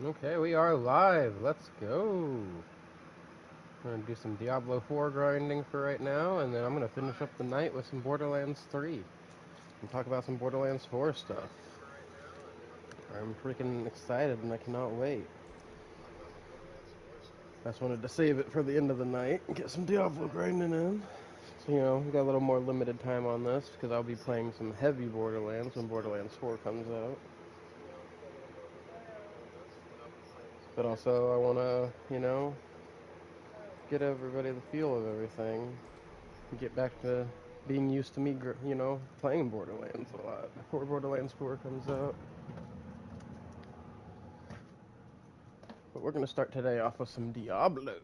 Okay, we are live. Let's go. I'm gonna do some Diablo 4 grinding for right now, and then I'm gonna finish up the night with some Borderlands 3 and talk about some Borderlands 4 stuff. I'm freaking excited and I cannot wait. I just wanted to save it for the end of the night and get some Diablo grinding in. So, we got a little more limited time on this because I'll be playing some heavy Borderlands when Borderlands 4 comes out. But also, I wanna, get everybody the feel of everything. Get back to being used to me, playing Borderlands a lot before Borderlands 4 comes out. But we're gonna start today off with some Diablo.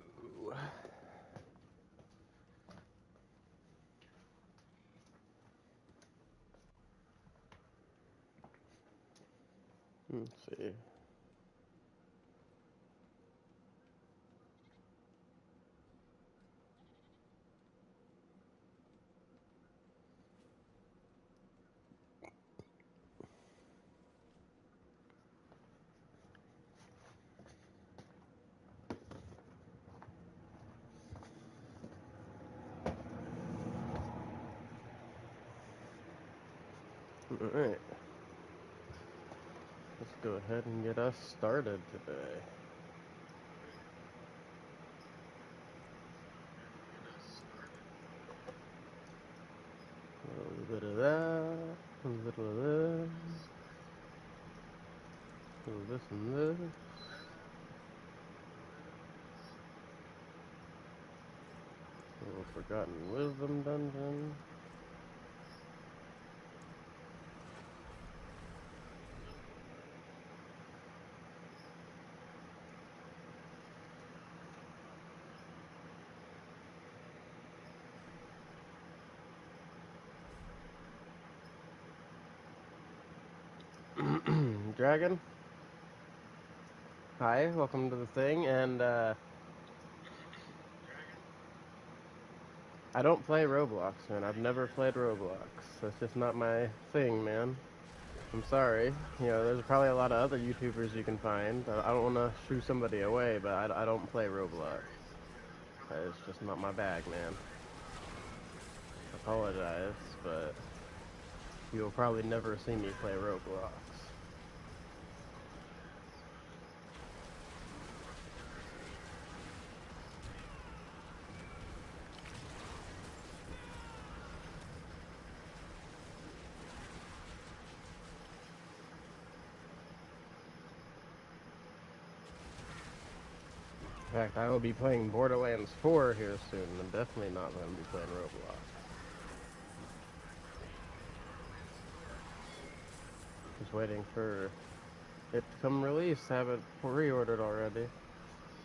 Let's see. Alright, let's go ahead and get us started today. A little bit of that, a little of this, a little of this and this. A little Forgotten Wisdom dungeon. Dragon, hi, welcome to the thing, and I don't play Roblox, man. I've never played Roblox. That's just not my thing, man. I'm sorry. There's probably a lot of other YouTubers you can find. I don't want to shoo somebody away, but I don't play Roblox. It's just not my bag, man. I apologize, but you'll probably never see me play Roblox. In fact, I will be playing Borderlands 4 here soon. I'm definitely not going to be playing Roblox. Just waiting for it to come release. I have it pre-ordered already.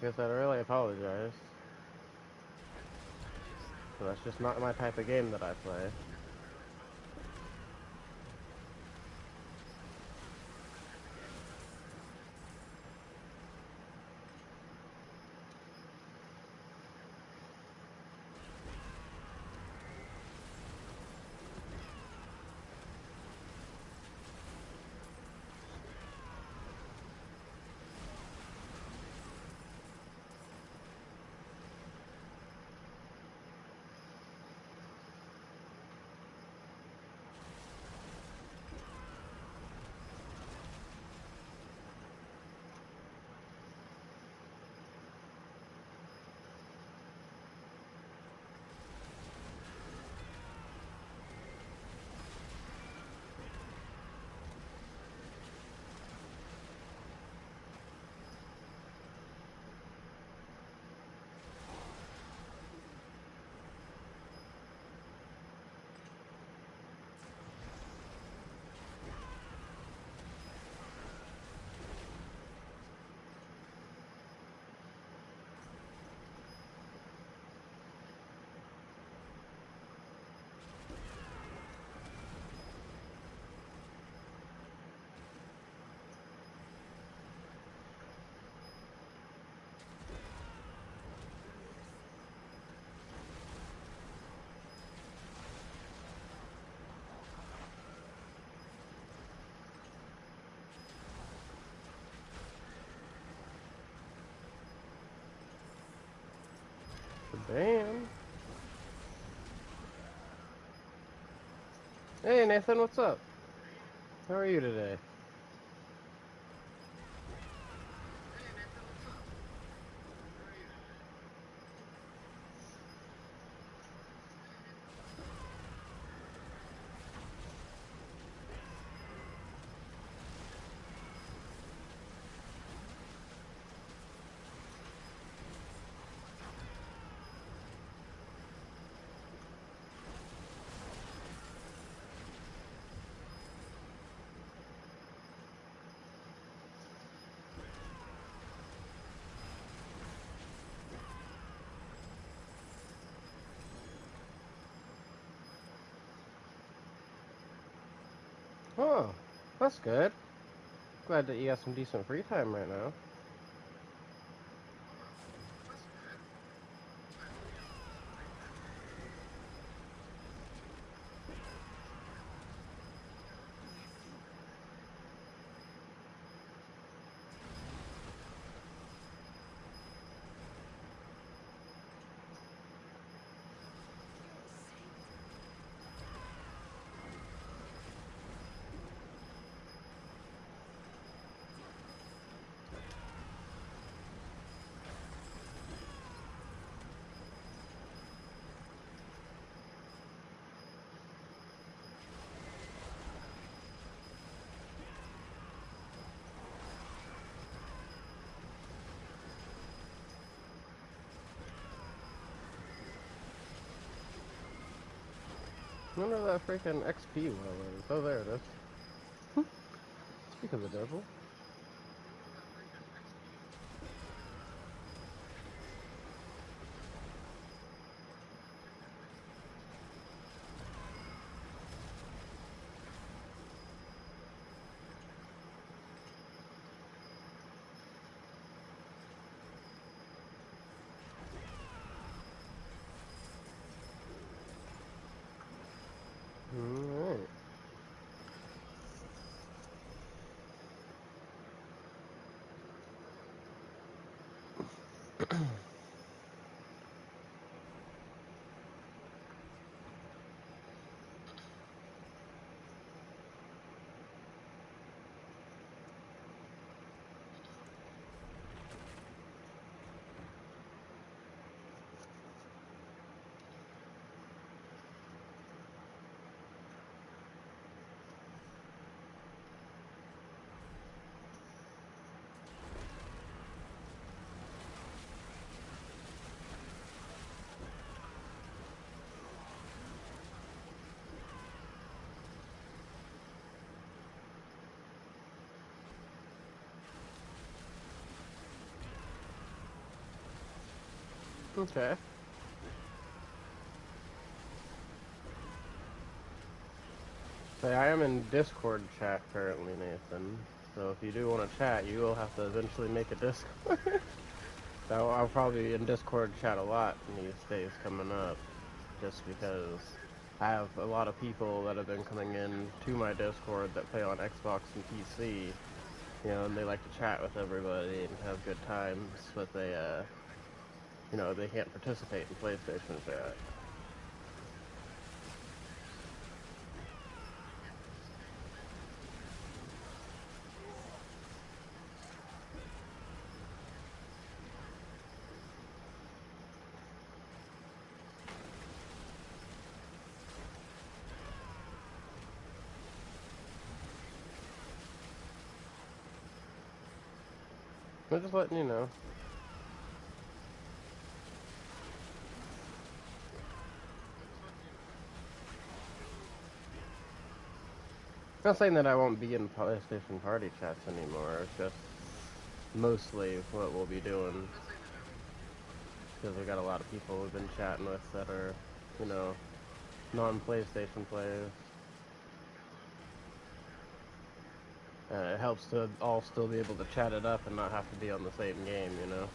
Guess I'd really apologize. So that's just not my type of game that I play. Damn. Hey Nathan, what's up? How are you today? Oh, that's good. Glad that you got some decent free time right now. I wonder where that freaking XP well is. Oh, there it is. Speak of the devil. Alright. Okay. So I am in Discord chat currently, Nathan. So if you do want to chat, you will have to eventually make a Discord. So I'll probably be in Discord chat a lot in these days coming up, just because I have a lot of people that have been coming in to my Discord that play on Xbox and PC, you know, and they like to chat with everybody and have good times, but they, you know, they can't participate in PlayStation chat. I'm just letting you know. Not saying that I won't be in PlayStation party chats anymore, it's just mostly what we'll be doing. Because we got a lot of people we've been chatting with that are, you know, non-PlayStation players. It helps to all still be able to chat it up and not have to be on the same game, you know?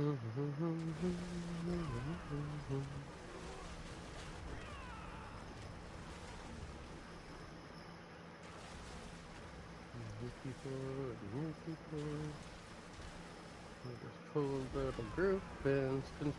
New people. We just pulled a little group and spin.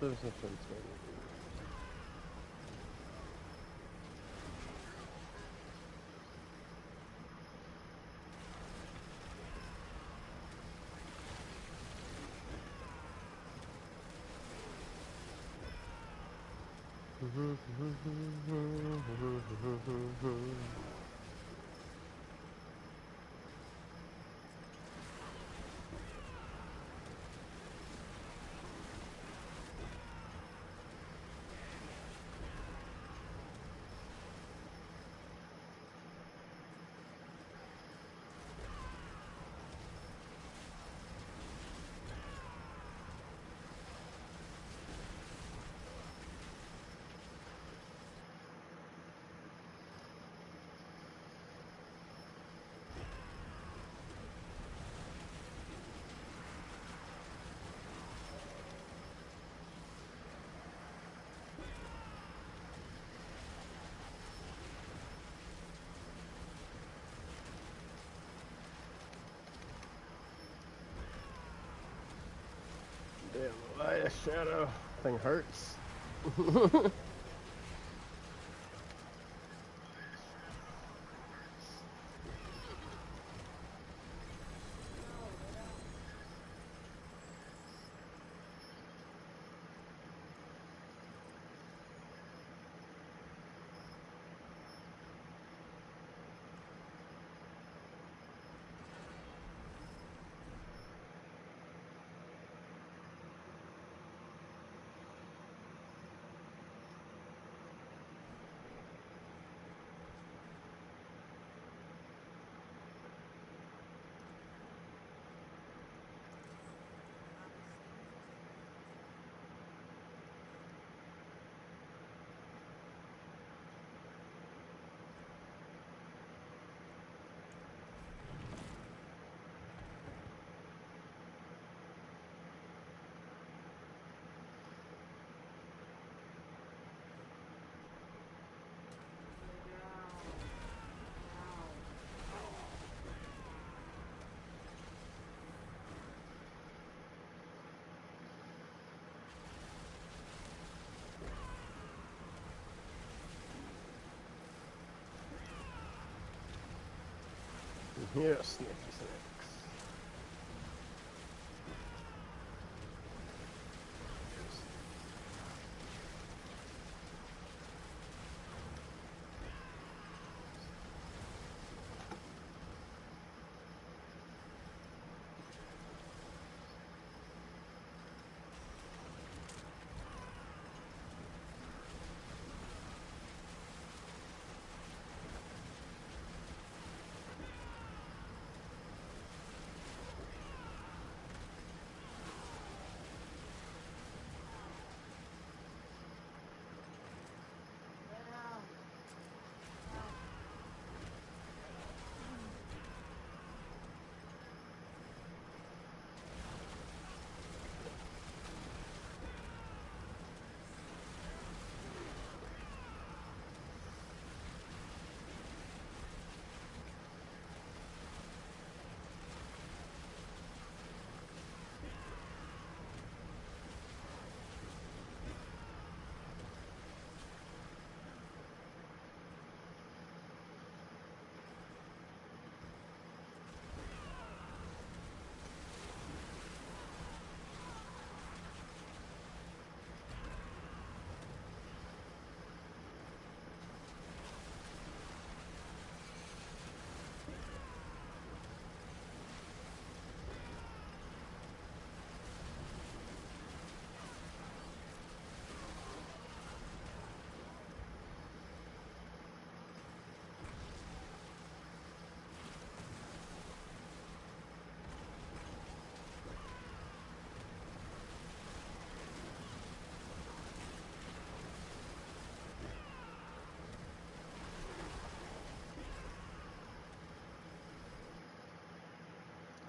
Damn, light shadow thing hurts. Yeah, sniffy snacks.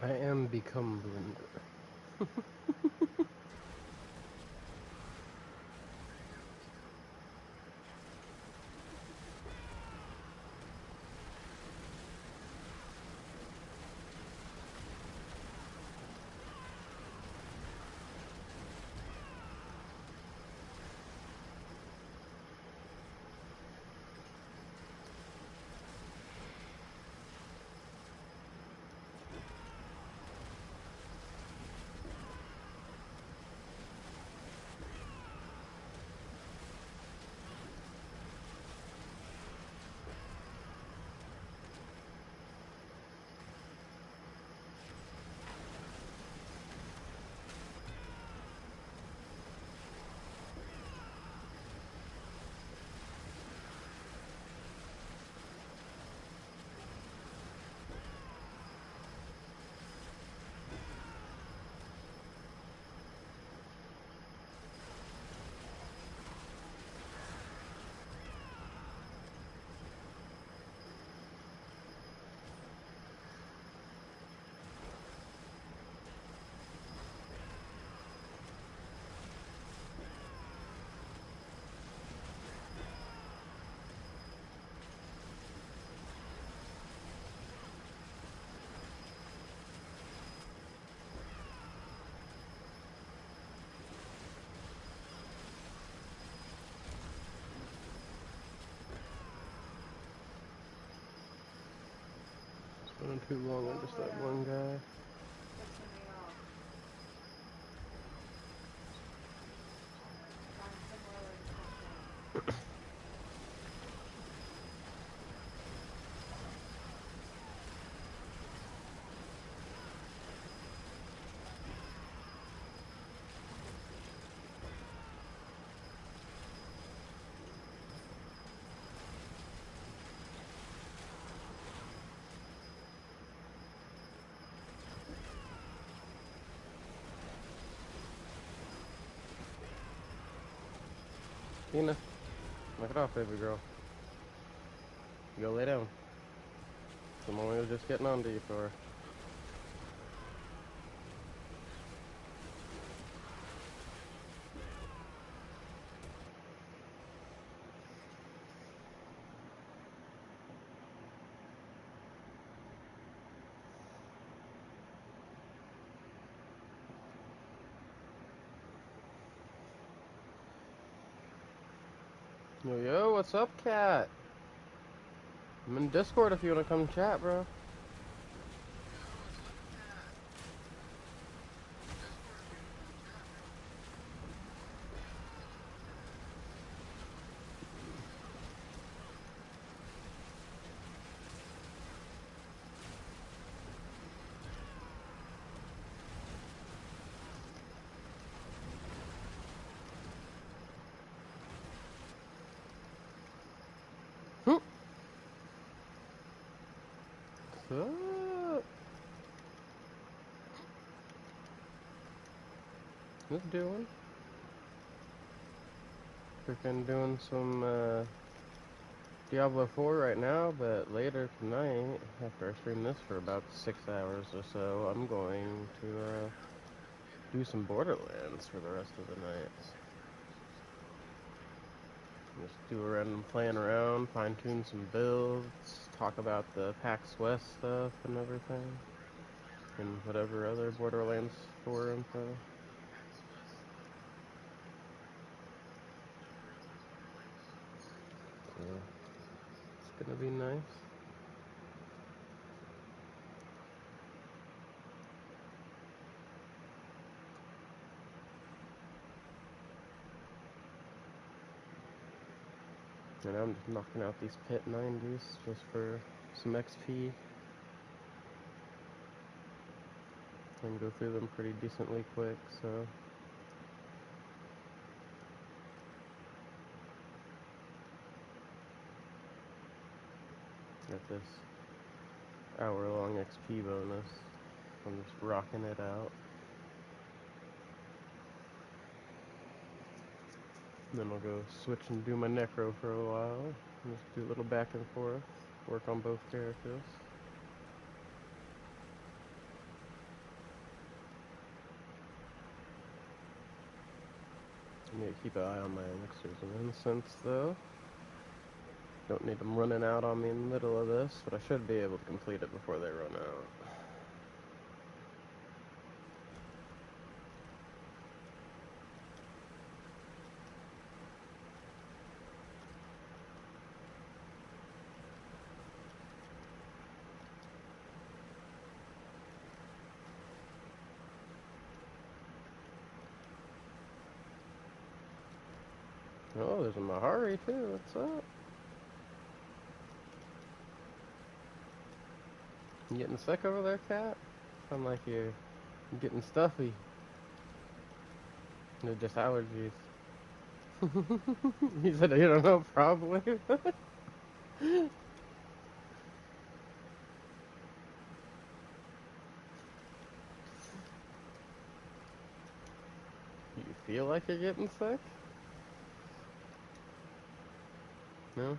I am become Blender. Not too long on just that one guy. Tina, knock it off, baby girl. Go lay down. I'm only just getting on to you for. Yo, what's up, cat? I'm in Discord if you wanna come chat, bro. What's up? Just doing? Freaking doing some Diablo 4 right now, but later tonight, after I stream this for about 6 hours or so, I'm going to do some Borderlands for the rest of the night. Just do a random playing around, fine tune some builds, talk about the PAX West stuff and everything, and whatever other Borderlands 4 info. So, it's gonna be nice. And I'm just knocking out these pit 90s just for some XP. And go through them pretty decently quick, so. Got this hour-long XP bonus. I'm just rocking it out. And then I'll go switch and do my necro for a while. Just do a little back and forth. Work on both characters. I need to keep an eye on my elixirs and incense though. Don't need them running out on me in the middle of this, but I should be able to complete it before they run out. Oh, there's a Mahari too. What's up? You getting sick over there, cat? Sound like you're getting stuffy. They're just allergies. He said, you don't know, probably. You feel like you're getting sick? No?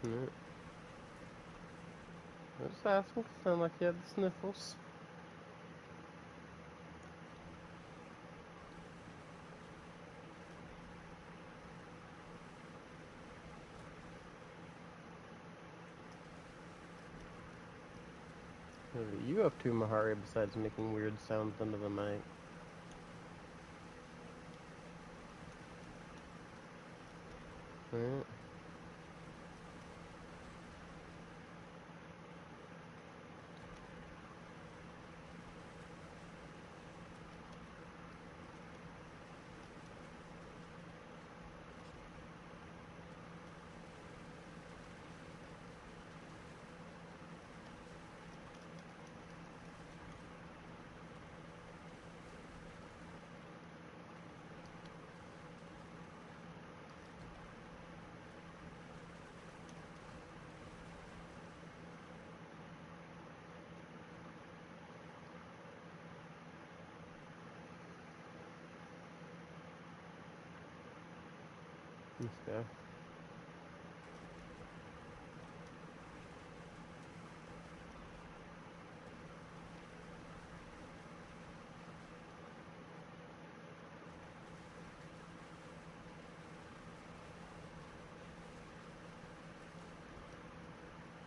No. I was just asking, 'cause it sounded like you had the sniffles. What are you up to, Mahari, besides making weird sounds into the mic? Right. And stuff.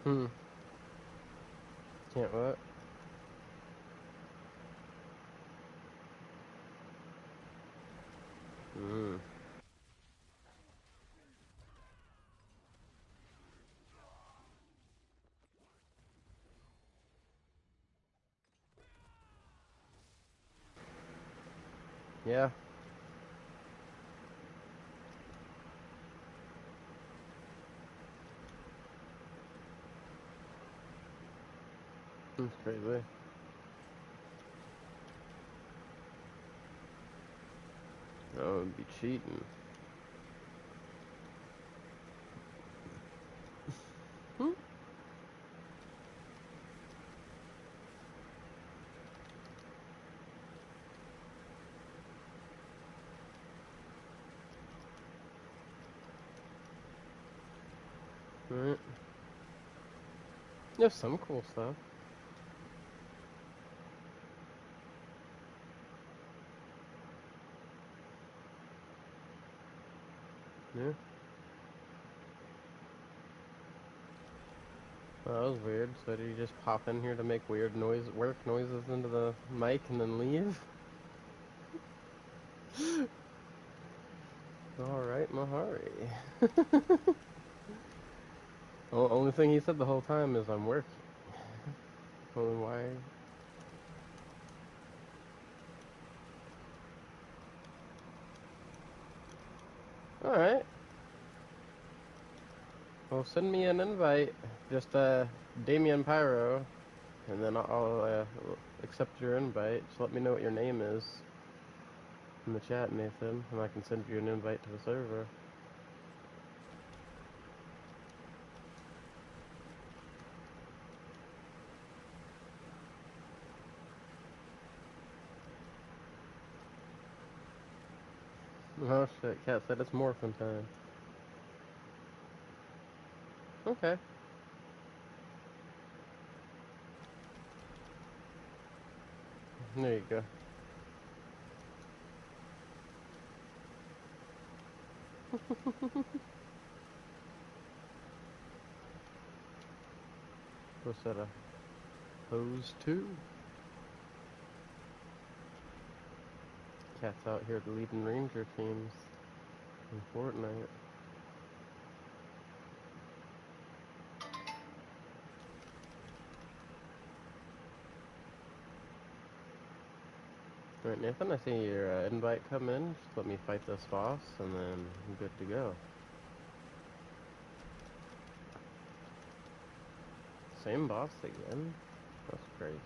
Hmm. Can't what? Hmm. Yeah. That's crazy. Oh, it'd be cheating. Hmm. Right. There's some cool stuff. Yeah. Well, that was weird. So did you just pop in here to make weird work noises into the mic and then leave? Alright, Mahari. Only thing he said the whole time is I'm working. Only why? Alright. Well, send me an invite. Just, Damionpyro. And then I'll accept your invite. Just let me know what your name is in the chat, Nathan. And I can send you an invite to the server. Oh shit, Cat said it's morphin' time. Okay. There you go. What's that, a hose too? Cat's out here leading ranger teams in Fortnite. Alright, Nathan, I see your invite come in. Just let me fight this boss, and then I'm good to go. Same boss again? That's crazy.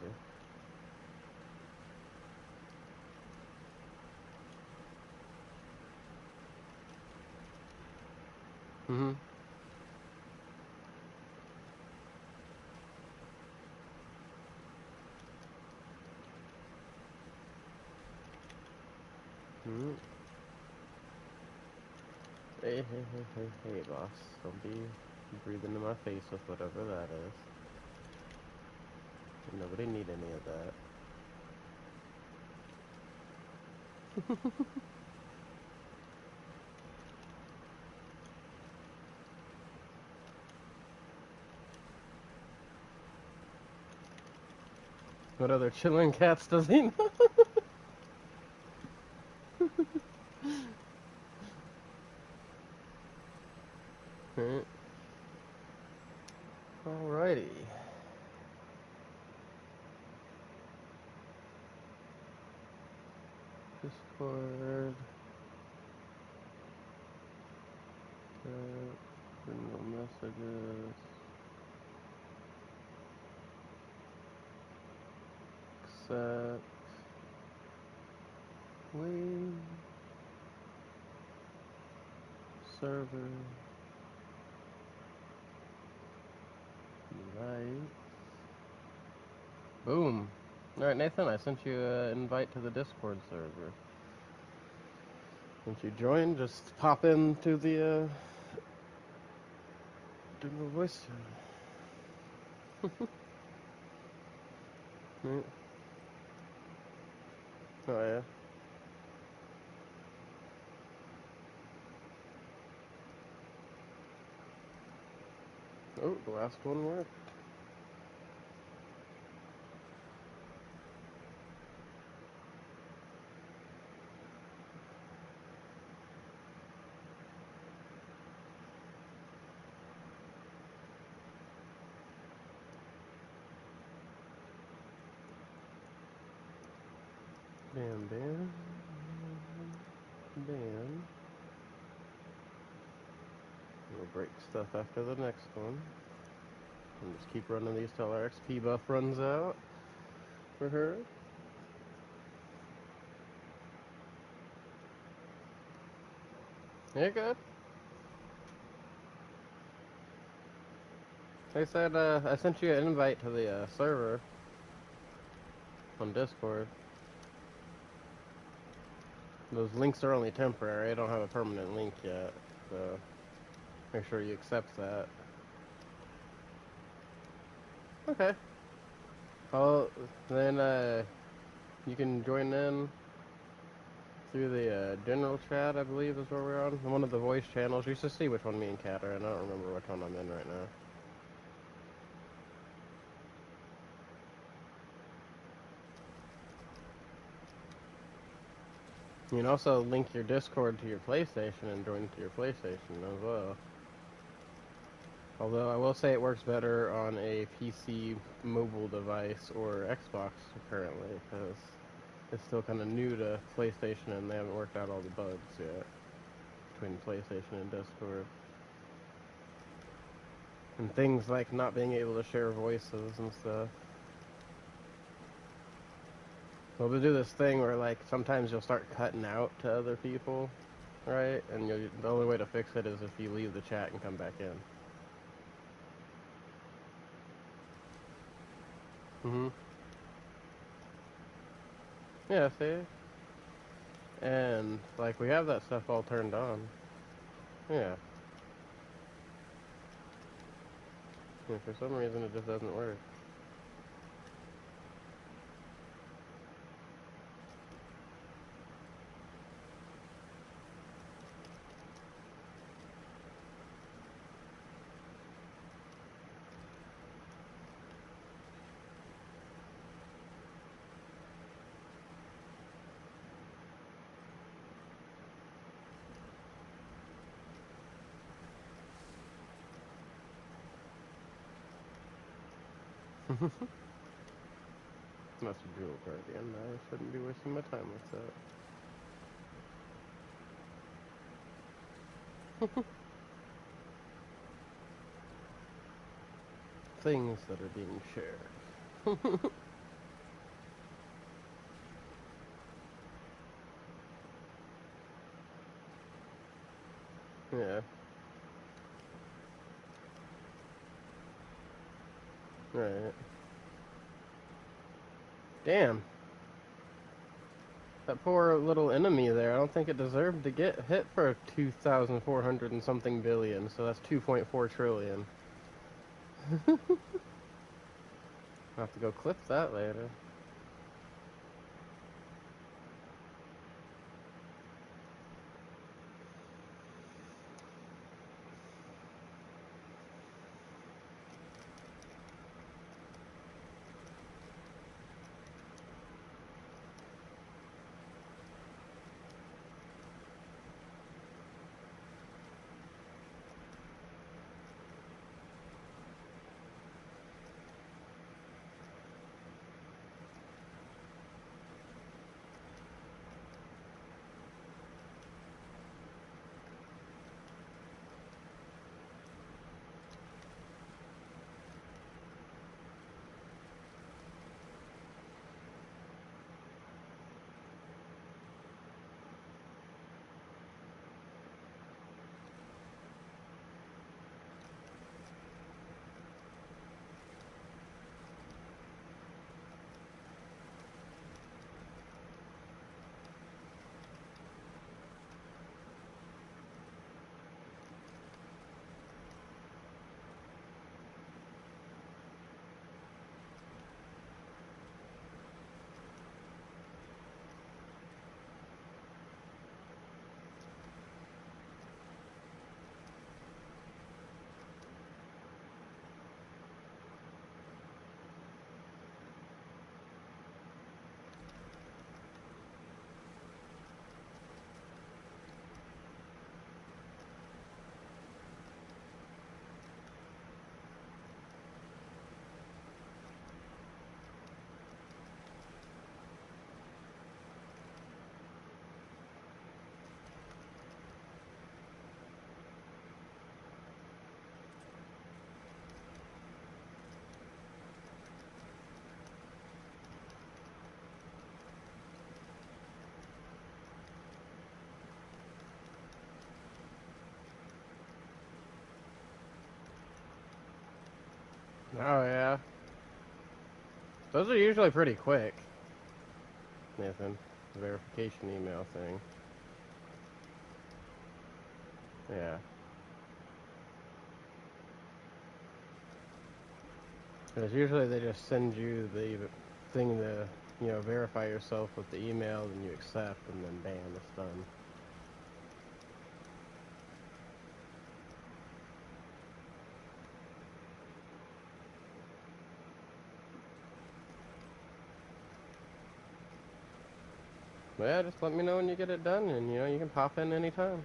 Mm-hmm. Mm-hmm. Hey, hey, hey, hey, hey, boss. Don't be breathing in my face with whatever that is. Nobody need any of that. What other chilling cats does he know? Right. Alrighty. Discord. General messages. Accept. Wait. Server. Invite. Boom. Alright, Nathan, I sent you an invite to the Discord server. Once you join, just pop into the general voice channel. Right. Oh, yeah. Oh, the last one worked. Bam, bam. Bam. We'll break stuff after the next one. And just keep running these till our XP buff runs out for her. You're good. Like I said, I sent you an invite to the server on Discord. Those links are only temporary. I don't have a permanent link yet, so make sure you accept that. Okay. Well, then you can join in through the general chat, I believe is where we're on. One of the voice channels. You should see which one me and Kat are in. I don't remember which one I'm in right now. You can also link your Discord to your PlayStation and join to your PlayStation as well. Although I will say it works better on a PC mobile device or Xbox currently, because it's still kind of new to PlayStation and they haven't worked out all the bugs yet between PlayStation and Discord. And things like not being able to share voices and stuff. So we'll do this thing where, like, sometimes you'll start cutting out to other people, right? And the only way to fix it is if you leave the chat and come back in. Yeah, see? And, like, we have that stuff all turned on. Yeah. And for some reason, it just doesn't work. That's a jewel guardian. I shouldn't be wasting my time with that. Things that are being shared. Yeah. Right. Damn. That poor little enemy there, I don't think it deserved to get hit for 2,400 and something billion, so that's 2.4 trillion. I'll have to go clip that later. Oh yeah, those are usually pretty quick, Nathan. The verification email thing. Yeah. Because usually they just send you the thing to, verify yourself with the email, and you accept, and then bam, it's done. But yeah, just let me know when you get it done, and you can pop in anytime.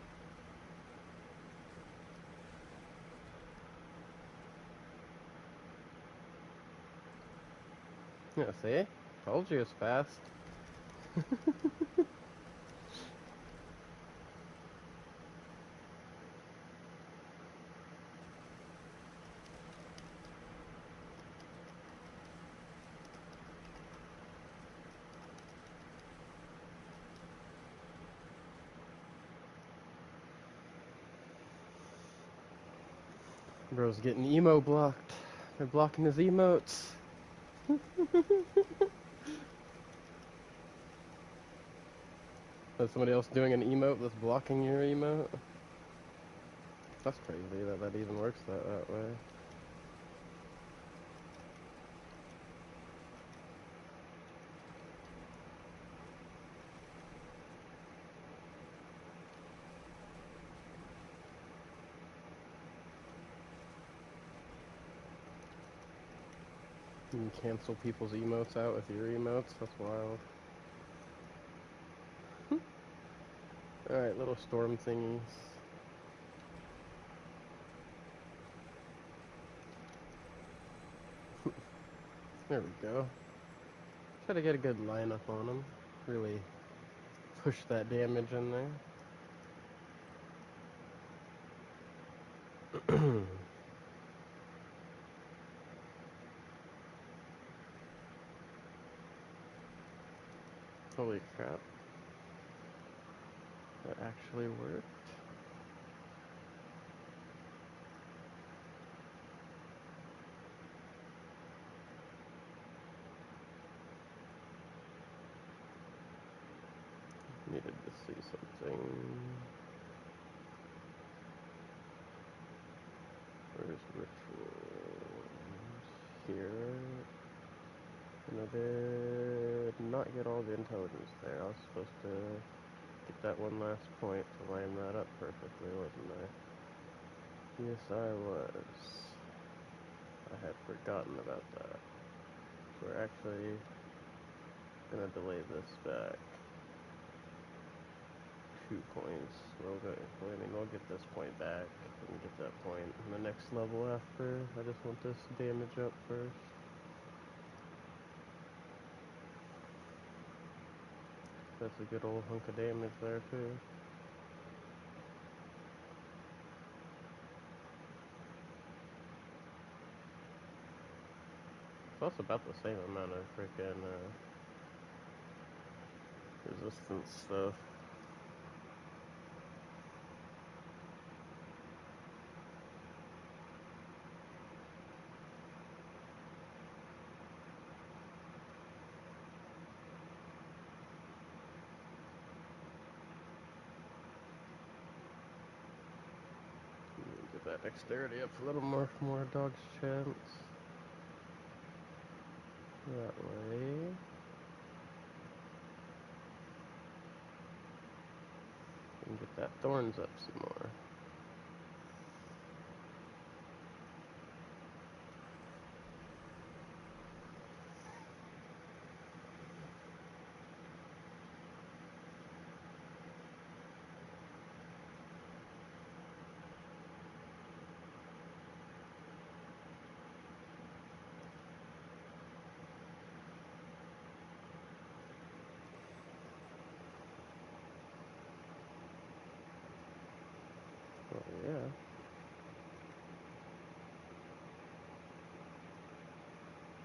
Yeah, see? Told you it's fast. Bro's getting emo blocked. They're blocking his emotes. Is somebody else doing an emote that's blocking your emote? That's crazy that even works that way. You can cancel people's emotes out with your emotes. That's wild. Alright, little storm thingies. There we go. Try to get a good lineup on them. Really push that damage in there. Holy crap. That actually worked. Needed to see something. Where's rituals? Here. And I did not get all the intelligence there. I was supposed to get that one last point to line that up perfectly, wasn't I? Yes, I was. I had forgotten about that. So we're actually gonna delay this back 2 points. We'll get this point back and get that point in the next level after. I just want this damage up first. That's a good old hunk of damage there too. It's also about the same amount of freaking resistance stuff. Get that dexterity up a little more for more dog's chance. That way. And get that thorns up some more. Oh yeah.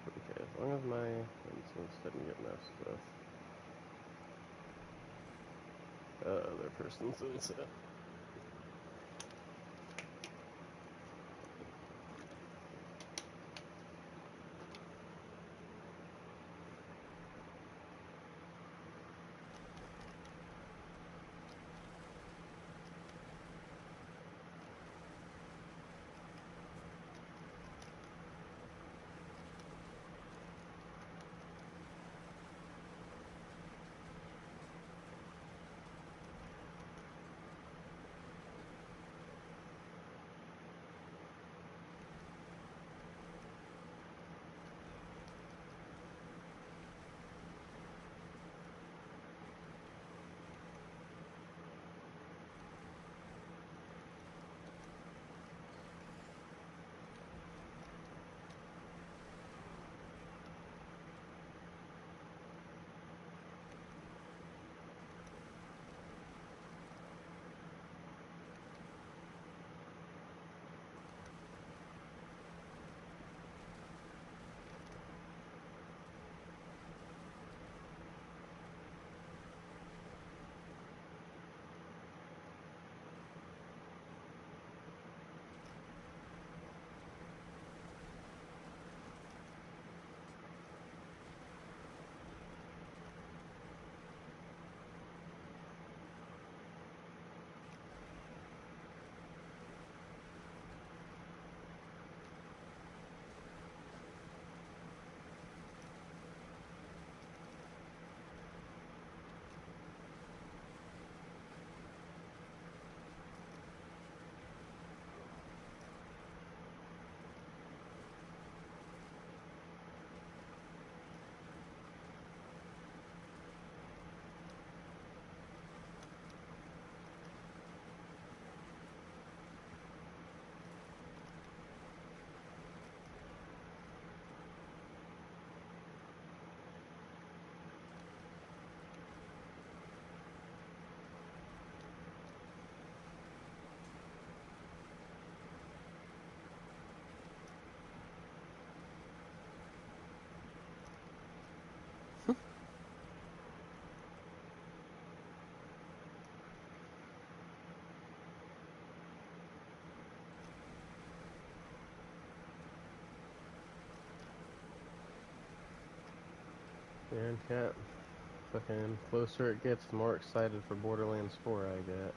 Okay, as long as my instance didn't get messed with. Other person's inset. Man, cat. Fucking closer it gets, the more excited for Borderlands 4 I get.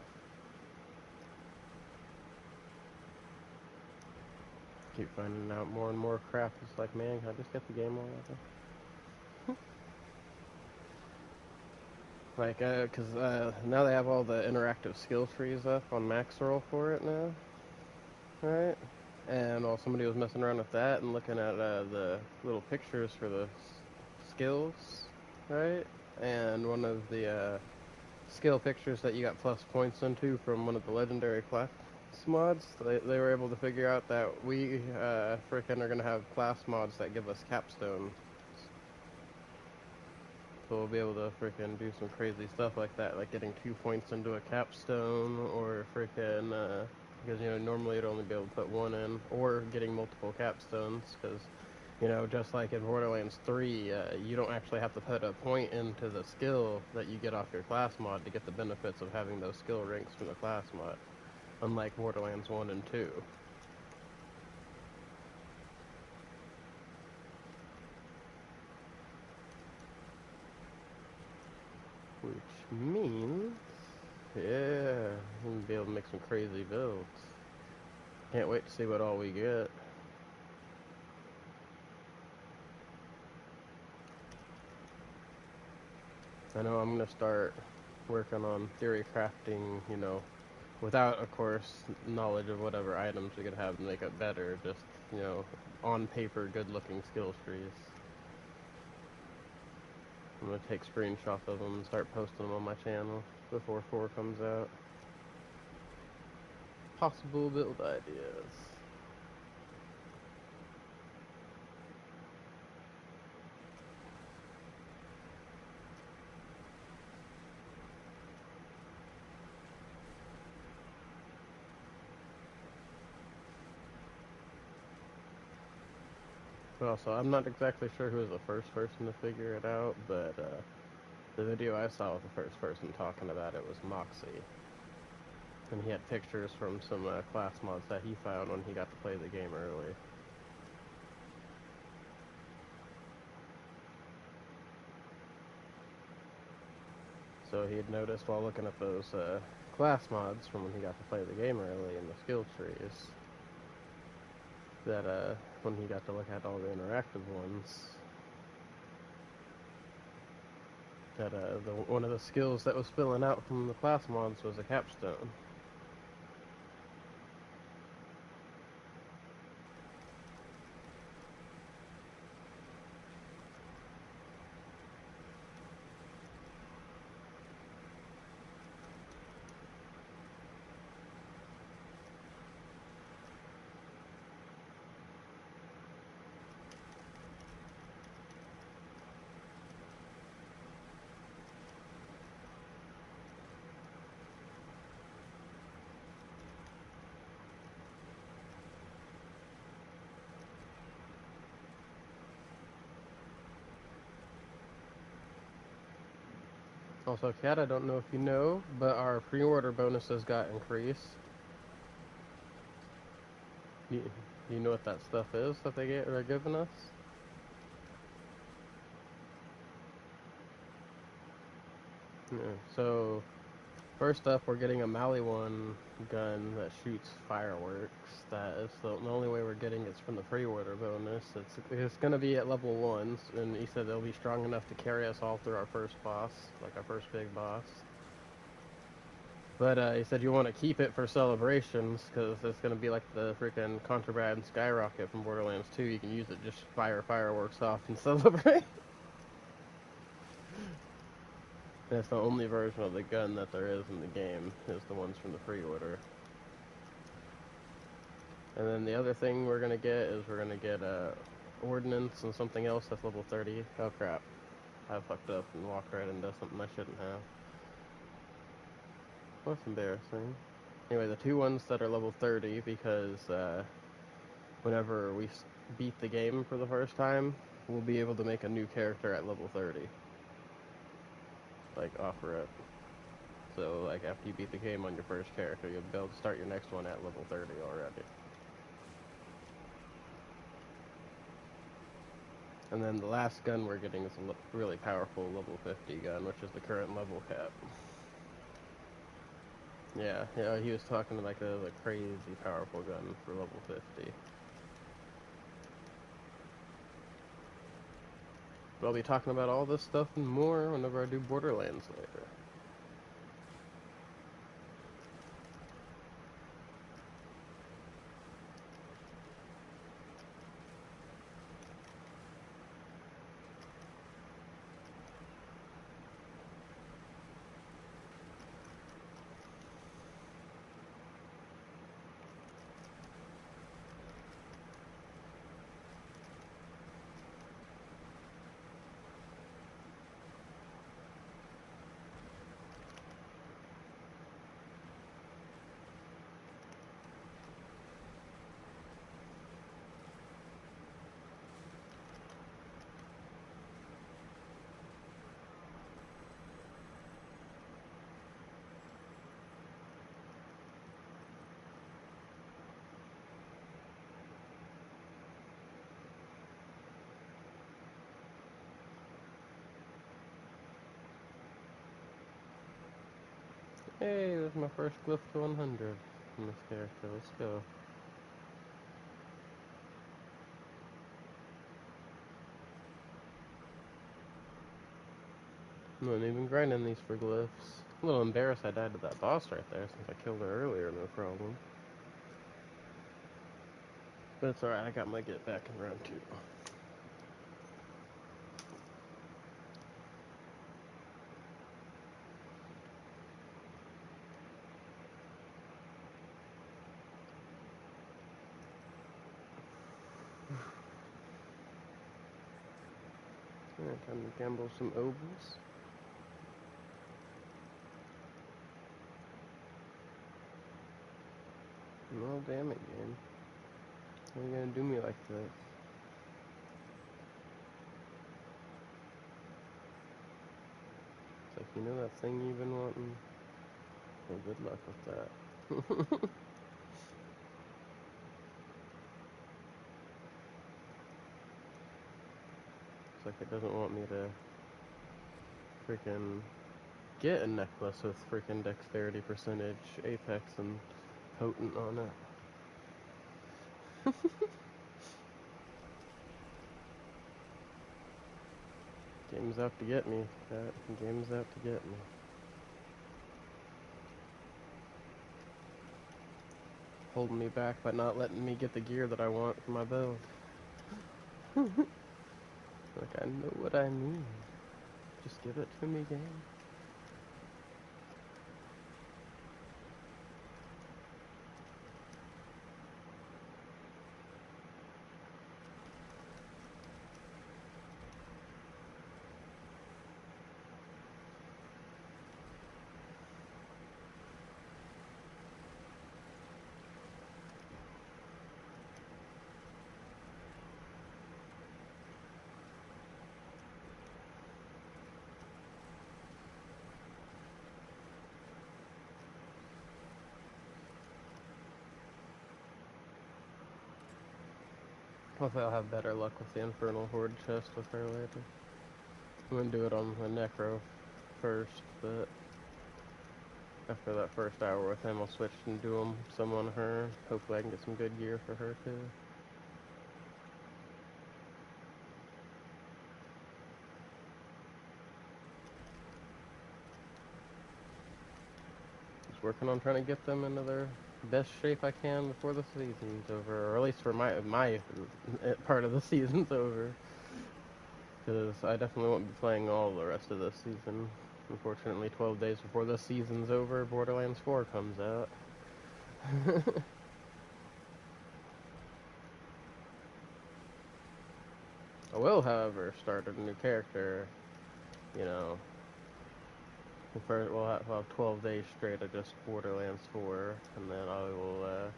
Keep finding out more and more crap. It's like, man, can I just get the game already? Like, now they have all the interactive skill trees up on Maxroll for it now, right? And while somebody was messing around with that and looking at the little pictures for the skills, right? And one of the skill pictures that you got plus points into from one of the legendary class mods, they were able to figure out that we frickin' are gonna have class mods that give us capstone. So we'll be able to frickin' do some crazy stuff like that, like getting 2 points into a capstone, or frickin' because, you know, normally you'd only be able to put one in, or getting multiple capstones, because, you know, just like in Borderlands 3, you don't actually have to put a point into the skill that you get off your class mod to get the benefits of having those skill ranks from the class mod, unlike Borderlands 1 and 2. Which means, yeah, we'll be able to make some crazy builds. Can't wait to see what all we get. I know I'm going to start working on theory crafting, you know, without, of course, knowledge of whatever items we could have to make it better. Just, you know, on paper, good-looking skill trees. I'm going to take screenshots of them and start posting them on my channel before 4 comes out. Possible build ideas. Well, so I'm not exactly sure who was the first person to figure it out, but the video I saw with the first person talking about it was Moxie. And he had pictures from some class mods that he found when he got to play the game early. So he had noticed while looking at those class mods from when he got to play the game early in the skill trees, that when he got to look at all the interactive ones, that one of the skills that was spilling out from the class mods was a capstone. Also, Kat, I don't know if you know, but our pre-order bonuses got increased. You know what that stuff is that they're giving us? Yeah, so first up, we're getting a Maliwan gun that shoots fireworks. That is the only way we're getting it's from the pre-order bonus. It's going to be at level 1, and he said they'll be strong enough to carry us all through our first boss, like our first big boss. But he said you want to keep it for celebrations, because it's going to be like the freaking Contraband Skyrocket from Borderlands 2. You can use it just fire fireworks off and celebrate. That's the only version of the gun that there is in the game, is the ones from the pre-order. And then the other thing we're going to get is we're going to get Ordnance and something else that's level 30. Oh crap. I fucked up and walked right into something I shouldn't have. That's embarrassing. Anyway, the two ones that are level 30, because whenever we beat the game for the first time, we'll be able to make a new character at level 30. Like, offer it. So, like, after you beat the game on your first character, you'll be able to start your next one at level 30 already. And then the last gun we're getting is a really powerful level 50 gun, which is the current level cap. Yeah, he was talking like a crazy powerful gun for level 50. But I'll be talking about all this stuff and more whenever I do Borderlands later. Hey, there's my first glyph to 100 in this character. Let's go. I'm not even grinding these for glyphs. A little embarrassed I died to that boss right there since I killed her earlier, no problem. But it's alright, I got my get back in round 2. Alright, time to gamble some obols. No, damn it, game. Why are you gonna do me like this? It's like, you know that thing you've been wanting? Well, good luck with that. It's like it doesn't want me to freaking get a necklace with freaking dexterity percentage, apex, and potent on it. Game's out to get me. That game's out to get me. Holding me back by not letting me get the gear that I want for my build. Like, I know what I need. Just give it to me, game. Hopefully I'll have better luck with the Infernal Horde chest with her later. I'm gonna do it on the Necro first, but after that first hour with him, I'll switch and do some on her. Hopefully I can get some good gear for her too. Just working on trying to get them into their best shape I can before the season's over, or at least for my part of the season's over. Because I definitely won't be playing all the rest of this season. Unfortunately, 12 days before the season's over, Borderlands 4 comes out. I will, however, start a new character, you know. First, we'll have 12 days straight of just Borderlands 4, and then I will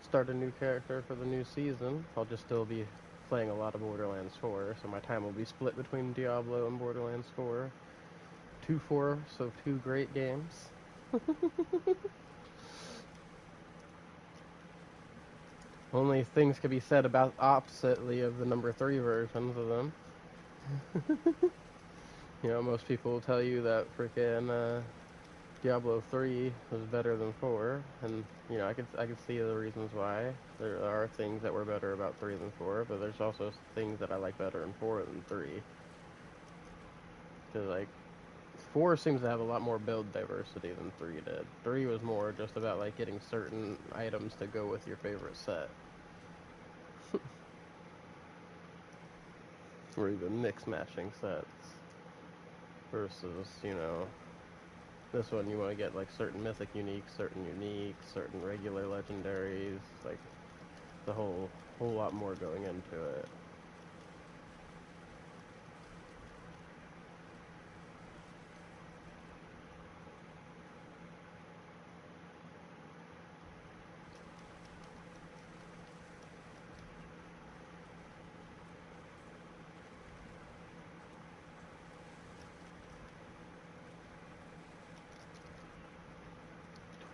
start a new character for the new season. I'll just still be playing a lot of Borderlands 4, so my time will be split between Diablo and Borderlands 4. 2-4, so 2 great games. Only things could be said about oppositely of the number 3 versions of them. You know, most people will tell you that freaking Diablo 3 was better than 4, and you know, I could see the reasons why. There are things that were better about 3 than 4, but there's also things that I like better in 4 than 3. Because like 4 seems to have a lot more build diversity than 3 did. 3 was more just about like getting certain items to go with your favorite set, or even mix matching sets. Versus, you know, this one you want to get like certain mythic uniques, certain regular legendaries, like the whole lot more going into it.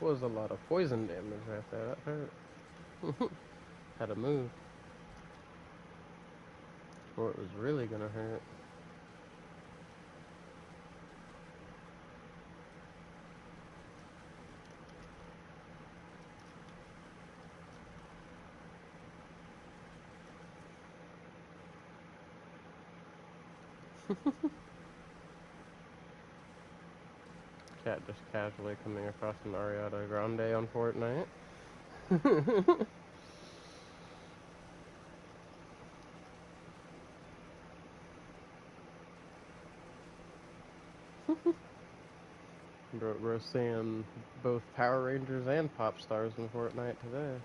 Was a lot of poison damage right there. That hurt. Had to move, or it was really gonna hurt. Cat just casually coming across an Ariana Grande on Fortnite. We're seeing both Power Rangers and pop stars in Fortnite today.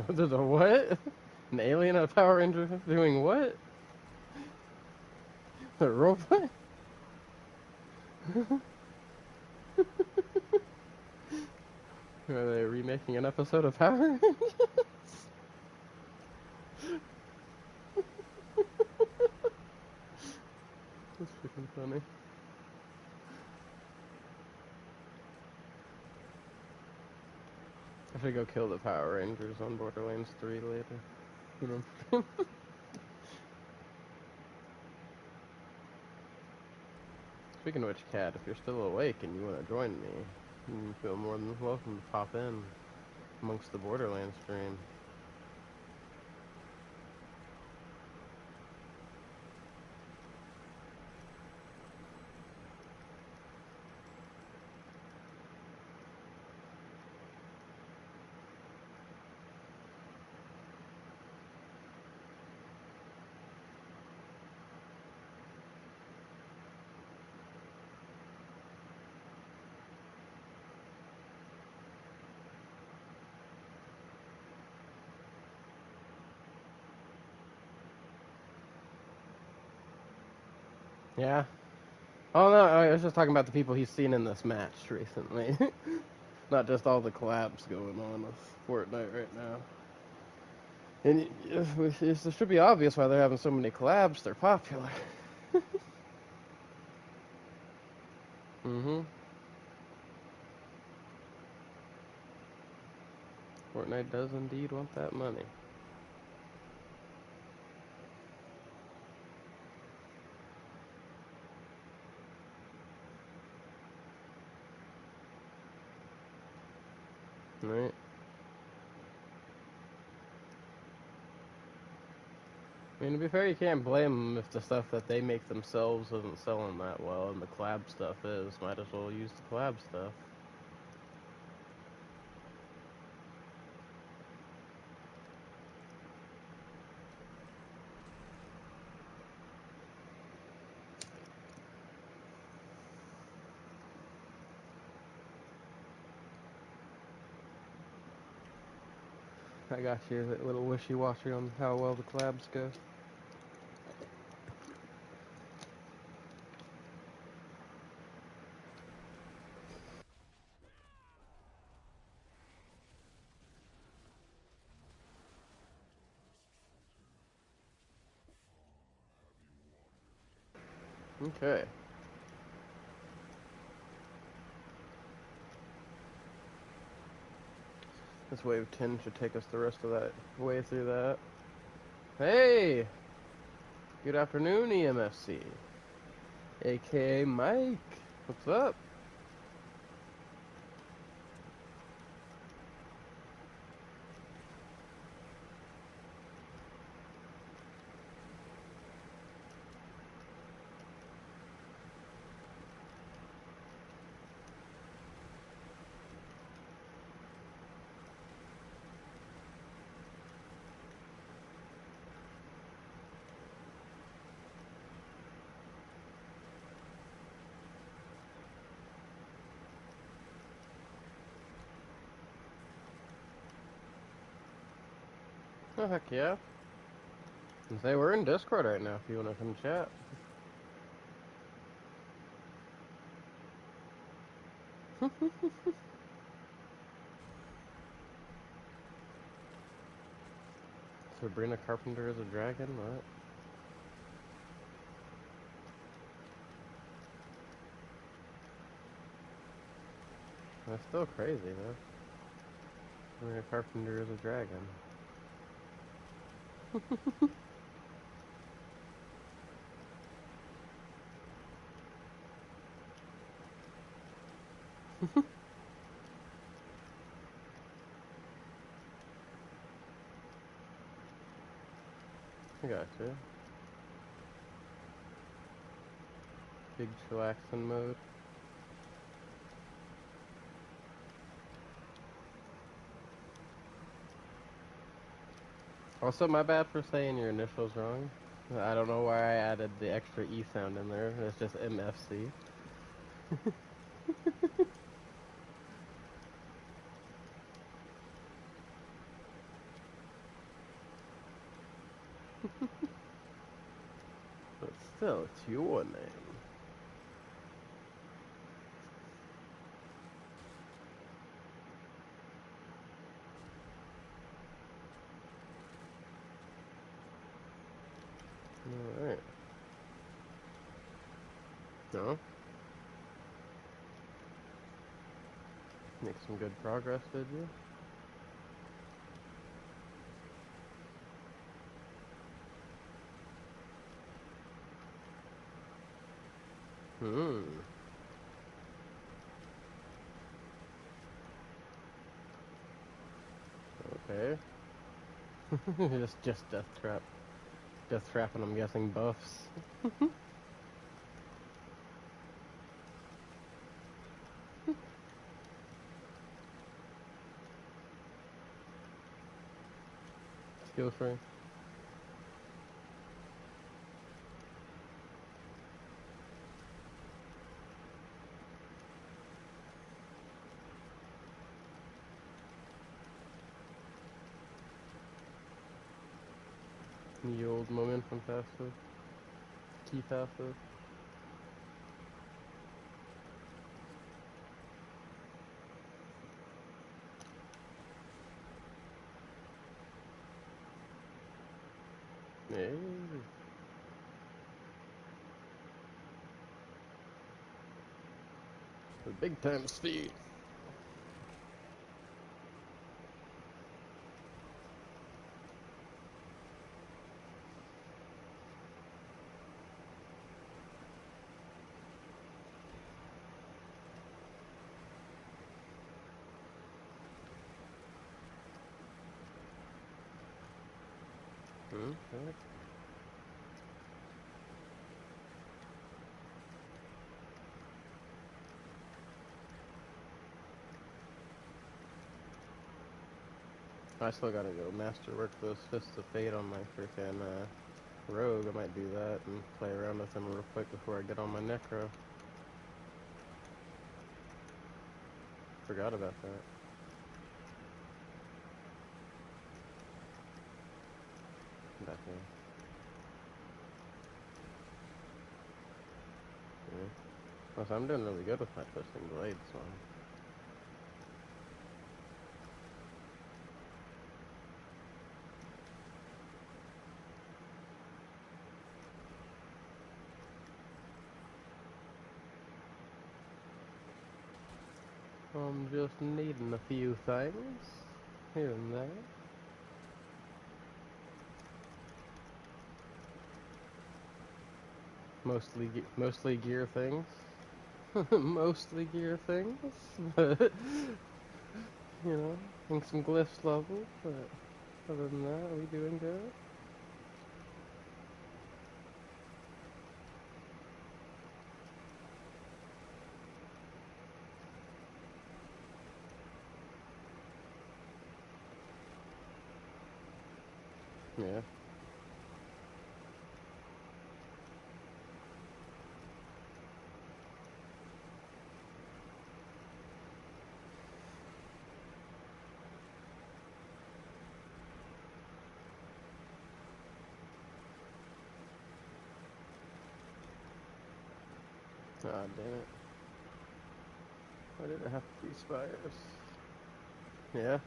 There's a what? An alien at a Power Ranger doing what? A robot? Are they remaking an episode of Power Rangers? That's freaking funny. I should go kill the Power Rangers on Borderlands 3 later. You know? Speaking of which, Cat, if you're still awake and you want to join me, you feel more than welcome to pop in amongst the Borderlands stream. Yeah? Oh no, I was just talking about the people he's seen in this match recently. Not just all the collabs going on with Fortnite right now. And it should be obvious why they're having so many collabs. They're popular. Mm-hmm. Fortnite does indeed want that money. Right? I mean, to be fair, you can't blame them if the stuff that they make themselves isn't selling that well, and the collab stuff is. Might as well use the collab stuff. I got you a little wishy-washy on how well the collabs go. Okay. This wave 10 should take us the rest of that way through that. Hey! Good afternoon, EMFC. AKA Mike. What's up? Oh, heck yeah. And say we're in Discord right now if you want to come chat. Sabrina Carpenter is a dragon? What? That's still crazy, though. Sabrina Carpenter is a dragon. I got you. Big chillaxin mode. Also, my bad for saying your initials wrong. I don't know why I added the extra E sound in there. It's just MFC. But still, it's your name. Alright. No? Make some good progress, did you? Hmm. Okay. just death trap. Death trap, and I'm guessing buffs. Skill free. The old momentum passive. Key passive. Hey. The big time speed. Okay. I still gotta go masterwork those Fists of Fate on my freaking rogue. I might do that and play around with them real quick before I get on my necro. Forgot about that. Back here. Yeah. Plus, I'm doing really good with my twisting blade, so. I'm just needing a few things here and there. Mostly gear things. Mostly gear things, but and some glyphs level. But other than that, we doing good. Yeah. Ah, damn it. Why did it have to be spires? Yeah.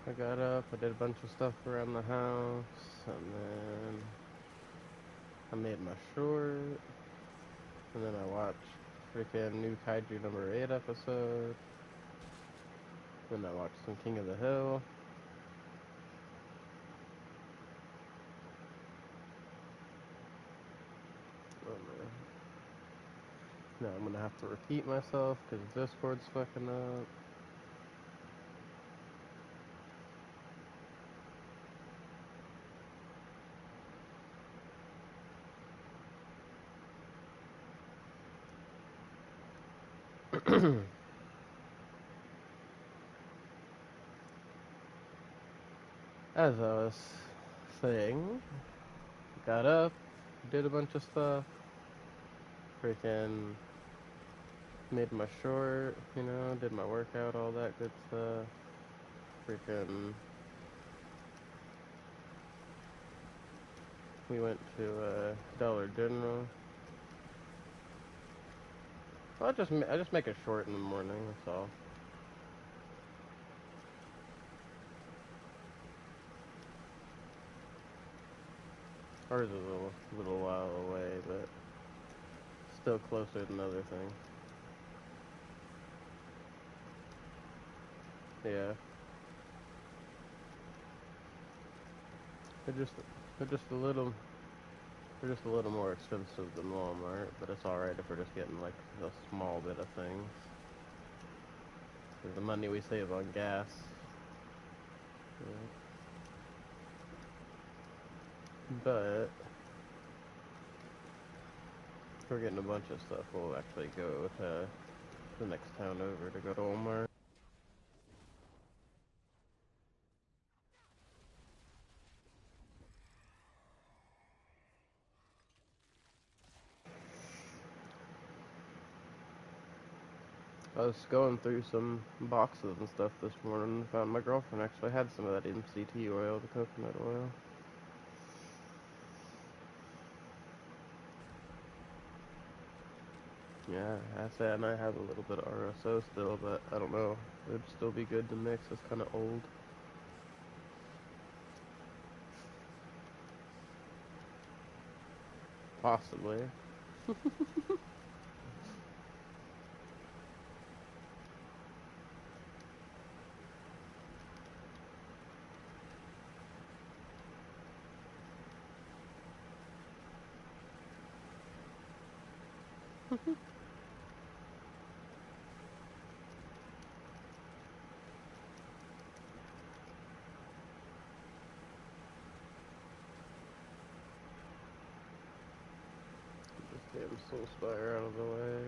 I got up, I did a bunch of stuff around the house, and then I made my short, and then I watched freaking new Kaiju number 8 episode, then I watched some King of the Hill. Oh man. Now I'm gonna have to repeat myself because Discord's fucking up. As I was saying, got up, did a bunch of stuff, freaking made my short, did my workout, all that good stuff. Freaking, we went to Dollar General. I just make it short in the morning. That's all. Ours is a little while away, but still closer than other things. Yeah, they're just they're just a little they're just a little more expensive than Walmart, but it's all right if we're just getting like a small bit of things. 'Cause the money we save on gas. Yeah. But if we're getting a bunch of stuff, we'll actually go to the next town over to go to Walmart. I was going through some boxes and stuff this morning and found my girlfriend actually had some of that MCT oil, the coconut oil. Yeah, I say I might have a little bit of RSO still, but I don't know. It'd still be good to mix. It's kind of old. Possibly. Just get Soul Spire out of the way.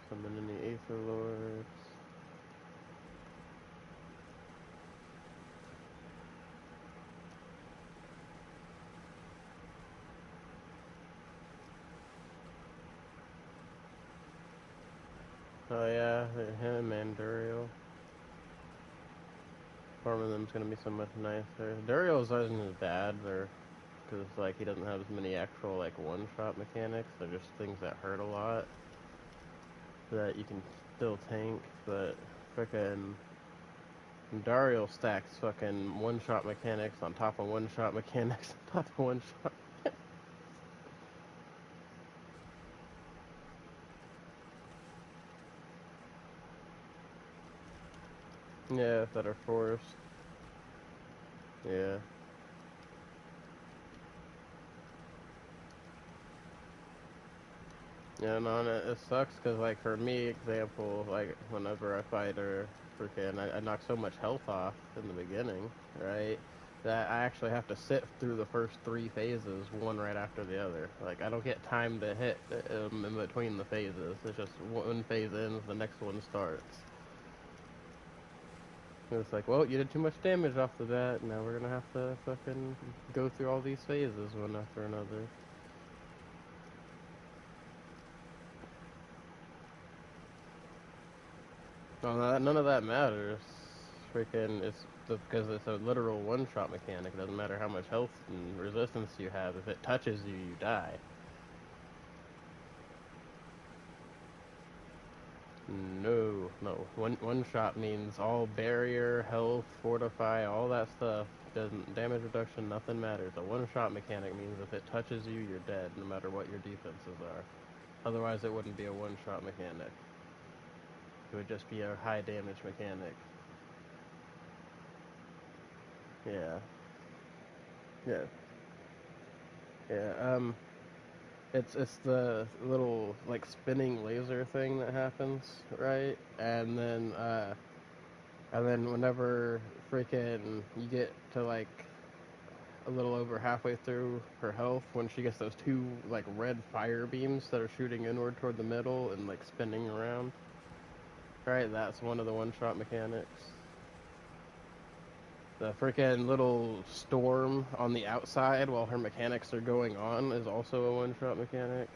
Summon any Aether Lords. Oh yeah, him and Duriel. Farming them's gonna be so much nicer. Duriel's isn't as bad, because like he doesn't have as many actual like one-shot mechanics. They're just things that hurt a lot that you can still tank. But frickin' Dario stacks fucking one-shot mechanics on top of one-shot mechanics on top of one-shot. Yeah, that are forced. Yeah. Yeah, no, and it sucks because, like, for me, example, like, whenever I fight or freaking, I knock so much health off in the beginning, right? That I actually have to sit through the first three phases, one right after the other. Like, I don't get time to hit in between the phases. It's just one phase ends, the next one starts. And it's like, well, you did too much damage off the bat, now we're gonna have to fucking go through all these phases one after another. No, none of that matters. Freaking, it's because it's a literal one-shot mechanic. It doesn't matter how much health and resistance you have. If it touches you, you die. No, no. One shot means all barrier, health, fortify, all that stuff. Doesn't damage reduction, nothing matters. A one-shot mechanic means if it touches you, you're dead, no matter what your defenses are. Otherwise, it wouldn't be a one-shot mechanic. It would just be a high damage mechanic. Yeah. Yeah. Yeah. It's the little like spinning laser thing that happens, right? And then whenever freaking you get to like a little over halfway through her health, when she gets those two like red fire beams that are shooting inward toward the middle and like spinning around, right? That's one of the one-shot mechanics. The freaking little storm on the outside while her mechanics are going on is also a one-shot mechanic.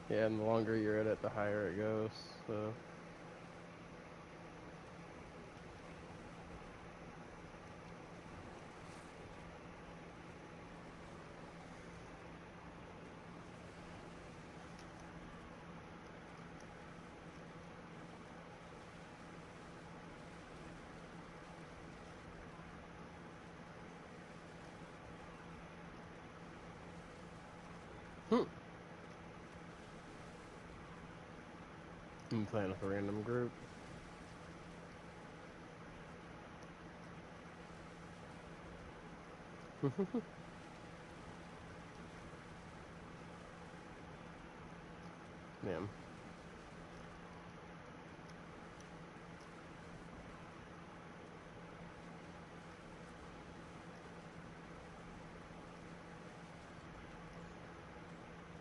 Yeah, and the longer you're in it, the higher it goes. So, I'm playing with a random group. Damn.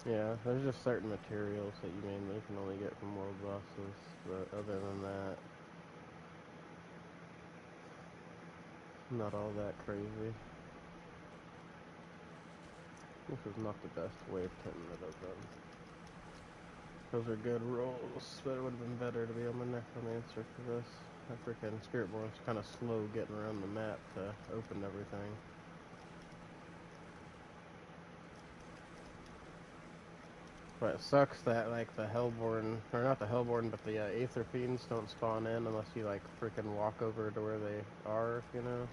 Yeah, there's just certain materials that you mainly can only get from world bosses, but other than that, not all that crazy. This is not the best wave 10 that I've done. Those are good rolls, but it would have been better to be on the Necromancer for this. That freaking Spiritborn's kind of slow getting around the map to open everything. But it sucks that, like, the Hellborn, or not the Hellborn, but the Aether Fiends don't spawn in unless you, like, freaking walk over to where they are, you know?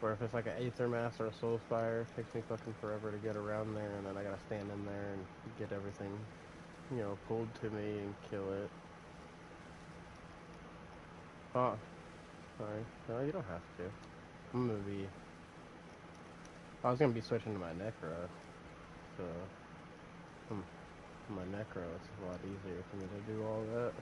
Or if it's like an Aether Mass or a Soulspire, it takes me fucking forever to get around there, and then I gotta stand in there and get everything, you know, pulled to me and kill it. Oh, sorry. No, you don't have to. I'm gonna be... I was gonna be switching to my Necro, so... My Necro, it's a lot easier for me to do all that.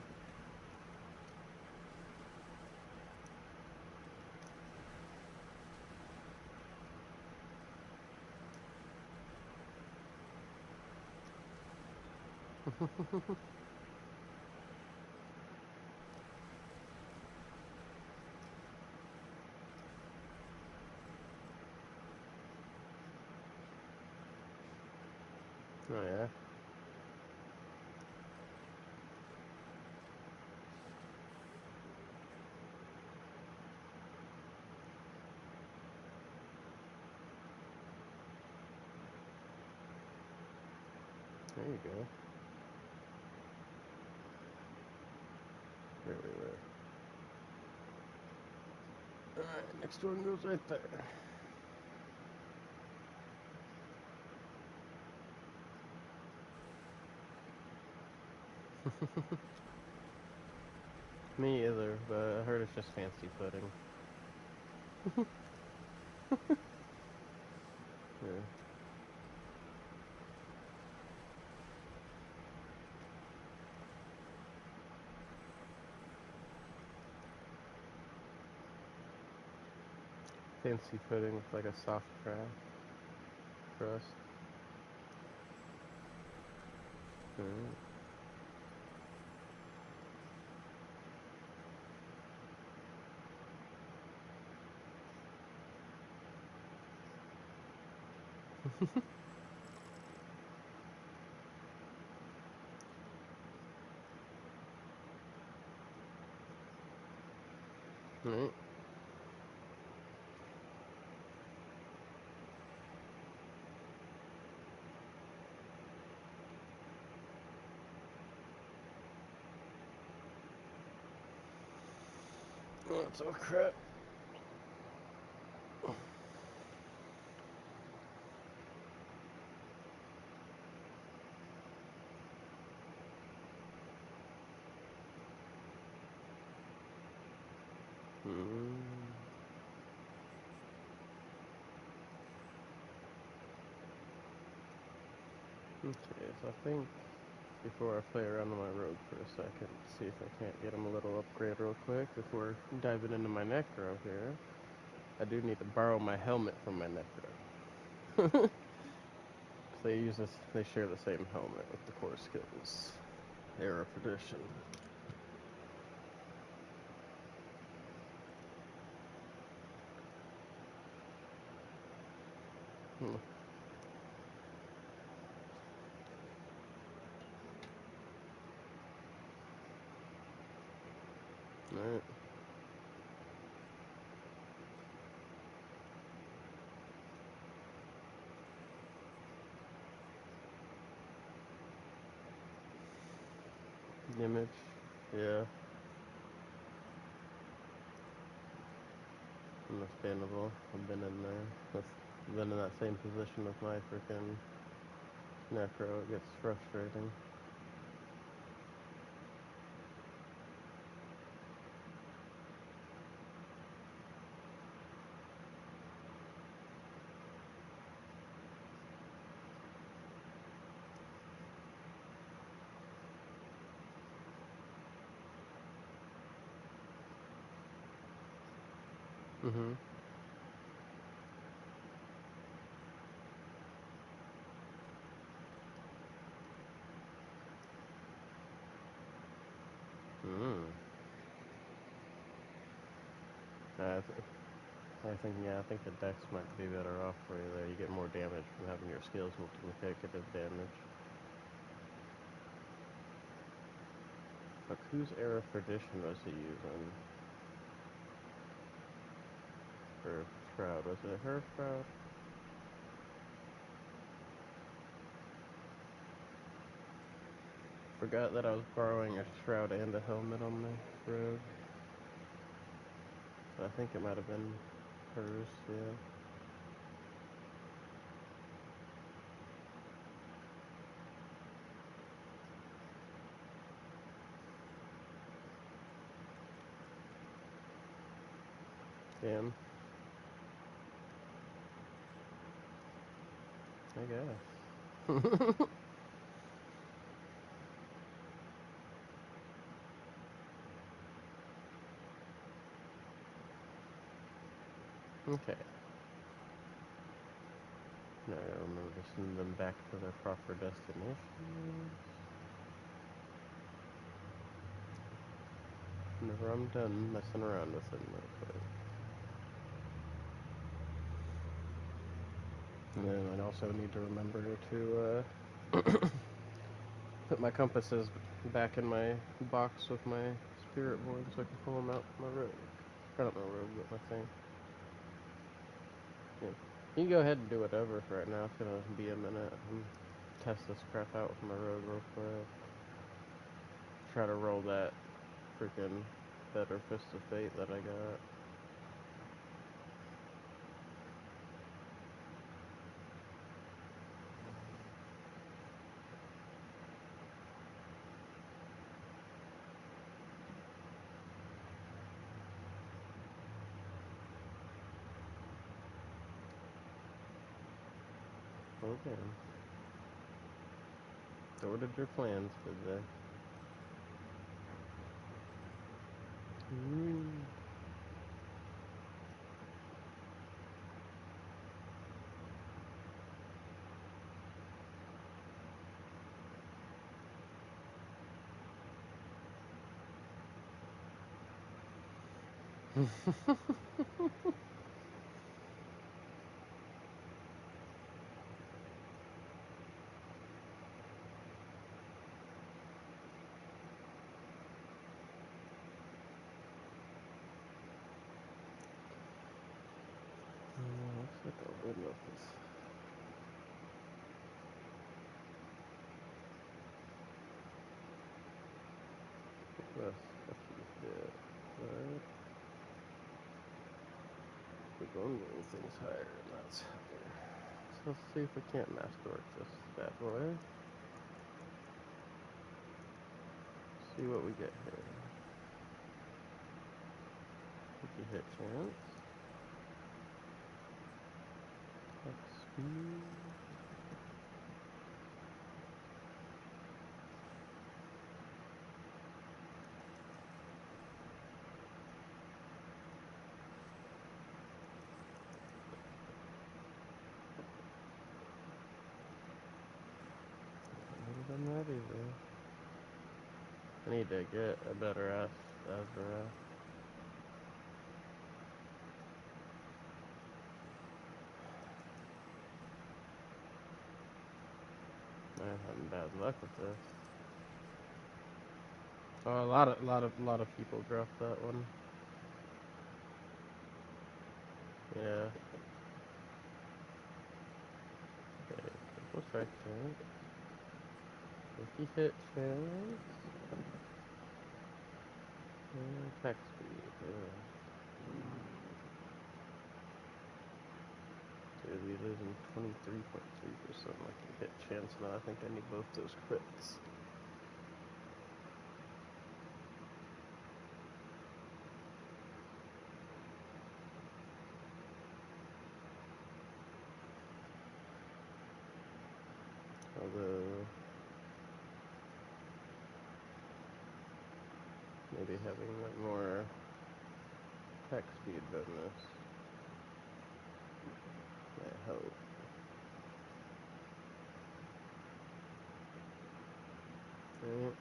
Oh yeah. There you go. There we were. Alright, next one goes right there. Me either, but I heard it's just fancy footing. Yeah. Fancy footing with like a soft crust. Alright. Alright. Oh, it's all crap. Okay, so I think before I play around on my rogue for a second, see if I can't get him a little upgrade real quick before diving into my necro here. I do need to borrow my helmet from my necro. They share the same helmet with the core skills. Era Perdition. Alright. Image. Yeah. Understandable. I've been in there. I've been in that same position with my freaking necro. It gets frustrating. Mm-hmm. Mm. I think the dex might be better off for you there. You get more damage from having your skills multiplicative damage. Fuck, whose Era Perdition was he using? For Shroud, was it her Shroud? Forgot that I was borrowing a Shroud and a helmet on my rogue. But I think it might have been hers, yeah. Damn. I guess. Okay. Now I gotta remember to send them back to their proper destination. Whenever I'm done messing around with them real quick. And then I also need to remember to put my compasses back in my box with my spirit board so I can pull them out my rogue. I don't know rogue, but my thing. Yeah. You can go ahead and do whatever for right now. It's gonna be a minute. Test this crap out with my rogue real quick. Try to roll that freaking better Fist of Fate that I got. Okay. So what did your plans for the day? Looks like a window is less dead. Right? We're going things higher, and that's higher. So let's see if we can't masterwork this bad boy. See what we get here. 50 hit chance. XP. I'm ready though. I need to get a better ass Azra. I'm having bad luck with this. Oh, a lot of people dropped that one. Yeah. Okay, triple strike chance. 50 hit chance. Attack speed. Dude, we losing 23.3% like hit chance now. I think I need both those crits. Although maybe having like more attack speed bonus might help. Right.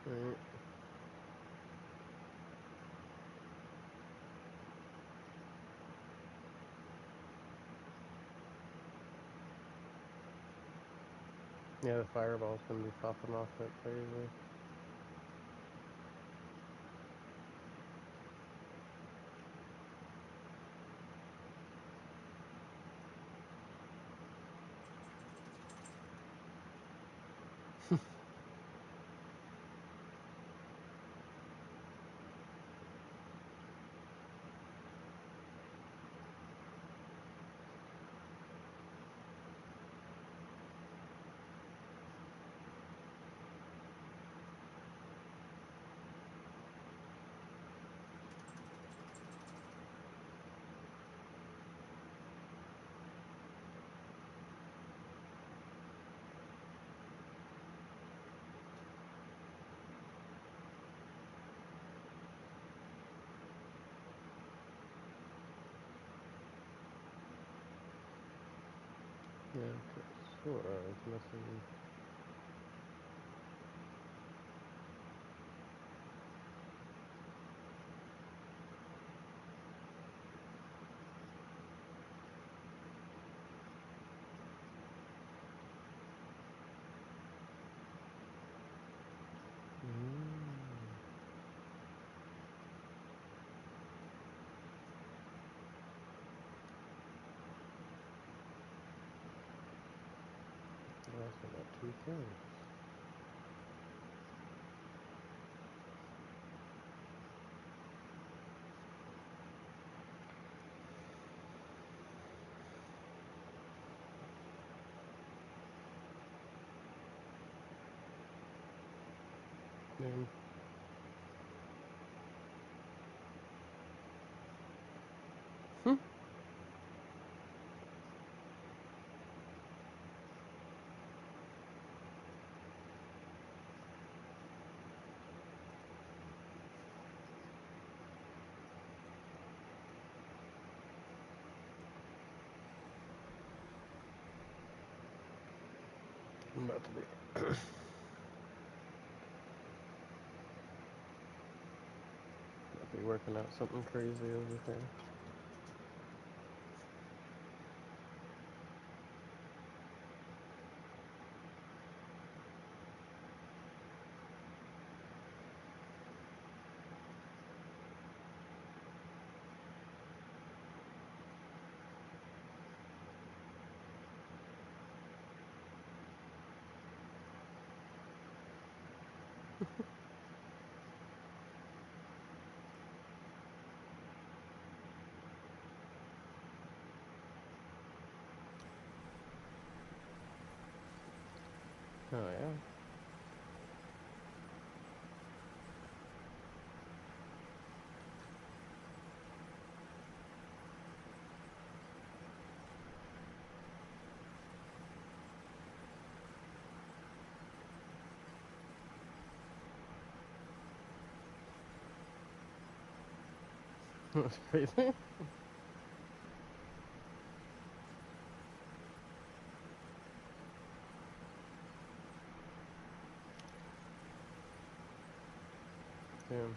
Right. Yeah, the fireball's gonna be popping off like crazy. Yeah, sort of. Missing. Mm. Hmm. I'm about to be. About to be working out something crazy over here. Oh yeah. That's crazy. Damn.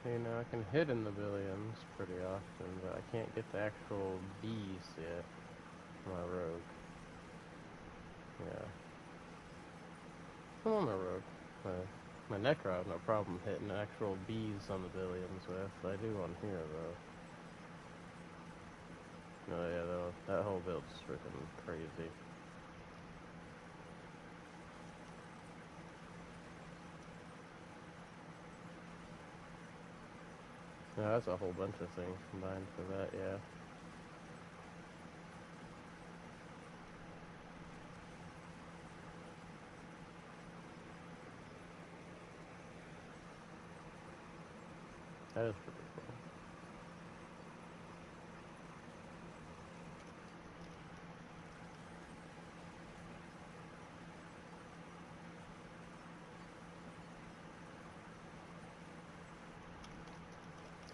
You know, I can hit in the billions pretty often, but I can't get the actual B's yet. My rogue. Yeah. I'm on my rogue. My Necro I have no problem hitting actual B's on the billions with. I do on here though. Oh yeah, though, that whole build's freaking crazy. Yeah, that's a whole bunch of things combined for that, yeah. That is pretty cool.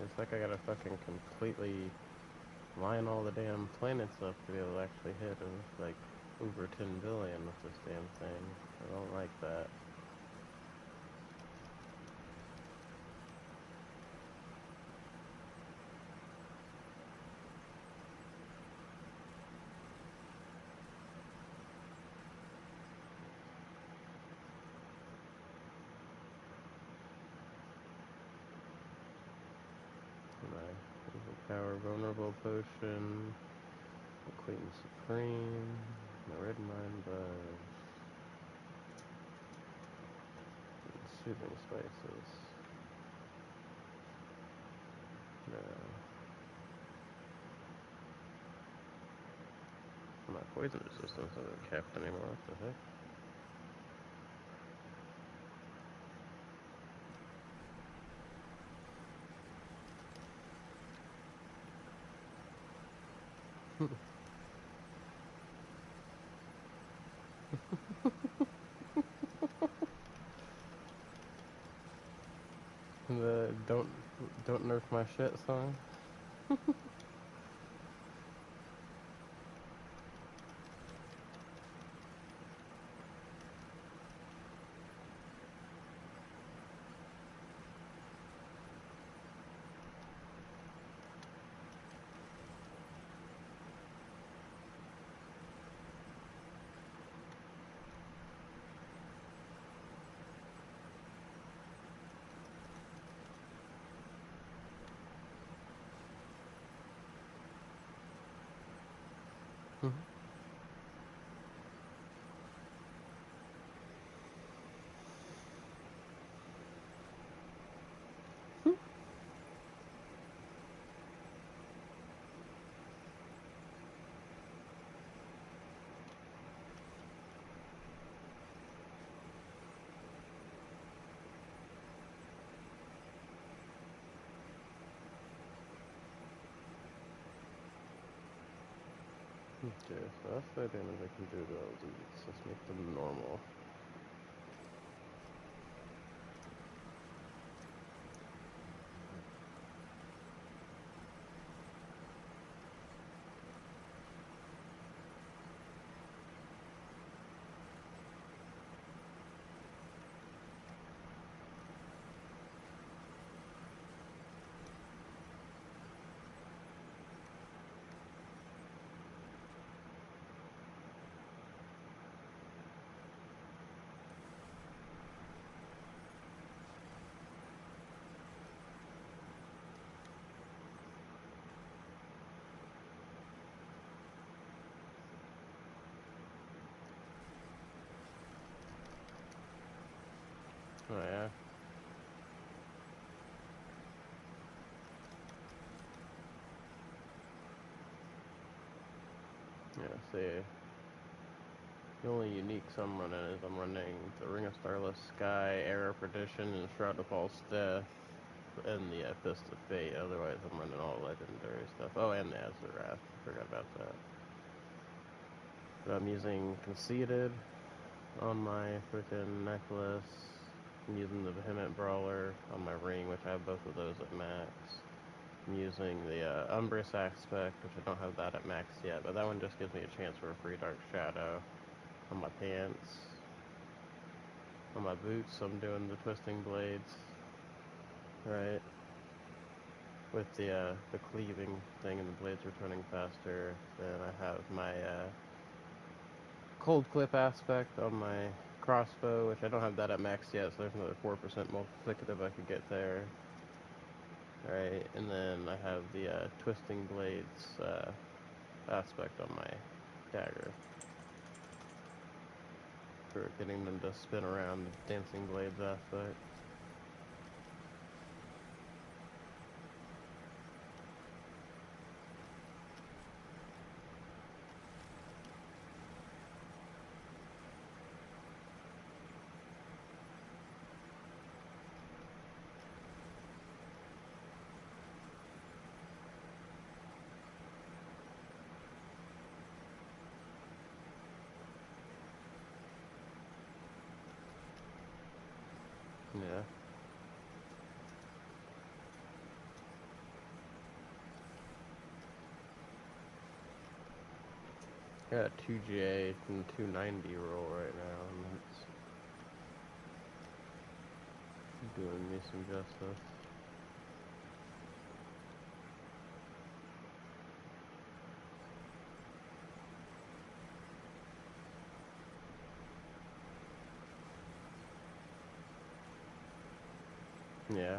It's like I gotta fucking completely line all the damn planets up to be able to actually hit like over 10 billion with this damn thing. I don't like that. My power vulnerable potion, Queen Supreme, the red mind buzz, and soothing spices. No. My poison resistance isn't capped anymore, what the heck? The don't nerf my shit song. Okay, so that's the damage I can do to elites. Let's make them normal. Oh yeah. Yeah, see, the only uniques I'm running is I'm running the Ring of Starless Sky, Era of Perdition, and Shroud of False Death, and the Fist of Fate. Otherwise, I'm running all legendary stuff. Oh, and the Azurath. Forgot about that. But I'm using Conceited on my freaking necklace. I'm using the Vehement Brawler on my ring, which I have both of those at max. I'm using the Umbrous Aspect, which I don't have that at max yet, but that one just gives me a chance for a free Dark Shadow. On my pants, on my boots, I'm doing the Twisting Blades, right? With the cleaving thing and the blades returning faster. Then I have my Cold Clip Aspect on my crossbow, which I don't have that at max yet, so there's another 4% multiplicative I could get there. Right, and then I have the Twisting Blades aspect on my dagger for getting them to spin around the Dancing Blades aspect. Yeah. Got a 2J and 290 roll right now, and that's doing me some justice. Yeah.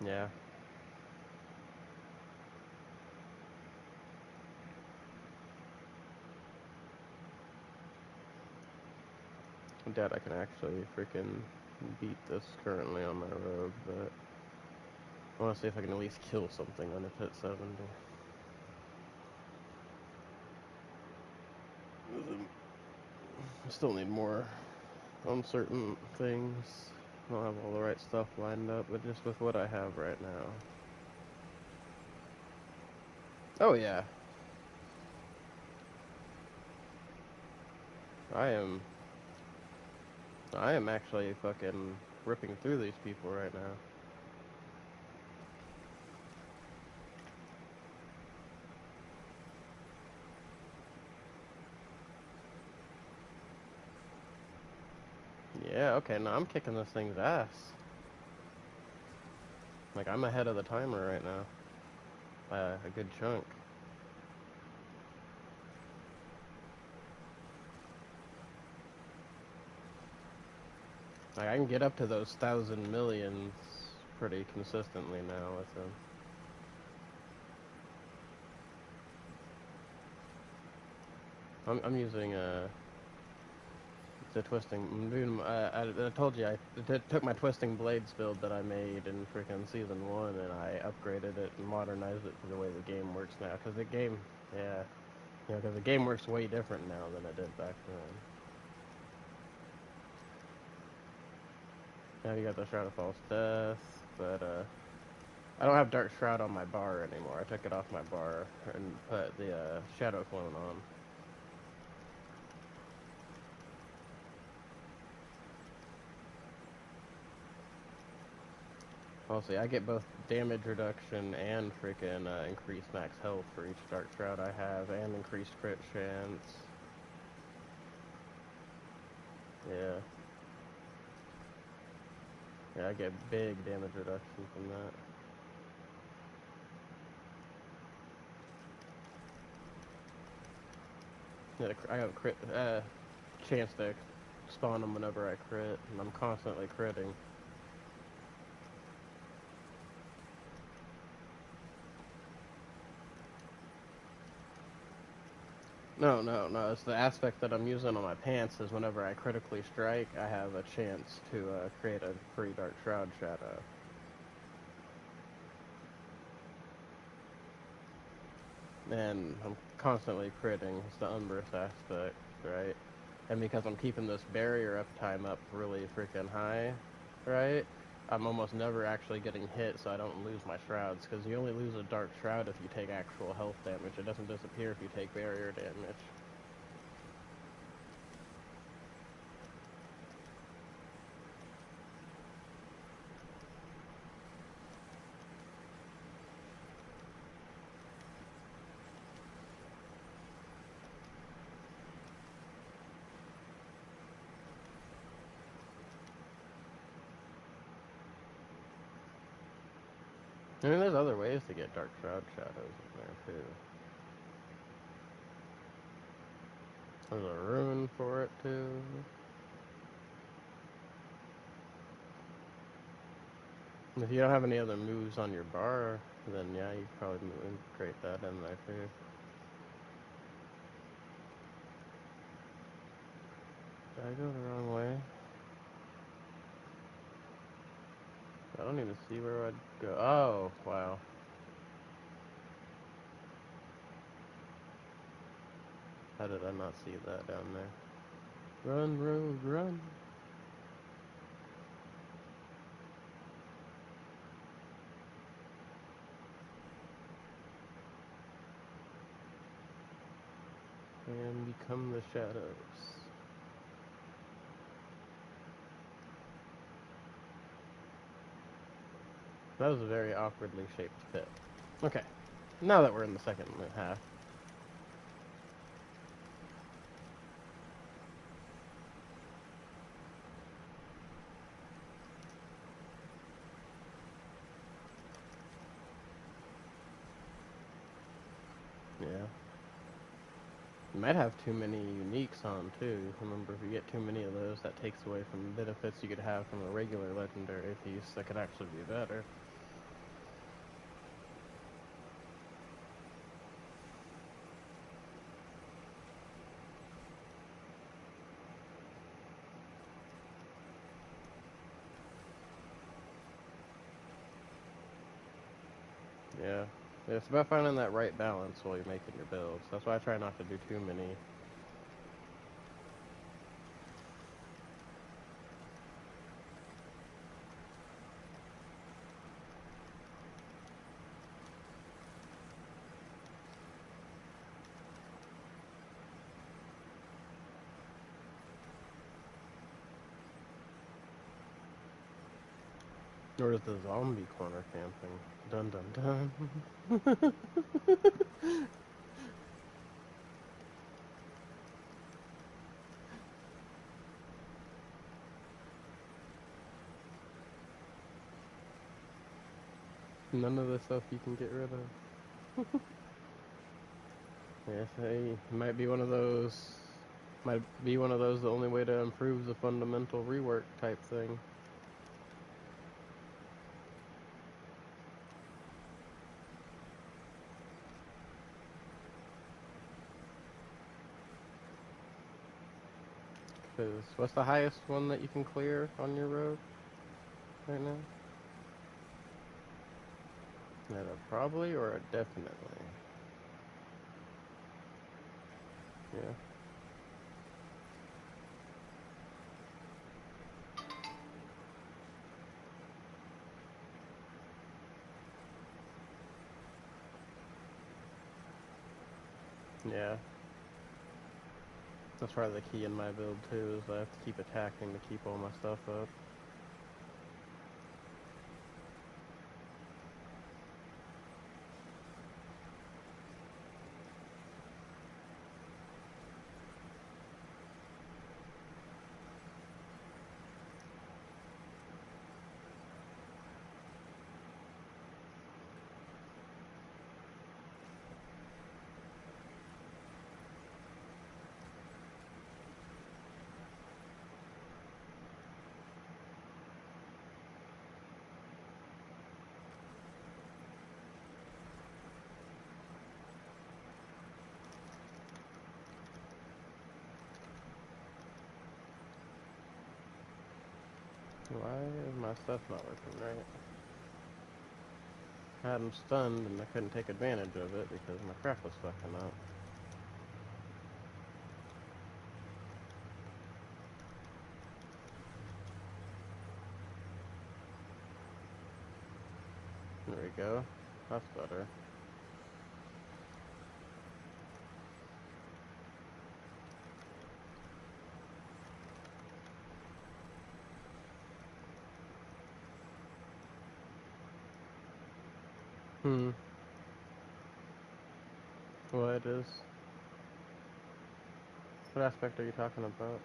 Yeah. I doubt I can actually freaking beat this currently on my rogue, but I want to see if I can at least kill something on it at 70. I still need more on certain things. I don't have all the right stuff lined up, but just with what I have right now. Oh yeah. I am actually fucking ripping through these people right now. Yeah, okay, now I'm kicking this thing's ass. Like, I'm ahead of the timer right now. By a good chunk. Like, I can get up to those 1,000 millions pretty consistently now with them. I'm using the twisting. I'm doing. I told you I took my twisting blades build that I made in freaking season 1, and I upgraded it and modernized it to the way the game works now. Cause the game, yeah, you know, cause the game works way different now than it did back then. Now you got the Shroud of False Death, but I don't have Dark Shroud on my bar anymore. I took it off my bar and put the Shadow Clone on. Well, see, I get both damage reduction and freaking increased max health for each Dark Shroud I have, and increased crit chance. Yeah. Yeah, I get big damage reduction from that. Yeah, I have crit chance to spawn them whenever I crit, and I'm constantly critting. No. It's the aspect that I'm using on my pants is whenever I critically strike, I have a chance to create a free Dark Shroud shadow. And I'm constantly critting. It's the unburst aspect, right? And because I'm keeping this barrier uptime up really freaking high, right? I'm almost never actually getting hit, so I don't lose my shrouds. Because you only lose a Dark Shroud if you take actual health damage. It doesn't disappear if you take barrier damage. I mean, there's other ways to get Dark Shroud shadows in there, too. There's a rune for it, too. If you don't have any other moves on your bar, then yeah, you could probably integrate that in there, too. Did I go the wrong way? I don't even see where I'd go. Oh, wow. How did I not see that down there? Run, road, run. And become the shadows. That was a very awkwardly shaped pit. Okay, now that we're in the second half. Yeah. You might have too many uniques on, too. Remember, if you get too many of those, that takes away from the benefits you could have from a regular legendary piece that could actually be better. Yeah. It's about finding that right balance while you're making your builds. That's why I try not to do too many. Or is the zombie corner camping? Dun dun dun. None of the stuff you can get rid of. Yeah, so he might be one of those Might be one of those, the only way to improve the fundamental rework type thing. Because what's the highest one that you can clear on your road right now? Either probably or a definitely. Yeah. Yeah. That's probably the key in my build too, is I have to keep attacking to keep all my stuff up. Why is my stuff not working right? I had him stunned and I couldn't take advantage of it because my crap was fucking up. There we go. That's better. Hmm. What is? What aspect are you talking about?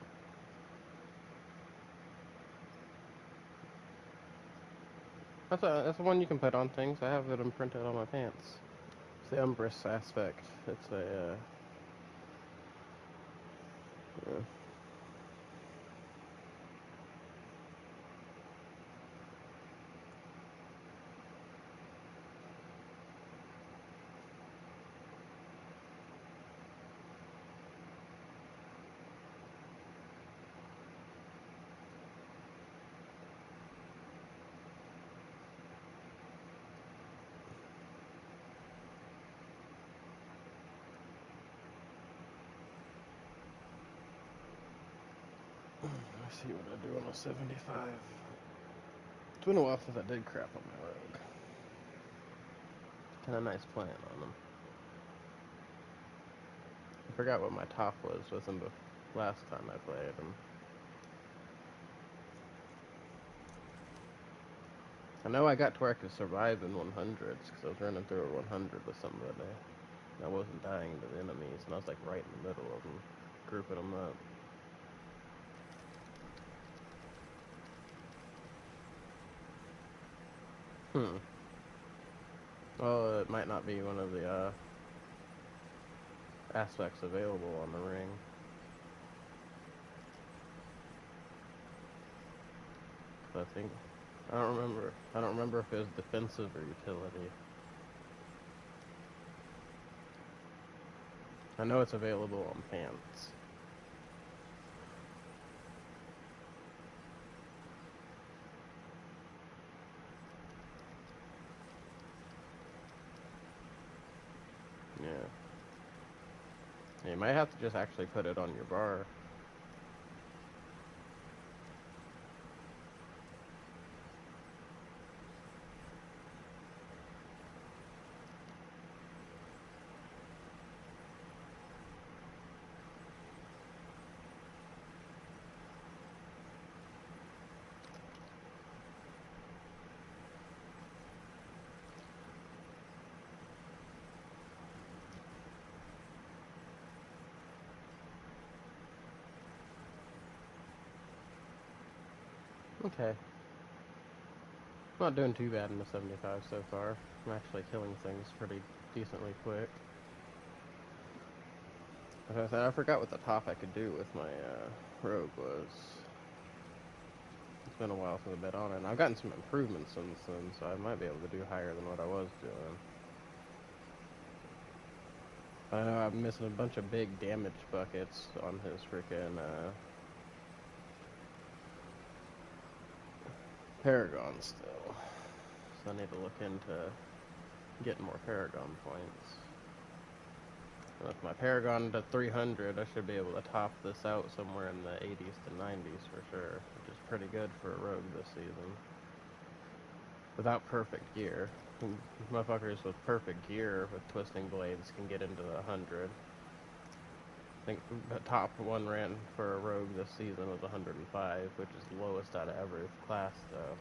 That's the one you can put on things. I have it imprinted on my pants. It's the Umbrus aspect. It's a uh, let's see what I do on a 75. It's been a while since I did crap on my rogue. Kind of nice playing on them. I forgot what my top was with him last time I played him. I know I got to where I could survive in 100s because I was running through a 100 with somebody. I wasn't dying to the enemies, and I was like right in the middle of them, grouping them up. Hmm. Well, it might not be one of the aspects available on the ring. I think I don't remember. I don't remember if it was defensive or utility. I know it's available on pants. Yeah. You might have to just actually put it on your bar. Okay. Not doing too bad in the 75 so far. I'm actually killing things pretty decently quick. I forgot what the top I could do with my rogue was. It's been a while since I've been on it, and I've gotten some improvements since then, so I might be able to do higher than what I was doing. But I know I'm missing a bunch of big damage buckets on his freaking Paragon still. So I need to look into getting more Paragon points. With my Paragon to 300, I should be able to top this out somewhere in the 80s to 90s for sure, which is pretty good for a rogue this season. Without perfect gear. Motherfuckers with perfect gear with twisting blades can get into the 100. I think the top one ran for a rogue this season was 105, which is the lowest out of every class though.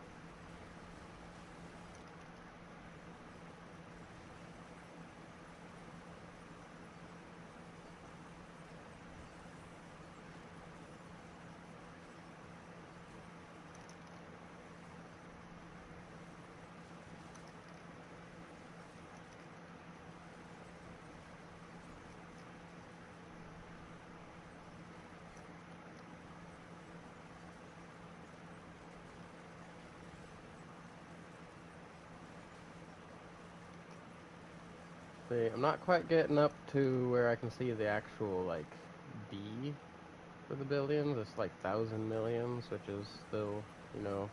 See, I'm not quite getting up to where I can see the actual, like, B for the billions. It's like 1,000 millions, which is still, you know,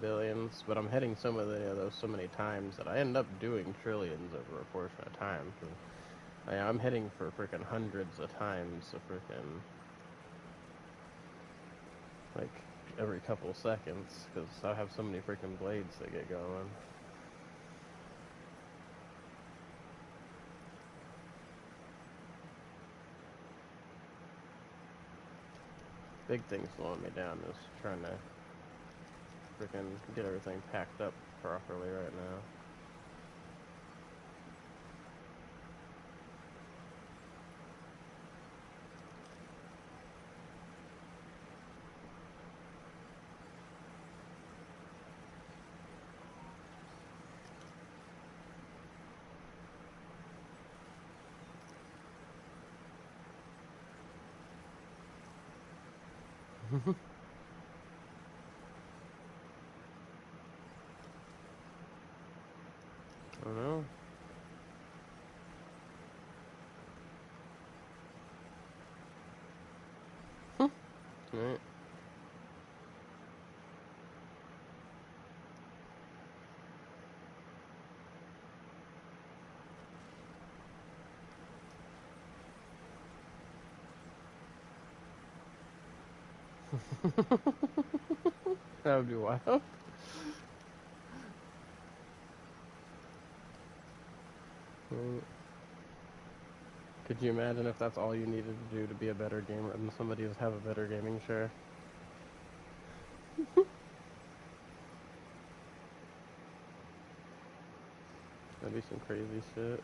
billions. But I'm hitting some of those so many times that I end up doing trillions over a portion of time. I'm hitting for freaking hundreds of times a freaking, like, every couple seconds, because I have so many freaking blades that get going. Big thing slowing me down is trying to freaking get everything packed up properly right now. I don't know. Right. That would be wild. Could you imagine if that's all you needed to do to be a better gamer and somebody to have a better gaming chair? That'd be some crazy shit.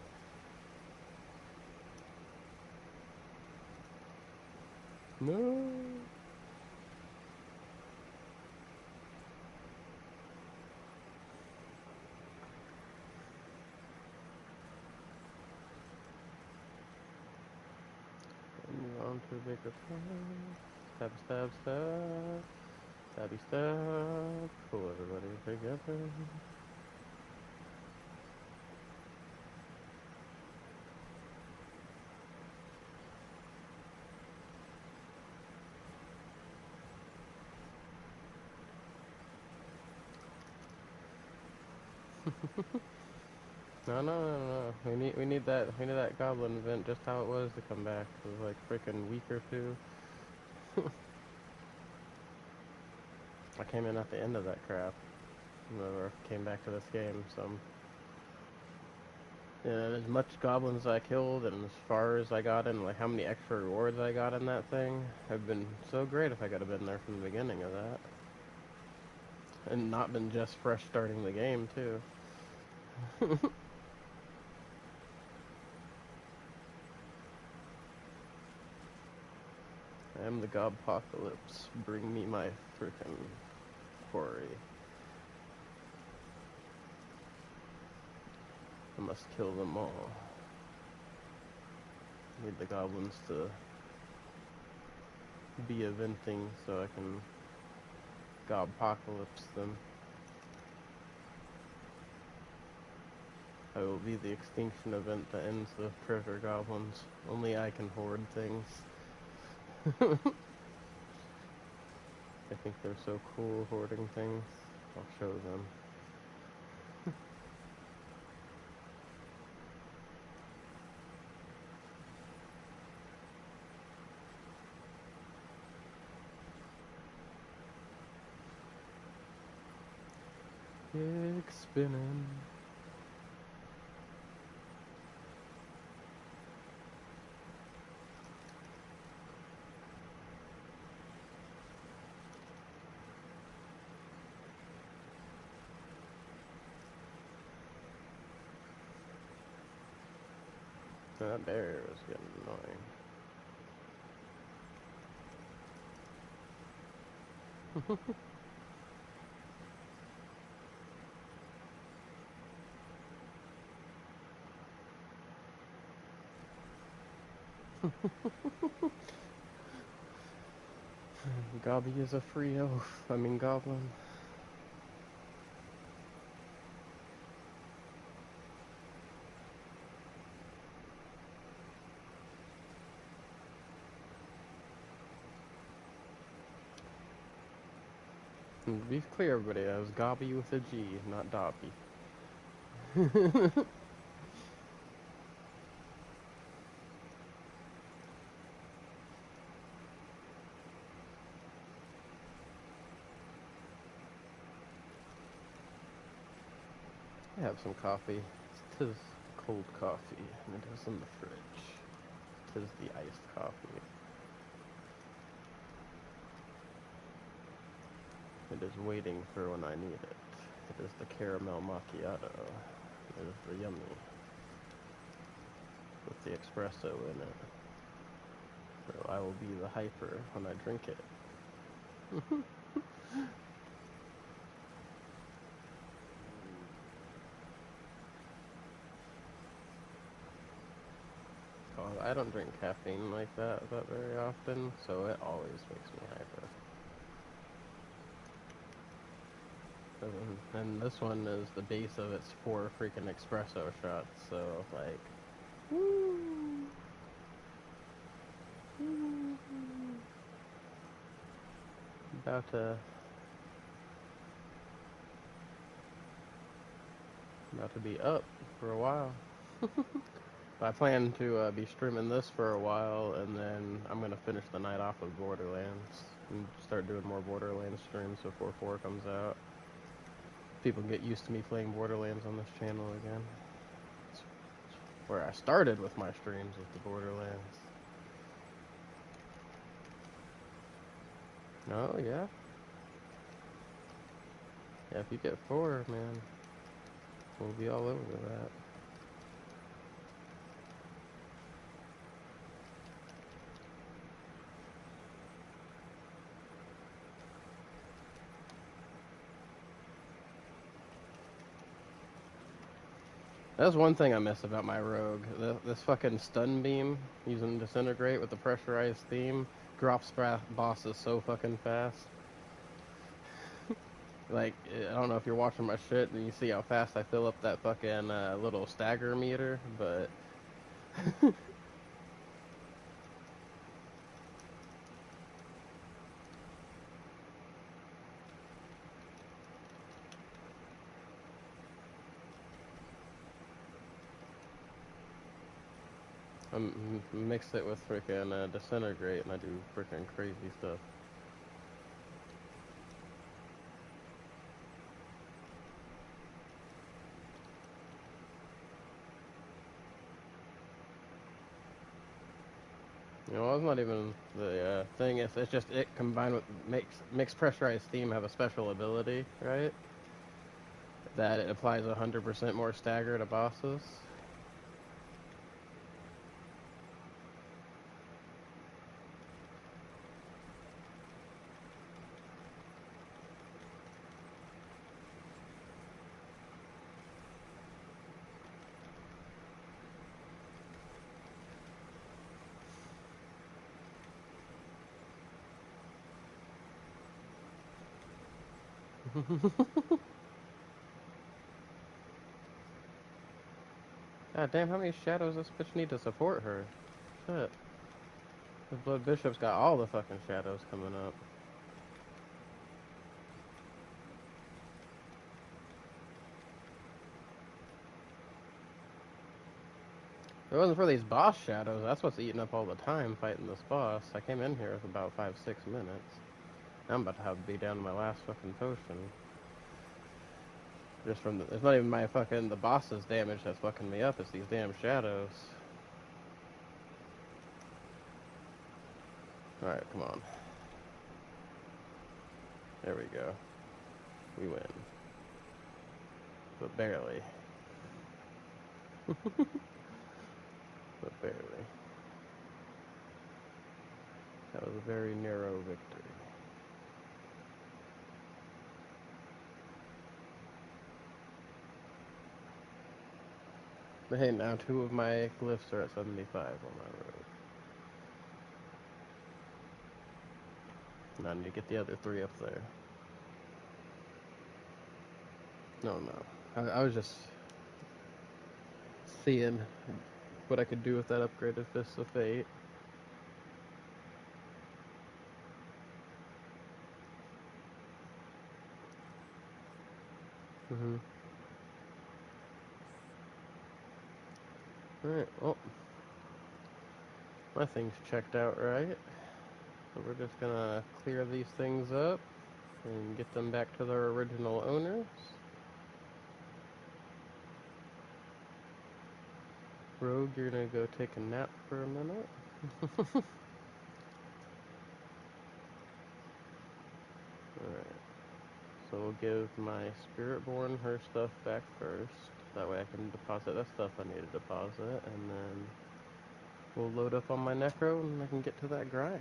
No. Move on to a bigger part. Stab, stab, stab. Stabby, stab. Pull everybody together. No. We need that goblin event just how it was to come back. It was like freaking week or two. I came in at the end of that crap. Never came back to this game, so yeah, as much goblins I killed and as far as I got in, like how many extra rewards I got in that thing, have been so great if I could have been there from the beginning of that. And not been just fresh starting the game, too. I am the Gobpocalypse. Bring me my frickin' quarry. I must kill them all. Need the goblins to be eventing so I can apocalypse them. I will be the extinction event that ends the treasure goblins. Only I can hoard things. I think they're so cool hoarding things. I'll show them. Big spinning. That barrier is getting annoying. Gobby is a free elf. I mean goblin. And to be clear, everybody, I was Gobby with a G, not Dobby. I have some coffee. Tis cold coffee, and it is in the fridge. Tis the iced coffee. It is waiting for when I need it. It is the caramel macchiato. It is the yummy. With the espresso in it. So I will be the hyper when I drink it. I don't drink caffeine like that very often, so it always makes me hyper. And this one is the base of its 4 freaking espresso shots, so like, woo, woo, about to be up for a while. I plan to be streaming this for a while, and then I'm gonna finish the night off with Borderlands and start doing more Borderlands streams before 4 comes out. People get used to me playing Borderlands on this channel again. It's where I started with my streams with the Borderlands. Oh yeah. Yeah, if you get 4, man, we'll be all over that. That's one thing I miss about my rogue. This fucking stun beam using Disintegrate with the pressurized theme drops bosses so fucking fast. Like, I don't know if you're watching my shit and you see how fast I fill up that fucking little stagger meter, but I mix it with freaking Disintegrate and I do freaking crazy stuff. You know, it's not even the thing. It's just it combined with makes pressurized theme have a special ability, right? That it applies 100% more stagger to bosses. God damn, how many shadows does this bitch need to support her? Shit. The Blood Bishop's got all the fucking shadows coming up. If it wasn't for these boss shadows, that's what's eating up all the time fighting this boss. I came in here with about 5-6 minutes. I'm about to have to be down to my last fucking potion. Just from the, it's not even my fucking, the boss's damage that's fucking me up, it's these damn shadows. Alright, come on. There we go. We win. But barely. But barely. That was a very narrow victory. But hey, now 2 of my glyphs are at 75 on my road. Now I need to get the other 3 up there. No. I was just seeing what I could do with that upgraded Fist of Fate. Alright, well, my thing's checked out right. So we're just gonna clear these things up and get them back to their original owners. Rogue, you're gonna go take a nap for a minute. Alright. So we'll give my Spiritborn her stuff back first. That way I can deposit that stuff I need to deposit, and then we'll load up on my Necro and I can get to that grind.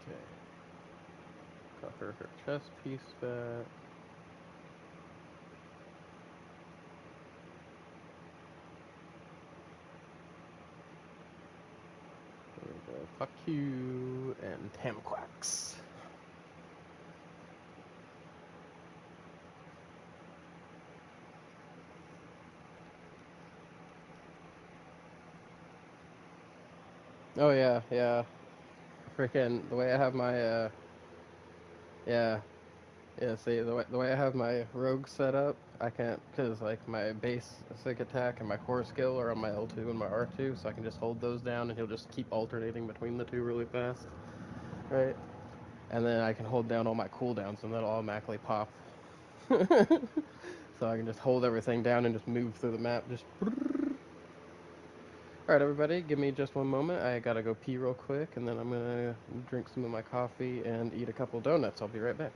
Okay. Got her chest piece back. There we go. Fuck you and Tamquax. Oh yeah. Freaking the way I have my yeah. Yeah, see, the way I have my rogue set up, I can't, because, like, my basic attack and my core skill are on my L2 and my R2, so I can just hold those down, and he'll just keep alternating between the two really fast, right? And then I can hold down all my cooldowns, and that'll automatically pop. So I can just hold everything down and just move through the map, just... Alright, everybody, give me just one moment. I gotta go pee real quick, and then I'm gonna drink some of my coffee and eat a couple donuts. I'll be right back.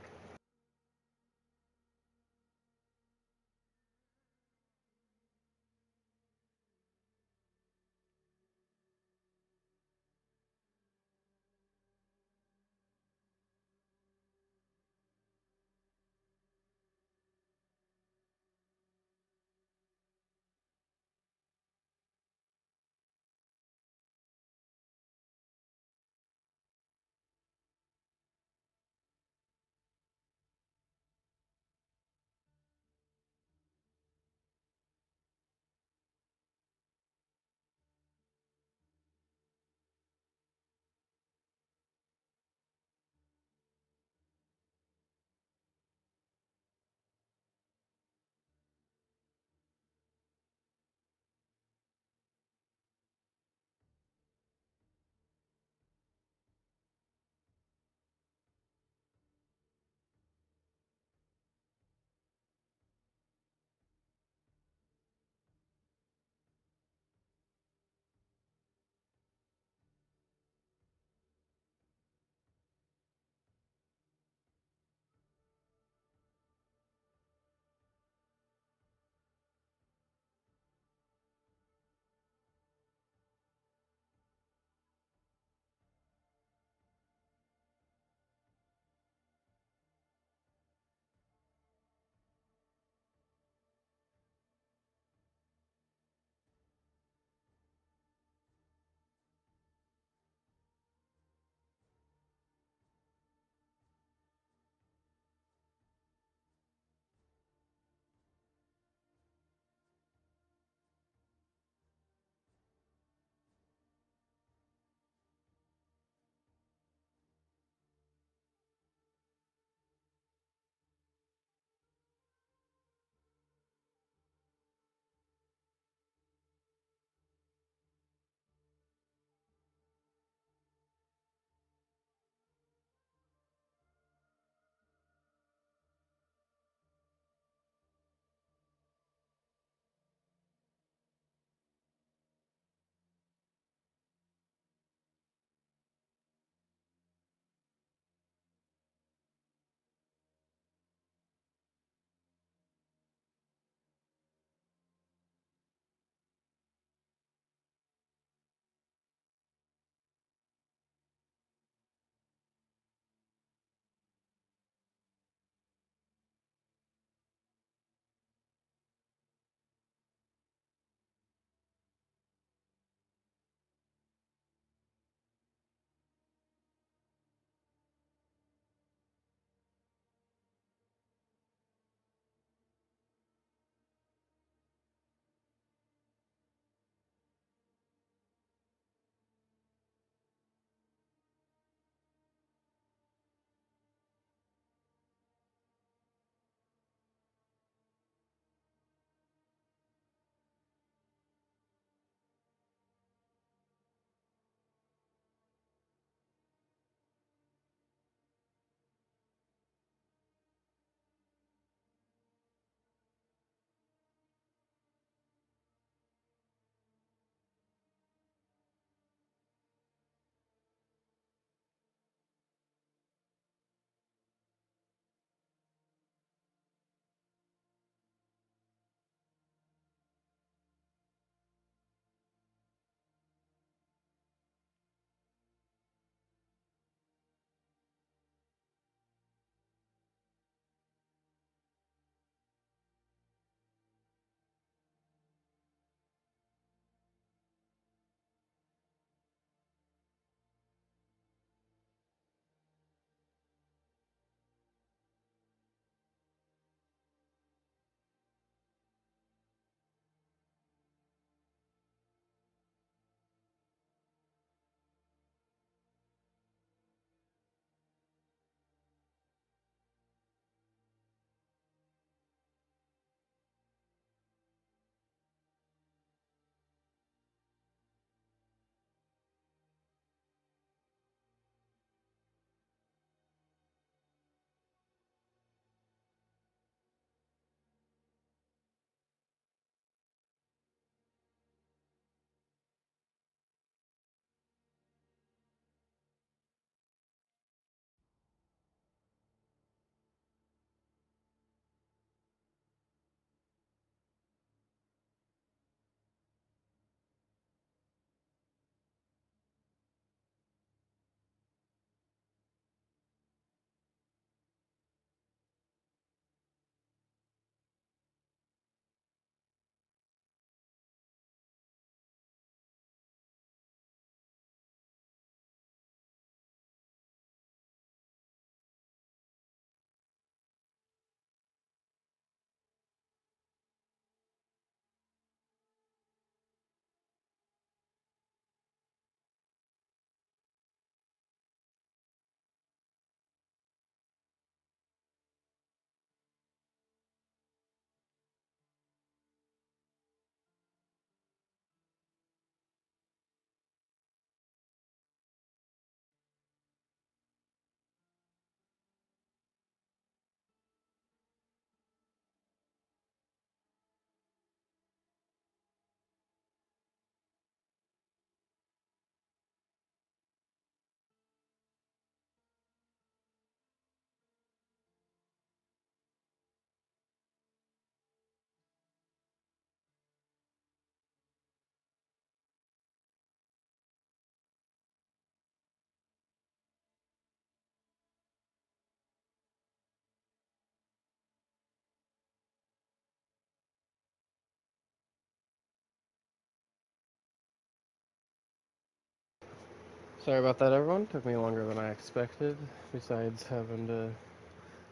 Sorry about that, everyone. Took me longer than I expected. Besides having to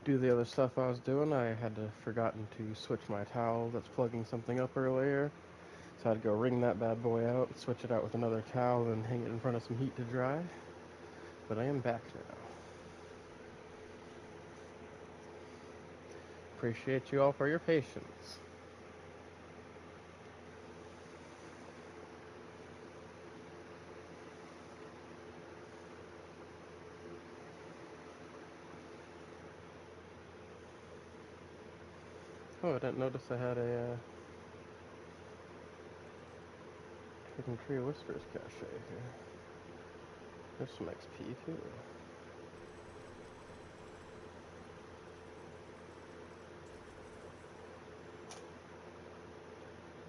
do the other stuff I was doing, I had forgotten to switch my towel that's plugging something up earlier. So I had to go wring that bad boy out, switch it out with another towel, and hang it in front of some heat to dry. But I am back now. Appreciate you all for your patience. Oh, I didn't notice I had a Hidden Tree Whispers cache here. There's some XP too.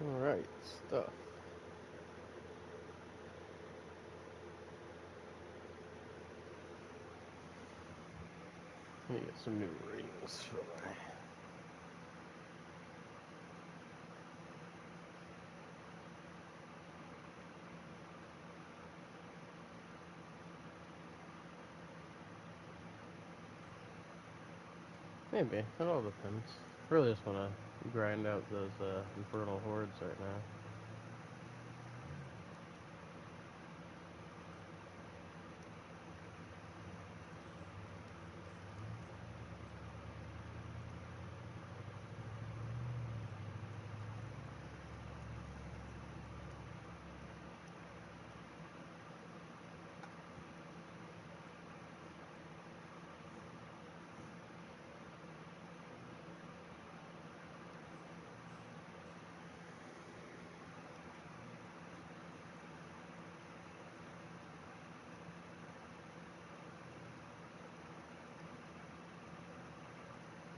Alright, stuff. Let me get some new rings for my... Maybe. It all depends. Really just want to grind out those infernal hordes right now.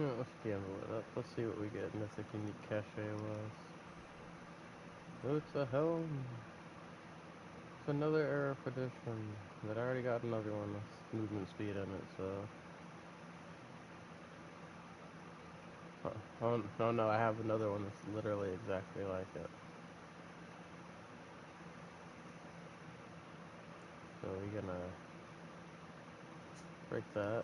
Yeah, let's gamble it up. Let's see what we get Mythic Unique Cache was. Oh, it's a helm. It's another Era edition. But I already got another one with movement speed in it, so... Oh no, I have another one that's literally exactly like it. So we're gonna break that.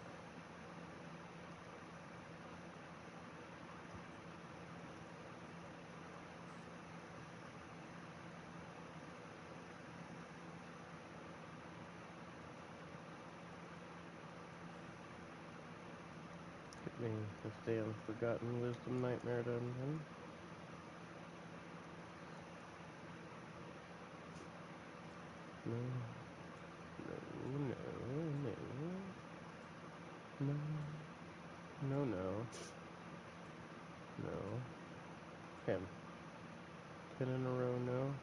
Get me this damn Forgotten Wisdom Nightmare dungeon. No, no, no, no, no, no, no, no. Him. 10 in a row, no.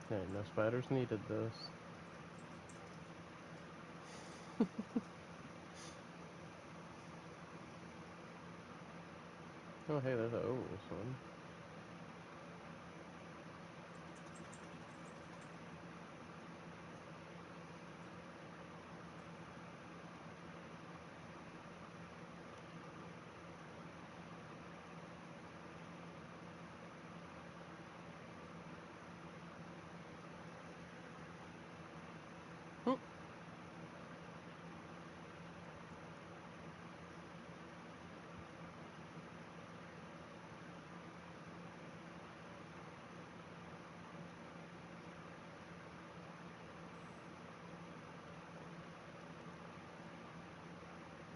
Okay, no spiders needed this. Oh, hey, there's an Ovis one. Hmm.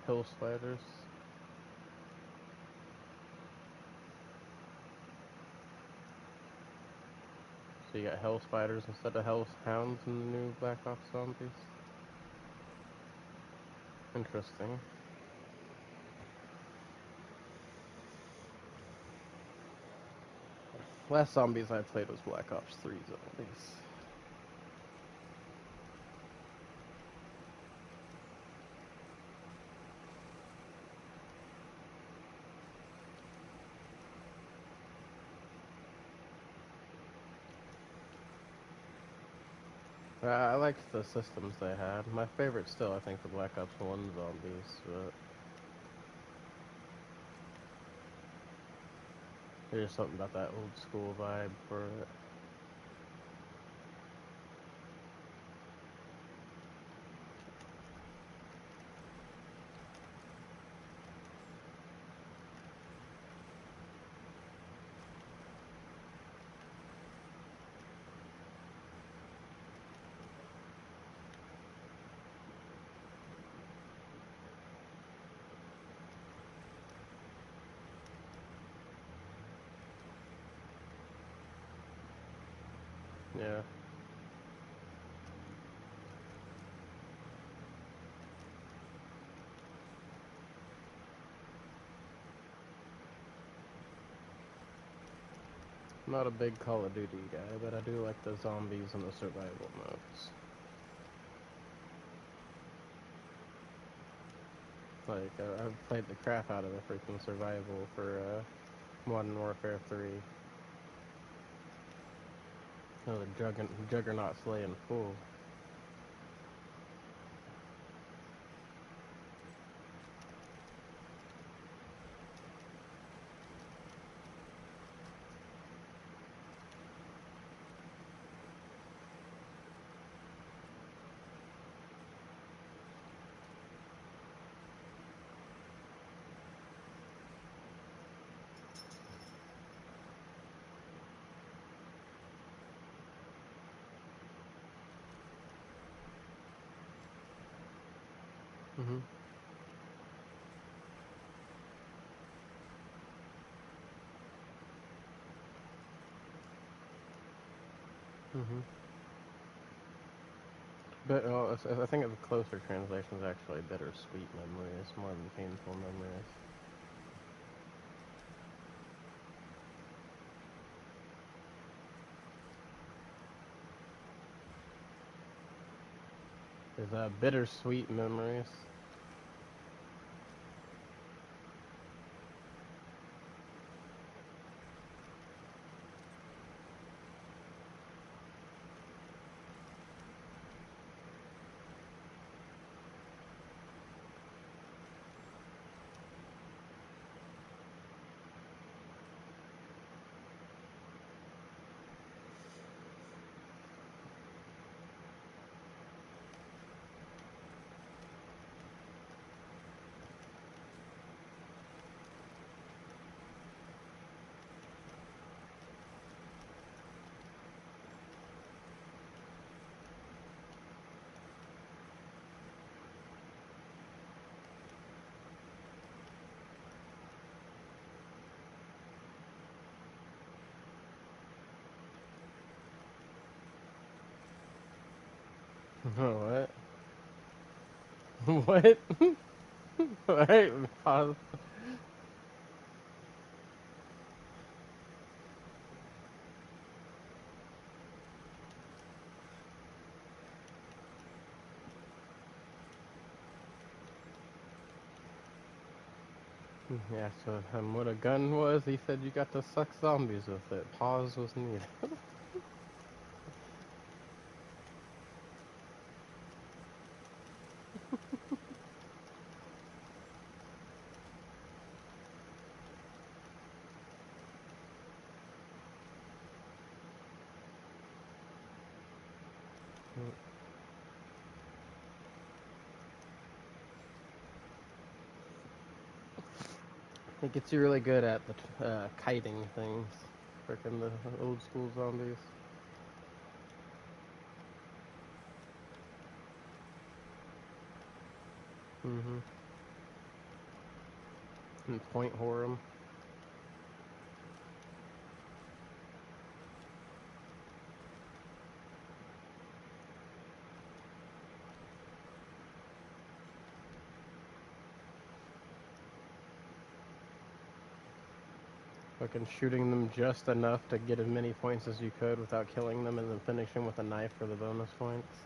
Hill spiders. So you got hell spiders instead of hell hounds in the new Black Ops Zombies. Interesting. Last zombies I played was Black Ops 3 zombies. I liked the systems they had. My favorite still, I think, the Black Ops 1 zombies, but there's something about that old school vibe for it. Yeah. I'm not a big Call of Duty guy, but I do like the zombies and the survival modes. Like, I've played the crap out of the freaking survival for Modern Warfare 3. Oh, the Juggernaut slaying full. Mhm. Mhm. But I think the closer translation is actually bittersweet memories more than painful memories. Is bittersweet memories. What? What? Alright, pause. Yeah, so what a gun was, he said you got to suck zombies with it. Pause was needed. It gets you really good at the kiting things. Frickin' the old school zombies. Mm-hmm. And point whore 'em. Fucking shooting them just enough to get as many points as you could without killing them, and then finishing with a knife for the bonus points.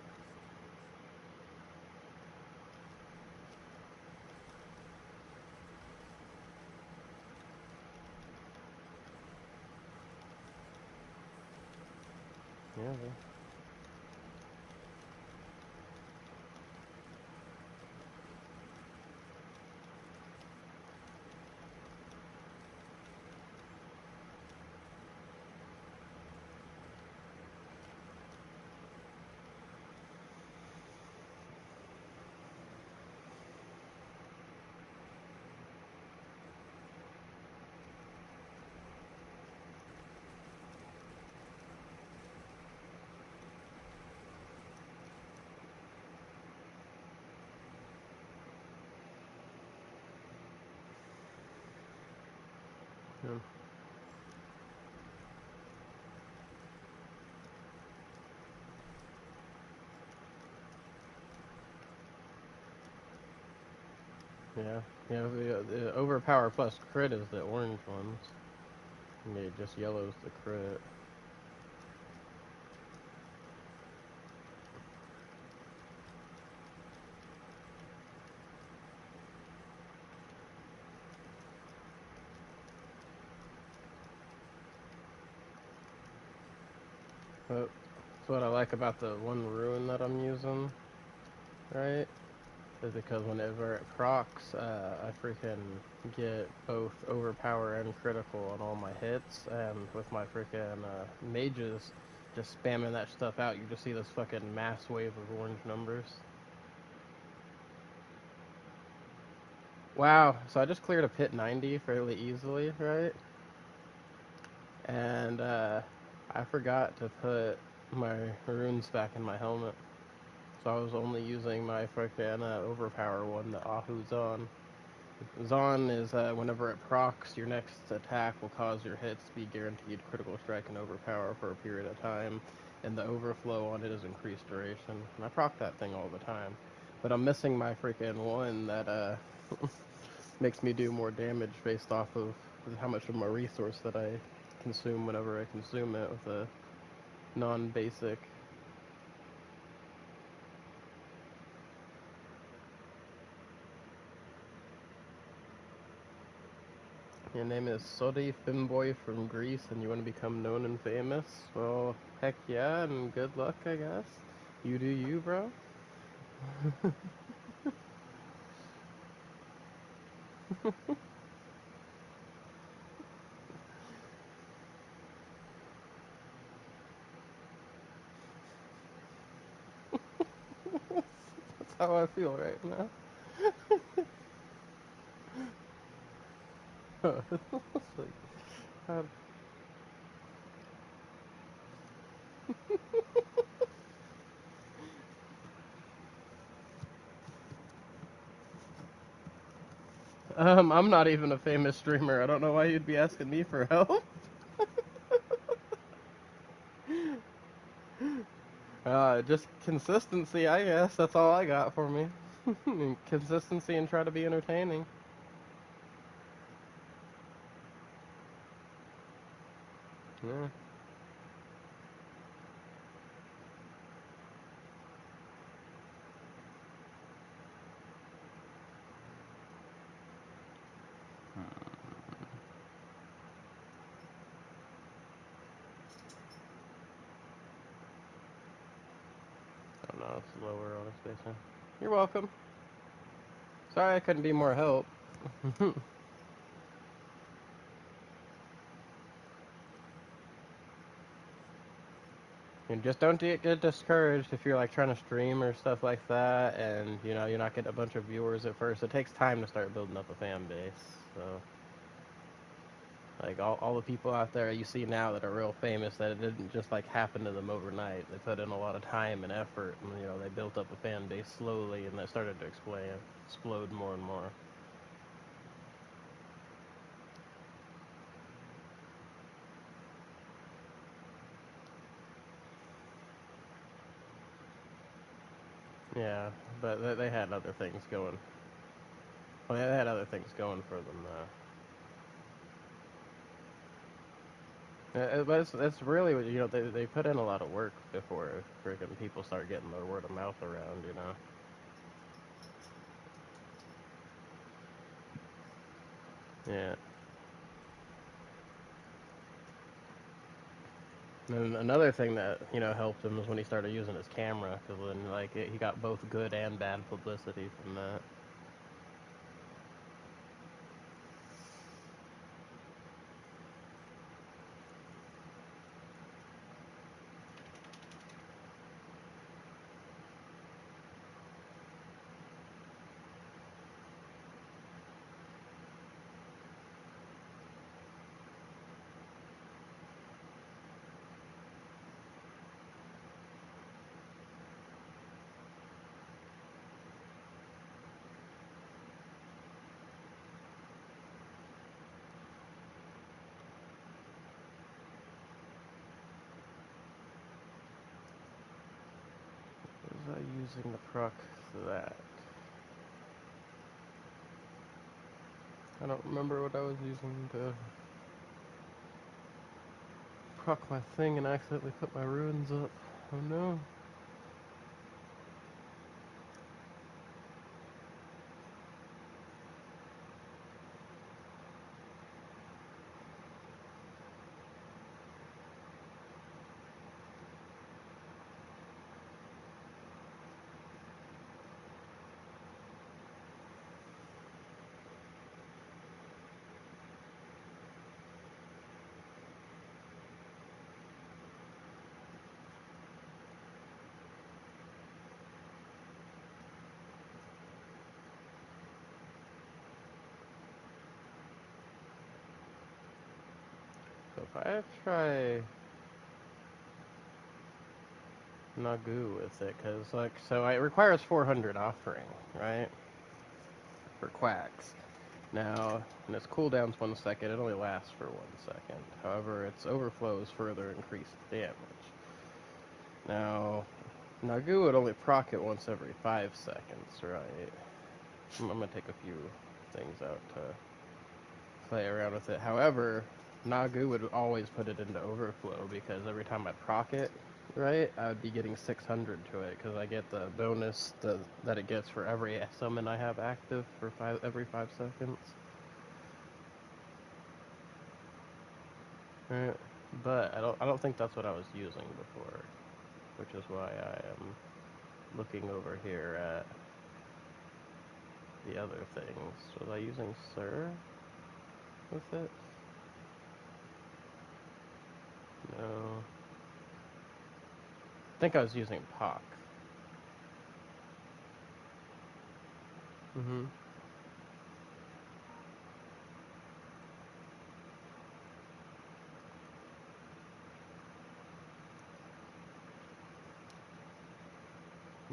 Yeah. Yeah, yeah. The overpower plus crit is the orange ones. And it just yellows the crit. But that's what I like about the one rune that I'm using, right? Is because whenever it procs, I freaking get both overpower and critical on all my hits, and with my freaking mages just spamming that stuff out, you just see this fucking mass wave of orange numbers. Wow, so I just cleared a pit 90 fairly easily, right? And I forgot to put my runes back in my helmet. So I was only using my freaking overpower one, the Ahu Zon. Zon is whenever it procs, your next attack will cause your hits to be guaranteed critical strike and overpower for a period of time, and the overflow on it is increased duration. And I proc that thing all the time. But I'm missing my freaking one that makes me do more damage based off of how much of my resource that I consume whenever I consume it with a non-basic. Your name is Sodi Finboy from Greece and you want to become known and famous? Well, heck yeah, and good luck, I guess. You do you, bro. That's how I feel right now. It's like, how- I'm not even a famous streamer. I don't know why you'd be asking me for help. Just consistency, I guess. That's all I got for me. Consistency and try to be entertaining. Yeah. Oh no, it's lower on the station. You're welcome. Sorry I couldn't be more help. And just don't get discouraged if you're like trying to stream or stuff like that, and you know you're not getting a bunch of viewers at first. It takes time to start building up a fan base. So, like all the people out there you see now that are real famous, that it didn't just like happen to them overnight. They put in a lot of time and effort, and you know they built up a fan base slowly, and that started to explode more and more. Yeah, but they had other things going. Well, they had other things going for them. But it's really you know they put in a lot of work before freaking people start getting their word of mouth around. You know. Yeah. And another thing that you know helped him was when he started using his camera, because then like he got both good and bad publicity from that. Was I using the proc for that? I don't remember what I was using to proc my thing and accidentally put my ruins up. Oh no. So if I try Nagu with it, because, like, so it requires 400 offering, right? For quacks. Now, and its cooldown's 1 second, it only lasts for 1 second. However, its overflows further increase the damage. Now, Nagu would only proc it once every 5 seconds, right? I'm gonna take a few things out to play around with it. However, Nagu would always put it into overflow because every time I proc it, right, I would be getting 600 to it because I get the bonus that it gets for every summon I have active for every 5 seconds. Right. But I don't think that's what I was using before, which is why I am looking over here at the other things. Was I using Sir with it? No. I think I was using Pock. Mm-hmm.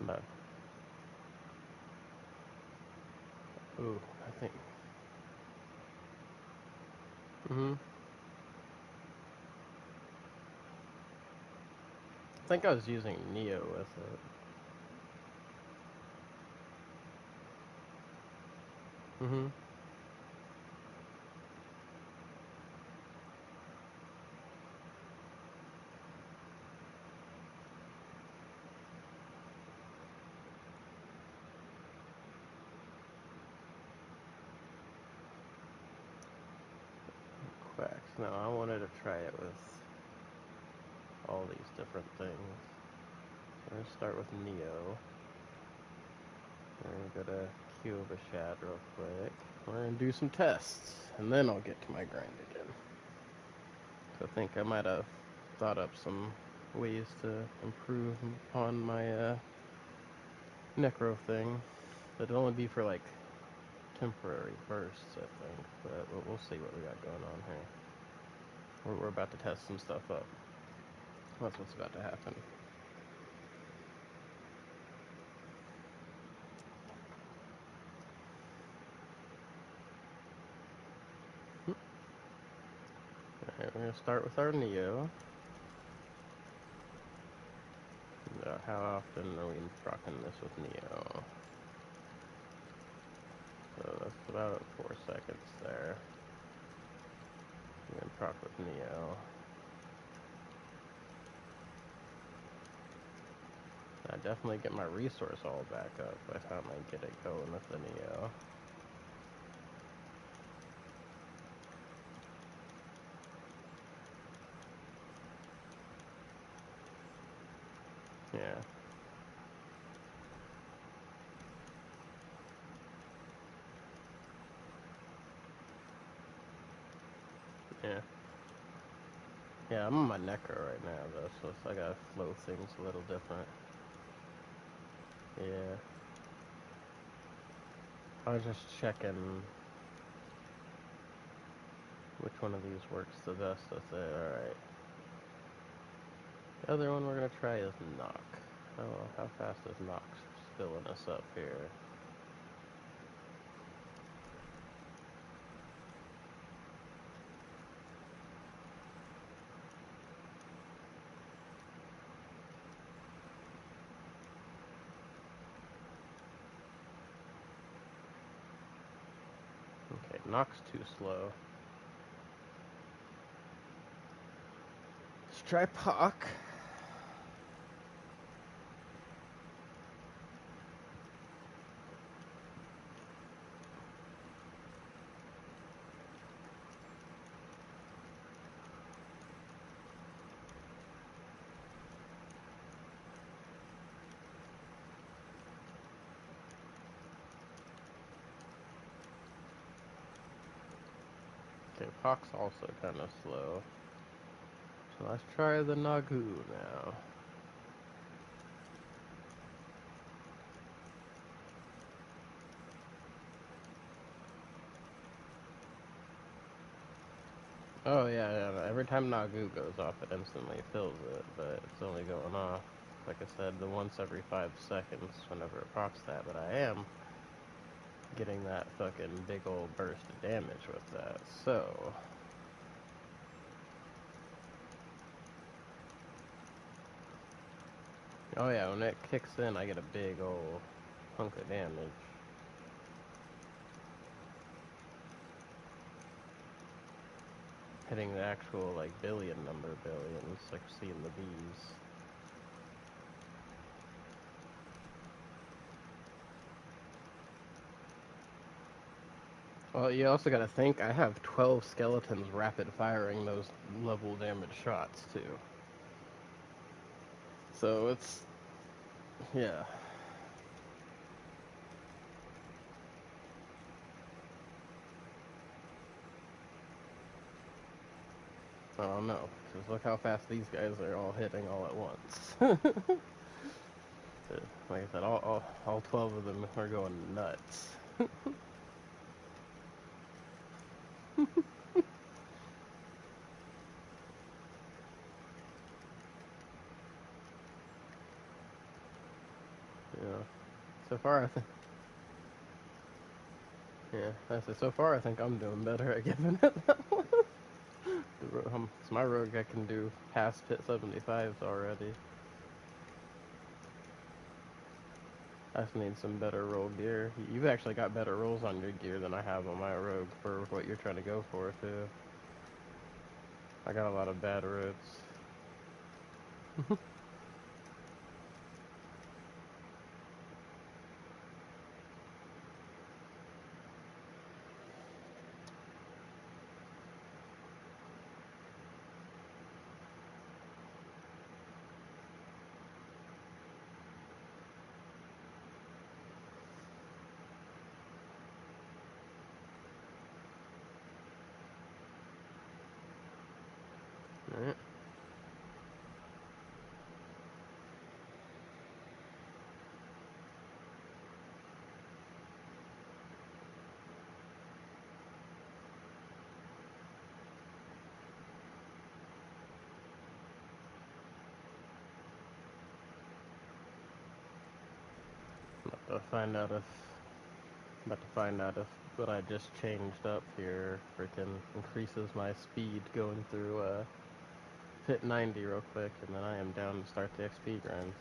But, ooh, I think. Mm-hmm. I think I was using Neo with it. Mm-hmm. Quacks. No, I wanted to try it with all these different things. We're gonna start with Neo. We're gonna go to Q of a Shad real quick. We're gonna do some tests, and then I'll get to my grind again. So I think I might have thought up some ways to improve upon my necro thing. It'll only be for like temporary bursts, I think, but we'll see what we got going on here. We're about to test some stuff up. That's what's about to happen. Alright, we're gonna start with our Neo. How often are we rocking this with Neo? So that's about 4 seconds there. And then proc with Neo. I definitely get my resource all back up by the time I get it going with the Neo. Yeah. Yeah. Yeah, I'm on my Necro right now, though, so it's like I gotta flow things a little different. Yeah. I was just checking which one of these works the best with it. Alright. The other one we're gonna try is Knock. Oh, how fast is Knock filling us up here? Okay, Nox too slow. Let's try Pock. Okay, Pock's also kind of slow. So let's try the Nagu now. Oh yeah, every time Nagu goes off, it instantly fills it, but it's only going off, like I said, the once every 5 seconds whenever it procs that, but I am getting that fucking big old burst of damage with that, so... Oh yeah, when it kicks in, I get a big old hunk of damage. Hitting the actual, like, billions, like seeing the bees. Well, you also gotta think, I have 12 skeletons rapid firing those level damage shots, too. So it's... yeah. I don't know, because look how fast these guys are all hitting all at once. Like I said, all 12 of them are going nuts. Yeah. So far, I think... yeah, I say so far I think I'm doing better at giving it that one. It's my rogue I can do past hit 75s already. I just need some better roll gear. You've actually got better rolls on your gear than I have on my rogue for what you're trying to go for, too. I got a lot of bad roads. Alright. About to find out if what I just changed up here freaking increases my speed going through pit 90 real quick, and then I am down to start the XP grinds.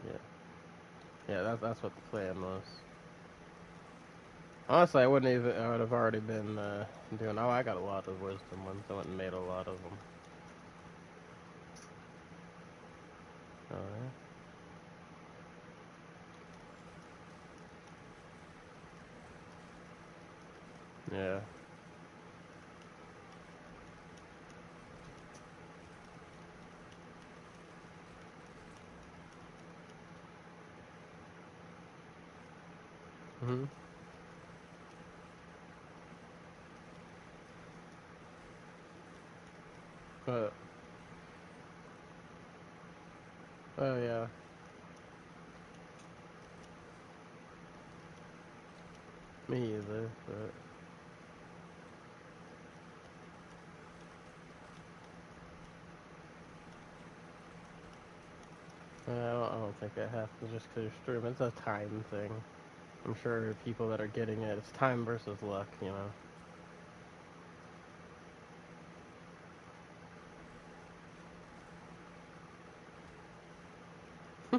Yeah. Yeah, that's what the plan was. Honestly, I would have already been doing, oh, I got a lot of wisdom ones. I went and made a lot of them. Oh, yeah? Yeah. Mm-hmm. But, oh, yeah. Me either, but... I don't think it happens just because you're streaming. It's a time thing. I'm sure people that are getting it, it's time versus luck, you know.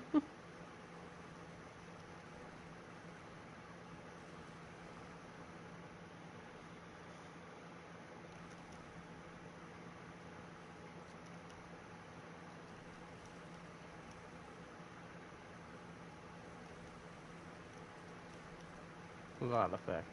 A lot of factors.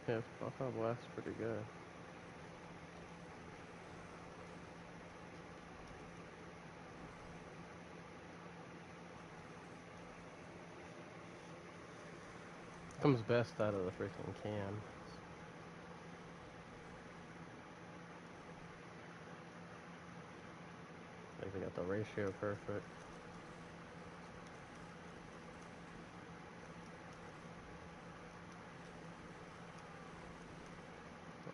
Yeah, Spot Blast's pretty good. Comes best out of the freaking can. Like they got the ratio perfect.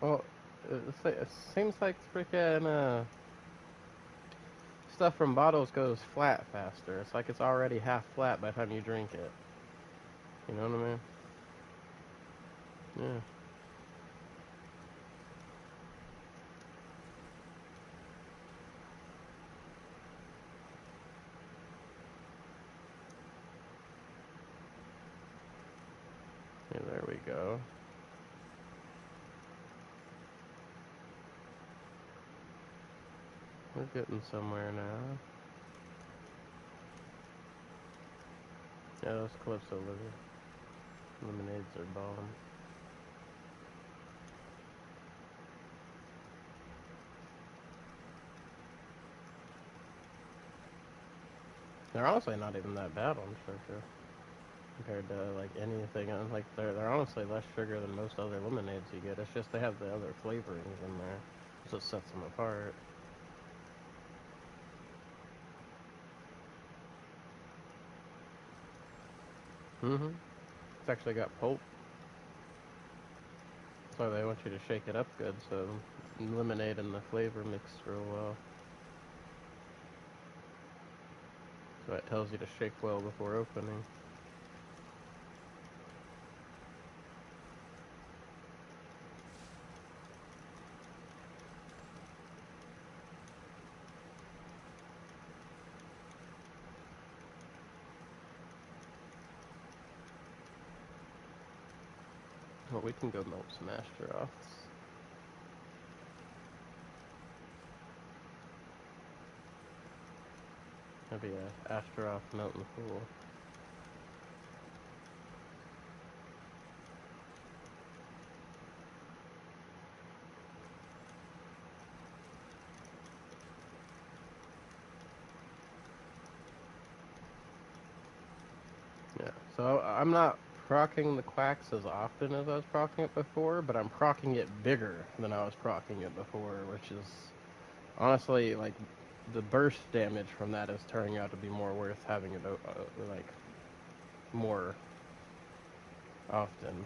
Well, it seems like freaking stuff from bottles goes flat faster. It's like it's already half flat by the time you drink it. You know what I mean? Yeah. Yeah, there we go. We're getting somewhere now. Yeah, those clips over there. Lemonades are bomb. They're honestly not even that bad on sugar compared to like anything else. Like they're honestly less sugar than most other lemonades you get. It's just they have the other flavorings in there. That's what sets them apart. Mm-hmm. It's actually got pulp. That's why they want you to shake it up good so lemonade and the flavor mix real well. So it tells you to shake well before opening. Well, we can go melt some Asteroths. That'd be a Asteroth melt in the pool. Yeah, so I'm not procking the quacks as often as I was procking it before, but I'm procking it bigger than I was procking it before, which is honestly like the burst damage from that is turning out to be more worth having it like more often.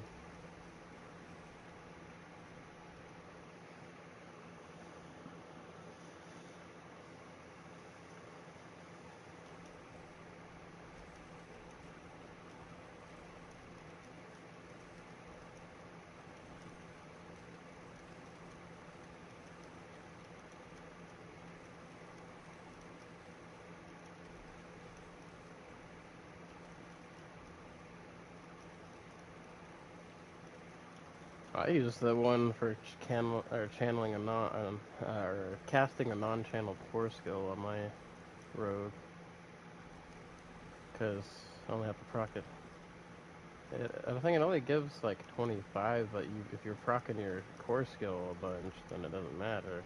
I use the one for channeling a or casting a non-channeled core skill on my rogue, because I only have to proc it. I think it only gives like 25, but if you're proccing your core skill a bunch, then it doesn't matter.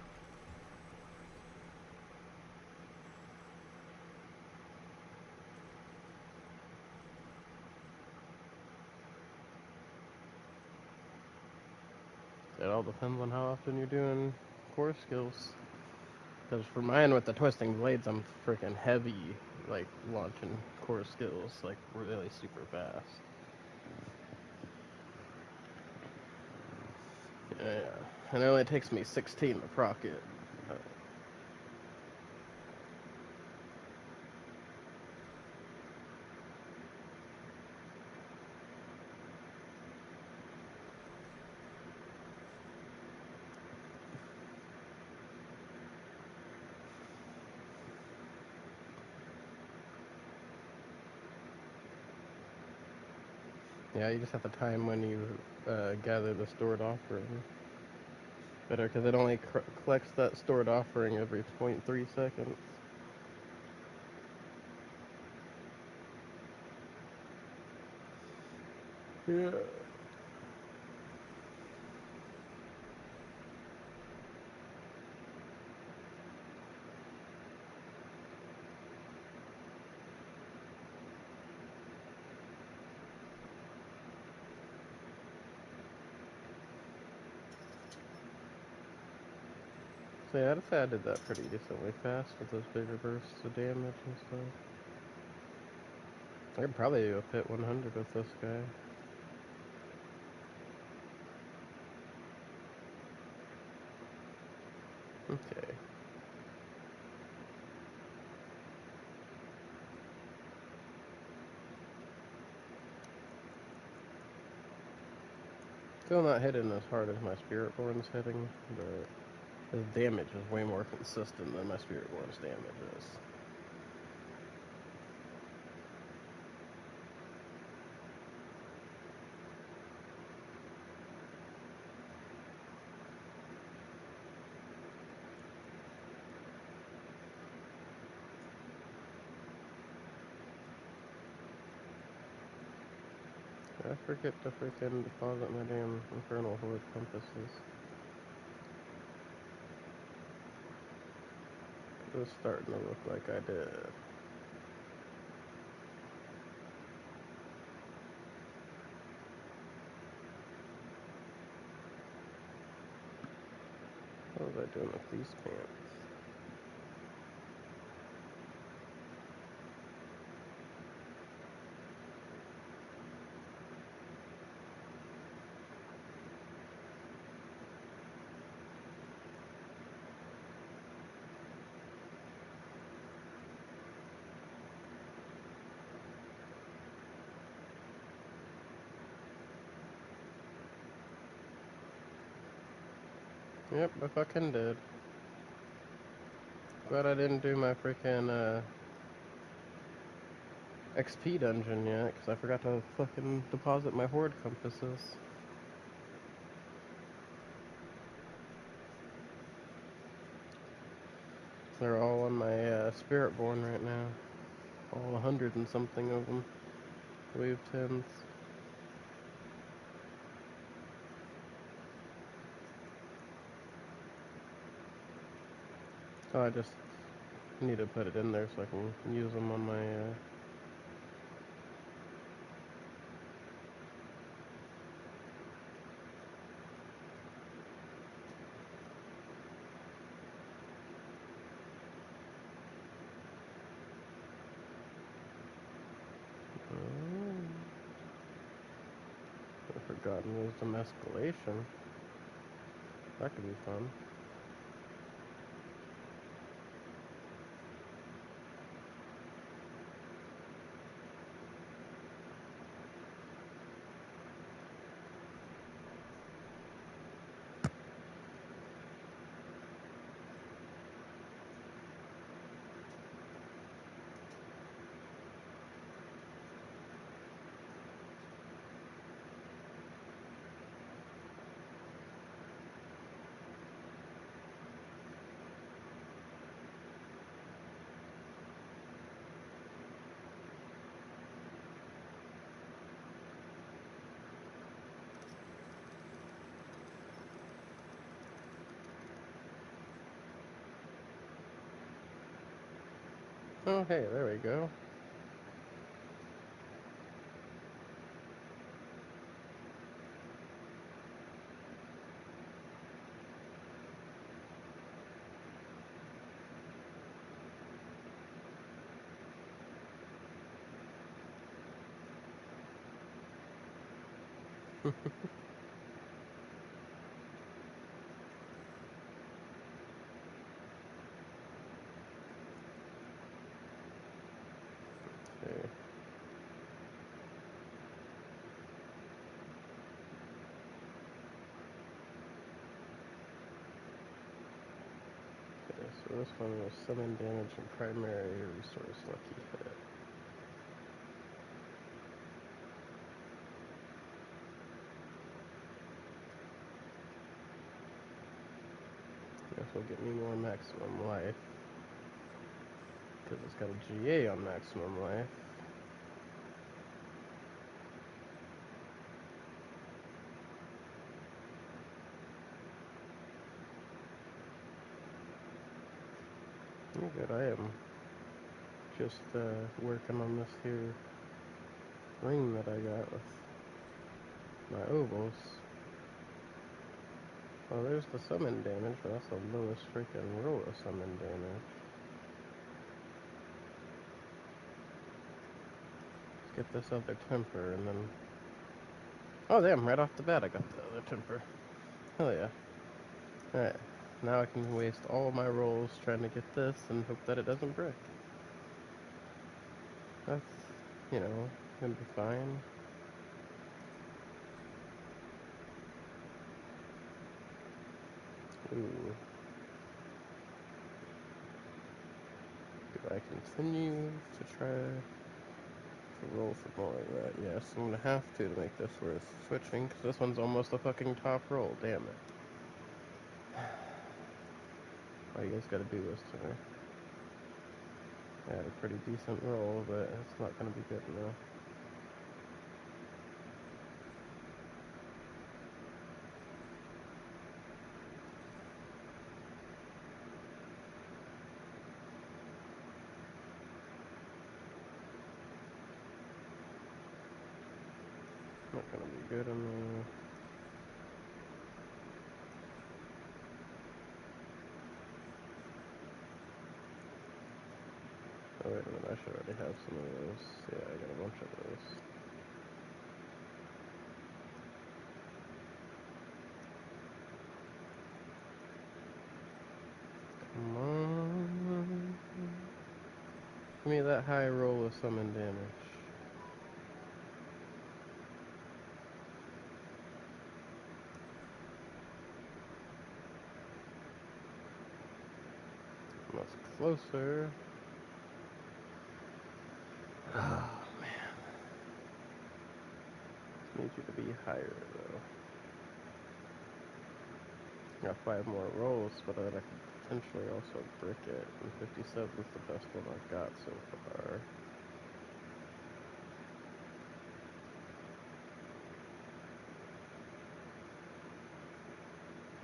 It all depends on how often you're doing core skills. Because for mine with the twisting blades, I'm freaking heavy, like launching core skills, like really super fast. Yeah, and it only takes me 16 to proc it. Yeah, you just have to time when you gather the stored offering. Better, because it only collects that stored offering every 0.3 seconds. Yeah. So yeah, I'd say I did that pretty decently fast with those bigger bursts of damage and stuff. I could probably do a pit 100 with this guy. Okay. Still not hitting as hard as my Spiritborn's hitting, but his damage is way more consistent than my Spiritborn's damage is. I forget to freaking deposit my damn Infernal Horde compasses. It's starting to look like I did. What was I doing with these pants? Yep, I fucking did. Glad I didn't do my freaking XP dungeon yet, because I forgot to fucking deposit my Horde compasses. They're all on my Spiritborn right now. All 100 and something of them. Wave 10s. So I just need to put it in there so I can use them on my Forgotten Wisdom Escalation. That could be fun. Oh, hey, there we go. Okay. Okay, so this one was summon damage and primary resource lucky hit. This will get me more maximum life, because it's got a GA on maximum life. Oh, good, I am just working on this here ring that I got with my ovals. Well, there's the summon damage, but that's the lowest freaking roll of summon damage. Let's get this other temper, and then... Oh, damn, right off the bat I got the other temper. Hell yeah. Alright, now I can waste all my rolls trying to get this and hope that it doesn't break. That's, you know, gonna be fine. Ooh. Do I continue to try to roll for more of that? Yes, I'm gonna have to make this worth switching, because this one's almost a fucking top roll, damn it. Why you guys gotta do this to me? I had a pretty decent roll, but it's not gonna be good enough. Not gonna be good enough. Oh wait a minute, I should already have some of those. Yeah, I got a bunch of those. Come on. Give me that high roll of summon damage. That's closer. Oh man. Need you to be higher though. Got 5 more rolls, but then I could potentially also brick it. And 57 is the best one I've got so far.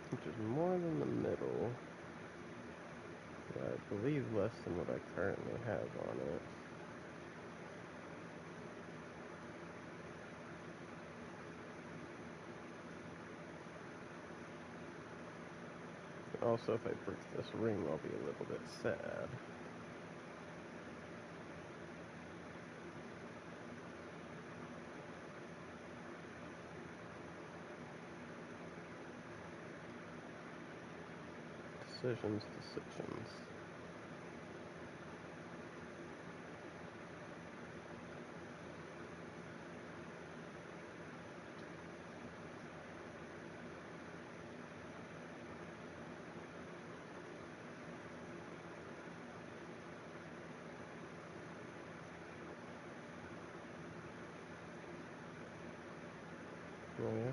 Which is more than the middle. But I believe less than what I currently have on it. Also, if I brick this ring, I'll be a little bit sad. Decisions. Oh yeah.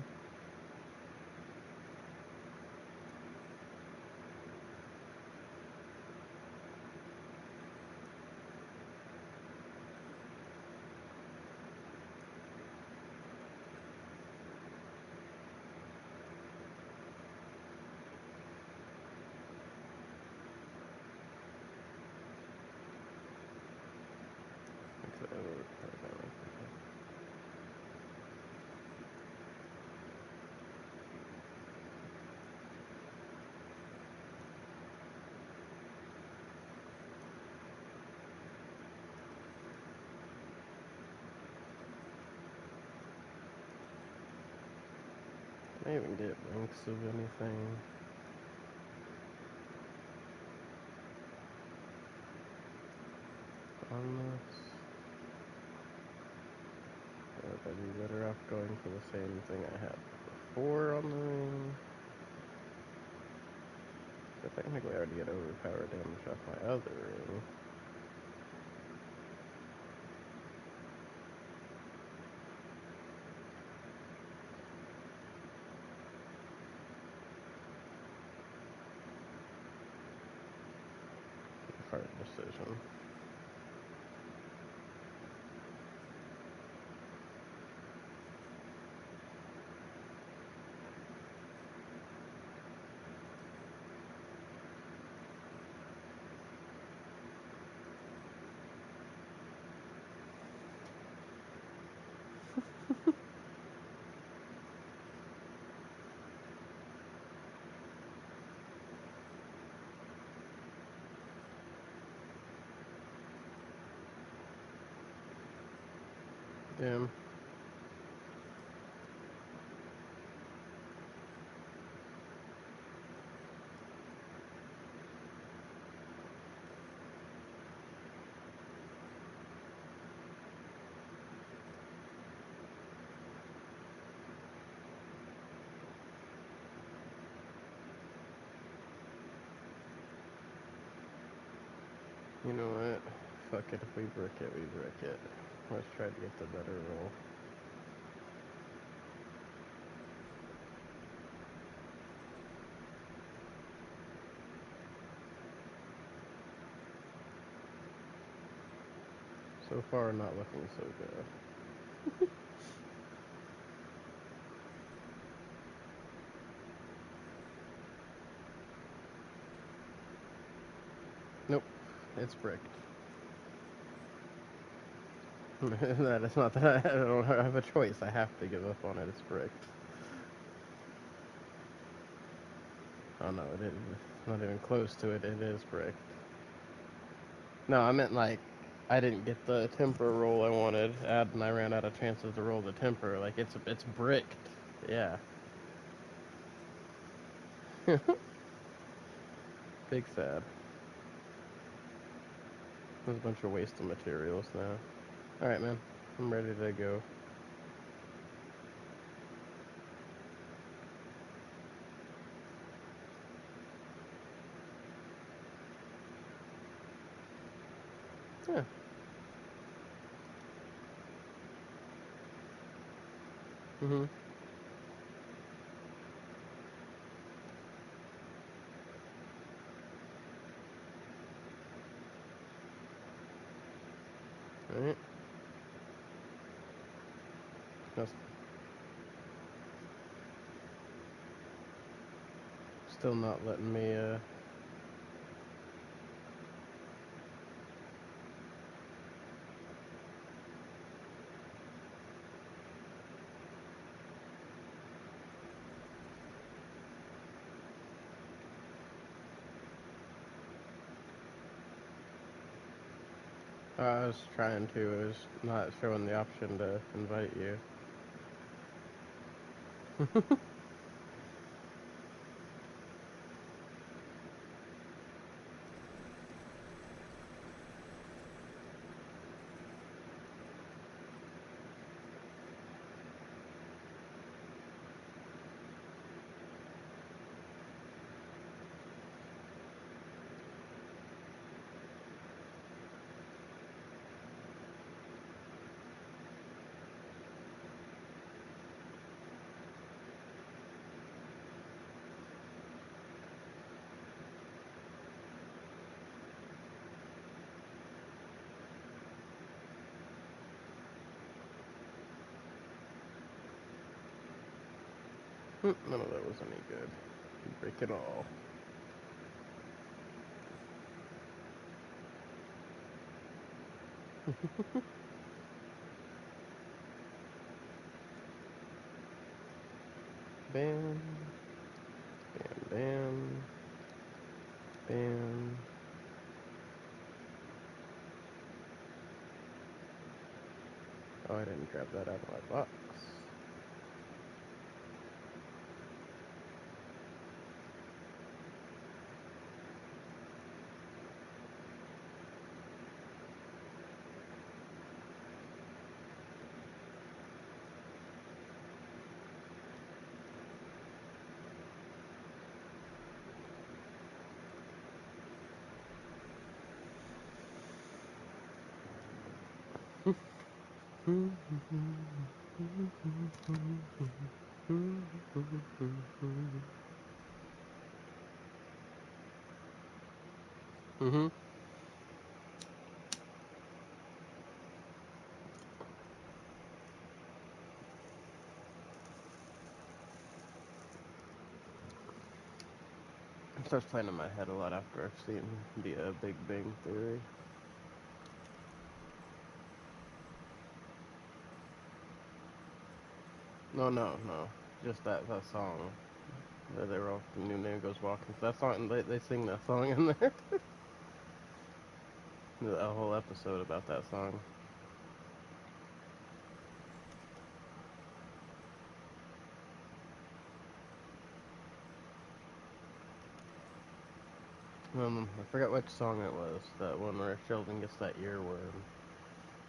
I even get links of anything on this. Or would I be better off going for the same thing I had before on the ring? So technically I already get overpower damage off my other ring. Hard decision. Damn. You know what? Fuck it, if we brick it, we brick it. Let's try to get the better roll. So far, not looking so good. Nope, it's bricked. That is not that I don't have a choice. I have to give up on it. It's bricked. Oh no, it isn't. Not even close to it. It is bricked. No, I meant like I didn't get the temper roll I wanted, and I ran out of chances to roll the temper. Like it's bricked. Yeah. Big sad. There's a bunch of waste of materials now. All right, man. I'm ready to go. Yeah. Mhm. All right. That's still not letting me. I was trying to. It was not showing the option to invite you. None of that was any good. Break it all. Bam. Bam, bam. Bam. Oh, I didn't grab that out of my box. Mm-hmm. It starts playing in my head a lot after I've seen the Big Bang Theory. No. Just that song. They were all New Name Goes Walking. So that song, they sing that song in there. A whole episode about that song. I forgot which song it was. That one where Sheldon gets that earworm.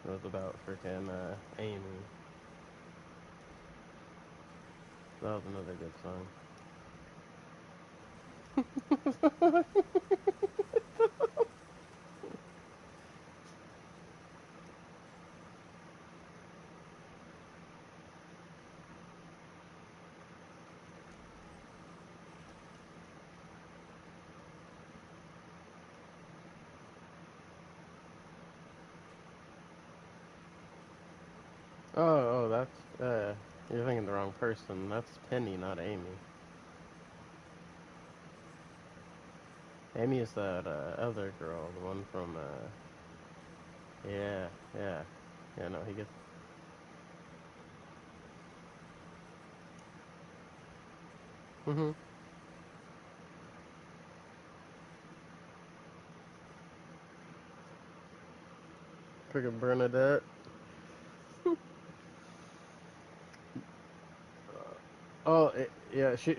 It was about freaking Amy. That was another good song. That's you're thinking the wrong person. That's Penny, not Amy. Amy is that other girl, the one from yeah, yeah, yeah. No, he gets. Mhm. Freaking Bernadette. Oh, yeah. She.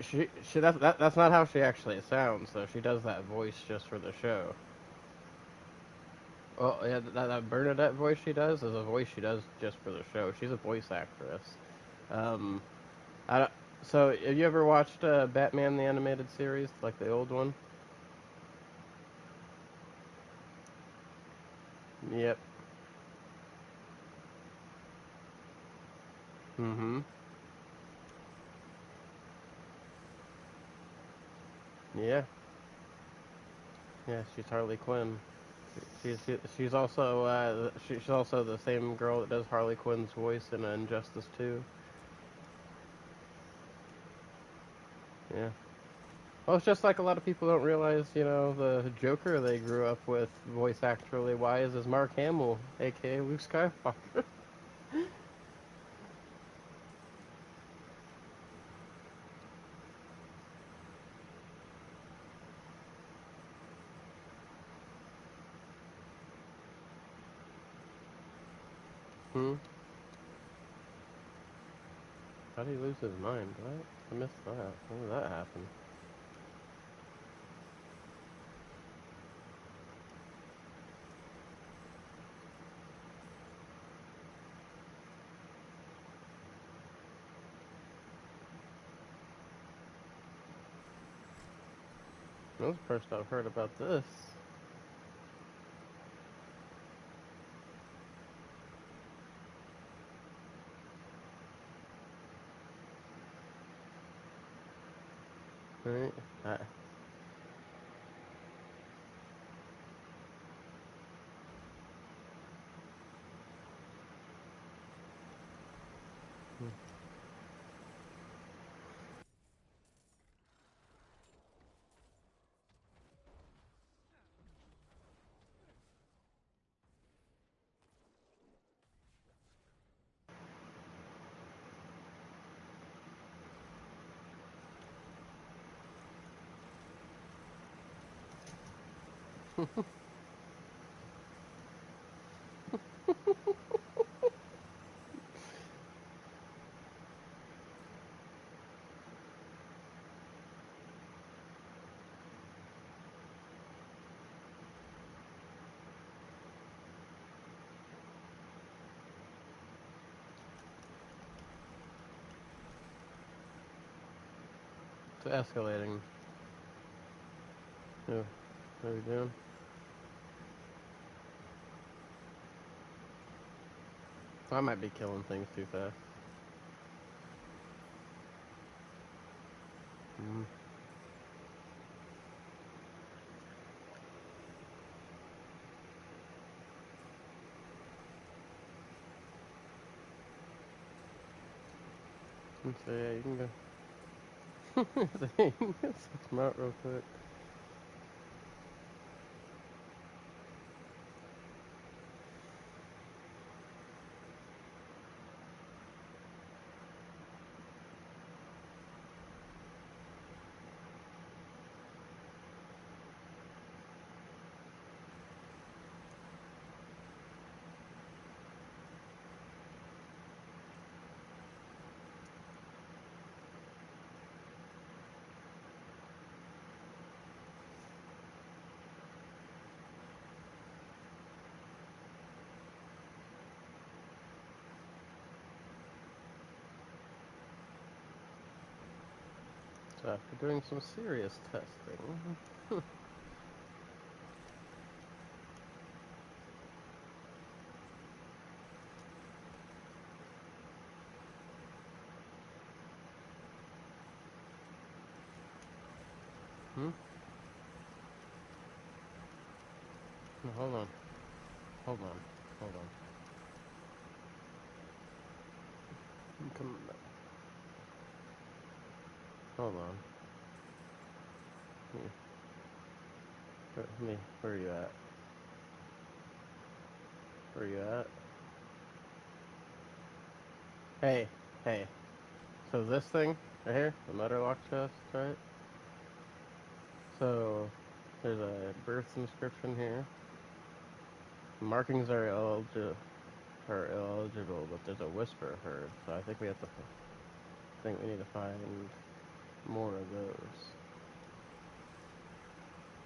That's not how she actually sounds. So she does that voice just for the show. Oh, yeah. That Bernadette voice she does is a voice she does just for the show. She's a voice actress. Um, I don't, so have you ever watched Batman the animated series, like the old one? Yep. Mm-hmm. Yeah. Yeah. She's Harley Quinn. She's also she's also the same girl that does Harley Quinn's voice in Injustice 2. Yeah. Well, it's just like a lot of people don't realize, the Joker they grew up with voice actorly wise is Mark Hamill, aka Luke Skywalker. Hmm. How did he lose his mind? What? I missed that. When did that happen? That was the first I've heard about this. Right? I, it's escalating. Yeah. What are we doing? I might be killing things too fast. Mm. So yeah, you can go. Switch them out real quick. So after doing some serious testing, hmm? No, hold on, hold on, hold on. Come back. Hold on. Here. Where are you at? Where are you at? Hey, hey. So this thing right here, the motor lock chest, right? So there's a birth inscription here. Markings are eligible, but there's a whisper heard. So I think we have to. I think we need to find more of those.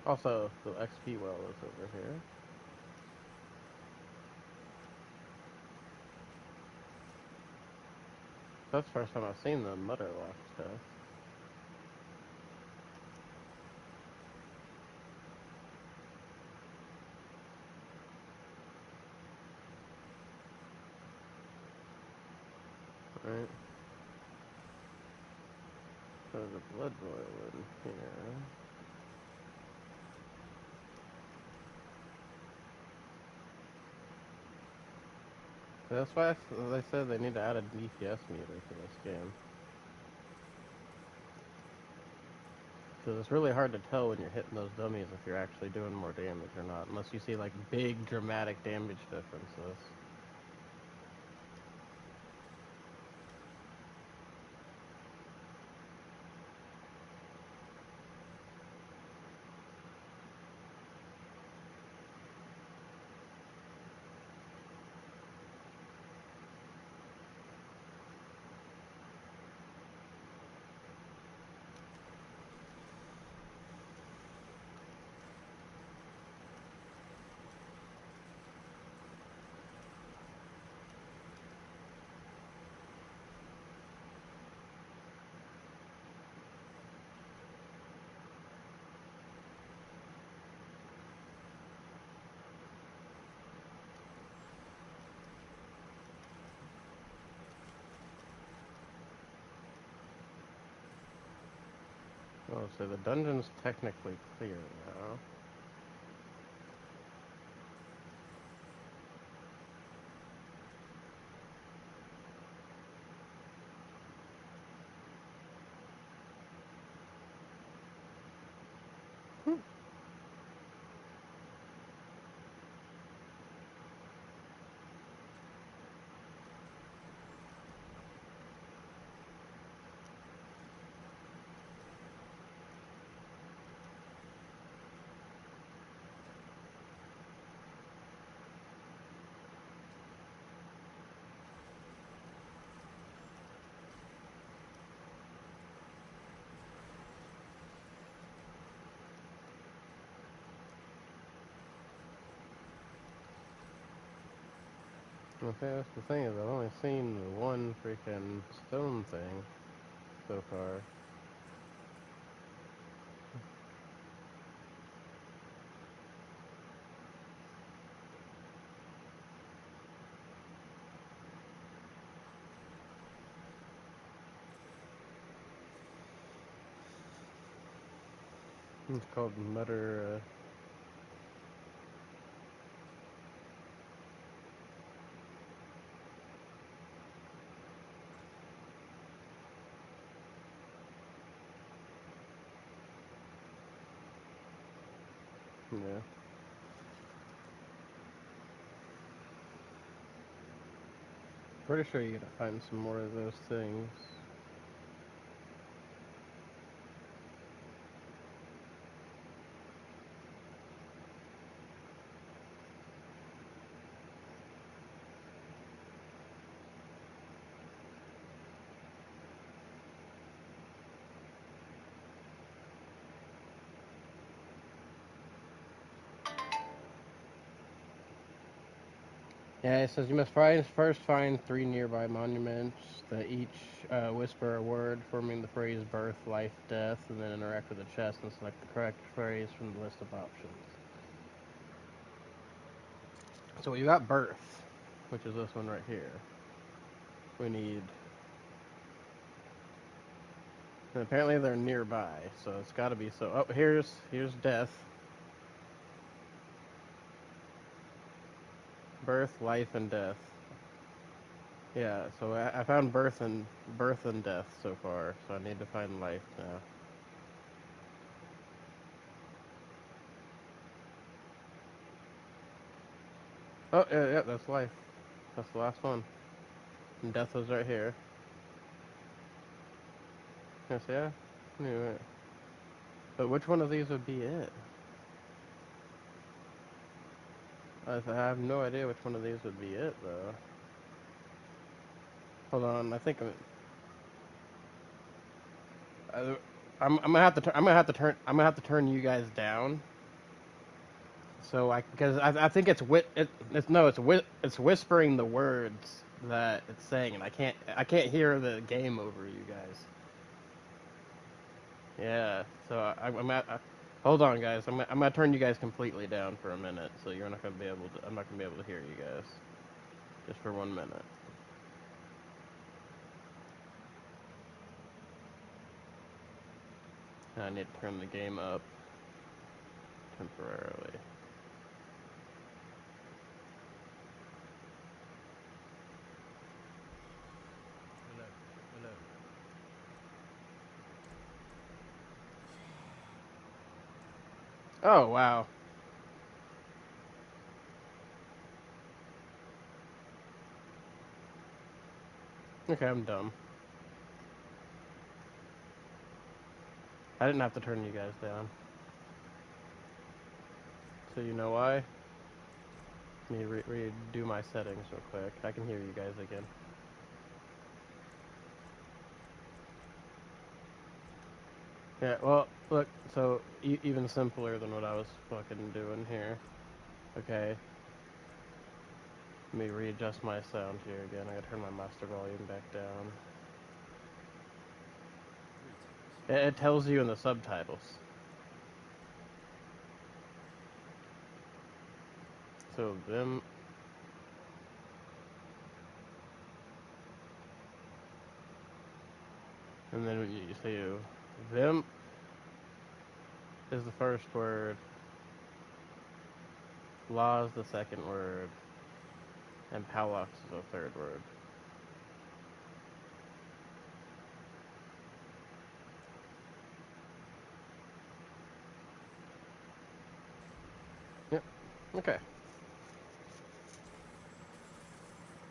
Also, the XP well is over here. That's the first time I've seen the motor lock chest. Right. So there's a blood boil in here. So that's why they said they need to add a DPS meter to this game. Because it's really hard to tell when you're hitting those dummies if you're actually doing more damage or not, unless you see like big dramatic damage differences. Oh, so the dungeon's technically clear now. Okay, that's the thing is I've only seen the one freaking stone thing so far. It's called Mutter. Yeah. Pretty sure you're gonna find some more of those things. Yeah, it says you must first find 3 nearby monuments that each whisper a word forming the phrase birth, life, death, and then interact with the chest and select the correct phrase from the list of options. So we got birth, which is this one right here. We need... And apparently they're nearby, so it's got to be so... Oh, here's death. Birth, life, and death. Yeah, so I found birth and death so far, so I need to find life now. Oh, yeah, that's life. That's the last one. And death was right here. Yes, yeah? Anyway. But which one of these would be it? I have no idea which one of these would be it, though. Hold on, I think I'm gonna have to I'm gonna have to turn you guys down. So because I think it's it's whispering the words that it's saying, and I can't hear the game over you guys. Yeah, so I'm hold on, guys. I'm gonna turn you guys completely down for a minute, so you're not gonna be able to. I'm not gonna be able to hear you guys, just for 1 minute. I need to turn the game up temporarily. Hello, hello. Oh wow. Okay, I'm dumb. I didn't have to turn you guys down. So you know why? Let me redo my settings real quick. I can hear you guys again. Yeah, well, look, so even simpler than what I was fucking doing here. Okay, let me readjust my sound here again. I gotta turn my master volume back down. It tells you in the subtitles. So them, and then you say them is the first word, law is the second word, and Palox is the third word. Yep. Okay.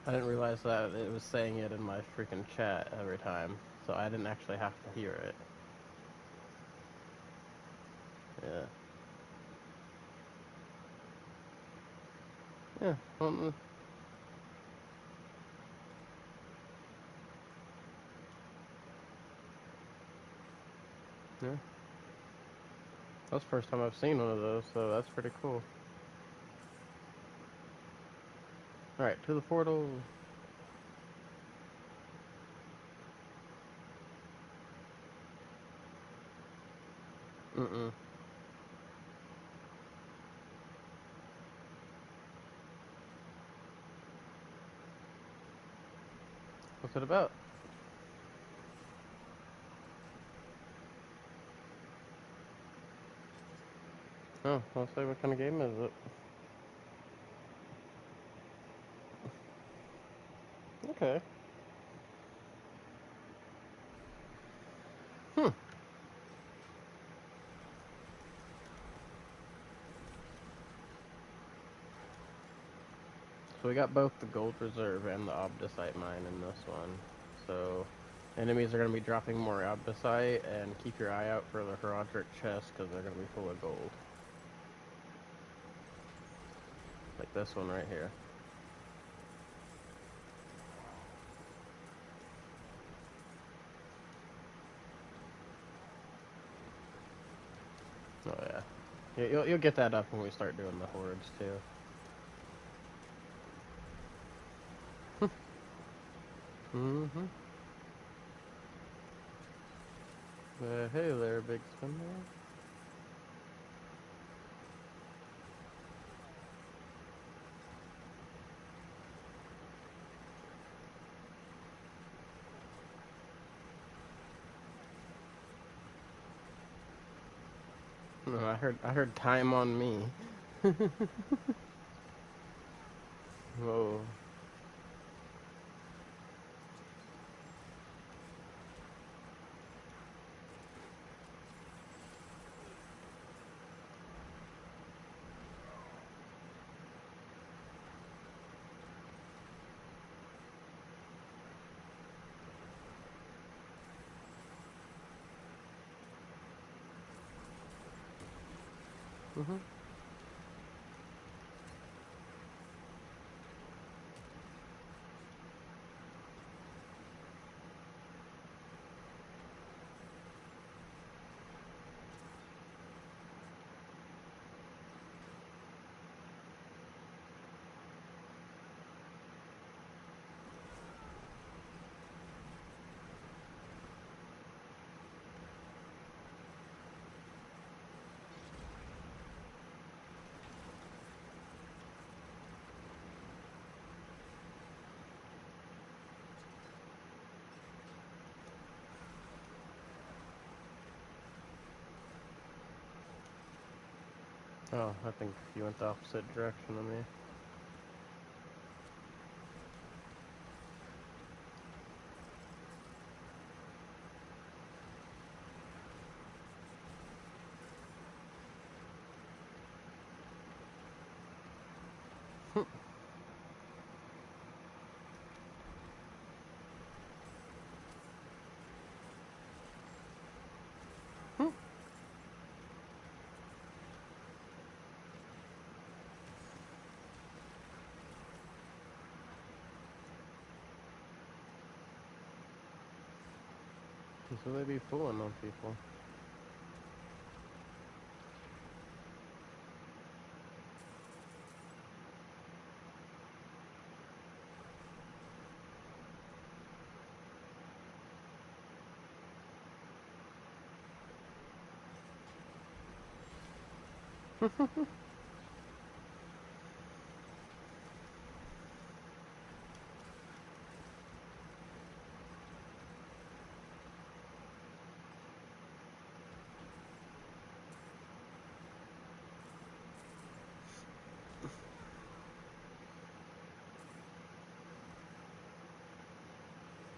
I didn't realize that it was saying it in my freaking chat every time, so I didn't actually have to hear it. Yeah. Yeah. Well, yeah. That's the first time I've seen one of those, so that's pretty cool. Alright, to the portal. Mm-mm. What's it about? Oh, I'll say what kind of game is it? Okay. Hmm. So we got both the gold reserve and the obdicite mine in this one. So enemies are going to be dropping more obdicite, and keep your eye out for the Herodric chests because they're going to be full of gold. Like this one right here. Oh yeah. You'll get that up when we start doing the hordes too. Mm-hmm. Hey there, big spinner. No, I heard time on me. Whoa. Mm-hmm. Oh, I think you went the opposite direction of me. So they be fooling on people.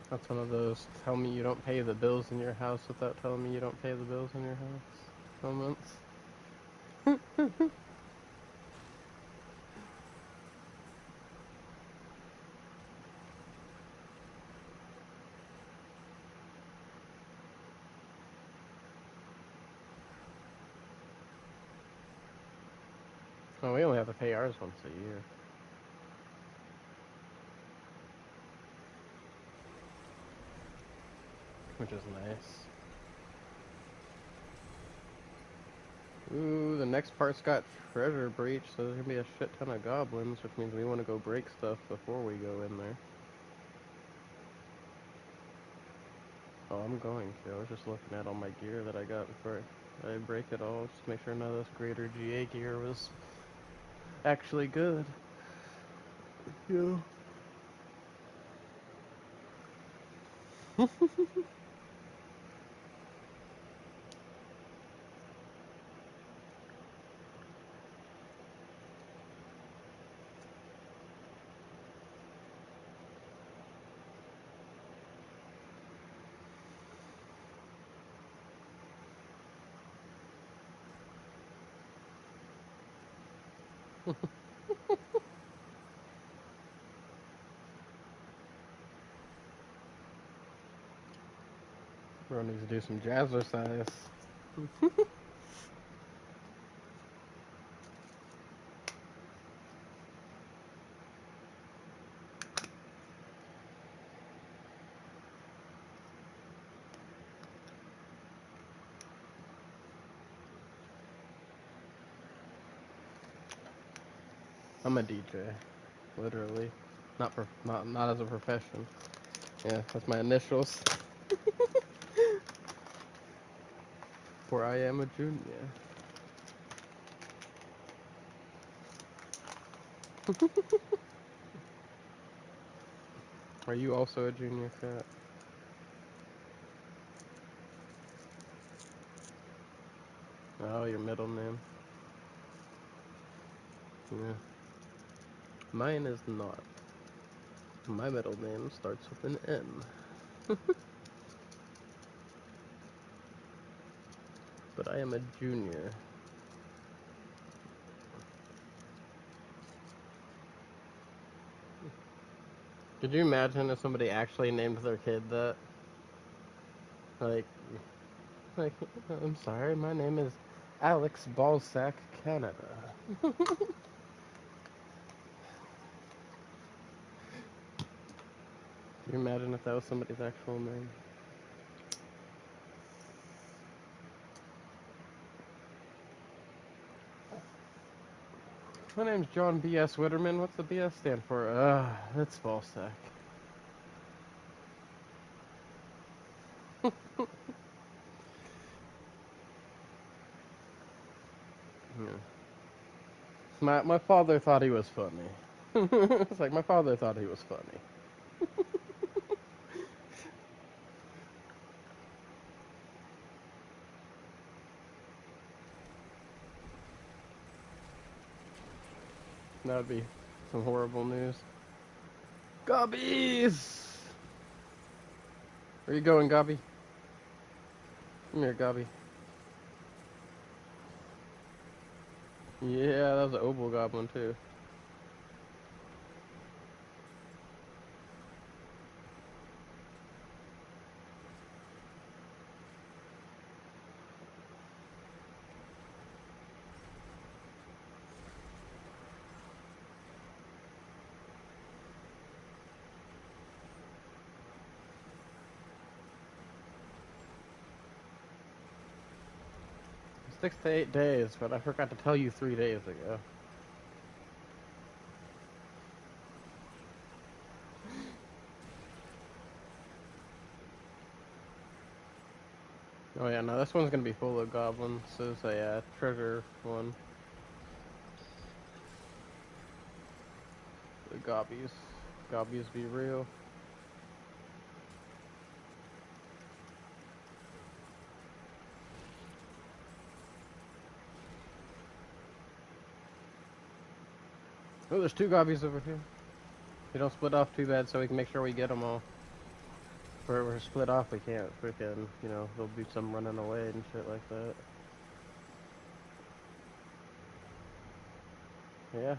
That's one of those tell me you don't pay the bills in your house without telling me you don't pay the bills in your house moments. Oh, we only have to pay ours once a year, which is nice. Ooh, the next part's got treasure breach, so there's gonna be a shit ton of goblins, which means we want to go break stuff before we go in there. Oh, I'm going to. I was just looking at all my gear that I got before I break it all, just to make sure none of this greater GA gear was actually good. Yeah. Bro needs to do some jazzercise. I'm a DJ, literally, not as a profession. Yeah, that's my initials. For I am a junior. Are you also a junior, Cat? Oh, your middle name. Yeah. Mine is not. My middle name starts with an N. But I am a junior. Could you imagine if somebody actually named their kid that? Like, like, I'm sorry, my name is Alex Ballsack Canada. Can you imagine if that was somebody's actual name? My name's John B.S. Witterman. What's the B.S. stand for? That's Ballsack. Yeah. My father thought he was funny. It's like my father thought he was funny. That would be some horrible news. Gobbies! Where you going, Gobby? Come here, Gobby. Yeah, that was an oval goblin, too. It's 6 to 8 days, but I forgot to tell you 3 days ago. Oh yeah, no, this one's gonna be full of goblins. This is a treasure one. The gobbies. Gobbies be real. Oh, there's two gobbies over here. We don't split off too bad, so we can make sure we get them all. If we're split off, we can't freaking, there'll be some running away and shit like that. Yeah.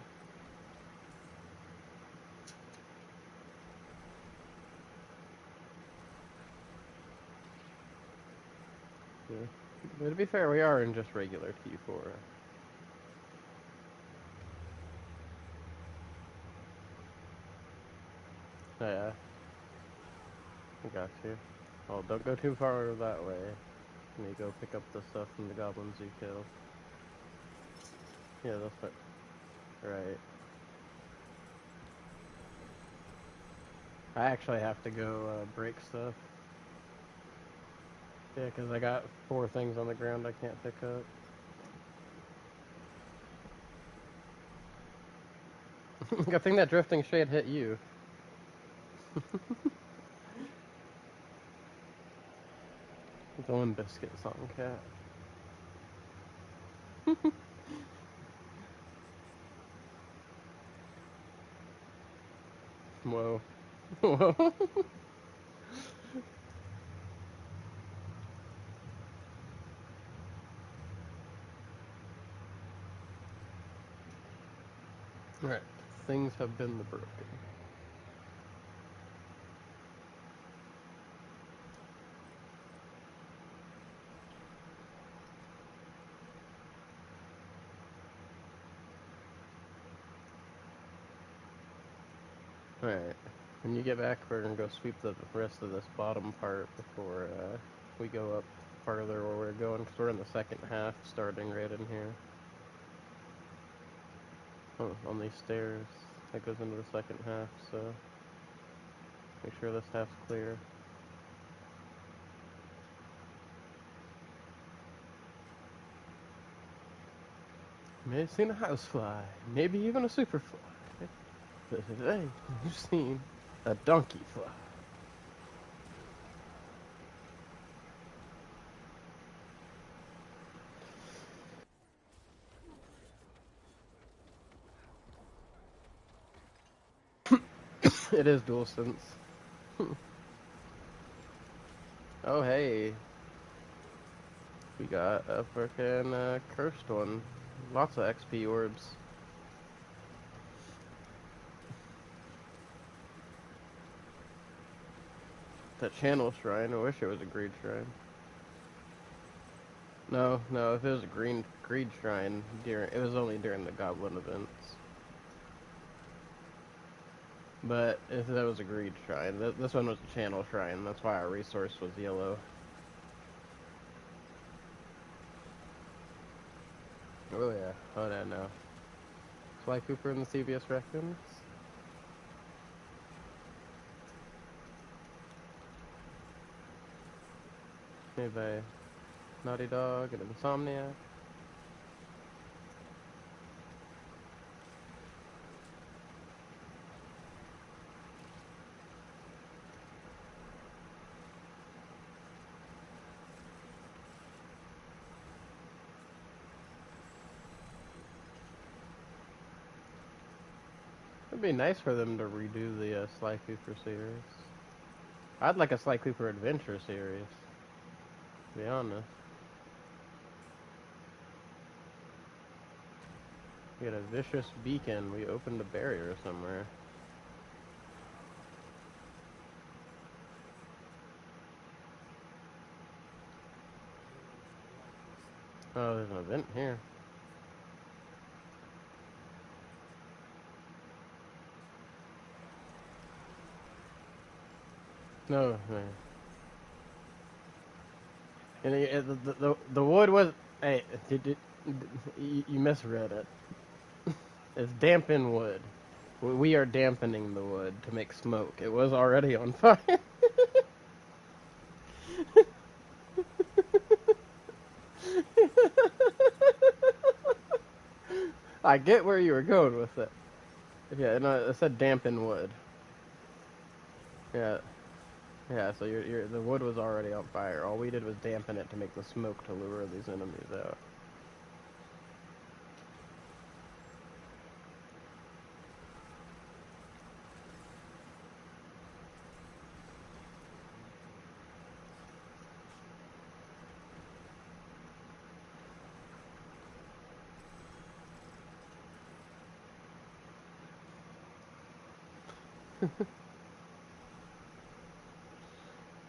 Yeah. But to be fair, we are in just regular T4. Yeah. I got you. Oh, don't go too far that way. Let me go pick up the stuff from the goblins you killed. Yeah, that's what. Right. I actually have to go break stuff. Yeah, because I got 4 things on the ground I can't pick up. Good thing that drifting shade hit you. The one biscuit song, cat. Whoa. Whoa. Right. Things have been the broken. Alright. When you get back, we're gonna go sweep the rest of this bottom part before we go up farther where we're going, because we're in the second half, starting right in here. Oh, on these stairs. That goes into the second half, so make sure this half's clear. May have seen a housefly, maybe even a superfly, but today you've seen a donkey fly. It is DualSense. Oh hey, we got a frickin' cursed one. Lots of XP orbs. That channel shrine, I wish it was a greed shrine. No, if it was a greed shrine, it was only during the goblin events. But if that was a greed shrine, this one was a channel shrine, that's why our resource was yellow. Oh yeah, oh yeah, no. Sly Cooper and the CVS Raccoons? Made by Naughty Dog and Insomniac. It'd be nice for them to redo the Sly Cooper series. I'd like a Sly Cooper Adventure series, to be honest. We got a vicious beacon. We opened a barrier somewhere. Oh, there's an event here. No, man. And the wood was. Hey, you misread it. It's dampen wood. We are dampening the wood to make smoke. It was already on fire. I get where you were going with it. Yeah, no, it said dampen wood. Yeah, yeah. So the wood was already on fire. All we did was dampen it to make the smoke to lure these enemies out.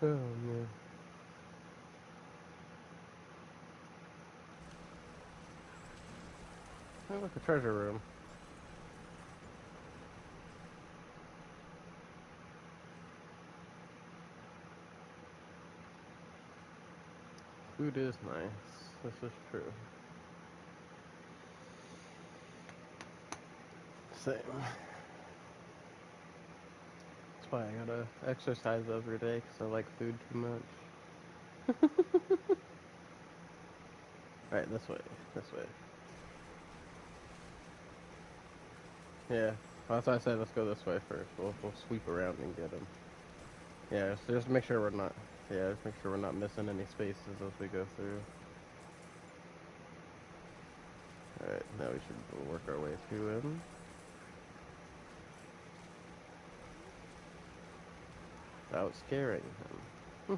Oh man. Oh, look, a treasure room. Food is nice. This is true. Same. That's why I gotta exercise every day, because I like food too much. Alright, this way. This way. Yeah. Well, that's why I said let's go this way first. We'll sweep around and get them. Yeah, so just make sure we're not. Yeah, just make sure we're not missing any spaces as we go through. Alright, now we should work our way through them. Without scaring him.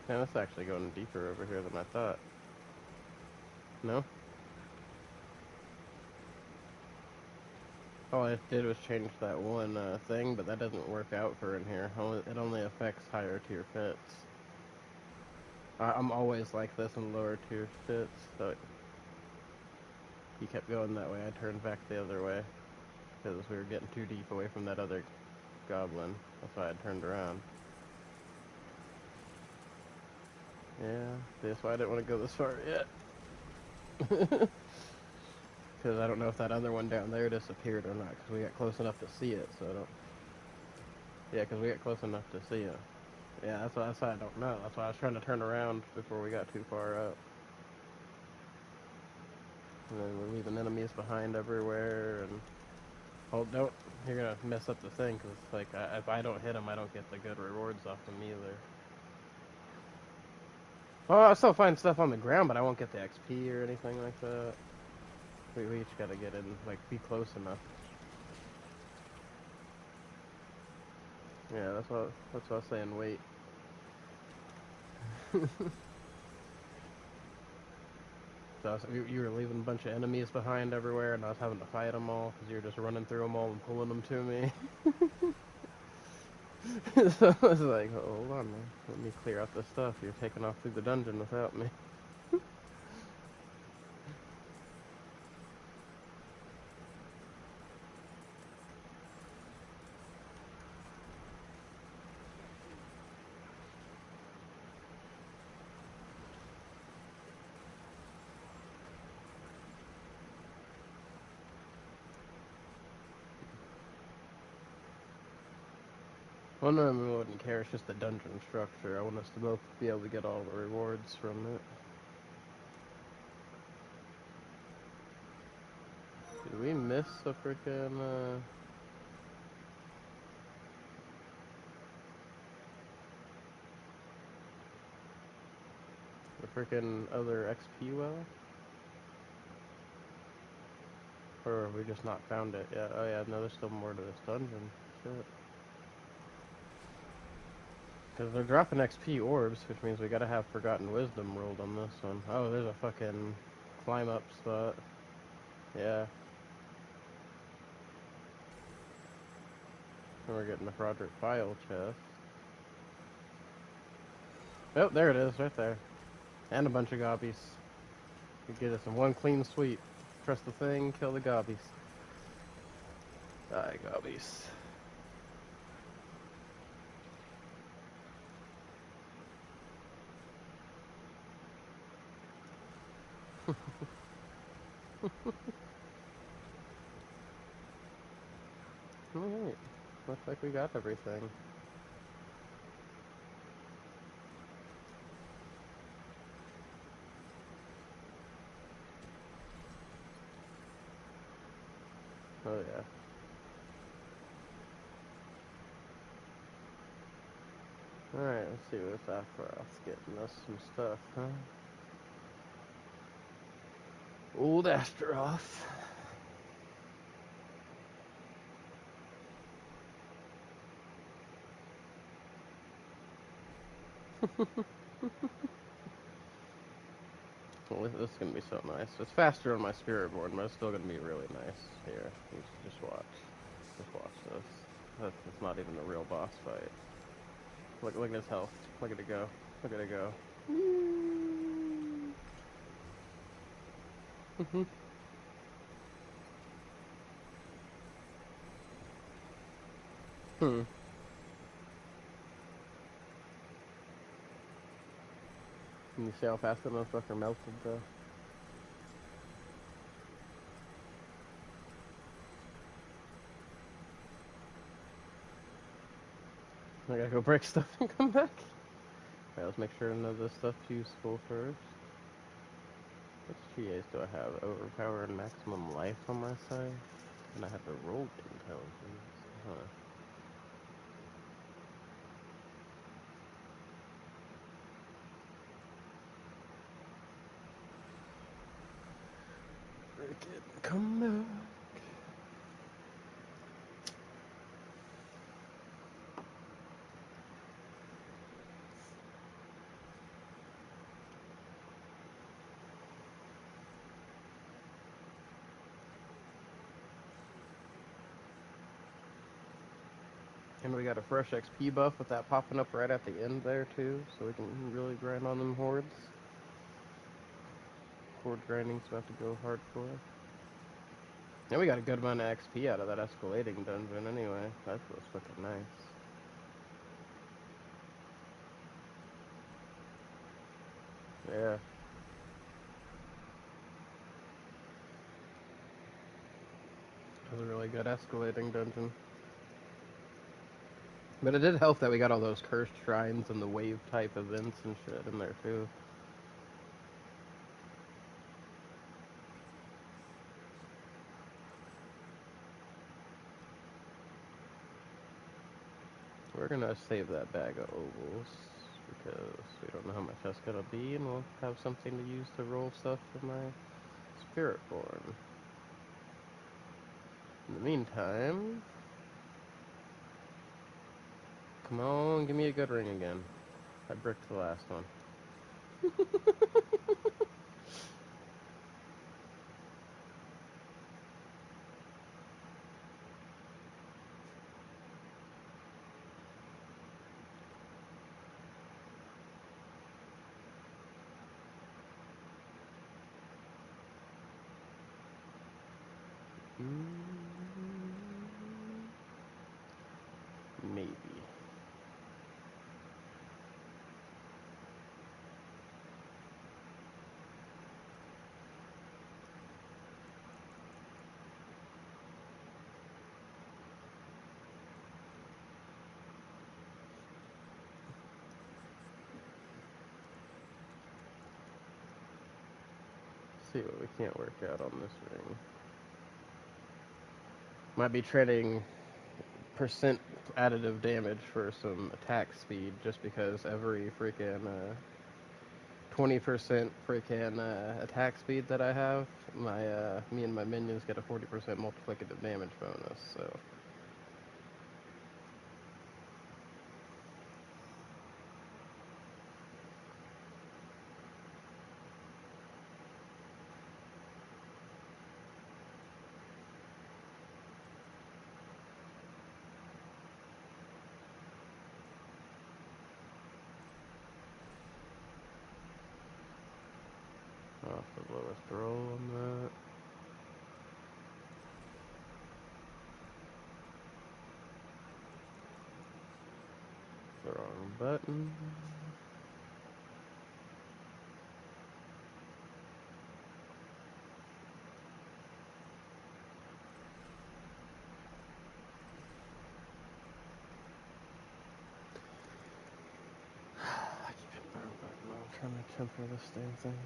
Man, that's actually going deeper over here than I thought. No? All I did was change that one thing, but that doesn't work out for in here. It only affects higher tier fits. I'm always like this in lower tier fits, so he kept going that way. I turned back the other way because we were getting too deep away from that other goblin. That's why I turned around. Yeah, that's why I didn't want to go this far yet. Because I don't know if that other one down there disappeared or not, because we got close enough to see it, so I don't... Yeah, because we got close enough to see it. Yeah, that's why I don't know. That's why I was trying to turn around before we got too far up. And then we're leaving enemies behind everywhere, and... Oh, don't... You're gonna mess up the thing, because it's like, if I don't hit them, I don't get the good rewards off them either. Oh, I'll still find stuff on the ground, but I won't get the XP or anything like that. We each gotta get in, like, be close enough. Yeah, that's what I was saying, wait. So you were leaving a bunch of enemies behind everywhere, and I was having to fight them all, because you were just running through them all and pulling them to me. So I was like, hold on, man. Let me clear out this stuff. You're taking off through the dungeon without me. Well, no, I mean, I wouldn't care. It's just the dungeon structure. I want us to both be able to get all the rewards from it. Did we miss a freaking, the freaking other XP well? Or have we just not found it yet? Oh yeah, no, there's still more to this dungeon. Shit. Because they're dropping XP orbs, which means we gotta have Forgotten Wisdom rolled on this one. Oh, there's a fucking climb up spot. Yeah. And we're getting the Broderick File chest. Oh, there it is, right there. And a bunch of gobbies. We get us in one clean sweep. Press the thing, kill the gobbies. Die, gobbies. Alright. Looks like we got everything. Oh yeah. Alright, let's see what's after us. Getting us some stuff, huh? Old Astaroth. Well, this is gonna be so nice. It's faster on my spirit board, but it's still gonna be really nice. Here, just watch. Just watch this. That's not even a real boss fight. Look at his health. Look at it go. Look at it go. Hmm. Can you see how fast that motherfucker melted though? I gotta go break stuff and come back. Alright, let's make sure none of this stuff's useful first. Which GAs do I have? Overpower and maximum life on my side? And I have the roll intelligence. Huh. Come back. And we got a fresh XP buff with that popping up right at the end there too, so we can really grind on them hordes. Horde grinding's about to go hardcore. And we got a good amount of XP out of that escalating dungeon anyway. That was fucking nice. Yeah. That was a really good escalating dungeon. But it did help that we got all those cursed shrines and the wave type events and shit in there too. We're gonna save that bag of ovals because we don't know how much that's gonna be, and we'll have something to use to roll stuff for my spirit born. In the meantime, come on, give me a good ring again. I bricked the last one. Maybe. See what we can't work out on this ring. Might be trading percent additive damage for some attack speed, just because every freaking 20% freaking attack speed that I have, my me and my minions get a 40% multiplicative damage bonus. So off the lowest roll on that. The wrong button. I keep hitting the wrong button. I'm trying to temper this damn thing.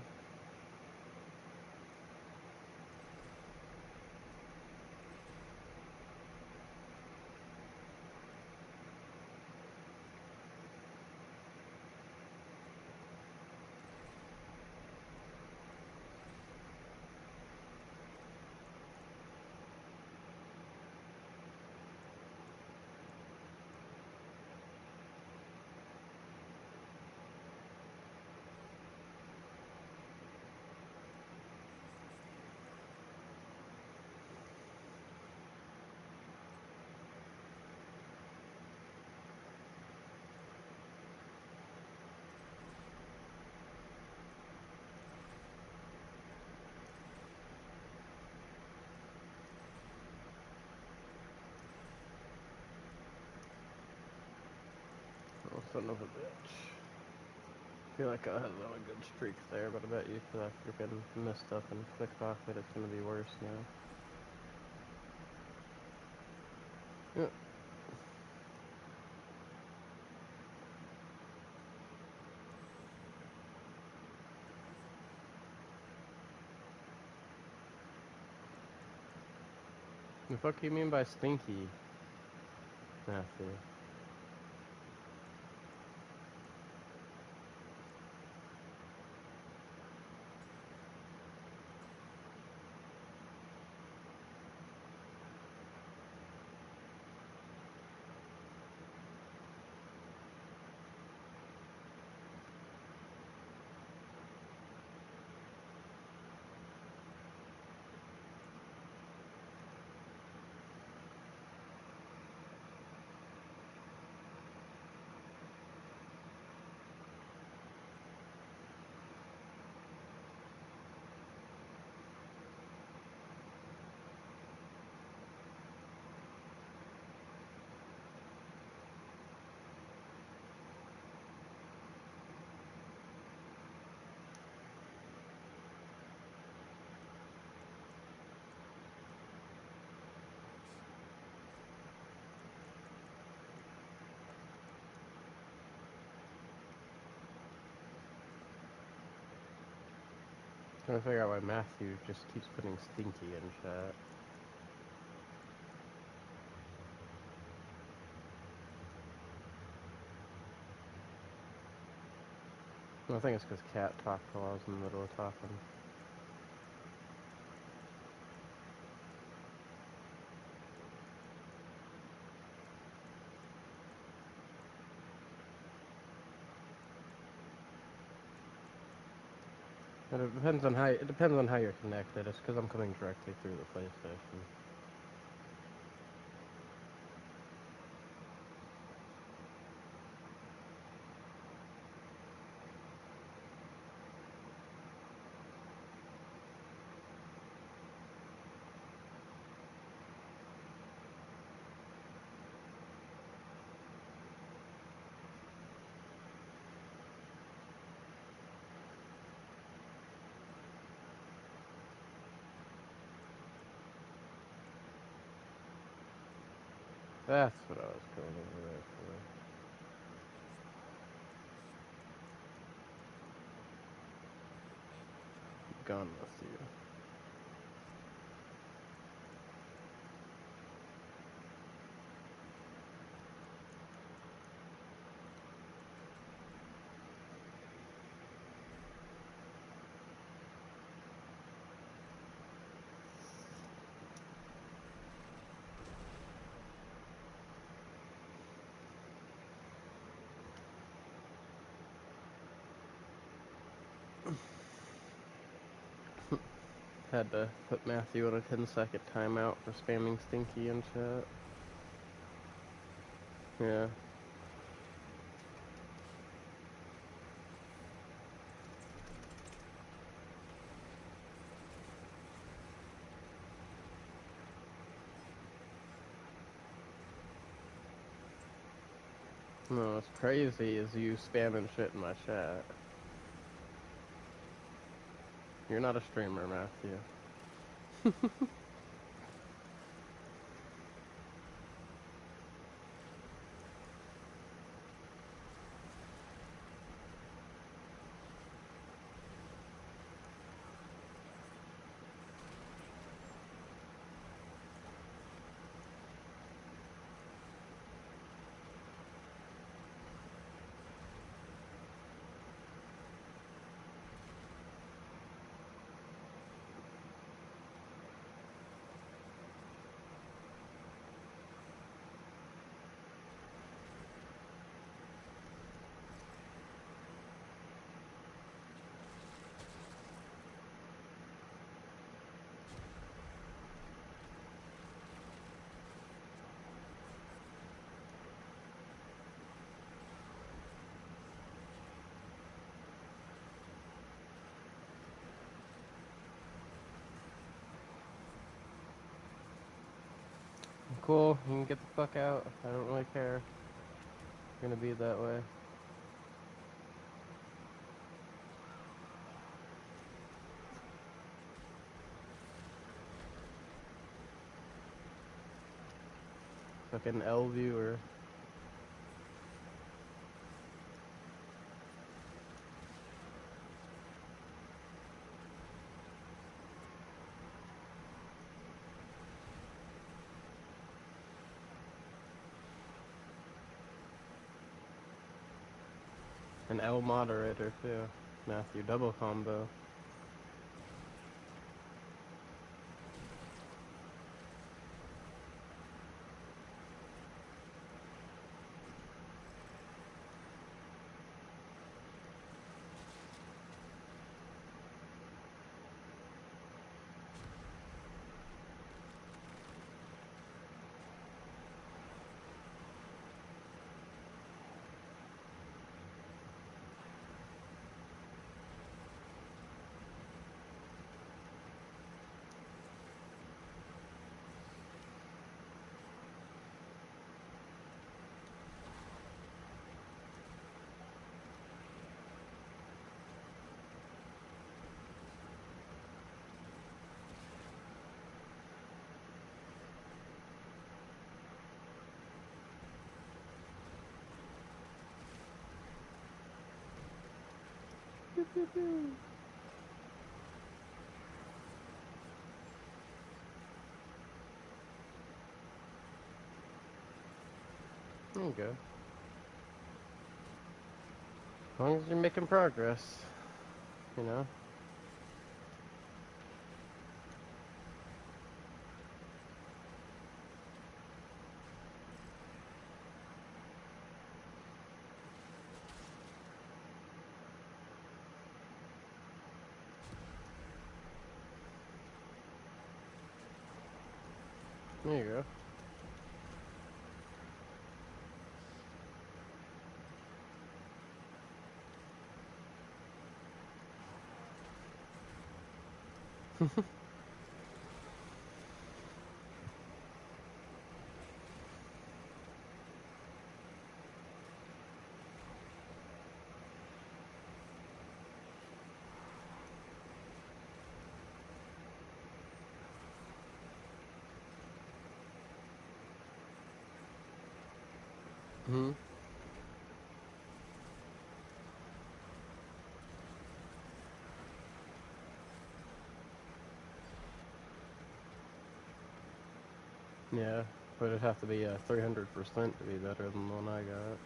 Oh, son of a bitch. I feel like I had a good streak there, but I bet you if I freaking messed up and clicked off it, it's gonna be worse now. Yeah. The fuck you mean by stinky, Matthew? Trying to figure out why Matthew just keeps putting stinky in chat. I think it's because Cat talked while I was in the middle of talking. But it depends on how you're connected. It's because I'm coming directly through the PlayStation. That's what I was going over there for. Gone with you. Had to put Matthew on a 10-second timeout for spamming stinky in chat. Yeah. No, what's crazy is you spamming shit in my chat. You're not a streamer, Matthew. Cool, you can get the fuck out. I don't really care. You're gonna be that way. Fucking L viewer. An L moderator too. Matthew, double combo. There you go. As long as you're making progress, you know. There you go. Hmm. Yeah, but it'd have to be 300% to be better than the one I got.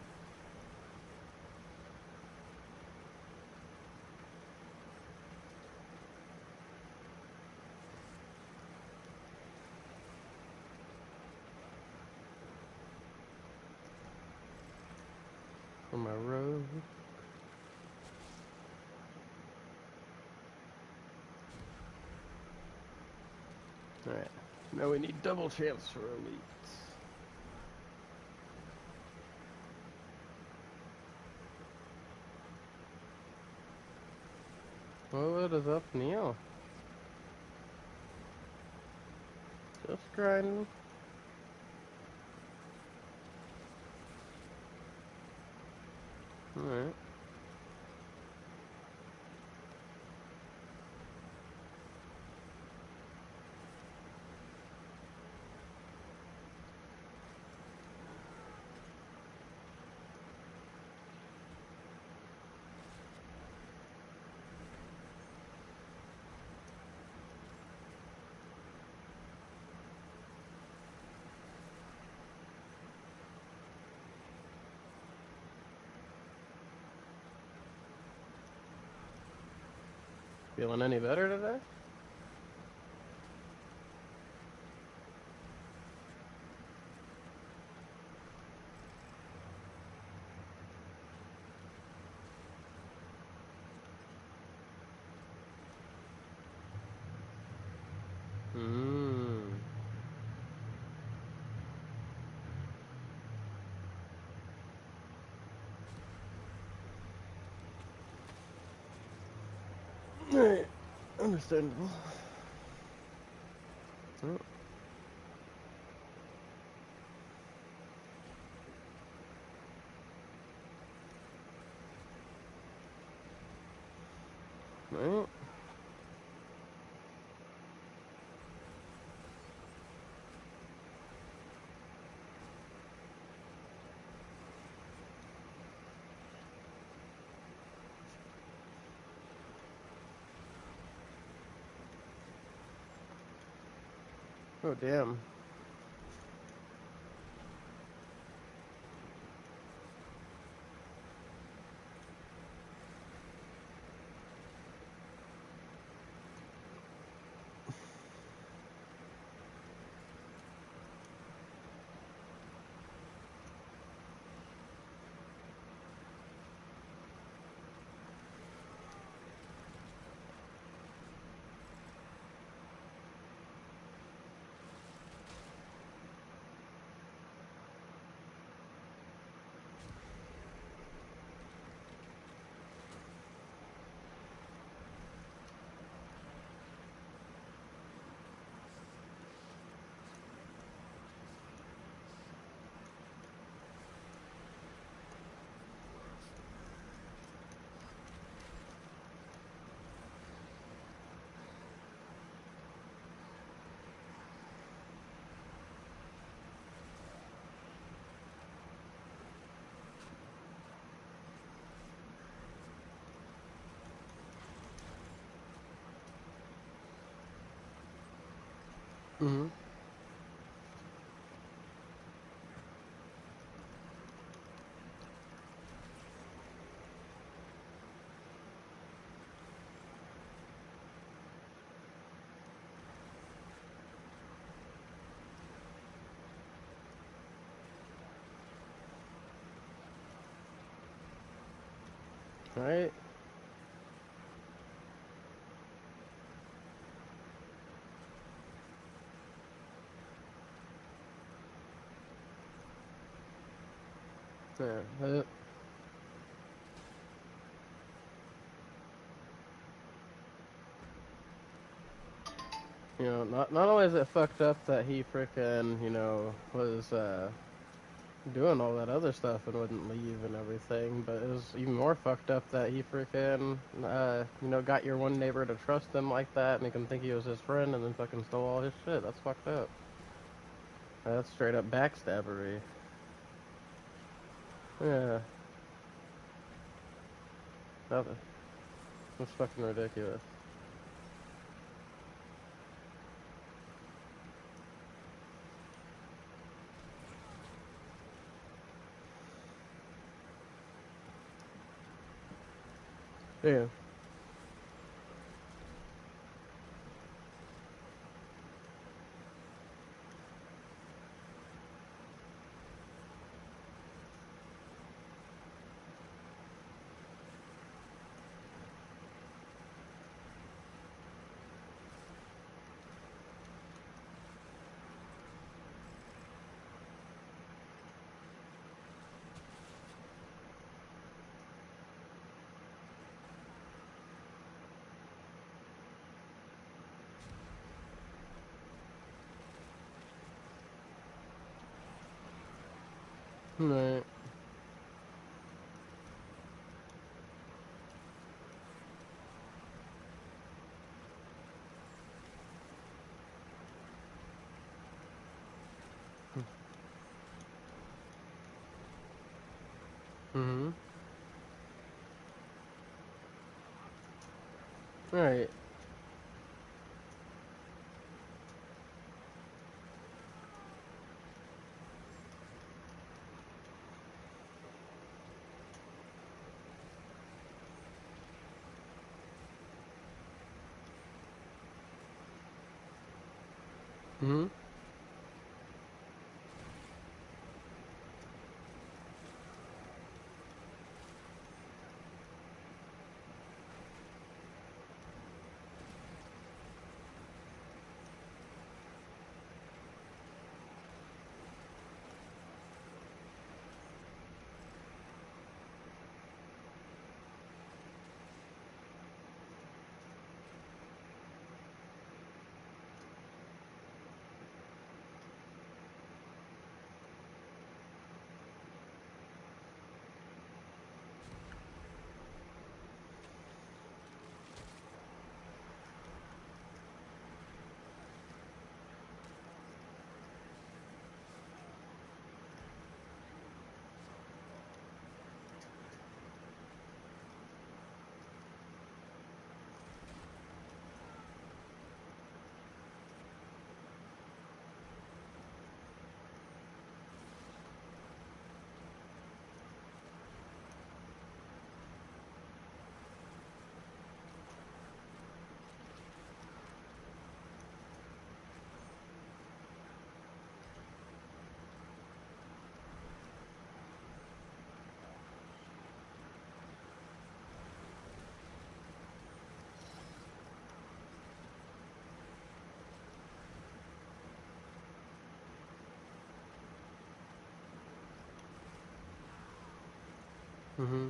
For my road. Alright, now we need double chance for elites. What is up, Neil? Just grinding. Alright. Feeling any better today? Mmm. Alright, understandable. Oh, alright. Oh, damn. Mm-hmm. right? Yeah. You know, not only is it fucked up that he frickin', you know, was doing all that other stuff and wouldn't leave and everything, but it was even more fucked up that he frickin', you know, got your one neighbor to trust him like that, make him think he was his friend, and then fucking stole all his shit. That's fucked up. That's straight up backstabbery. Yeah. That, that's fucking ridiculous. Yeah. Right. Mm-hmm. Right. Mm-hmm. Mm-hmm.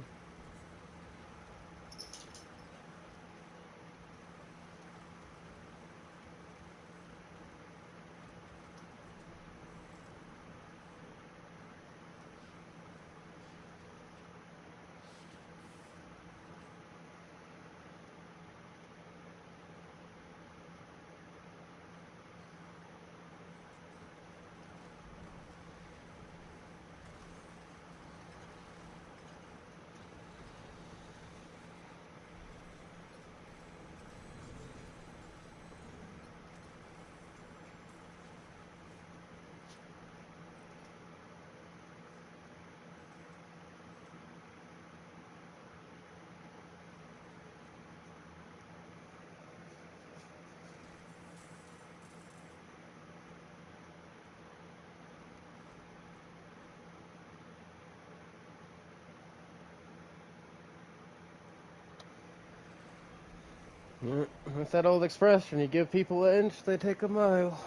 Yeah, that's that old expression, you give people an inch, they take a mile.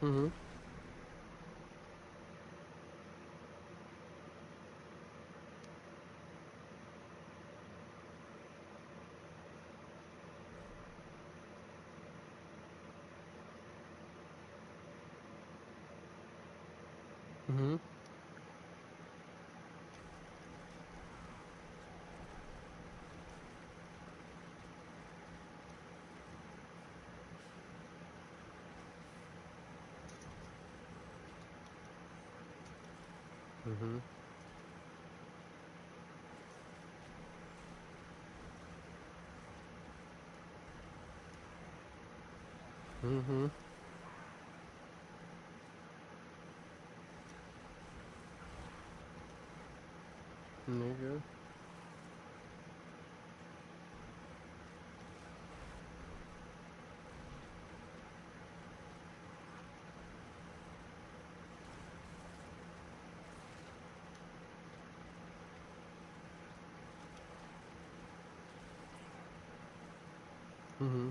Mm-hmm. Mm-hmm. Mm-hmm. Mm-hmm. Nigga. Mm-hmm.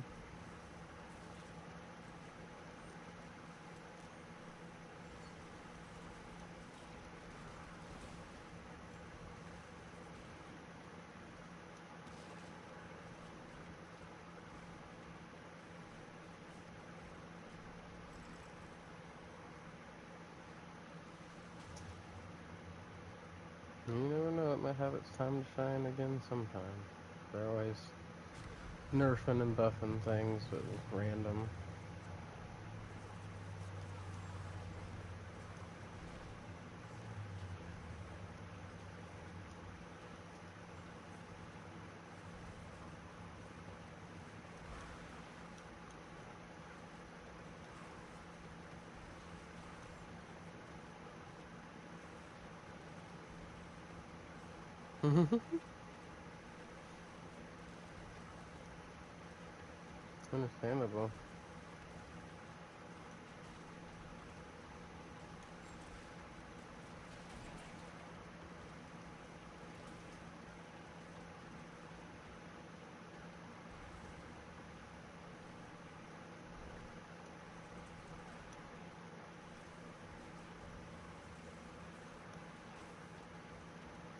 You never know, it might have its time to shine again sometime. They're always nerfing and buffing things, but it's random. Understandable.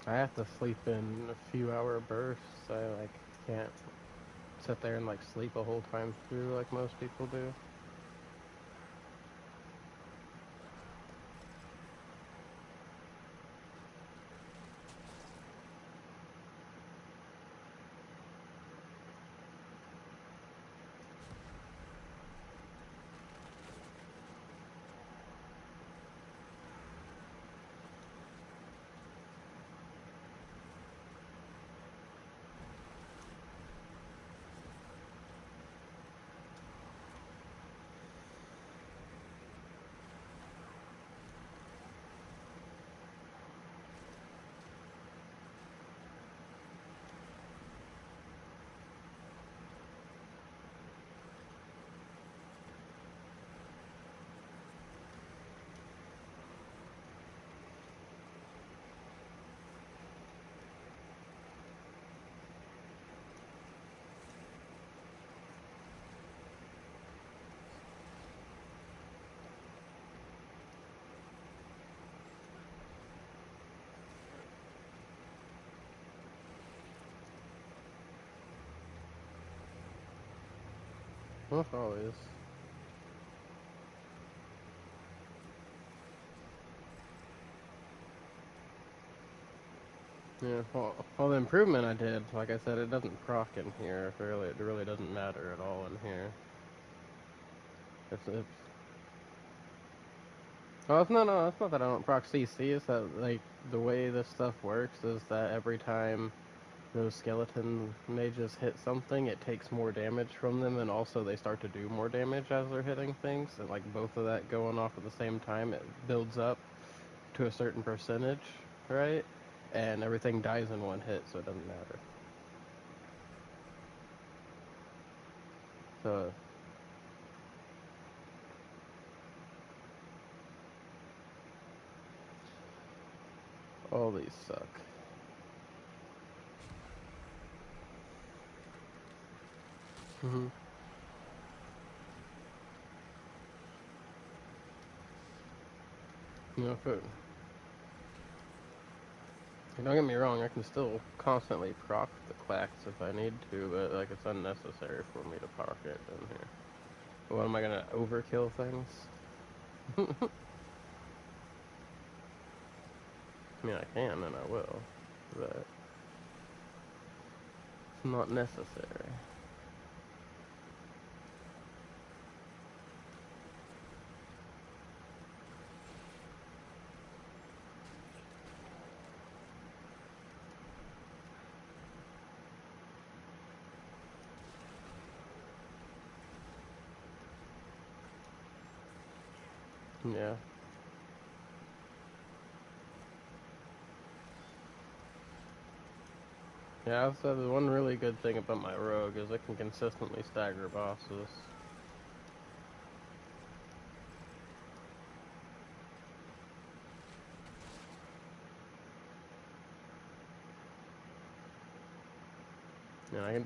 I have to sleep in a few hour bursts. I like can't sit there and like sleep a whole time through like most people do. Almost always. Yeah, well, the improvement I did, like I said, it doesn't proc in here. It really doesn't matter at all in here. It's well, it's not that I don't proc CC. It's that like the way this stuff works is that every time those skeleton mages hit something, it takes more damage from them, and also they start to do more damage as they're hitting things. And like both of that going off at the same time, it builds up to a certain percentage, right? And everything dies in one hit, so it doesn't matter. So all these suck. Mm-hmm. You know, if it, don't get me wrong, I can still constantly proc the clacks if I need to, but like it's unnecessary for me to proc it in here. What am I gonna overkill things? I mean, I can and I will, but it's not necessary. Yeah. Yeah, so the one really good thing about my rogue is it can consistently stagger bosses. Yeah,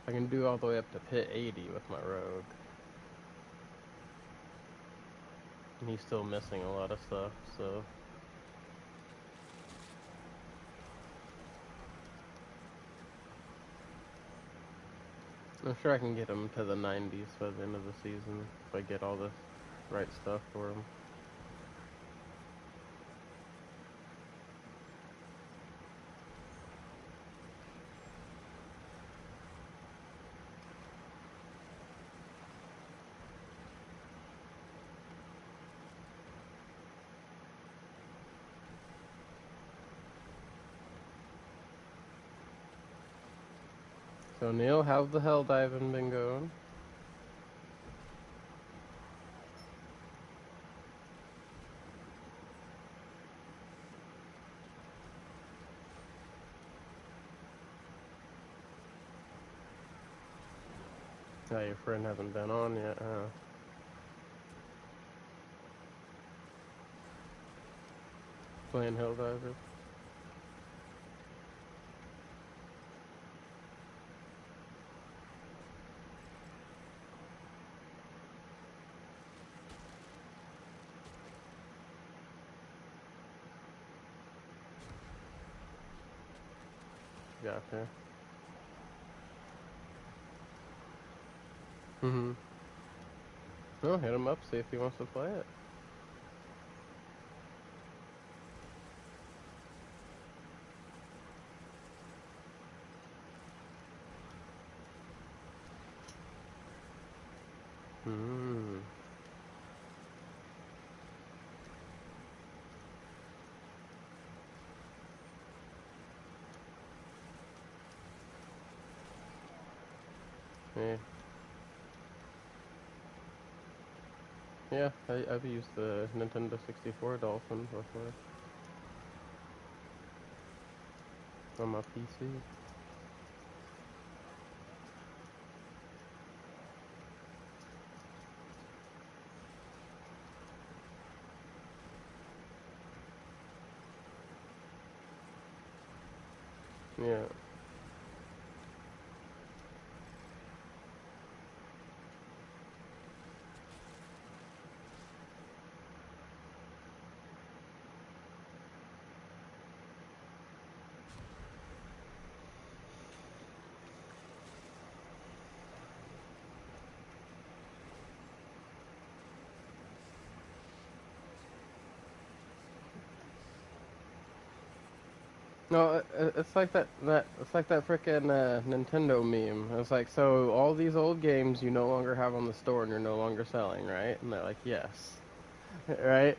I can do all the way up to pit 80 with my rogue. And he's still missing a lot of stuff, so I'm sure I can get him to the 90s by the end of the season if I get all the right stuff for him. So Neil, how's the hell diving been going? Oh, your friend hasn't been on yet, huh? Playing Helldivers? Gotcha. Mm-hmm. Well, hit him up, see if he wants to play it. Hmm. Yeah. Yeah, I've used the Nintendo 64 Dolphin before on my PC. Yeah. No, it's like it's like that frickin' Nintendo meme. It's like, so all these old games you no longer have on the store and you're no longer selling, right? And they're like, yes, right?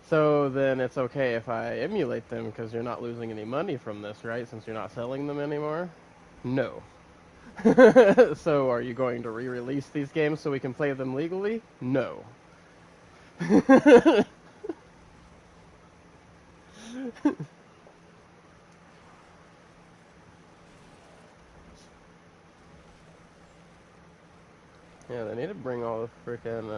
So then it's okay if I emulate them because you're not losing any money from this, right? Since you're not selling them anymore? No. So are you going to re-release these games so we can play them legally? No. Yeah, they need to bring all the freaking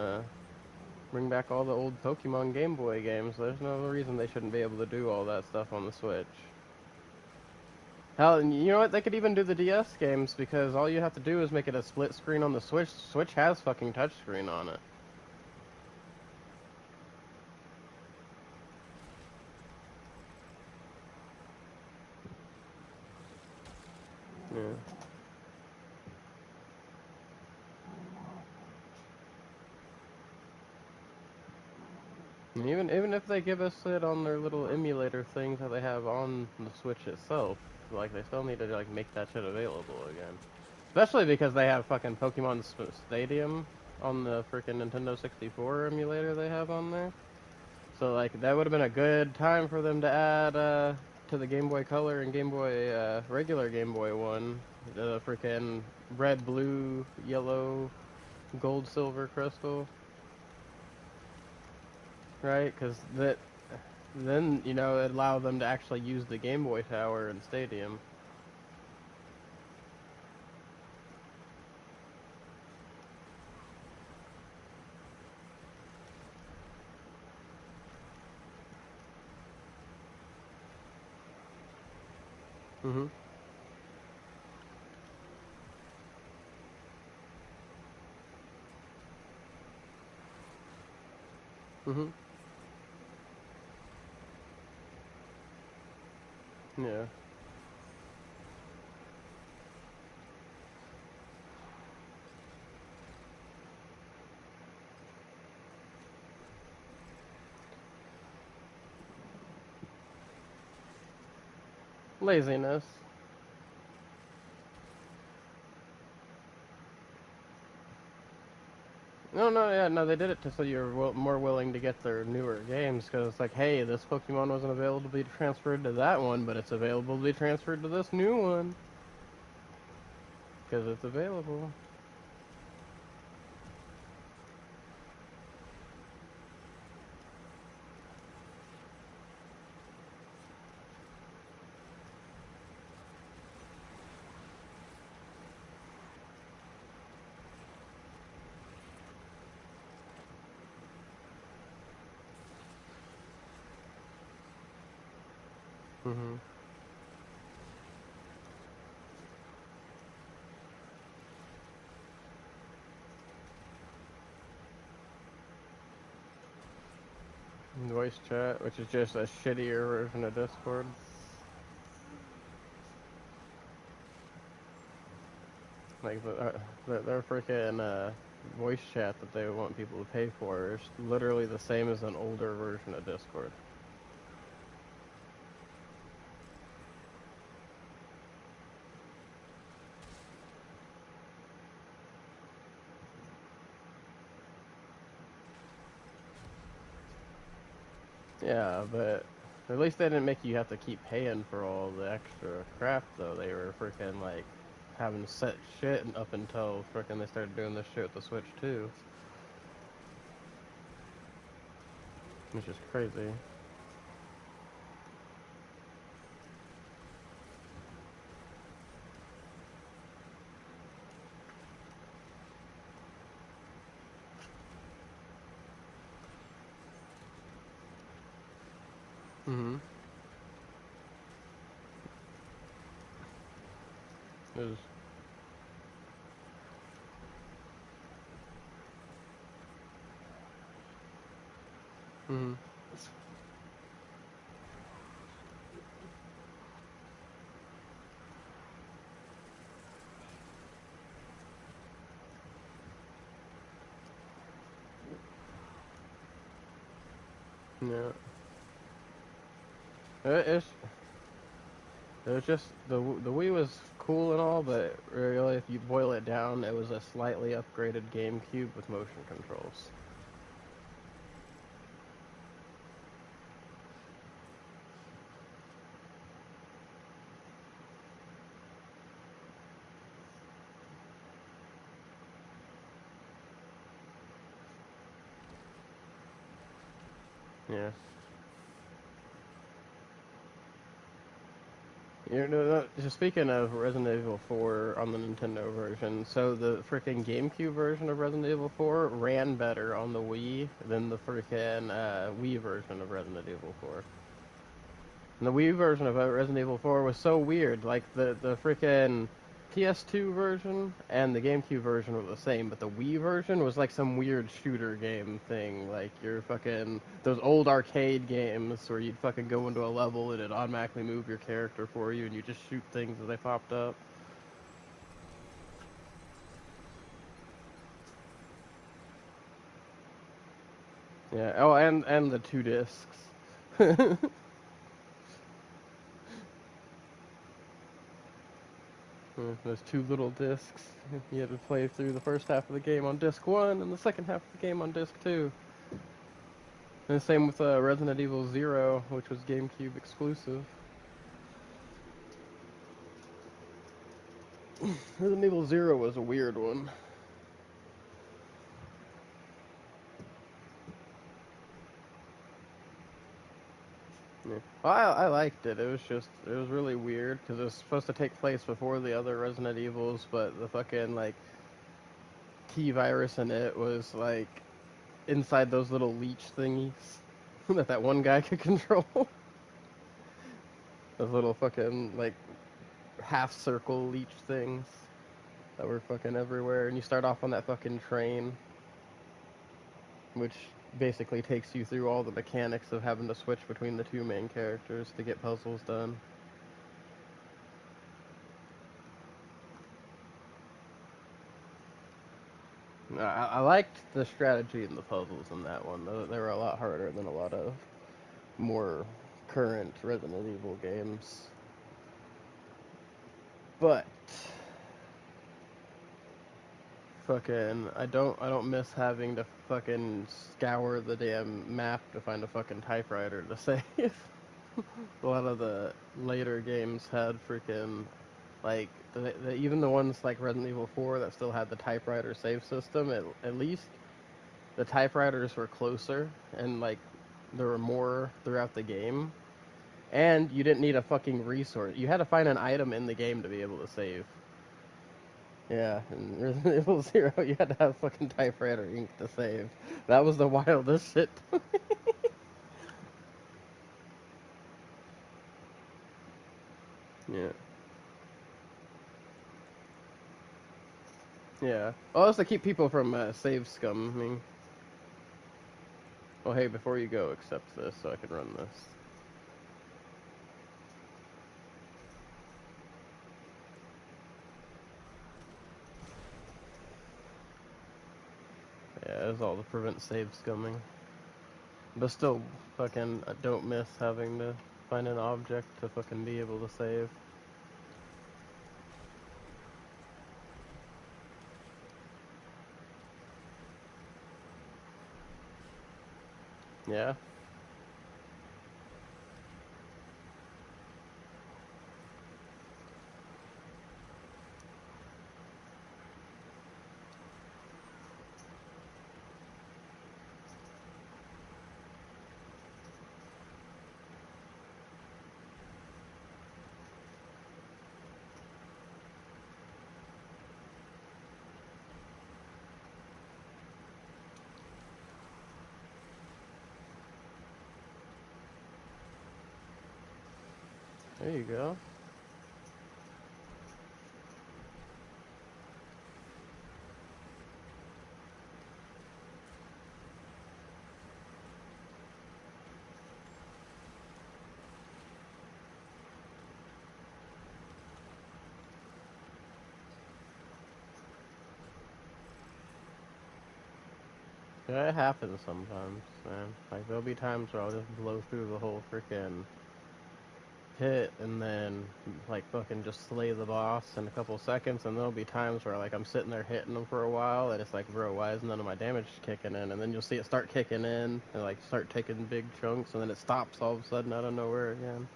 bring back all the old Pokemon Game Boy games. There's no reason they shouldn't be able to do all that stuff on the Switch. Hell, and you know what? They could even do the DS games because all you have to do is make it a split screen on the Switch. Switch has fucking touchscreen on it. Yeah. And even if they give us it on their little emulator things that they have on the Switch itself, like they still need to like make that shit available again. Especially because they have fucking Pokemon Stadium on the freaking Nintendo 64 emulator they have on there. So like that would have been a good time for them to add to the Game Boy Color and Game Boy regular Game Boy one, the freaking red, blue, yellow, gold, silver crystal, right? Because that then you know it allowed them to actually use the Game Boy Tower and Stadium. Mhm. Mhm. Yeah. Laziness. No, no, yeah, no, they did it so you're more willing to get their newer games because it's like, hey, this Pokemon wasn't available to be transferred to that one, but it's available to be transferred to this new one because it's available. Mhm. Voice chat, which is just a shittier version of Discord. Like their freaking voice chat that they want people to pay for is literally the same as an older version of Discord. Yeah, but at least they didn't make you have to keep paying for all the extra crap, though. They were freaking like having set shit up until freaking they started doing this shit with the Switch too, which is crazy. Mhm. It was. Mhm. Yeah. It's it was just the Wii was cool and all, but really, if you boil it down, it was a slightly upgraded GameCube with motion controls. Yeah. You know, just speaking of Resident Evil 4 on the Nintendo version, so the freaking GameCube version of Resident Evil 4 ran better on the Wii than the freaking Wii version of Resident Evil 4. And the Wii version of Resident Evil 4 was so weird. Like the freaking PS2 version and the GameCube version were the same, but the Wii version was like some weird shooter game thing. Like you're fucking those old arcade games where you'd fucking go into a level and it'd automatically move your character for you and you just shoot things as they popped up. Yeah. Oh, and the two discs. Those two little discs. You had to play through the first half of the game on disc one and the second half of the game on disc two. And the same with Resident Evil Zero, which was GameCube exclusive. Resident Evil Zero was a weird one. Yeah. Well, I liked it. It was really weird because it was supposed to take place before the other Resident Evils, but the fucking like T virus in it was like inside those little leech thingies that one guy could control. Those little fucking like half circle leech things that were fucking everywhere, and you start off on that fucking train, which basically takes you through all the mechanics of having to switch between the two main characters to get puzzles done. I liked the strategy and the puzzles in that one. They were a lot harder than a lot of more current Resident Evil games. But fucking, I don't miss having to fucking scour the damn map to find a fucking typewriter to save. A lot of the later games had freaking like even the ones like Resident Evil 4 that still had the typewriter save system. At least the typewriters were closer and like there were more throughout the game, and you didn't need a fucking resource. You had to find an item in the game to be able to save. Yeah, in Resident Evil Zero, you had to have fucking typewriter ink to save. That was the wildest shit. Yeah. Yeah. Well, that's to keep people from save scumming. Oh, hey, before you go, accept this so I can run this. Yeah, it's all to prevent save scumming. But still, fucking, I don't miss having to find an object to fucking be able to save. Yeah. There you go. Yeah, it happens sometimes, man. Like, there'll be times where I'll just blow through the whole freaking pit and then, like, fucking just slay the boss in a couple seconds, and there'll be times where, like, I'm sitting there hitting them for a while, and it's like, bro, why is none of my damage kicking in? And then you'll see it start kicking in, and, like, start taking big chunks, and then it stops all of a sudden out of nowhere again.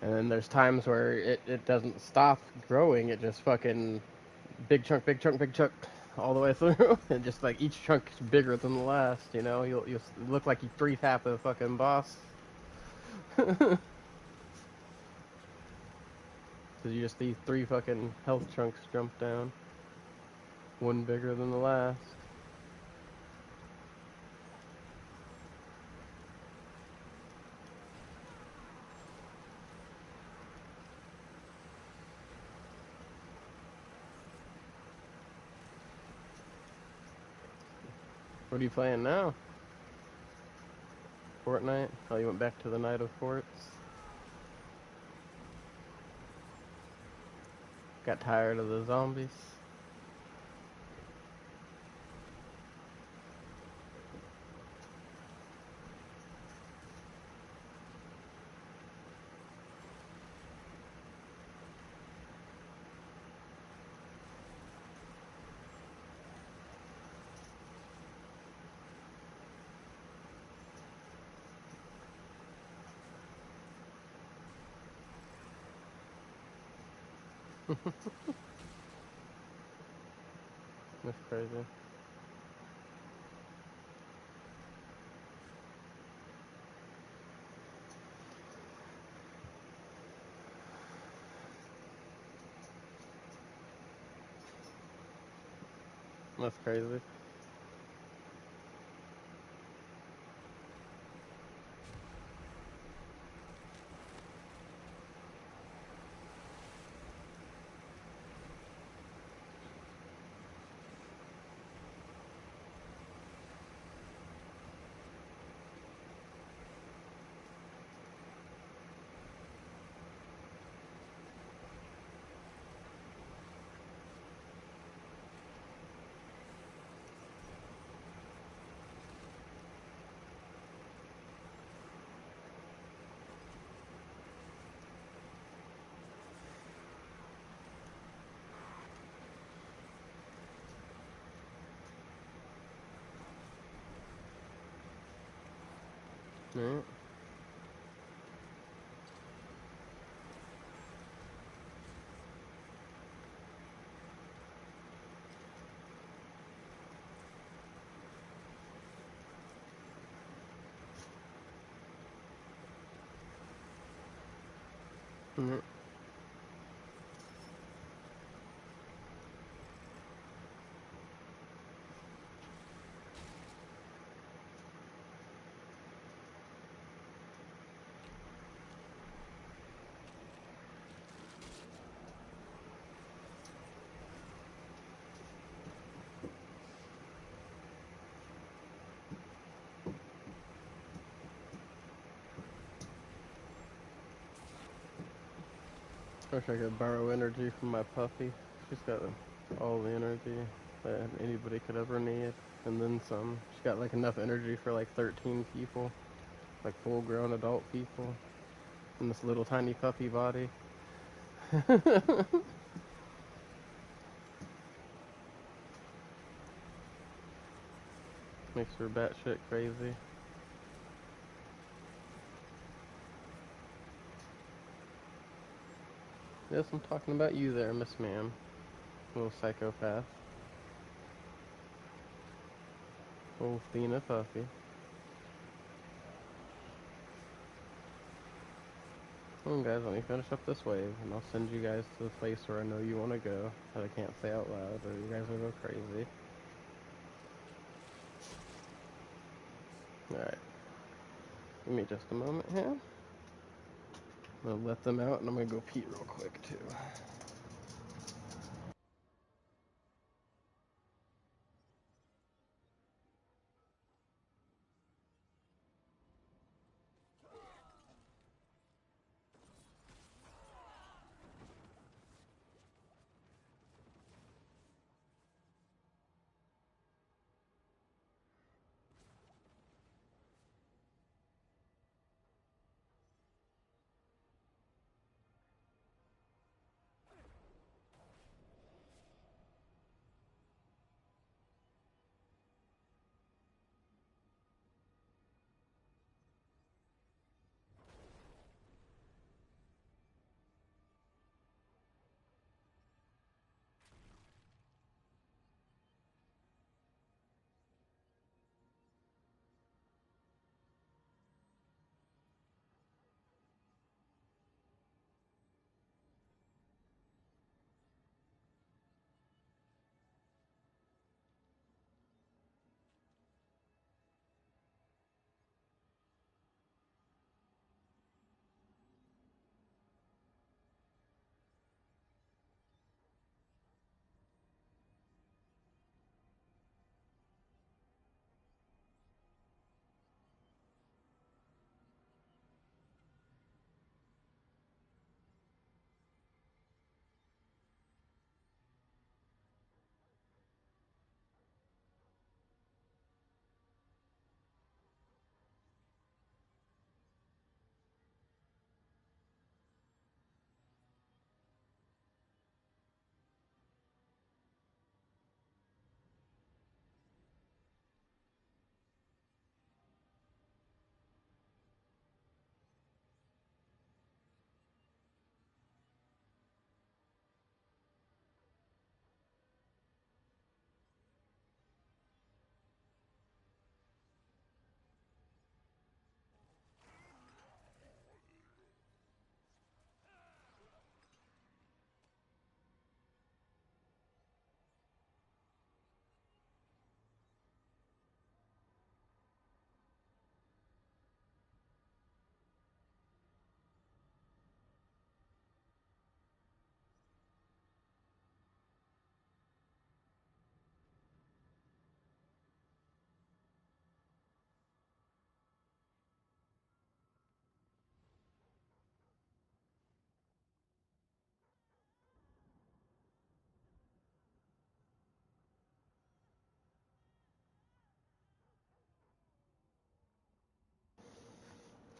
And then there's times where it doesn't stop growing, it just fucking big chunk, big chunk, big chunk. all the way through, and just like each chunk is bigger than the last. You know, you'll look like you 3-tap a fucking boss. Cause you just see 3 fucking health chunks jump down, one bigger than the last. What are you playing now? Fortnite? Oh, you went back to the Night of Forts? Got tired of the zombies? That's crazy. That's crazy. Right. Right. I wish I could borrow energy from my puppy. She's got all the energy that anybody could ever need, and then some. She's got like enough energy for like 13 people, like full-grown adult people, in this little tiny puppy body. Makes her batshit crazy. Yes, I'm talking about you there, Miss Ma'am. Little psychopath. Little Thena puppy. Well, guys, let me finish up this wave, and I'll send you guys to the place where I know you want to go, that I can't say out loud, or you guys will go crazy. Alright. Give me just a moment here. I'm gonna let them out, and I'm gonna go pee real quick, too.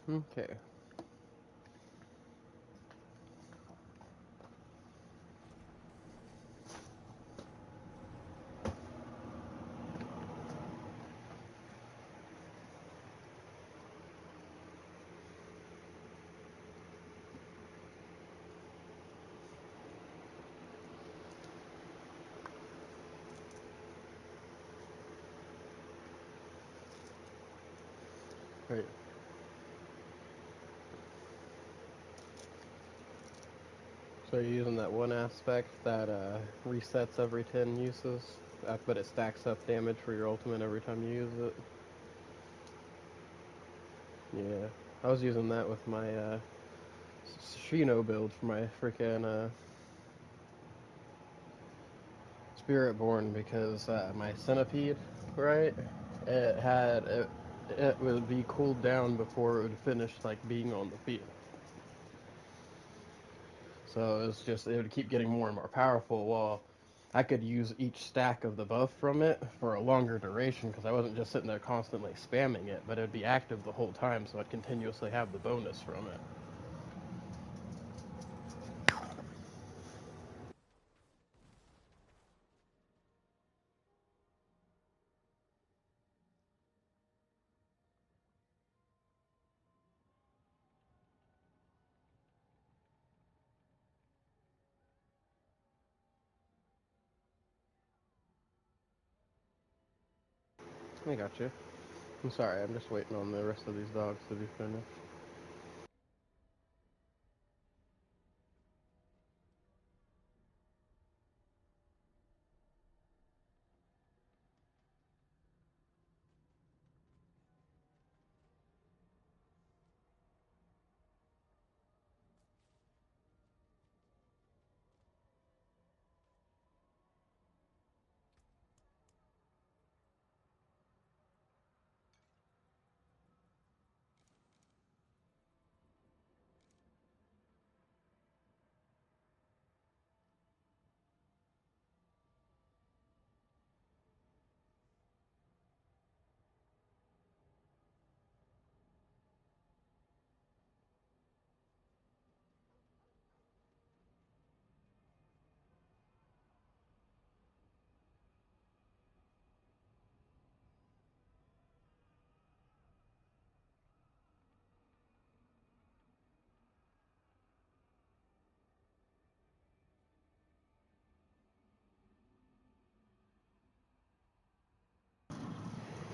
Okay. Right. So you're using that one aspect that resets every 10 uses, but it stacks up damage for your ultimate every time you use it. Yeah. I was using that with my Shino build for my freaking Spiritborn because my Centipede, right? It would be cooled down before it would finish like being on the field. So it would keep getting more and more powerful while I could use each stack of the buff from it for a longer duration because I wasn't just sitting there constantly spamming it, but it would be active the whole time, so I'd continuously have the bonus from it. I got you. I'm sorry, I'm just waiting on the rest of these dogs to be finished.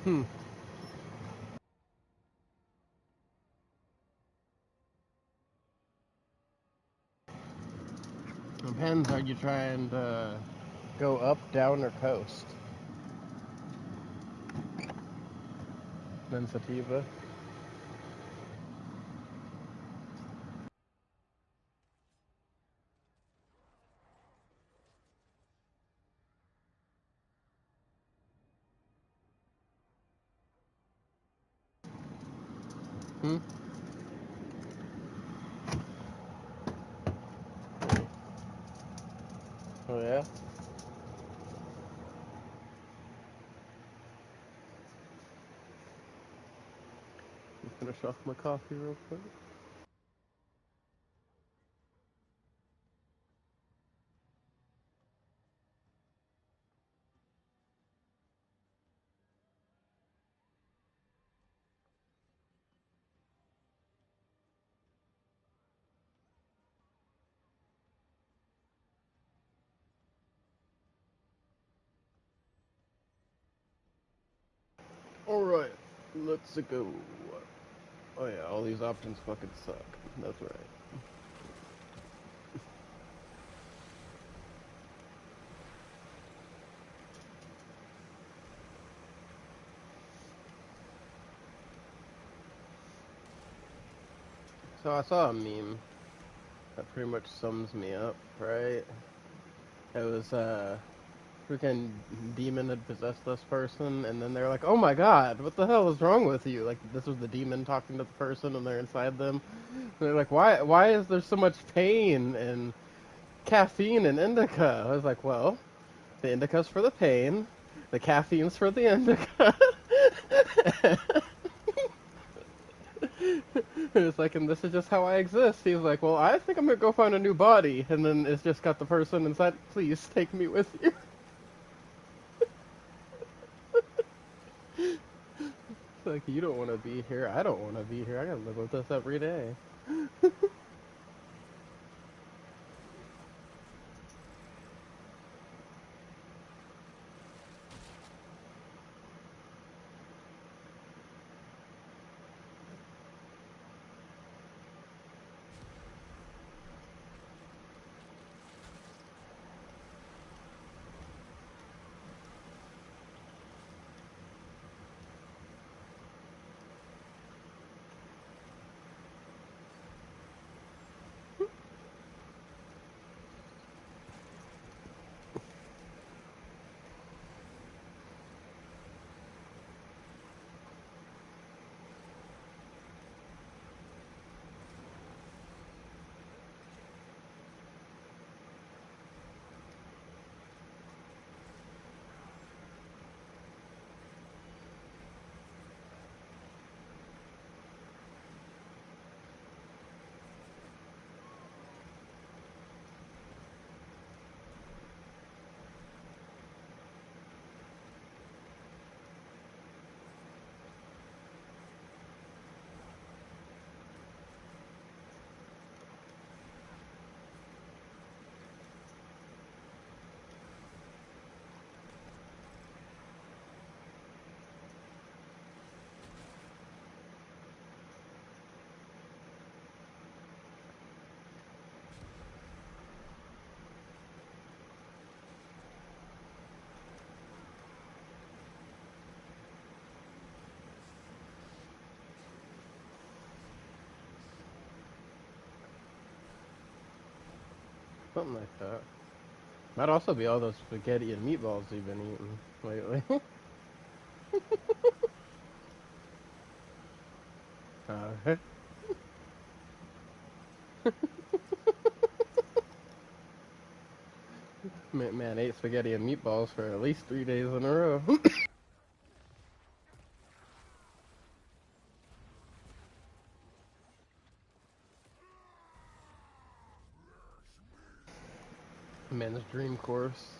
Hmm. Depends. Are you trying to go up, down, or coast? Then Sativa. Hmm. Oh yeah. Finish off my coffee real quick. Alright, let's go. Oh yeah, all these options fucking suck. That's right. So I saw a meme that pretty much sums me up, right? It was freaking demon had possessed this person, and then they're like, "Oh my god, what the hell is wrong with you?" Like this was the demon talking to the person, and they're inside them. And they're like, "Why is there so much pain and caffeine and indica?" I was like, "Well, the indica's for the pain, the caffeine's for the indica." It's like, and this is just how I exist. He's like, well, I think I'm gonna go find a new body, and then it's just got the person inside. Please take me with you. It's like, you don't want to be here. I don't want to be here. I gotta live with this every day. Something like that. Might also be all those spaghetti and meatballs you've been eating lately. uh, man ate spaghetti and meatballs for at least 3 days in a row. Man's dream course.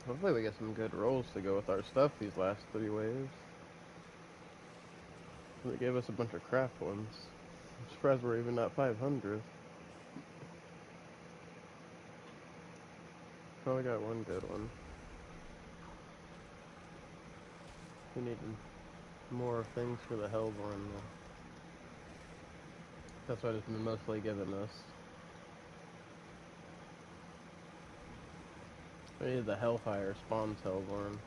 Hopefully we get some good rolls to go with our stuff these last 3 waves. They gave us a bunch of crap ones. I'm surprised we're even at 500. Probably got one good one. We need more things for the Hellborn though. That's what it's been mostly giving us. We need the Hellfire spawns Hellborn.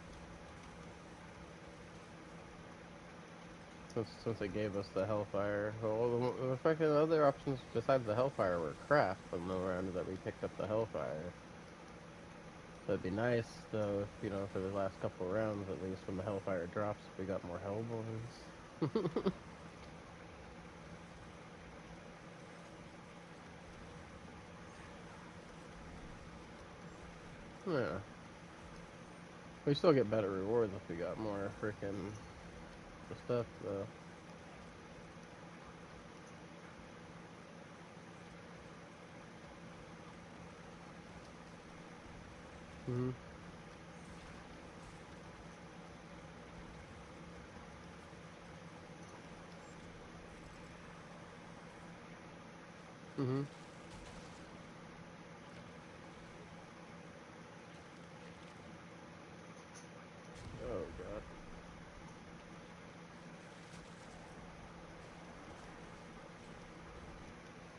Since it gave us the Hellfire. Well, the fucking other options besides the Hellfire were crap from the round that we picked up the Hellfire. So it'd be nice, though, if, you know, for the last couple rounds, at least, when the Hellfire drops, we got more Hellborns. Yeah. We still get better rewards if we got more freaking stuff, though. Mm-hmm. Mm-hmm. Oh, God.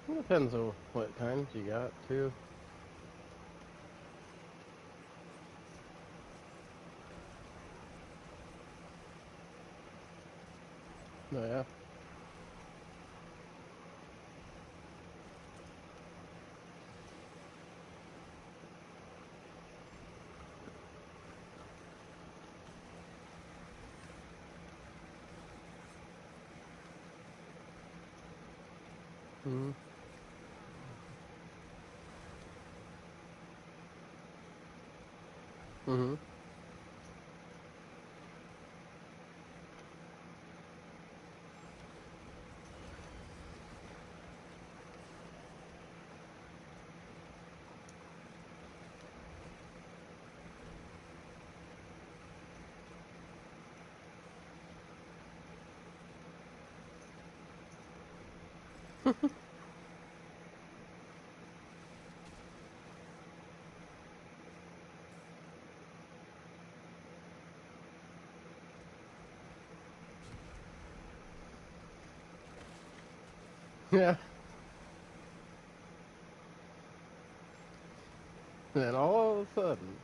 It depends on what kinds you got, too. Oh, yeah. Mm-hmm. Mm-hmm. Yeah. And all of a sudden,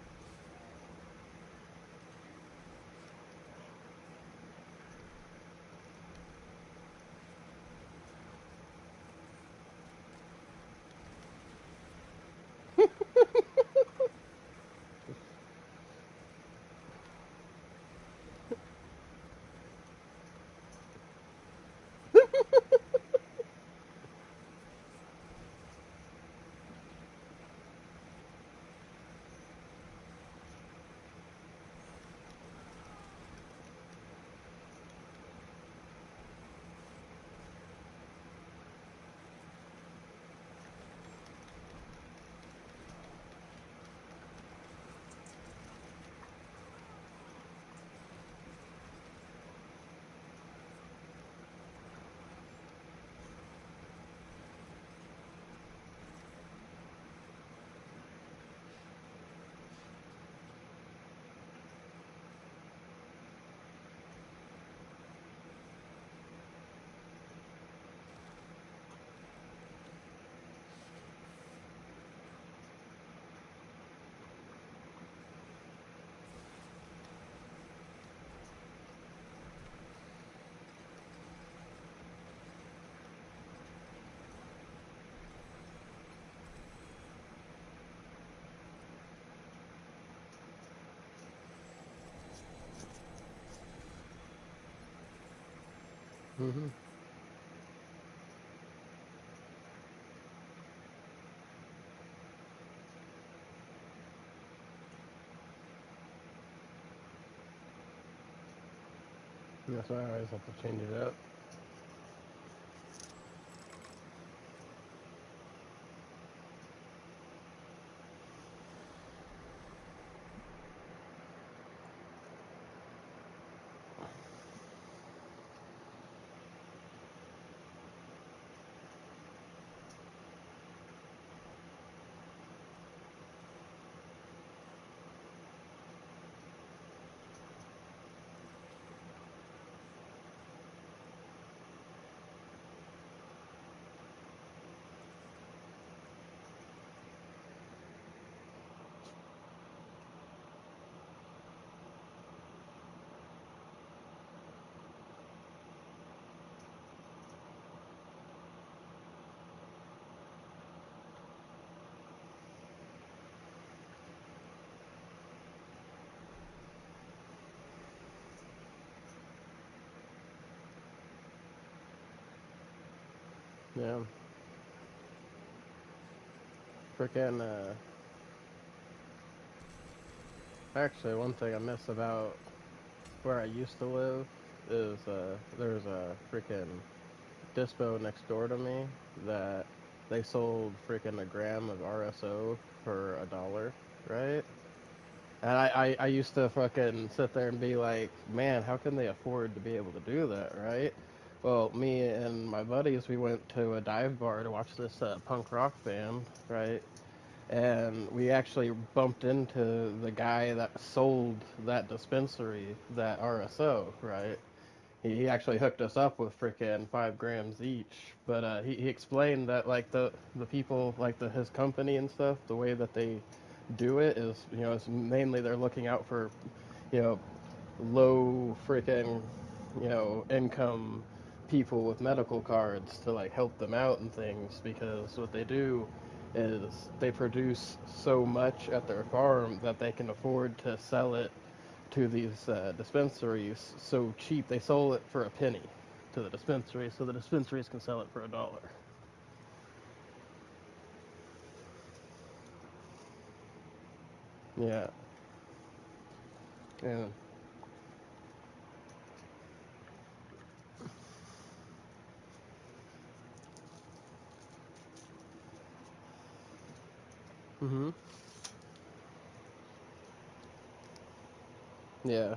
mm-hmm. That's why I always have to change it up. Yeah. Freaking, actually, one thing I miss about where I used to live is, there's a freaking dispo next door to me that they sold freaking a gram of RSO for $1, right? And I used to fucking sit there and be like, man, how can they afford to be able to do that, right? Well, me and my buddies, we went to a dive bar to watch this punk rock band, right? And we actually bumped into the guy that sold that dispensary, that RSO, right? He actually hooked us up with freaking 5 grams each. But he explained that like the people like his company and stuff, the way that they do it is, it's mainly they're looking out for, you know low freaking, income people with medical cards to like help them out and things, because what they do is they produce so much at their farm that they can afford to sell it to these dispensaries so cheap. They sold it for a penny to the dispensary, so the dispensaries can sell it for $1. Yeah. Yeah. Mhm. Yeah.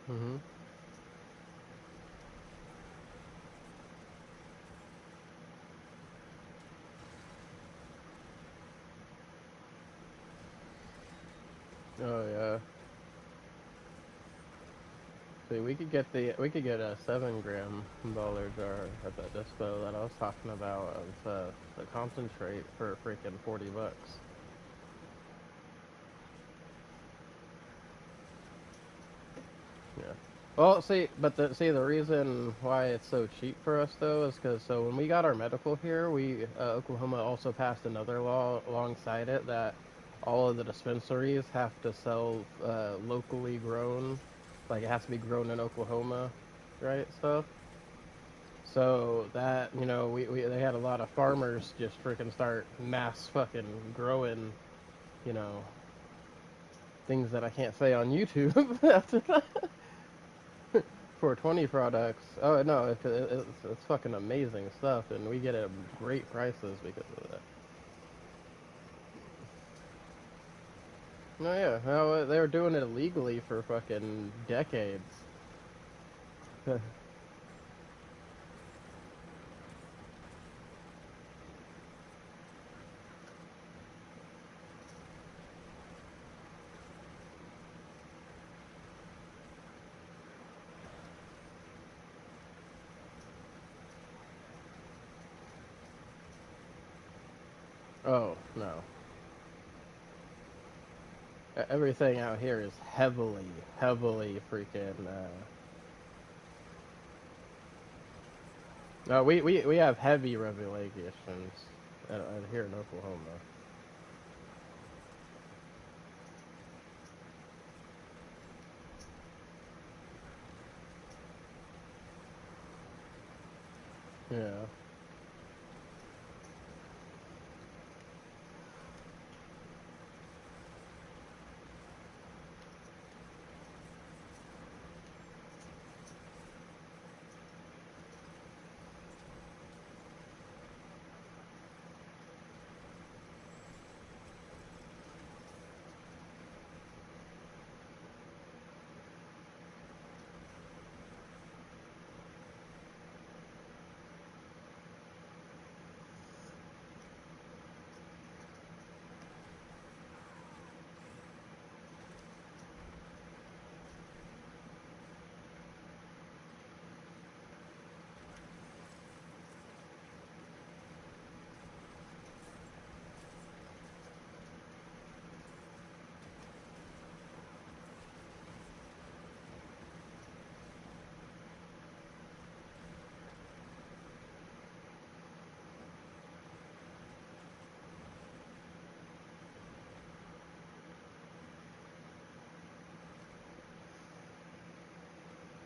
Mhm. Oh yeah. See, we could get a 7 gram baller jar at that dispo that I was talking about of the concentrate for freaking $40. Yeah. Well, the reason why it's so cheap for us though is because so when we got our medical here, we Oklahoma also passed another law alongside it that all of the dispensaries have to sell locally grown, like it has to be grown in Oklahoma, right? Stuff. So that we they had a lot of farmers just freaking start mass fucking growing, you know, things that I can't say on YouTube after that. For 20 products. Oh no, it's fucking amazing stuff, and we get it at great prices because of that. Oh yeah, no, they were doing it illegally for fucking decades. Oh no, everything out here is heavily freaking. No, we have heavy regulations here in Oklahoma. Yeah.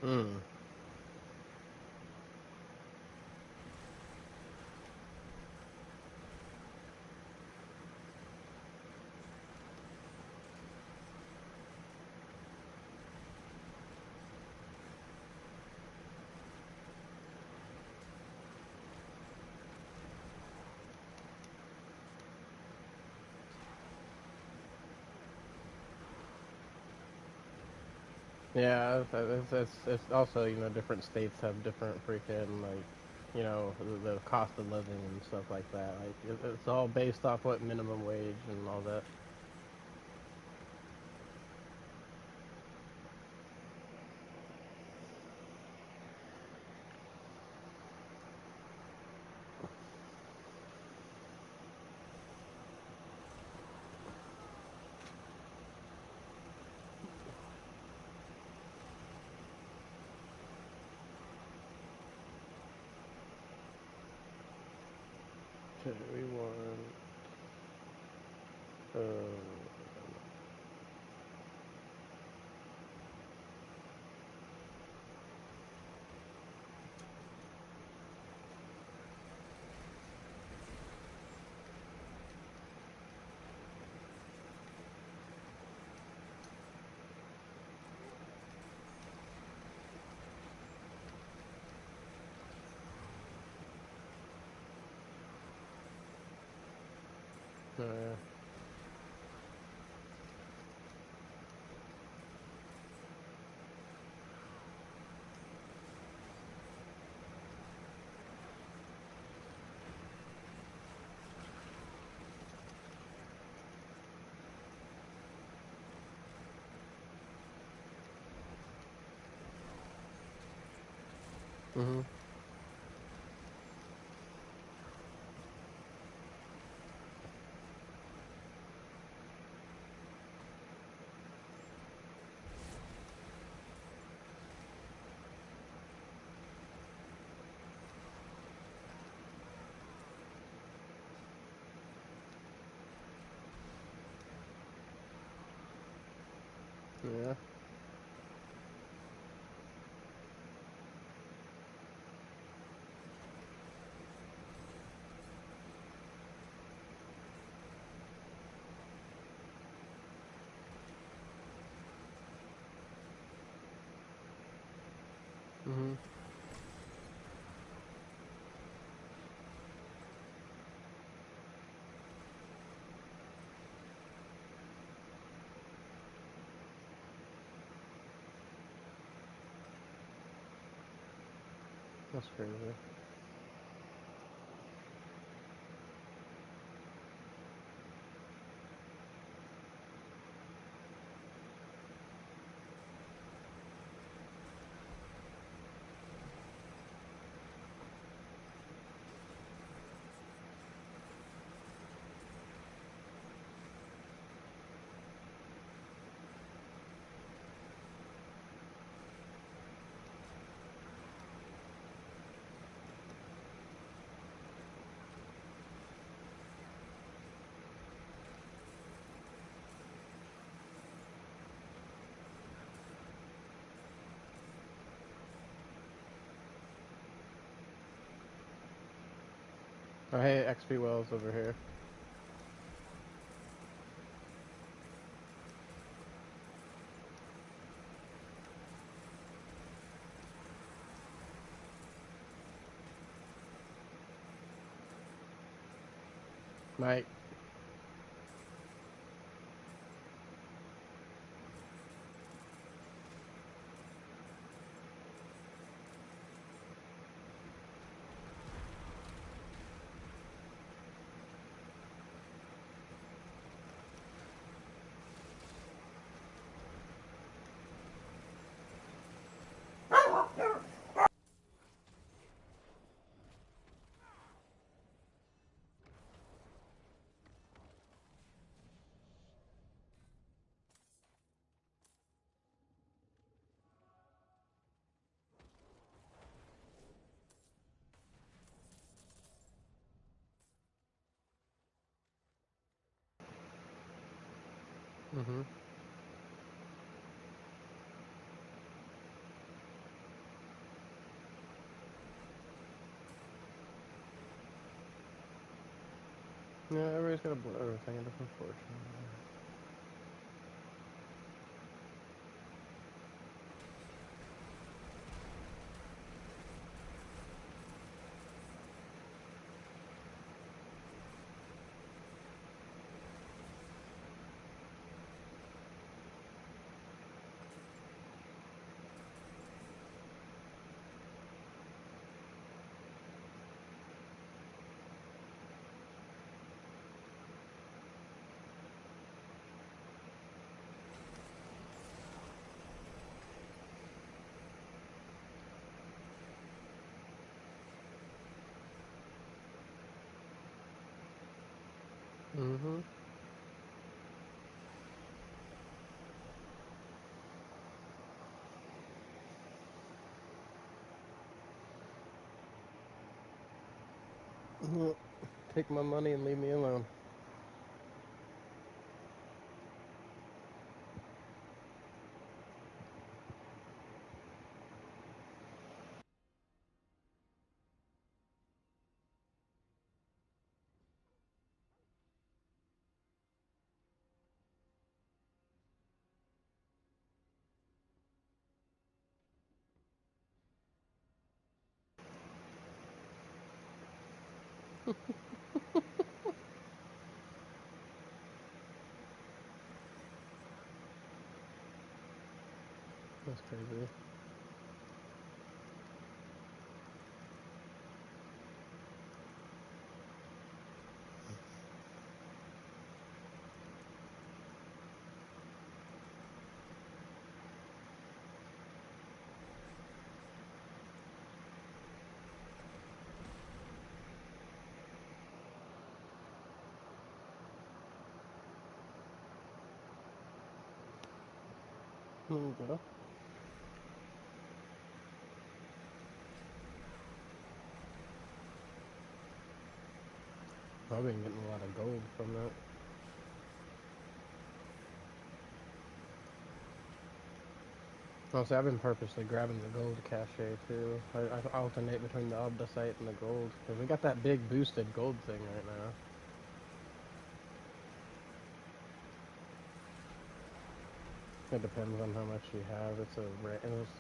Mm. Yeah, it's also, you know, different states have different freaking, like, you know, the cost of living and stuff like that. Like, it's all based off what minimum wage and all that. Okay, we want, uh, yeah. Mhm. Yeah. Mhm. That's crazy. Oh, hey, XP Wells over here. Mike. Mhm. Yeah, everybody's got to blow everything, and it's unfortunate. Mm-hmm. Take my money and leave me alone. That's crazy. There you go. I've been getting a lot of gold from that. Honestly, I've been purposely grabbing the gold cache too. I alternate between the Obdacite and the gold because we got that big boosted gold thing right now. It depends on how much you have. It's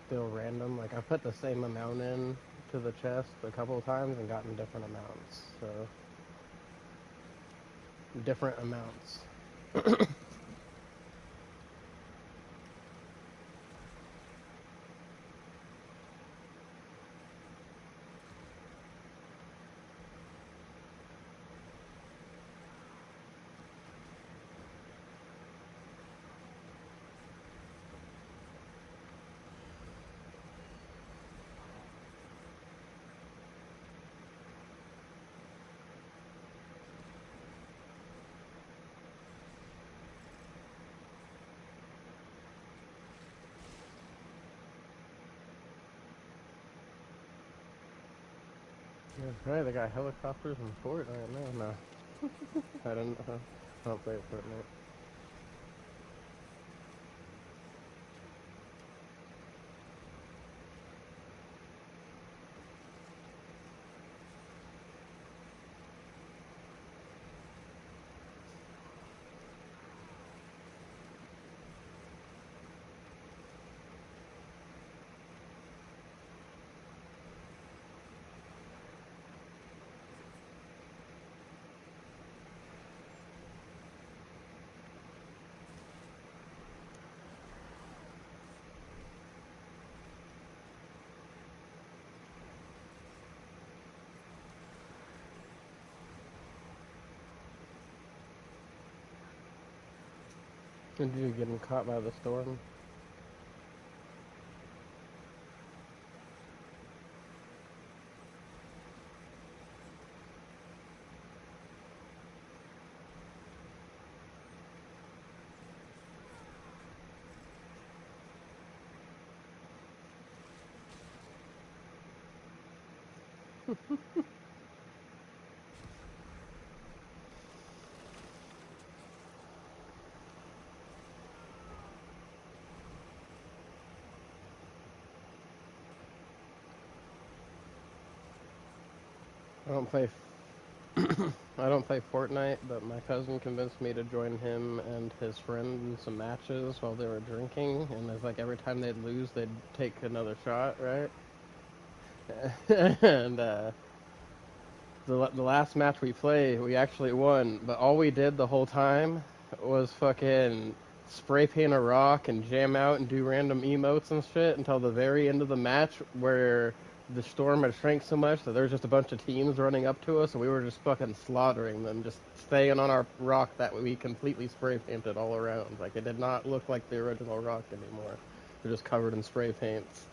still random. Like I put the same amount in to the chest a couple of times and gotten different amounts. So different amounts. Yeah, right, they got helicopters in Fortnite now. No, I don't. I don't play Fortnite. Did you get him caught by the storm? I don't play. I don't play Fortnite, but my cousin convinced me to join him and his friend in some matches while they were drinking, and it's like every time they'd lose, they'd take another shot, right? And the last match we played, we actually won, but all we did the whole time was fucking spray paint a rock and jam out and do random emotes and shit until the very end of the match, where the storm had shrank so much that there was just a bunch of teams running up to us, and we were just fucking slaughtering them, just staying on our rock that we completely spray painted all around. Like, it did not look like the original rock anymore. They're just covered in spray paints.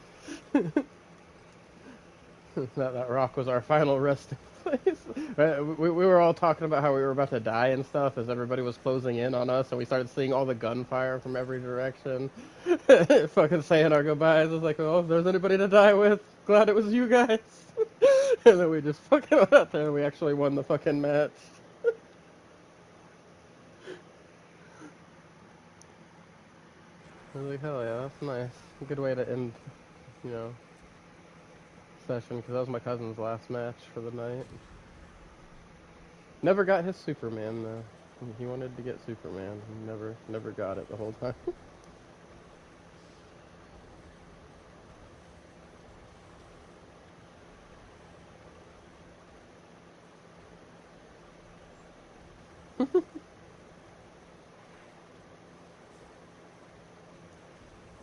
That rock was our final resting place. Right? We were all talking about how we were about to die and stuff as everybody was closing in on us, and we started seeing all the gunfire from every direction. Fucking saying our goodbyes. I was like, oh, if there's anybody to die with, glad it was you guys. And then we just fucking went out there and we actually won the fucking match. I was like, hell yeah, that's nice. A good way to end, you know, session, because that was my cousin's last match for the night. Never got his Superman though. He wanted to get Superman. He never got it the whole time.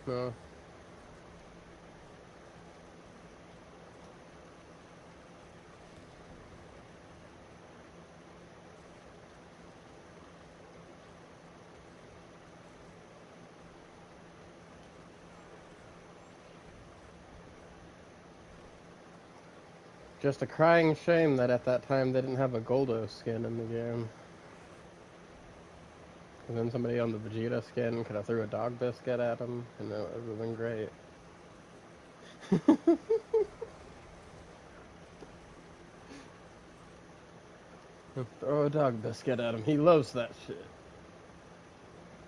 No. Just a crying shame that at that time they didn't have a Goldo skin in the game. And then somebody on the Vegeta skin could have threw a dog biscuit at him, and that would have been great. Throw a dog biscuit at him. He loves that shit.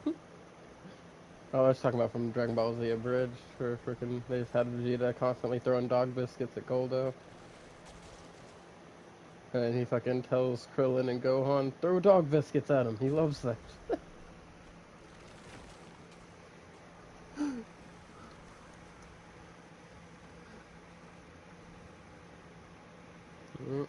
Oh, I was talking about from Dragon Ball Z Abridged, where freaking they just had Vegeta constantly throwing dog biscuits at Goldo. And he fucking tells Krillin and Gohan, throw dog biscuits at him. He loves that. Mm.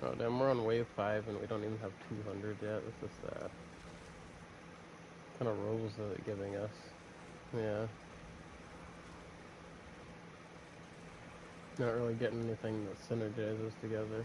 Oh damn, we're on wave 5 and we don't even have 200 yet. This is sad. What kind of rolls is it giving us? Yeah. Not really getting anything that synergizes together.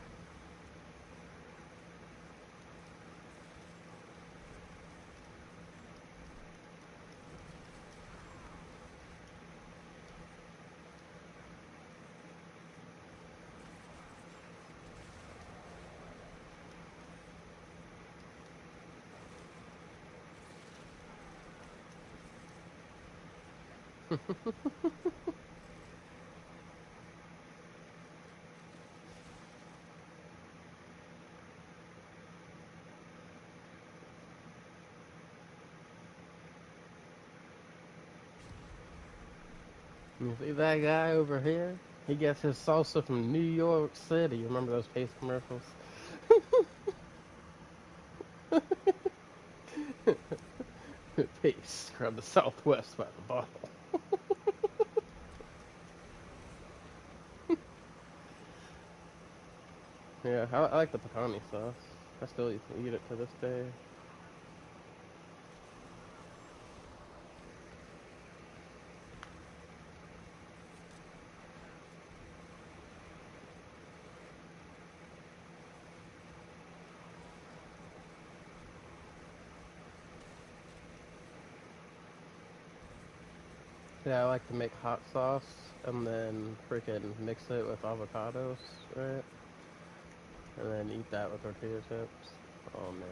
You see that guy over here? He gets his salsa from New York City. Remember those Pace commercials? Pace, grab the Southwest by the bottle. Yeah, I like the pecani sauce. I still eat it to this day. Yeah, I like to make hot sauce and then freaking mix it with avocados, right? And then eat that with tortilla chips. Oh man.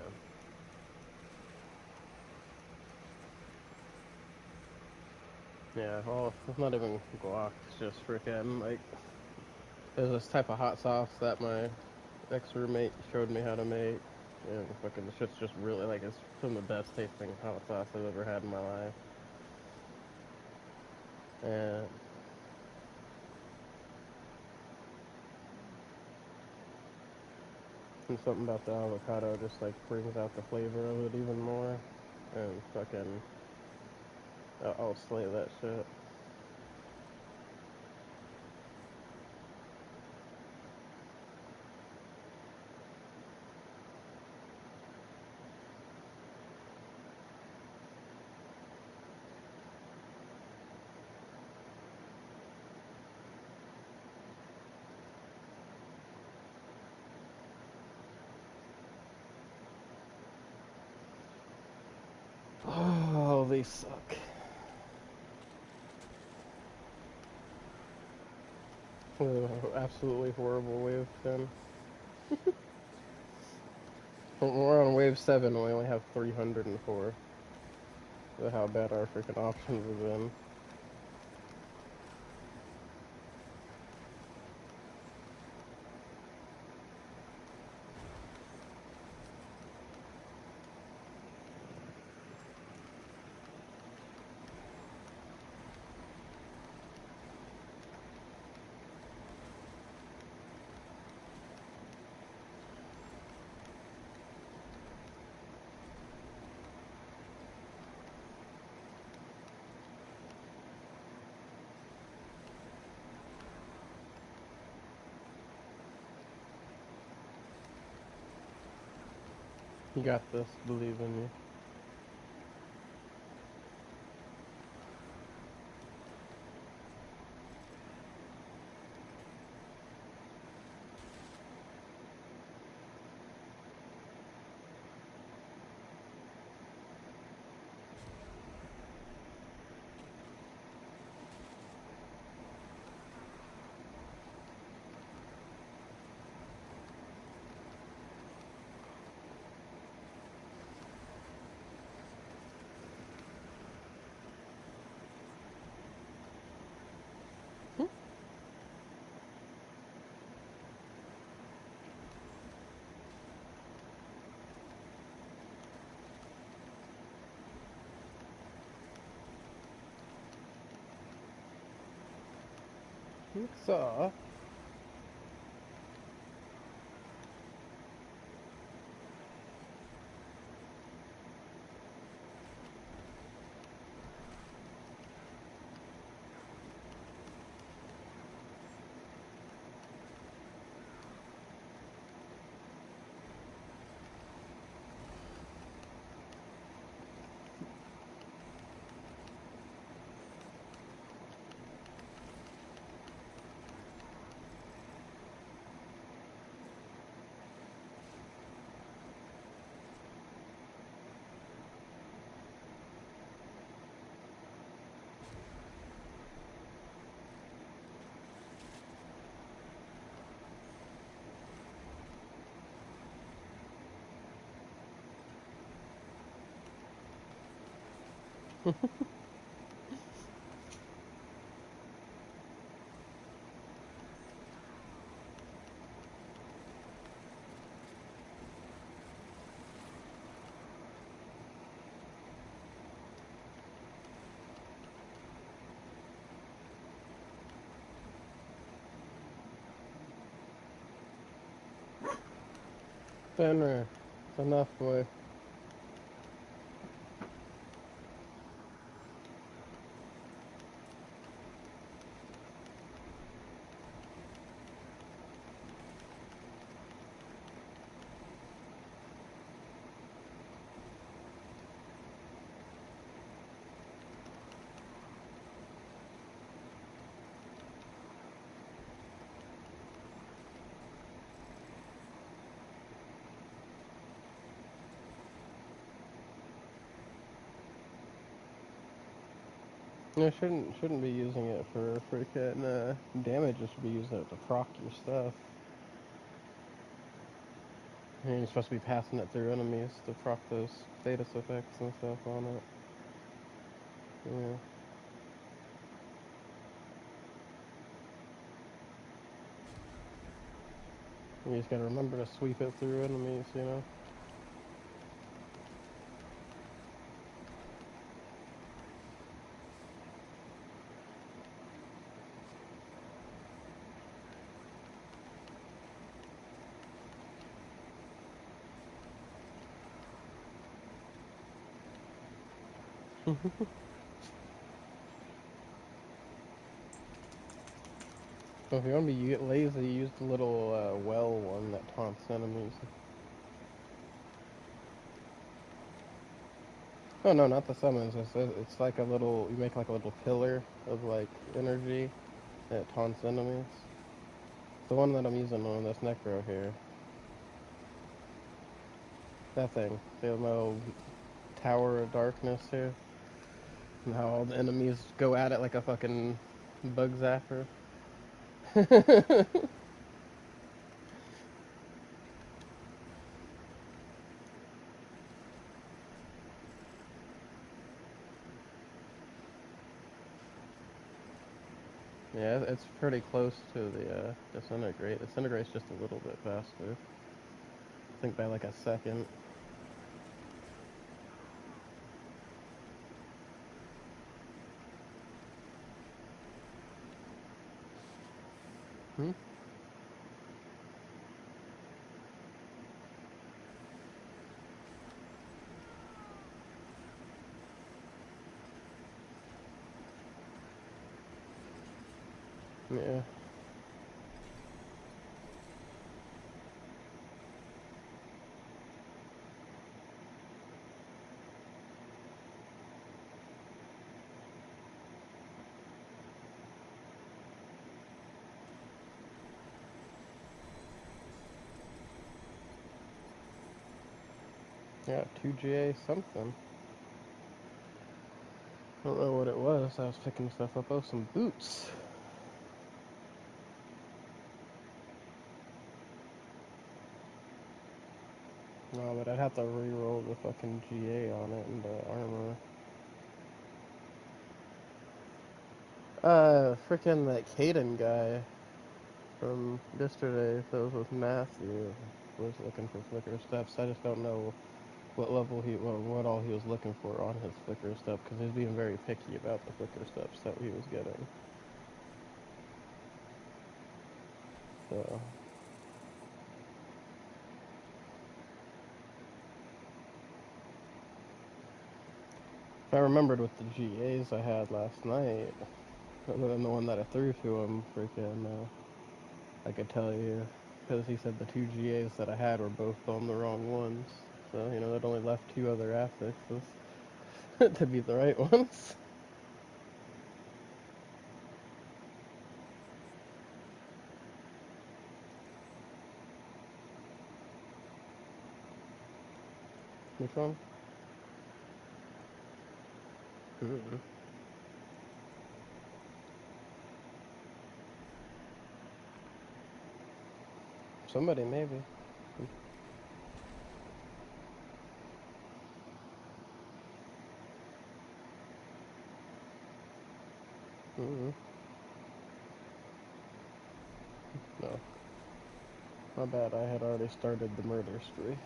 Yeah, well, it's not even guac, it's just freaking like there's this type of hot sauce that my ex-roommate showed me how to make, and fucking the shit's just really like it's some of the best tasting hot sauce I've ever had in my life. And something about the avocado just like brings out the flavor of it even more. And fucking, I'll slay that shit. Oh, they suck. Absolutely horrible wave 10. We're on wave 7, we only have 304. Look how bad our freaking options have been. You got this, believe in you. So, Fenrir, it's enough, boy. You shouldn't be using it for freaking damage. You should be using it to proc your stuff. And you're supposed to be passing it through enemies to proc those status effects and stuff on it. Yeah. You just gotta remember to sweep it through enemies, you know? So if you want to be lazy, use the little well one that taunts enemies. Oh no, not the summons. It's like a little. You make like a little pillar of like energy that taunts enemies. The one that I'm using on this necro here. That thing. The little tower of darkness here. And how all the enemies go at it like a fucking bug zapper. Yeah, it's pretty close to the disintegrate. Disintegrate's just a little bit faster. I think by like a second. Hmm? Yeah. Yeah, 2GA something. I don't know what it was. I was picking stuff up. Oh, some boots. No, but I'd have to re-roll the fucking GA on it and the armor. Freaking that Caden guy from yesterday that was with Matthew was looking for flicker steps. I just don't know what level what all he was looking for on his flicker step because he was being very picky about the flicker steps that he was getting. So if I remembered with the GAs I had last night, other than the one that I threw to him, freaking, I could tell you, because he said the two GAs that I had were both on the wrong ones. So, you know, that only left two other affixes to be the right ones. Which one? Mm-mm. Somebody, maybe. Mm-mm. No. My bad, I had already started the murder spree.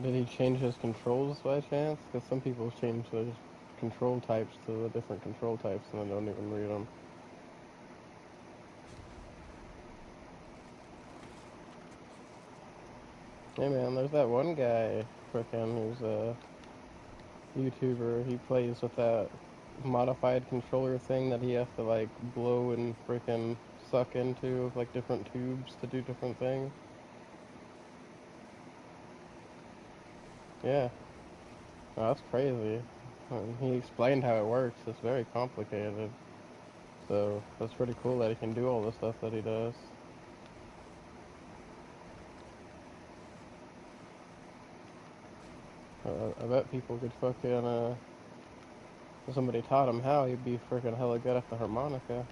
Did he change his controls by chance? Because some people change their control types to the different control types, and I don't even read them. Hey man, there's that one guy, frickin', who's a YouTuber. He plays with that modified controller thing that he has to like blow and frickin' suck into with like different tubes to do different things. Yeah, oh, that's crazy. He explained how it works. It's very complicated. So that's pretty cool that he can do all the stuff that he does. I bet people could fucking, if somebody taught him how, he'd be freaking hella good at the harmonica.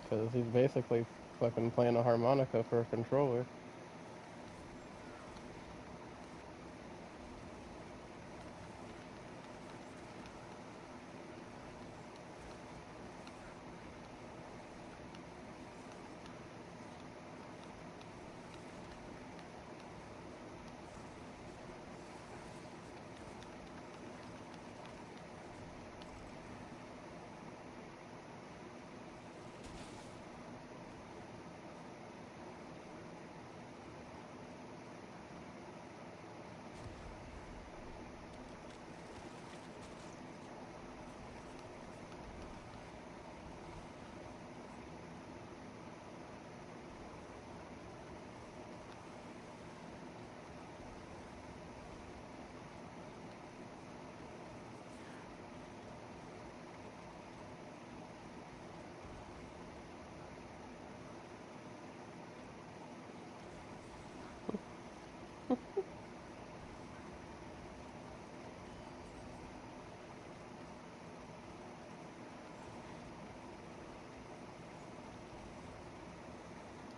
Because he's basically fucking playing a harmonica for a controller.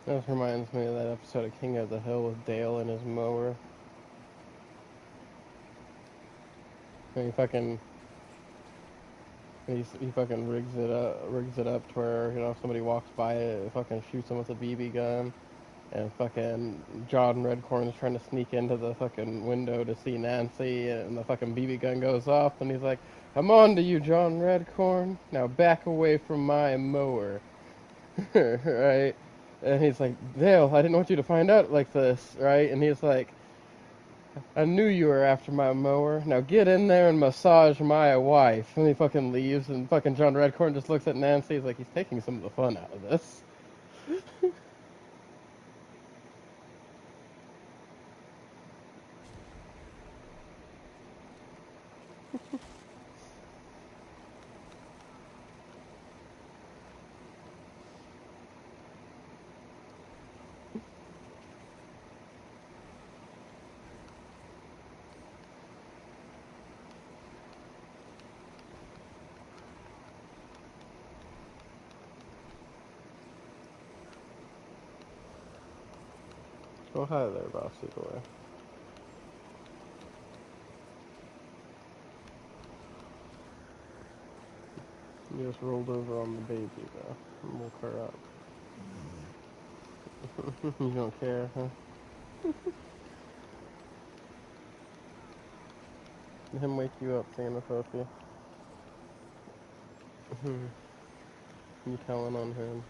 This reminds me of that episode of King of the Hill with Dale and his mower. And he fucking rigs it up to where, you know, if somebody walks by it fucking shoots him with a BB gun. And fucking John Redcorn's trying to sneak into the fucking window to see Nancy, and the fucking BB gun goes off, and he's like, "I'm on to you, John Redcorn. Now back away from my mower." Right? And he's like, "Dale, I didn't want you to find out like this, right?" And he's like, "I knew you were after my mower. Now get in there and massage my wife." And he fucking leaves, and fucking John Redcorn just looks at Nancy. He's like, he's taking some of the fun out of this. Oh, hi there, bossy boy. You just rolled over on the baby, though, and woke her up. You don't care, huh? Let him wake you up, Santa Sophie. You telling on him.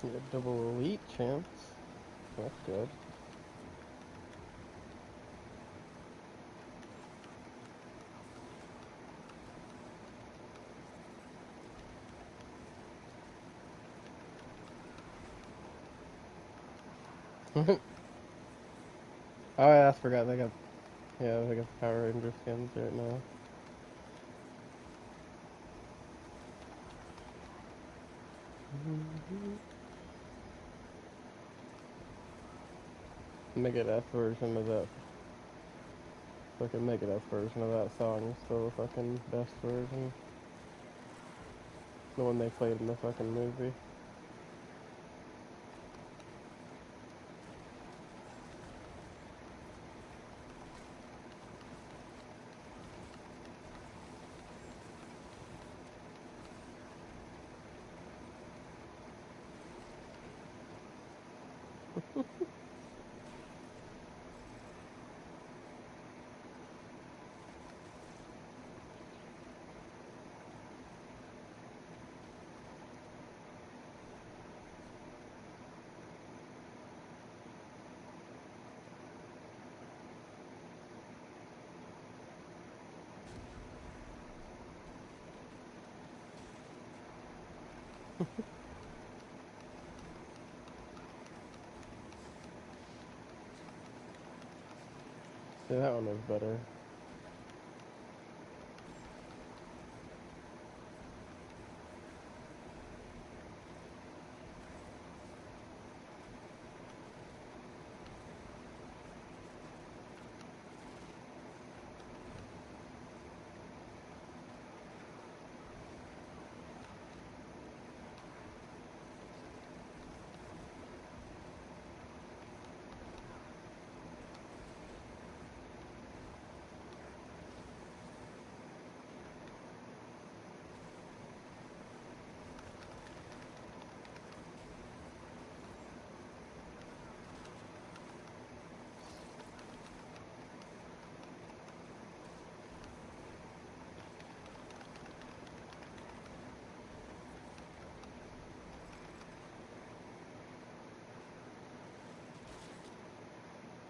You get double elite chance. That's good. Oh yeah, I forgot they got they got Power Ranger skins right now. Megadeth version of that fucking Megadeth version of that song is still the fucking best version. The one they played in the fucking movie. See, that one was better.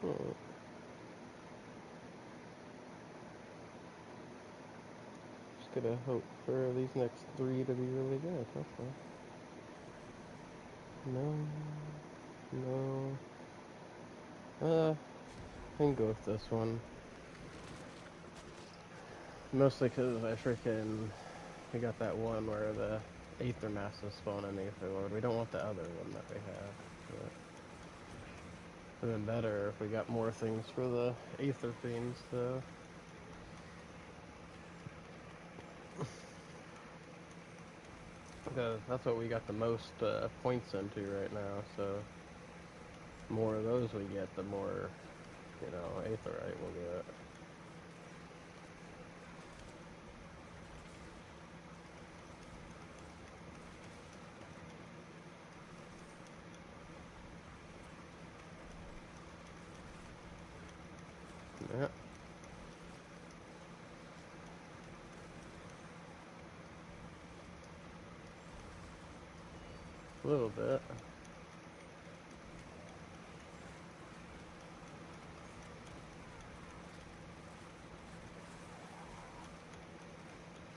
Hmm. Just gotta hope for these next 3 to be really good. Okay. No. No. I can go with this one. Mostly because we got that one where the Aether Massive spawn in Aether Lord. We don't want the other one that we have. But it would have been better if we got more things for the Aether Fiends, though. Because that's what we got the most points into right now, so more of those we get, the more, Aetherite we'll get. Yeah, a little bit. Of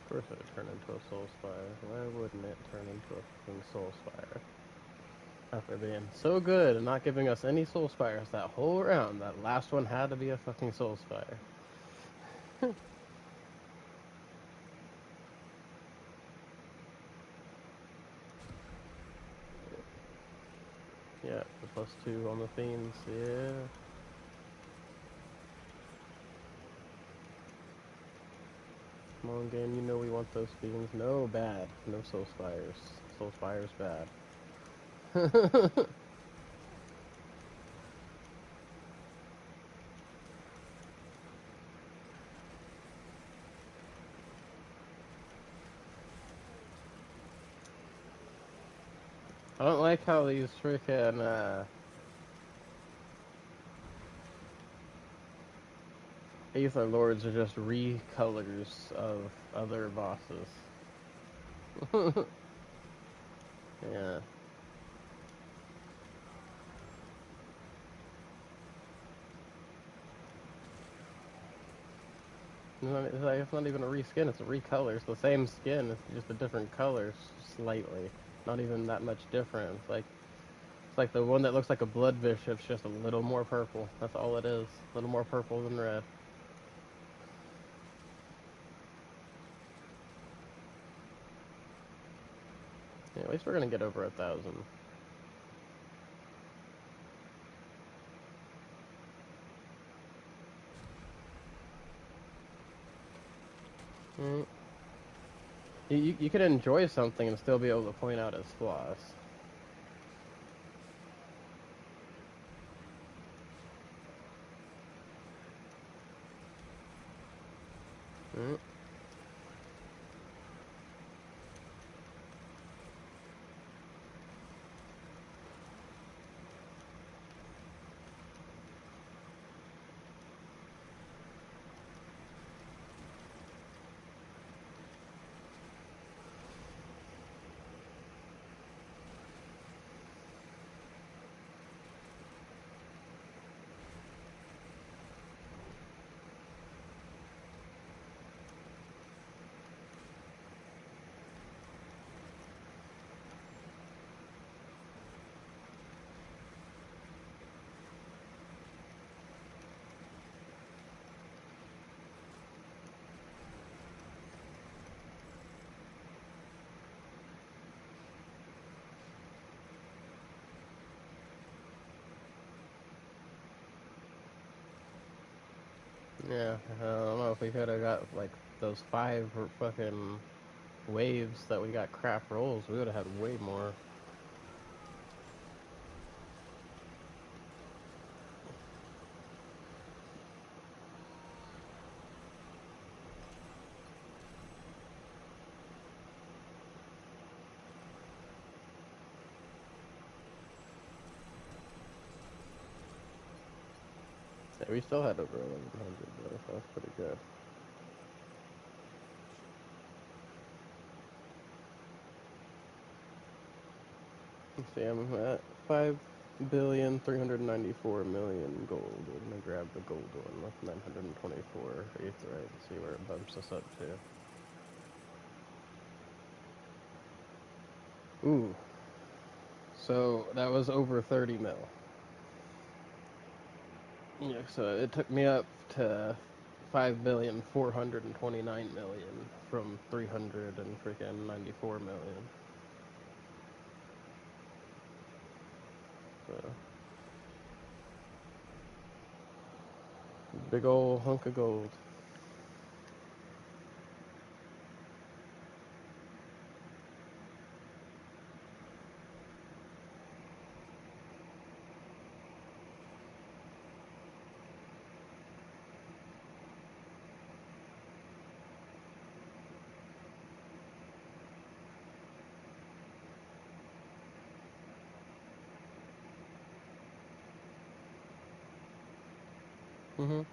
course it would turn into a Soul Spire. Why wouldn't it turn into a fucking Soul Spire? After being so good and not giving us any Soul Spires that whole round, that last one had to be a fucking Soul Spire. Yeah, the +2 on the Fiends, yeah. Come on, game, we want those Fiends. No, bad. No Soul Spires. Soul Spires, bad. I don't like how these freaking Aether Lords are just recolors of other bosses. Yeah. It's not even a reskin, it's a recolor. It's the same skin, it's just a different color, slightly. Not even that much different. It's like the one that looks like a blood bishop's just a little more purple. That's all it is. A little more purple than red. Yeah, at least we're gonna get over 1,000. Mm. You could enjoy something and still be able to point out its flaws. Mm. Yeah, I don't know if we could have got like those 5 fucking waves that we got crap rolls, we would have had way more. Yeah, we still had over 1,100 though, so that's pretty good. Let's see, I'm at 5,394,000,000 gold. We're gonna grab the gold one with 924 aetherite and see where it bumps us up to. Ooh, so that was over 30 mil. Yeah, so it took me up to 5,429,000,000 from 300 and freaking 94 million. So big ol' hunk of gold. Mhm.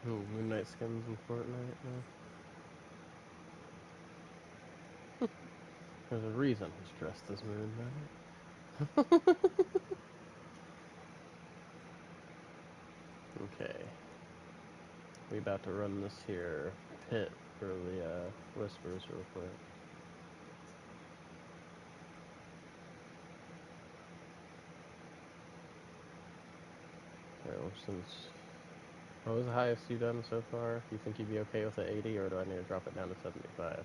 Ooh, Moonlight skins in Fortnite now. There's a reason he's dressed as Moon Knight. Okay. We about to run this here pit for the whispers real quick. Okay, well, since What was the highest you've done so far? Do you think you'd be okay with an 80, or do I need to drop it down to 75?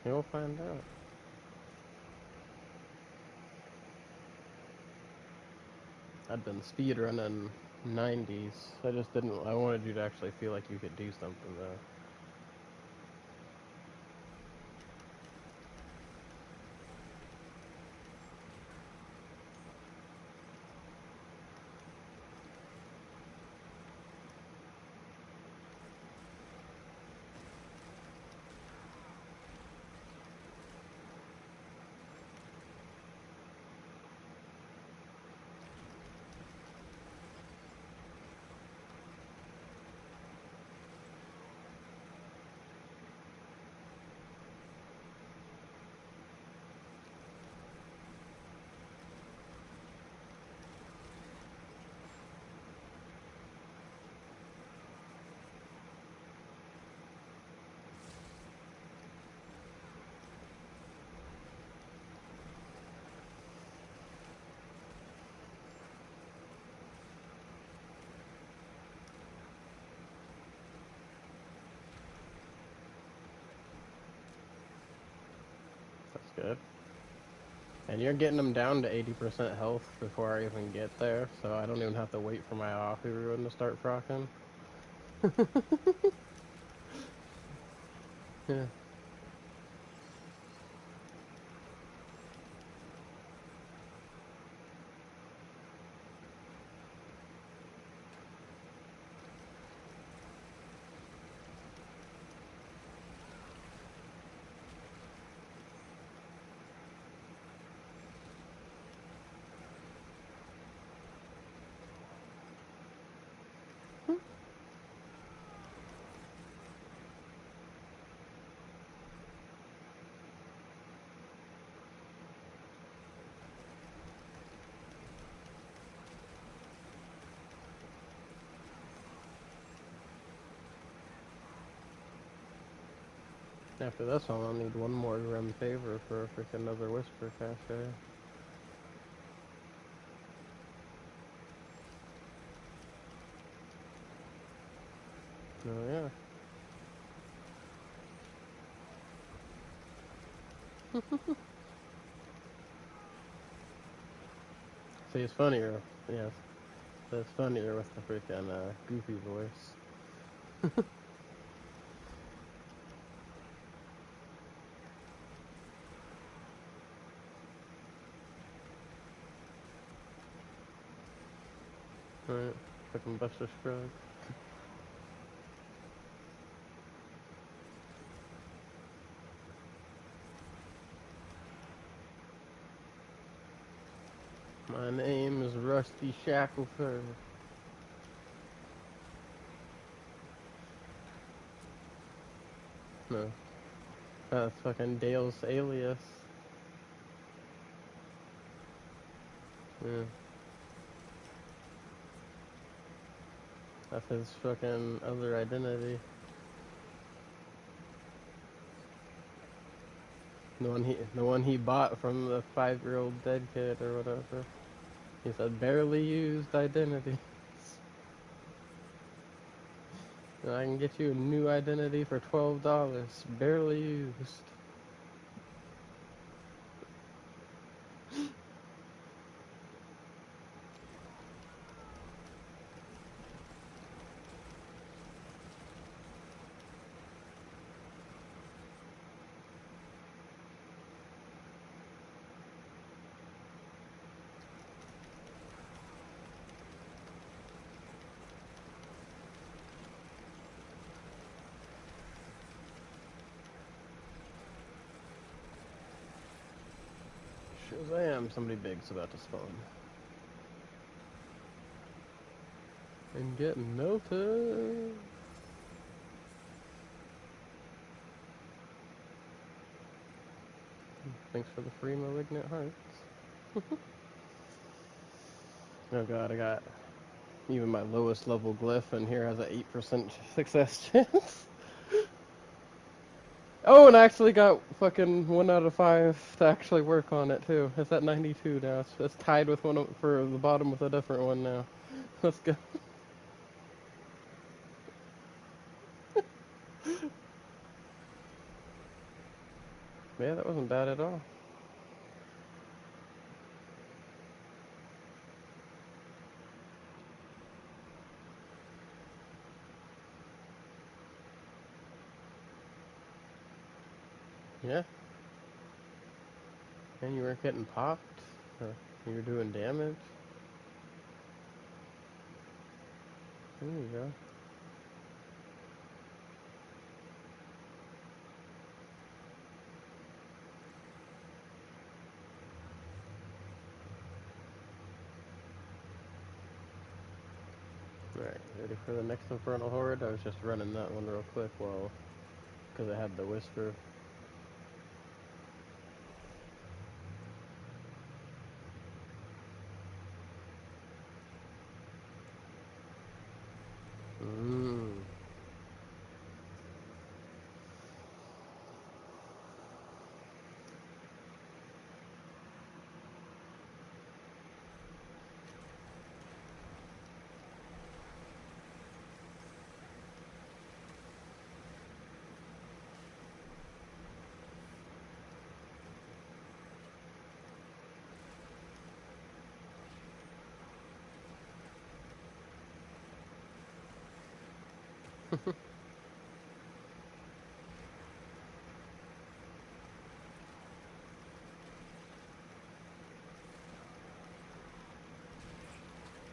You'll find out. I've been speedrunning 90s. I just didn't. I wanted you to actually feel like you could do something though. That's good. And you're getting them down to 80% health before I even get there, so I don't even have to wait for my Ahu rune to start procking. Yeah. After this one, I'll need one more Grim Favor for a freaking another Whisper cache. Oh yeah. See, it's funnier. Yeah, it's funnier with the freaking goofy voice. Right. Fucking Buster Scruggs. My name is Rusty Shackleford. No, that's fucking Dale's alias. Yeah, that's his fucking other identity. The one he bought from the 5-year-old dead kid or whatever. He said barely used identity. And I can get you a new identity for $12. Barely used. Shazam! Somebody big's about to spawn. And get melted. Thanks for the free malignant hearts. Oh god, I got even my lowest level glyph in here has an 8% success chance. Oh, and I actually got fucking 1 out of 5 to actually work on it too. It's at 92 now. It's tied with for the bottom with a different one now. Let's go. Yeah, that wasn't bad at all. Yeah, and you weren't getting popped. You were doing damage. There you go. Alright, ready for the next Infernal Horde? I was just running that one real quick because I had the Whisper. Mmm.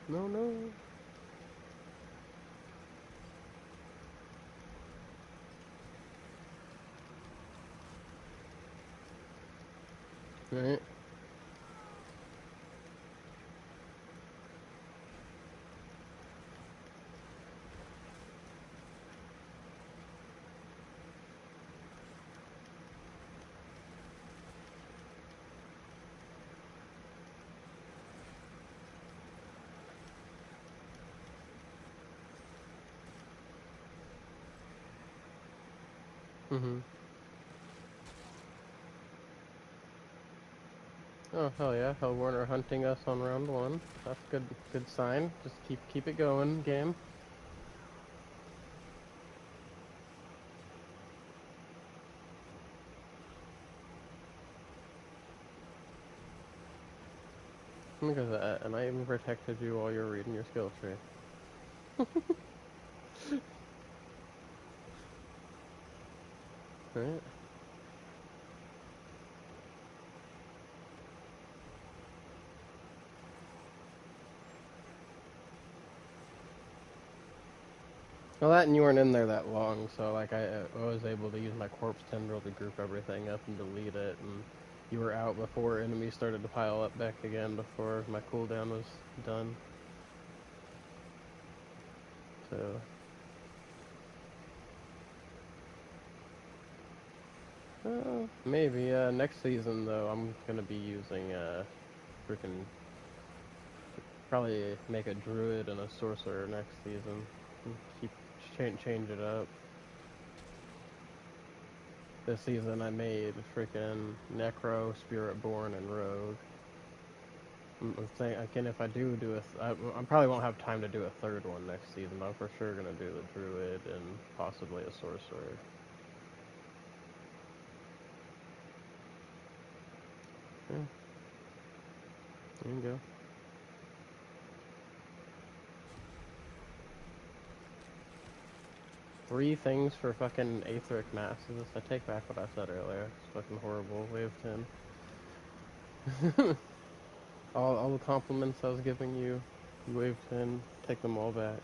No, no. Alright. Mm-hmm. Oh, hell yeah. Hellborn are hunting us on round 1. That's good sign. Just keep it going, game. Look at that, and I even protected you while you were reading your skill tree. Right? Well, that and you weren't in there that long, so like I was able to use my corpse tendril to group everything up and delete it, and you were out before enemies started to pile up back again before my cooldown was done. So, maybe next season though I'm gonna be using freaking probably make a druid and a sorcerer next season. Keep change it up. This season I made freaking Necro, Spiritborn, and Rogue. I'm saying again, if I I probably won't have time to do a third one next season. But I'm for sure gonna do the Druid and possibly a Sorcerer. Yeah, there you go. 3 things for fucking Aetheric Masses. I take back what I said earlier. It's fucking horrible. Wave 10. all the compliments I was giving you, Wave 10. Take them all back.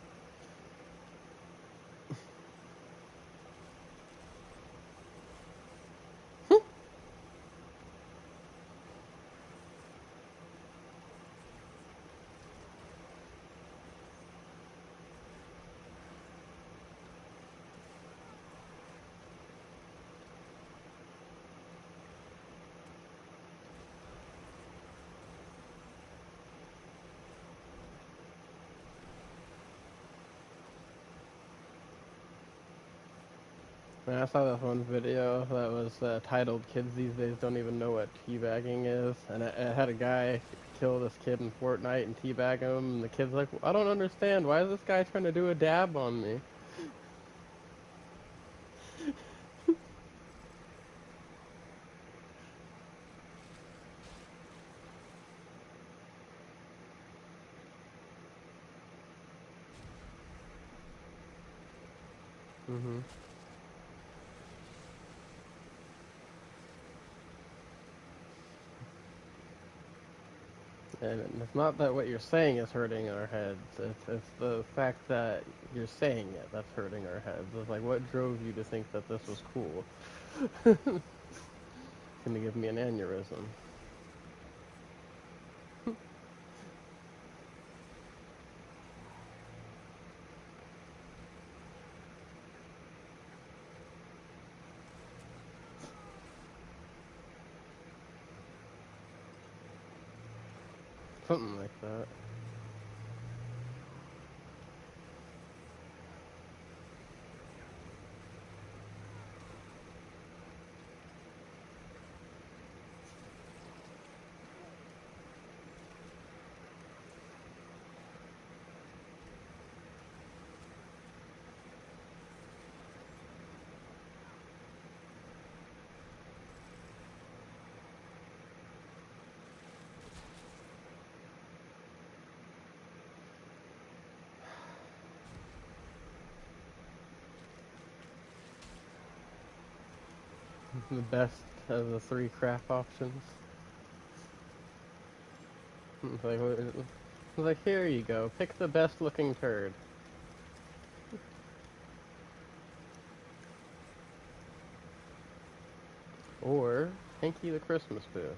Man, I saw this one video that was titled "Kids These Days Don't Even Know What Teabagging Is," and it had a guy kill this kid in Fortnite and teabag him, and the kid's like, "I don't understand. Why is this guy trying to do a dab on me?" Hmm. And it's not that what you're saying is hurting our heads. It's the fact that you're saying it that's hurting our heads. It's like, what drove you to think that this was cool? It's gonna give me an aneurysm. Something like that. The best of the three craft options. It's like, here you go. Pick the best looking turd. Or Hanky the Christmas Boo.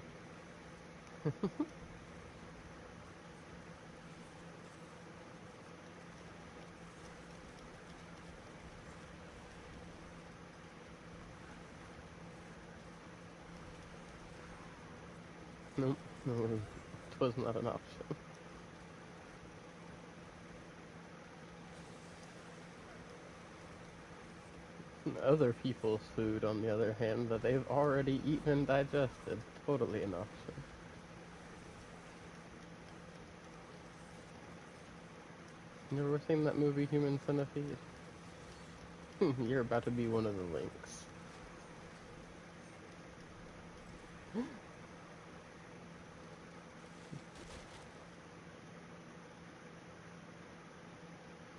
Nope, no, it was not an option. Other people's food, on the other hand, that they've already eaten and digested, totally an option. You ever seen that movie Human Centipede? You're about to be one of the links.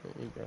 There you go.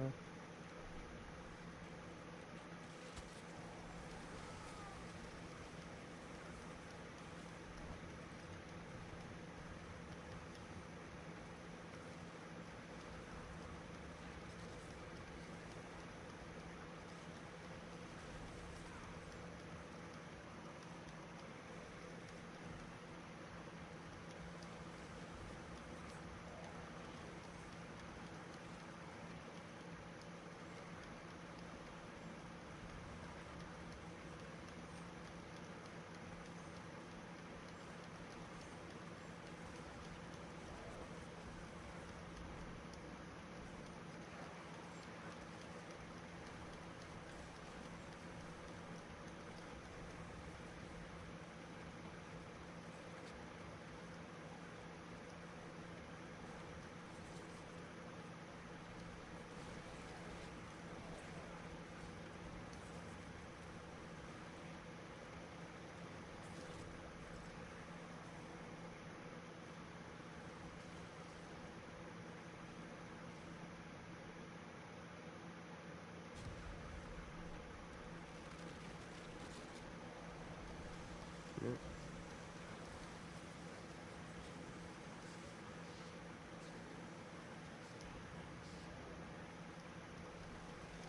Yep.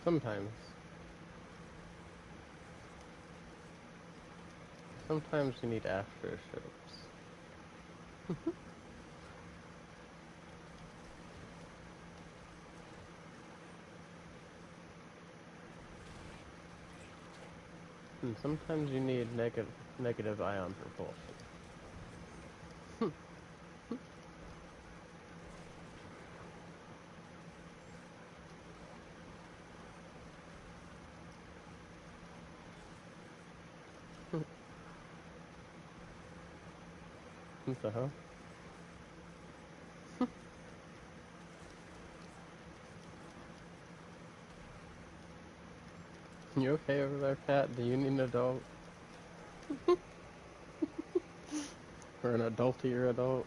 Sometimes. Sometimes you need aftershocks. And sometimes you need negative ion propulsion. What the hell? You okay over there, Pat? Do you need an adult? Or an adultier adult?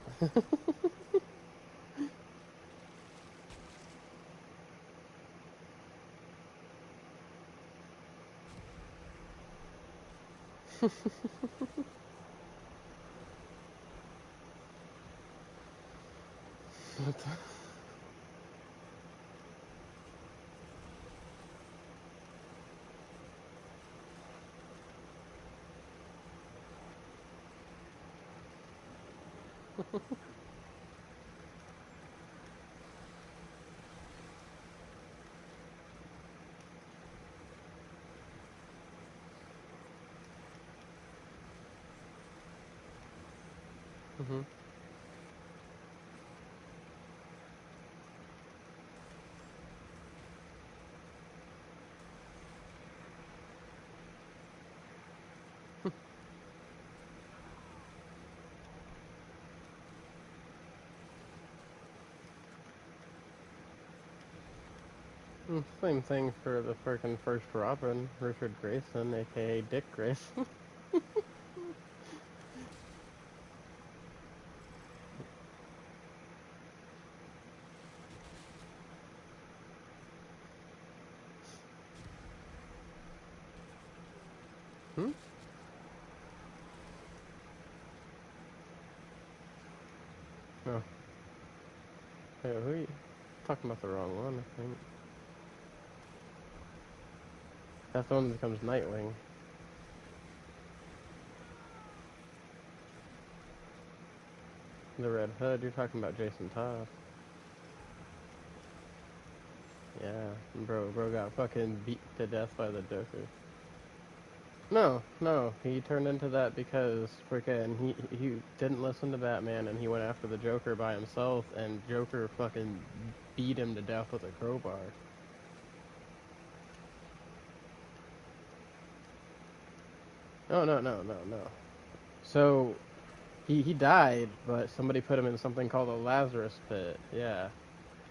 What the- Mhm. Same thing for the freaking first Robin, Richard Grayson, aka Dick Grayson. Hmm? Oh, hey, who are you talking about? The wrong one, I think. That's the one that becomes Nightwing. The Red Hood, you're talking about Jason Todd. Yeah, bro got fucking beat to death by the Joker. No, he turned into that because freaking he didn't listen to Batman and he went after the Joker by himself and Joker fucking beat him to death with a crowbar. No. So he died, but somebody put him in something called a Lazarus pit. Yeah.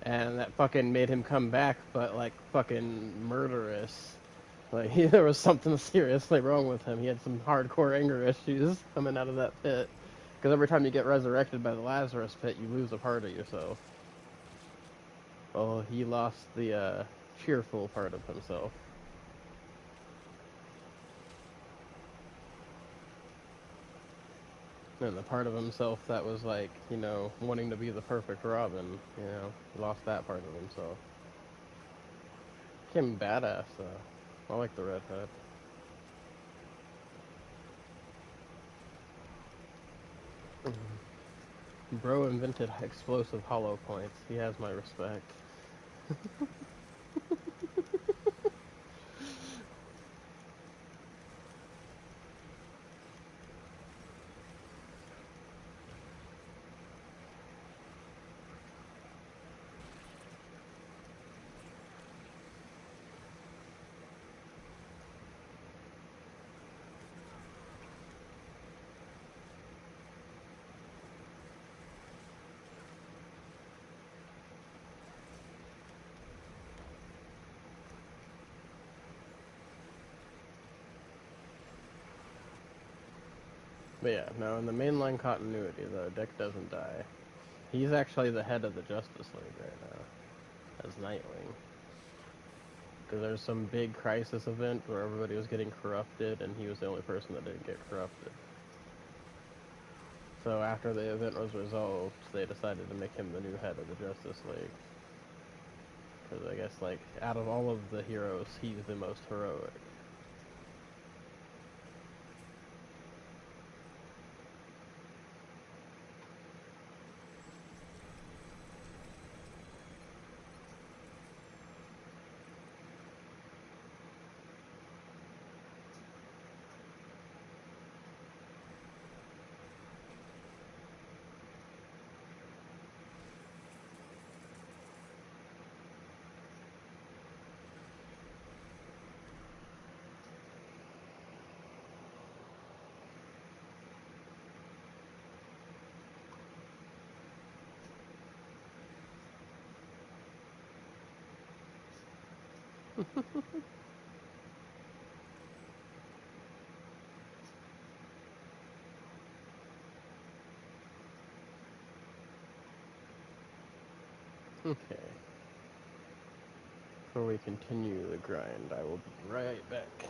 And that fucking made him come back, but like fucking murderous. Like there was something seriously wrong with him. He had some hardcore anger issues coming out of that pit. Because every time you get resurrected by the Lazarus pit, you lose a part of yourself. Well, he lost the cheerful part of himself. And the part of himself that was like, wanting to be the perfect Robin, he lost that part of himself. Became badass though. I like the Red Hood. Bro invented explosive hollow points. He has my respect. But yeah, no, in the mainline continuity, though, Dick doesn't die. He's actually the head of the Justice League right now, as Nightwing. Because there's some big crisis event where everybody was getting corrupted, and he was the only person that didn't get corrupted. So after the event was resolved, they decided to make him the new head of the Justice League. Because I guess, like, out of all of the heroes, he's the most heroic. Okay. Before we continue the grind, I will be right back.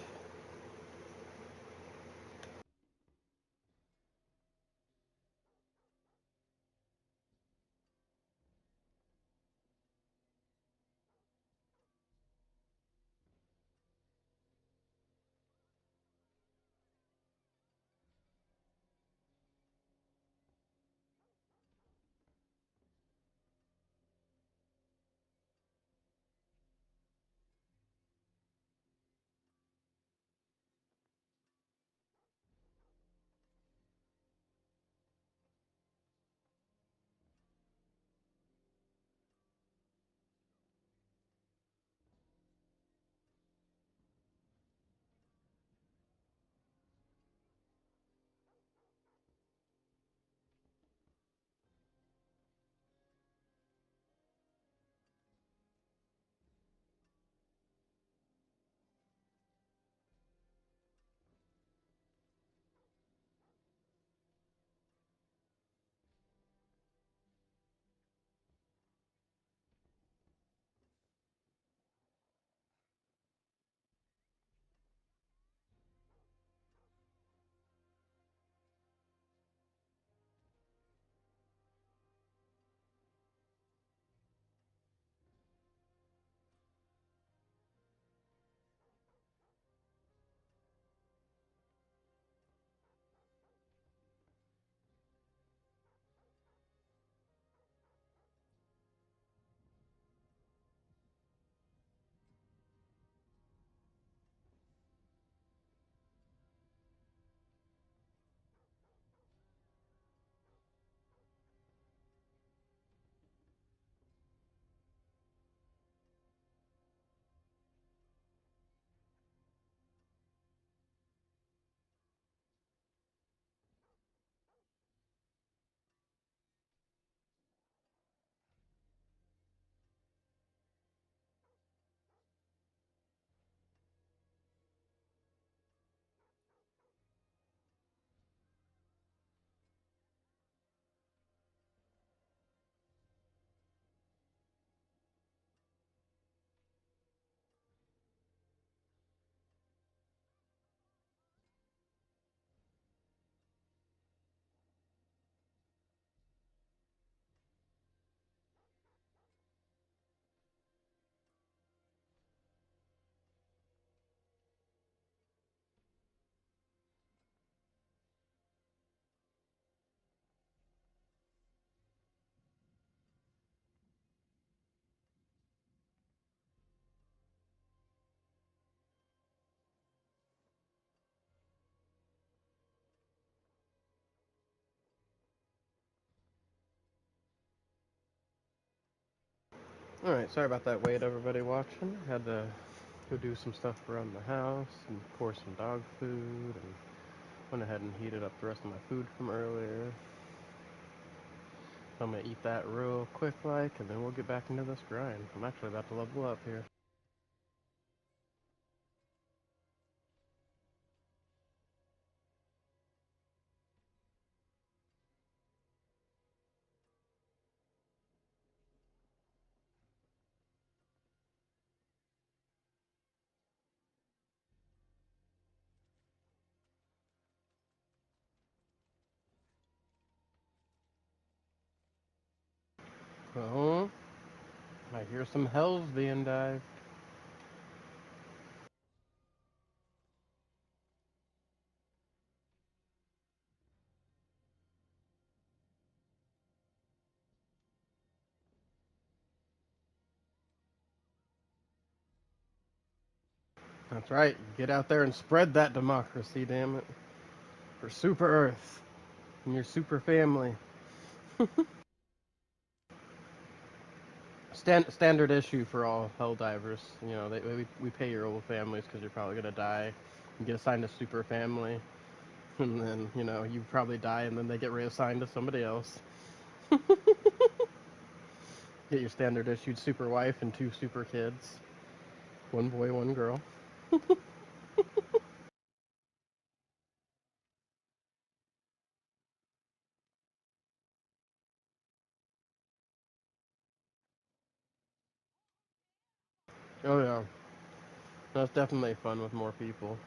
Alright, sorry about that wait, everybody watching. Had to go do some stuff around the house and pour some dog food and went ahead and heated up the rest of my food from earlier. I'm gonna eat that real quick like and then we'll get back into this grind. I'm actually about to level up here. Oh, I hear some hells being dived. That's right, get out there and spread that democracy, damn it. For Super Earth and your super family. Standard issue for all hell divers. You know, we pay your old families because you're probably gonna die. You get assigned a super family, and then you probably die, and then they get reassigned to somebody else. Get your standard issued super wife and two super kids. One boy, one girl. Oh yeah, that's definitely fun with more people.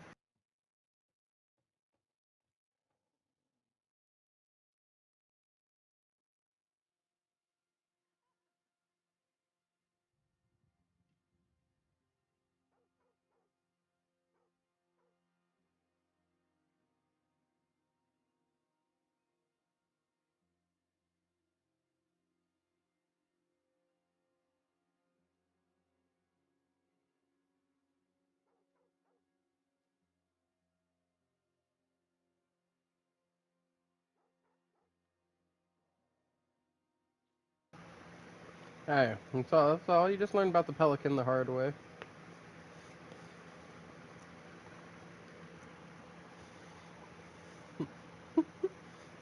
Hey, that's all. You just learned about the pelican the hard way.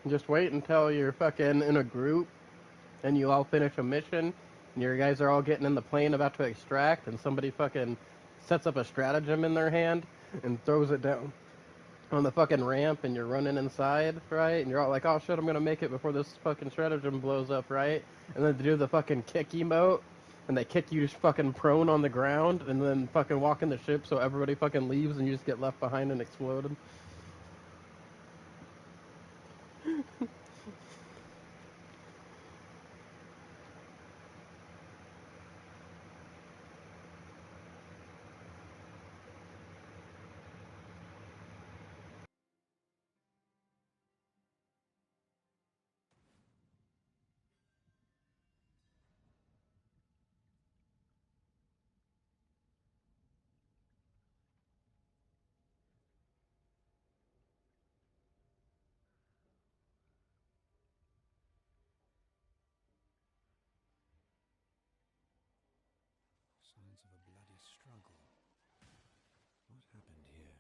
Just wait until you're fucking in a group and you all finish a mission and your guys are all getting in the plane about to extract and somebody fucking sets up a stratagem in their hand and throws it down on the fucking ramp and you're running inside, right? And you're all like, oh shit, I'm gonna make it before this fucking stratagem blows up, right? And then they do the fucking kick emote and they kick you just fucking prone on the ground and then fucking walk in the ship so everybody fucking leaves and you just get left behind and exploded. Signs of a bloody struggle. What happened here?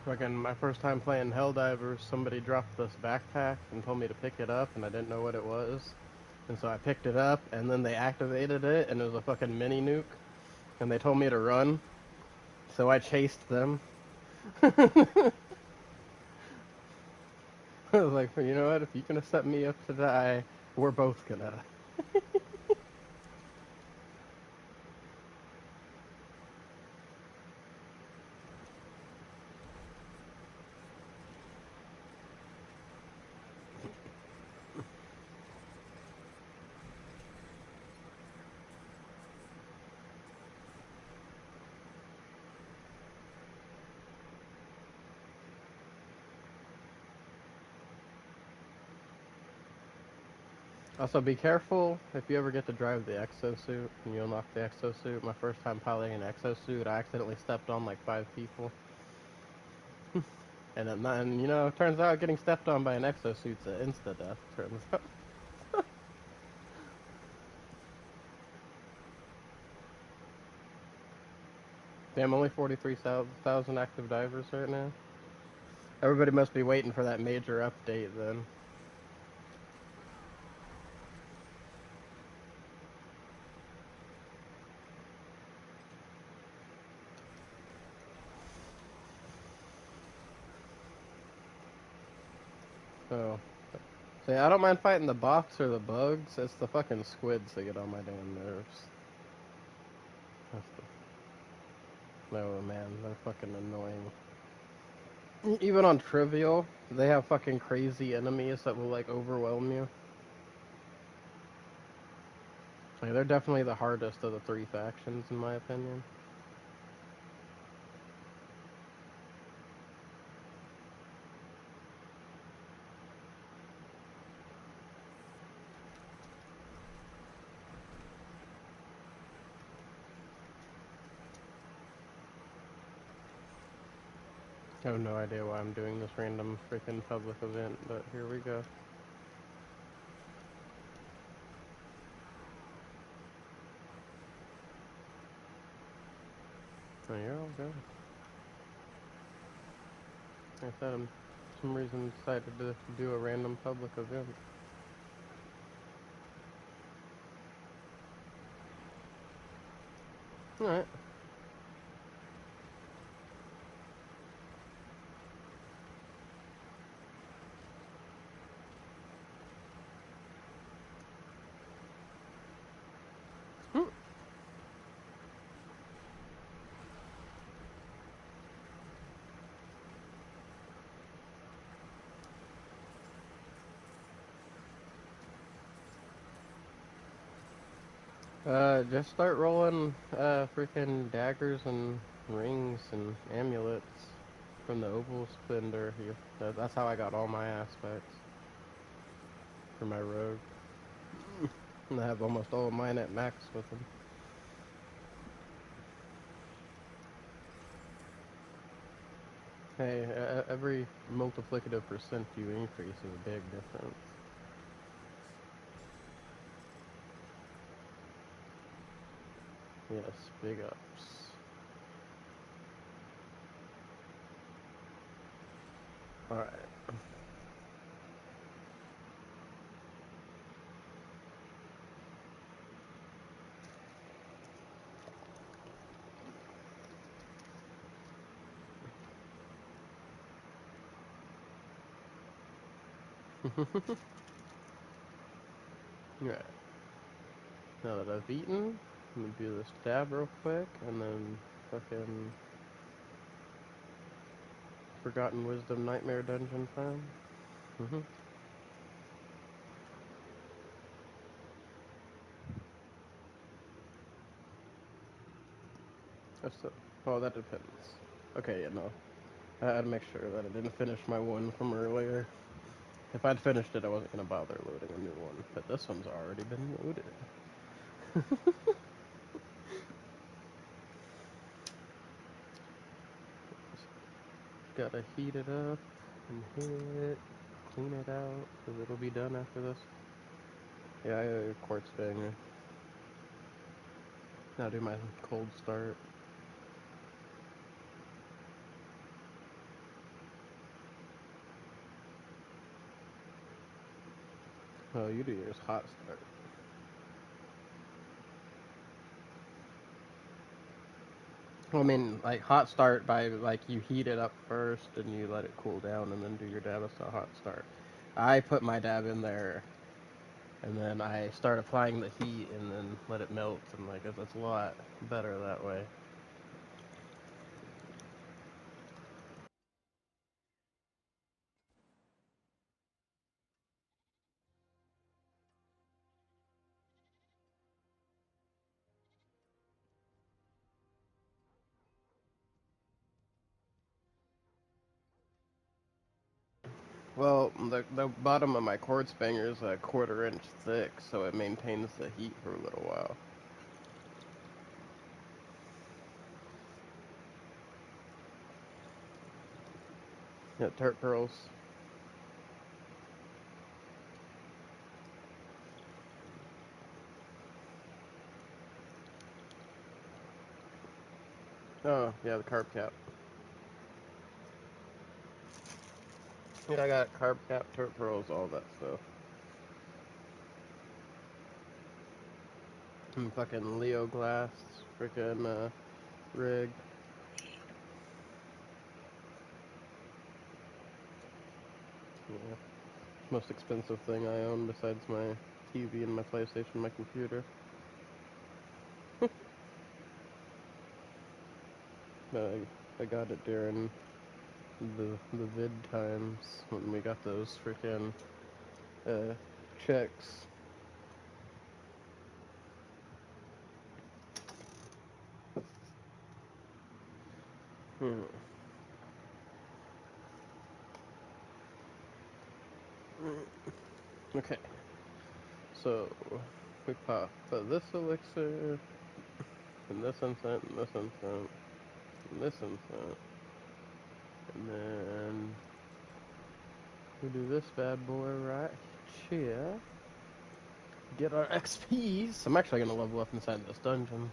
Fucking my first time playing Helldivers, somebody dropped this backpack and told me to pick it up, and I didn't know what it was. And so I picked it up, and then they activated it, and it was a fucking mini nuke. And they told me to run, so I chased them. I was like, you know what? If you're gonna set me up to die, we're both gonna. Also, be careful if you ever get to drive the exosuit and you unlock the exosuit. My first time piloting an exosuit, I accidentally stepped on like 5 people. And you know, turns out getting stepped on by an exosuit's an insta death, turns out. Damn, only 43,000 active divers right now. Everybody must be waiting for that major update then. So, I don't mind fighting the bots or the bugs. It's the fucking squids that get on my damn nerves. No, man, they're fucking annoying. Even on trivial, they have fucking crazy enemies that will like overwhelm you. Like, they're definitely the hardest of the three factions, in my opinion. I have no idea why I'm doing this random freaking public event, but here we go. Oh, you're all good. Like I said, I'm for some reason decided to do a random public event. Alright. Just start rolling, freaking daggers and rings and amulets from the Opal Splendor. That's how I got all my aspects for my rogue. And I have almost all of mine at max with them. Hey, every multiplicative percent you increase is a big difference. Yes, big ups. Alright. Alright. Now that I've eaten, I'm gonna do this dab real quick, and then fucking Forgotten Wisdom Nightmare Dungeon time. That's the, oh, that depends. Okay, yeah, no. I had to make sure that I didn't finish my one from earlier. If I'd finished it, I wasn't gonna bother loading a new one. But this one's already been loaded. Gotta heat it up and hit it, clean it out, because it'll be done after this. Yeah, quartz banger. Now do my cold start. Oh, you do yours hot start. Well, I mean, like hot start by like you heat it up first and you let it cool down and then do your dab. That's a hot start. I put my dab in there and then I start applying the heat and then let it melt, and like it's a lot better that way. Well, the bottom of my quartz banger is a 1/4 inch thick, so it maintains the heat for a little while. Yeah, tart pearls. Oh, yeah, the carb cap. Yeah, I got carb cap, tart pearls, all that stuff. And fucking Leo glass, freaking rig. Yeah, most expensive thing I own besides my TV and my PlayStation, and my computer. But I got it during the vid times when we got those freaking checks. Hmm. Okay, so we put this elixir, and this incense, and this incense, and this incense, and then we do this bad boy right here. Get our XPs. I'm actually gonna level up inside this dungeon.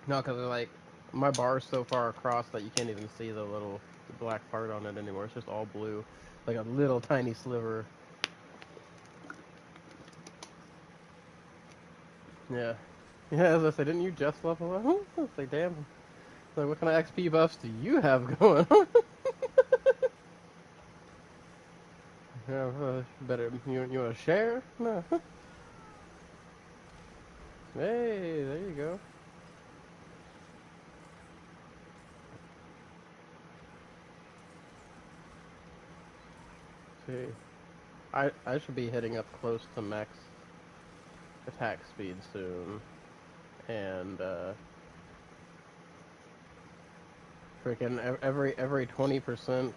No, because like my bar's so far across that you can't even see the little black part on it anymore. It's just all blue, like a little tiny sliver. Yeah. Yeah, as I said, didn't you just level up? It's like, damn. Like, what kind of XP buffs do you have going on? Yeah, better. You want to share? No. Hey, there you go. See, I should be hitting up close to max attack speed soon, and freaking every 20%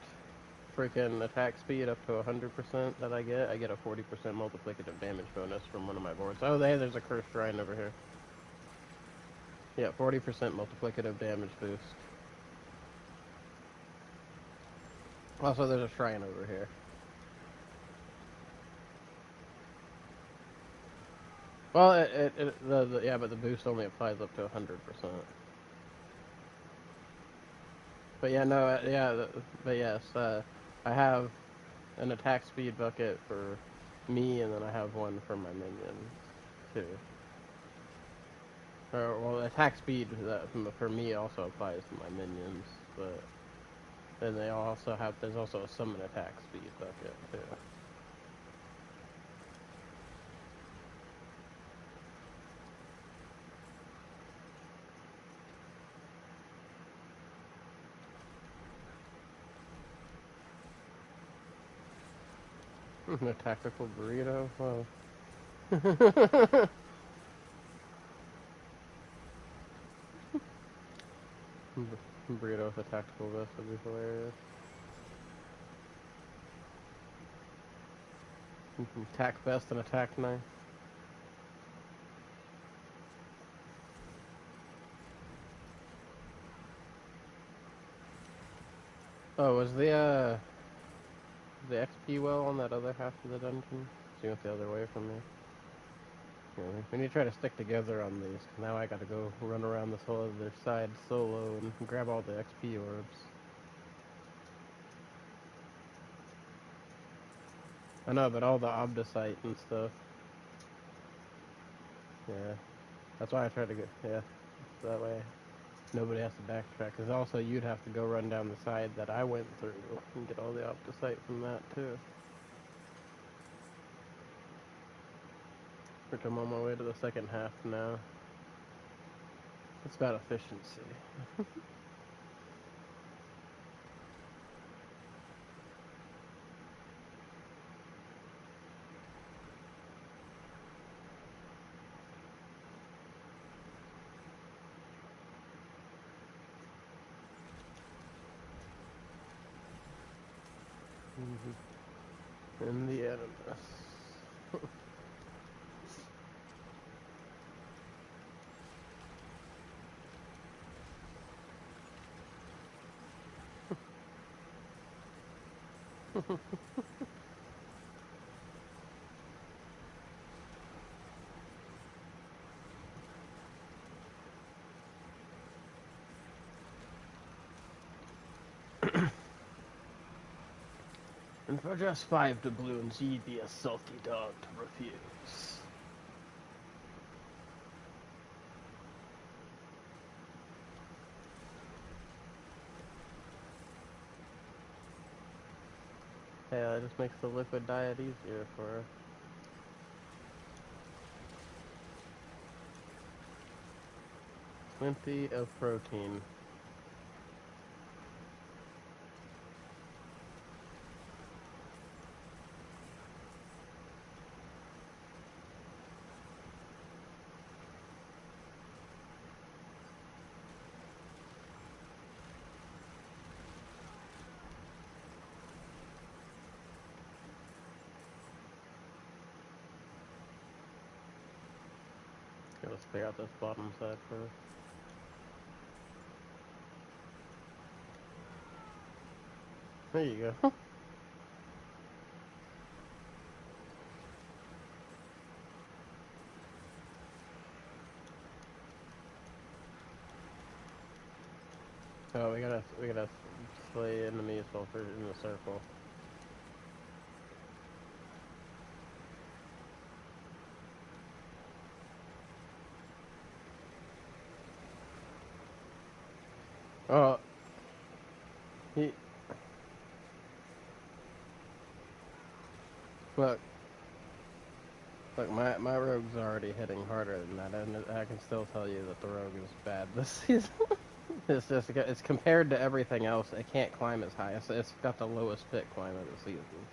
freaking attack speed up to 100% that I get a 40% multiplicative damage bonus from one of my boards. Oh, there's a cursed shrine over here. Yeah, 40% multiplicative damage boost. Also, there's a shrine over here. Well, yeah, but the boost only applies up to 100%. But yeah, no, but yes, I have an attack speed bucket for me, and then I have one for my minions too. Well, attack speed for me also applies to my minions, but then there's also a summon attack speed bucket too. A tactical burrito. Well. Burrito with a tactical vest would be hilarious. Tack vest and attack knife. Oh, was the XP well on that other half of the dungeon? So you went the other way from me. Yeah, we need to try to stick together on these. 'Cause now I gotta go run around this whole other side solo and grab all the XP orbs. I know, but all the Obdicite and stuff. Yeah, that's why I tried to get. Yeah, so that way nobody has to backtrack. Because also you'd have to go run down the side that I went through and get all the Obdicite from that too. Which I'm on my way to the second half now. It's about efficiency. In the Animus. And for just 5 doubloons, you'd be a salty dog to refuse. Yeah, it just makes the liquid diet easier for us. Plenty of protein. Okay, let's clear out this bottom side first. There you go. Oh, we gotta slay enemies while we're in the circle. Oh, he look, look. My rogue's already hitting harder than that, and I can still tell you that the rogue is bad this season. It's compared to everything else. It can't climb as high. It's got the lowest pit climb of the season.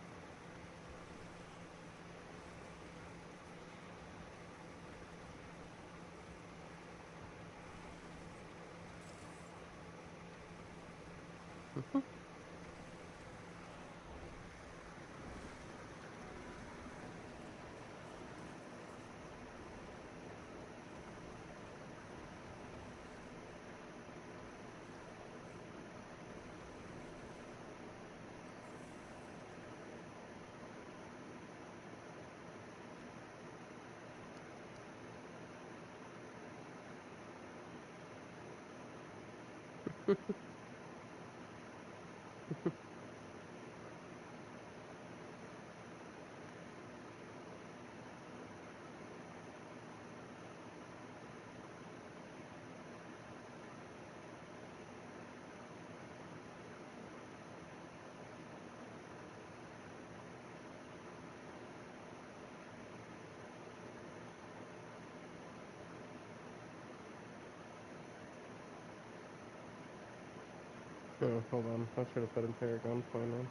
Oh, hold on. I should have put Paragon Point on.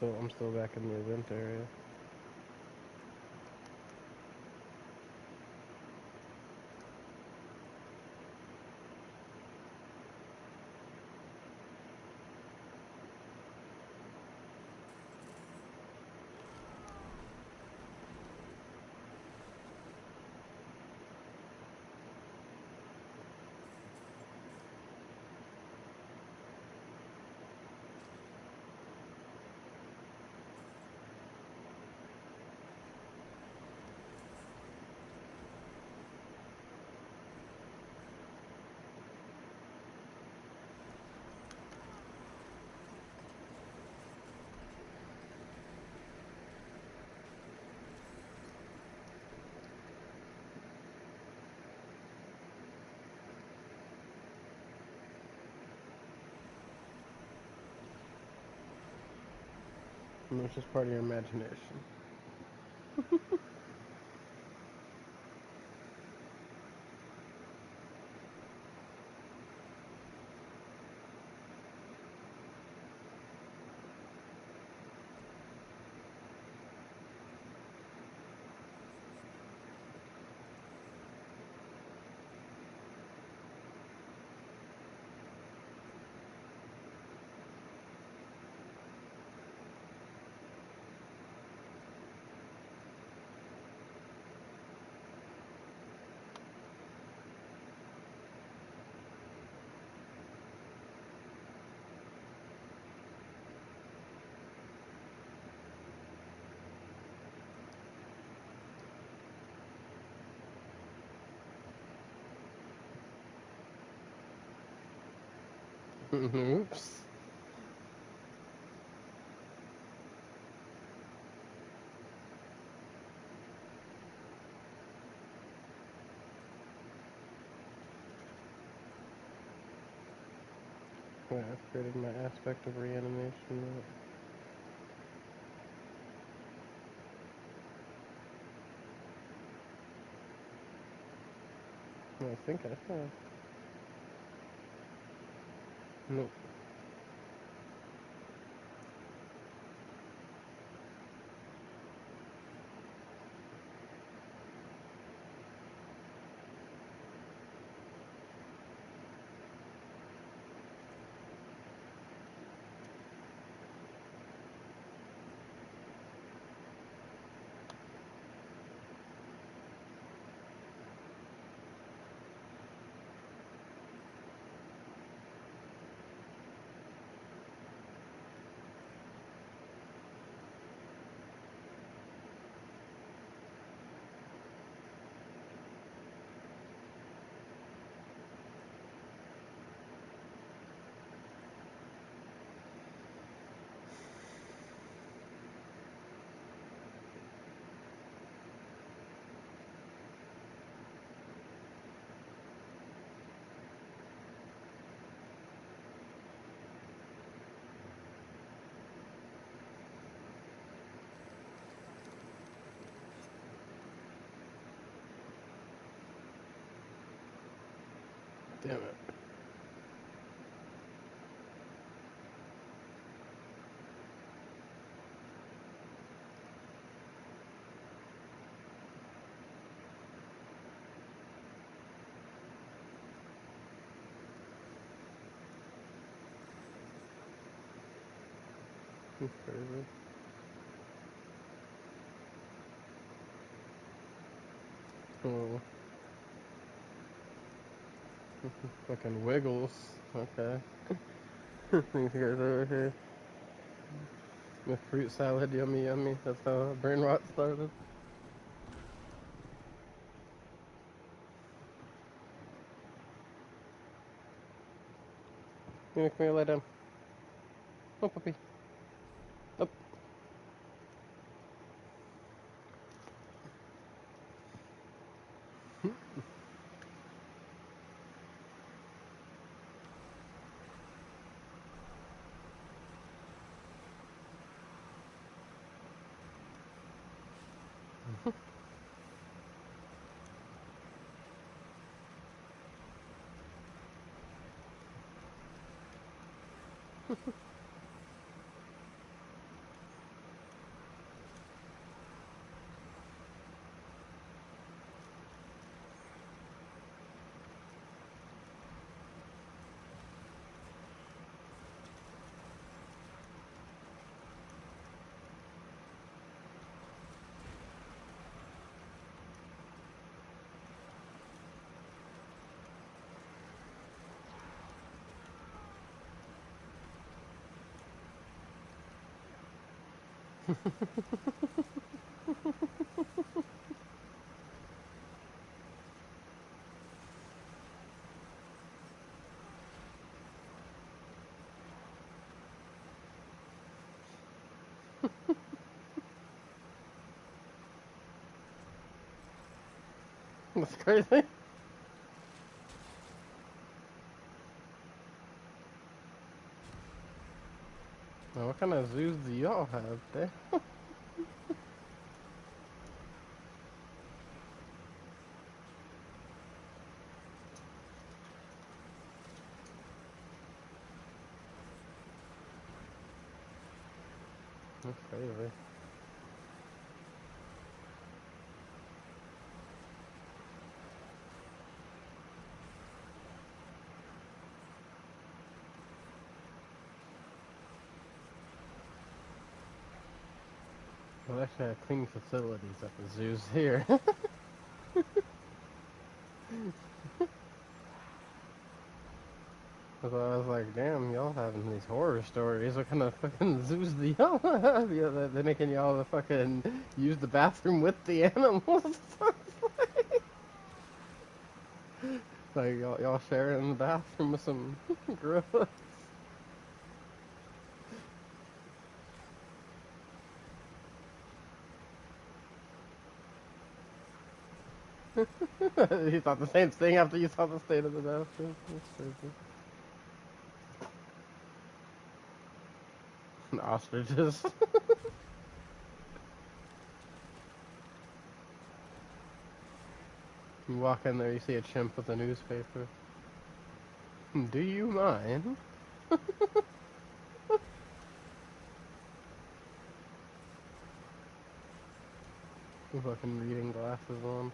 I'm still back in the event area. And it's just part of your imagination. Oops. Yeah, I've created my aspect of reanimation. I think I have. Nope. Damn it. That's crazy. Oh. Fucking wiggles. Okay. These guys over here. The fruit salad, yummy, yummy. That's how brain rot started. Come here, lay down. Oh, puppy. Up. That's crazy. Now, what kind of zoos do y'all have there? That's crazy. Well, they actually have clean facilities at the zoos here. So I was like, damn, y'all having these horror stories. What kind of fucking zoos do y'all have? Yeah, they're making y'all the fucking use the bathroom with the animals. Like y'all sharing the bathroom with some gorillas. You thought the same thing after you saw the state of the bathroom. That's crazy. Ostriches. You walk in there, you see a chimp with a newspaper. Do you mind? Fucking reading glasses on.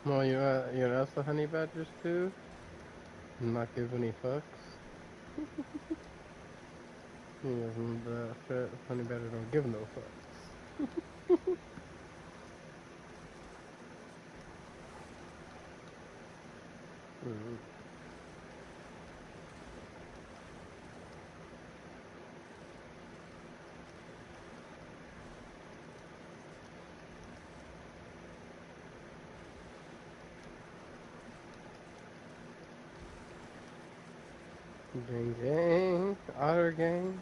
Well, you ask the honey badgers too? Not give any fucks? The shit, honey badger don't give no fucks. Mm. Gang gang, otter gang.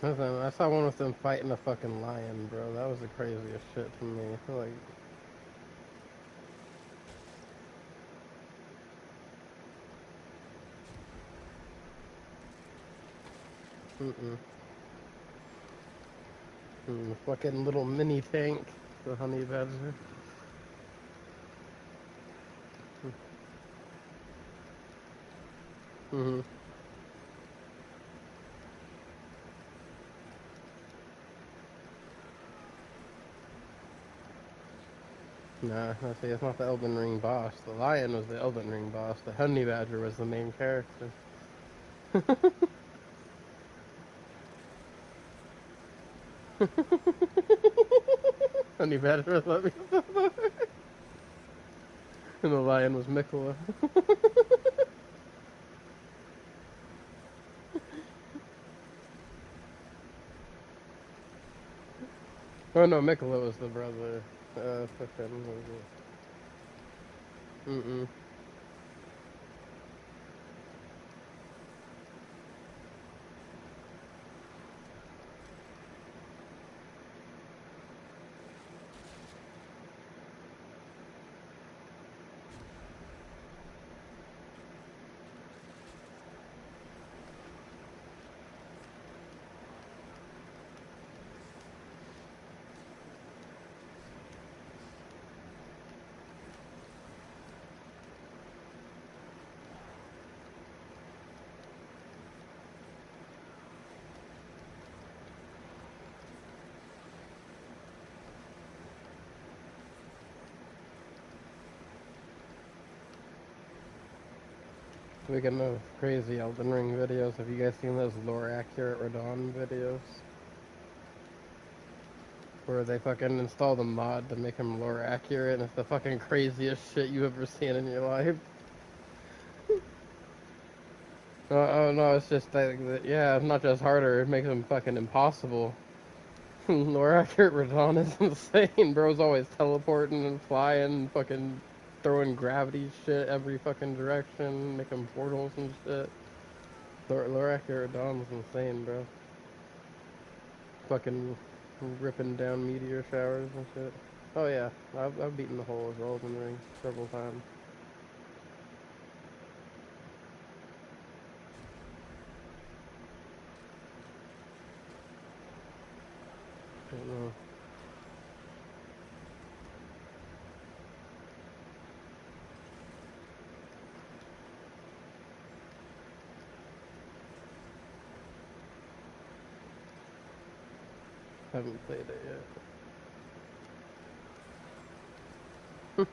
Listen, I saw one of them fighting a fucking lion, bro. That was the craziest shit to me. Like, mm-mm. Fucking little mini tank, the honey badger. Mm-hmm. Nah, I see, it's not the Elden Ring boss. The lion was the Elden Ring boss. The honey badger was the main character. Honey badger was let me. And the lion was Mikola. Oh no, Mikola was the brother. Fucking. What was it? Mm-mm. Speaking of crazy Elden Ring videos, have you guys seen those lore accurate Radon videos? Where they fucking install the mod to make him lore accurate, and it's the fucking craziest shit you ever seen in your life. Oh no, it's just like, yeah, it's not just harder, it makes him fucking impossible. Lore accurate Radon is insane. Bro's always teleporting and flying, and fucking throwing gravity shit every fucking direction, making portals and shit. Lore accurate Radon was insane, bro. Fucking ripping down meteor showers and shit. Oh yeah, I've beaten the whole of Elden Ring several times. I don't know. Haven't played it yet.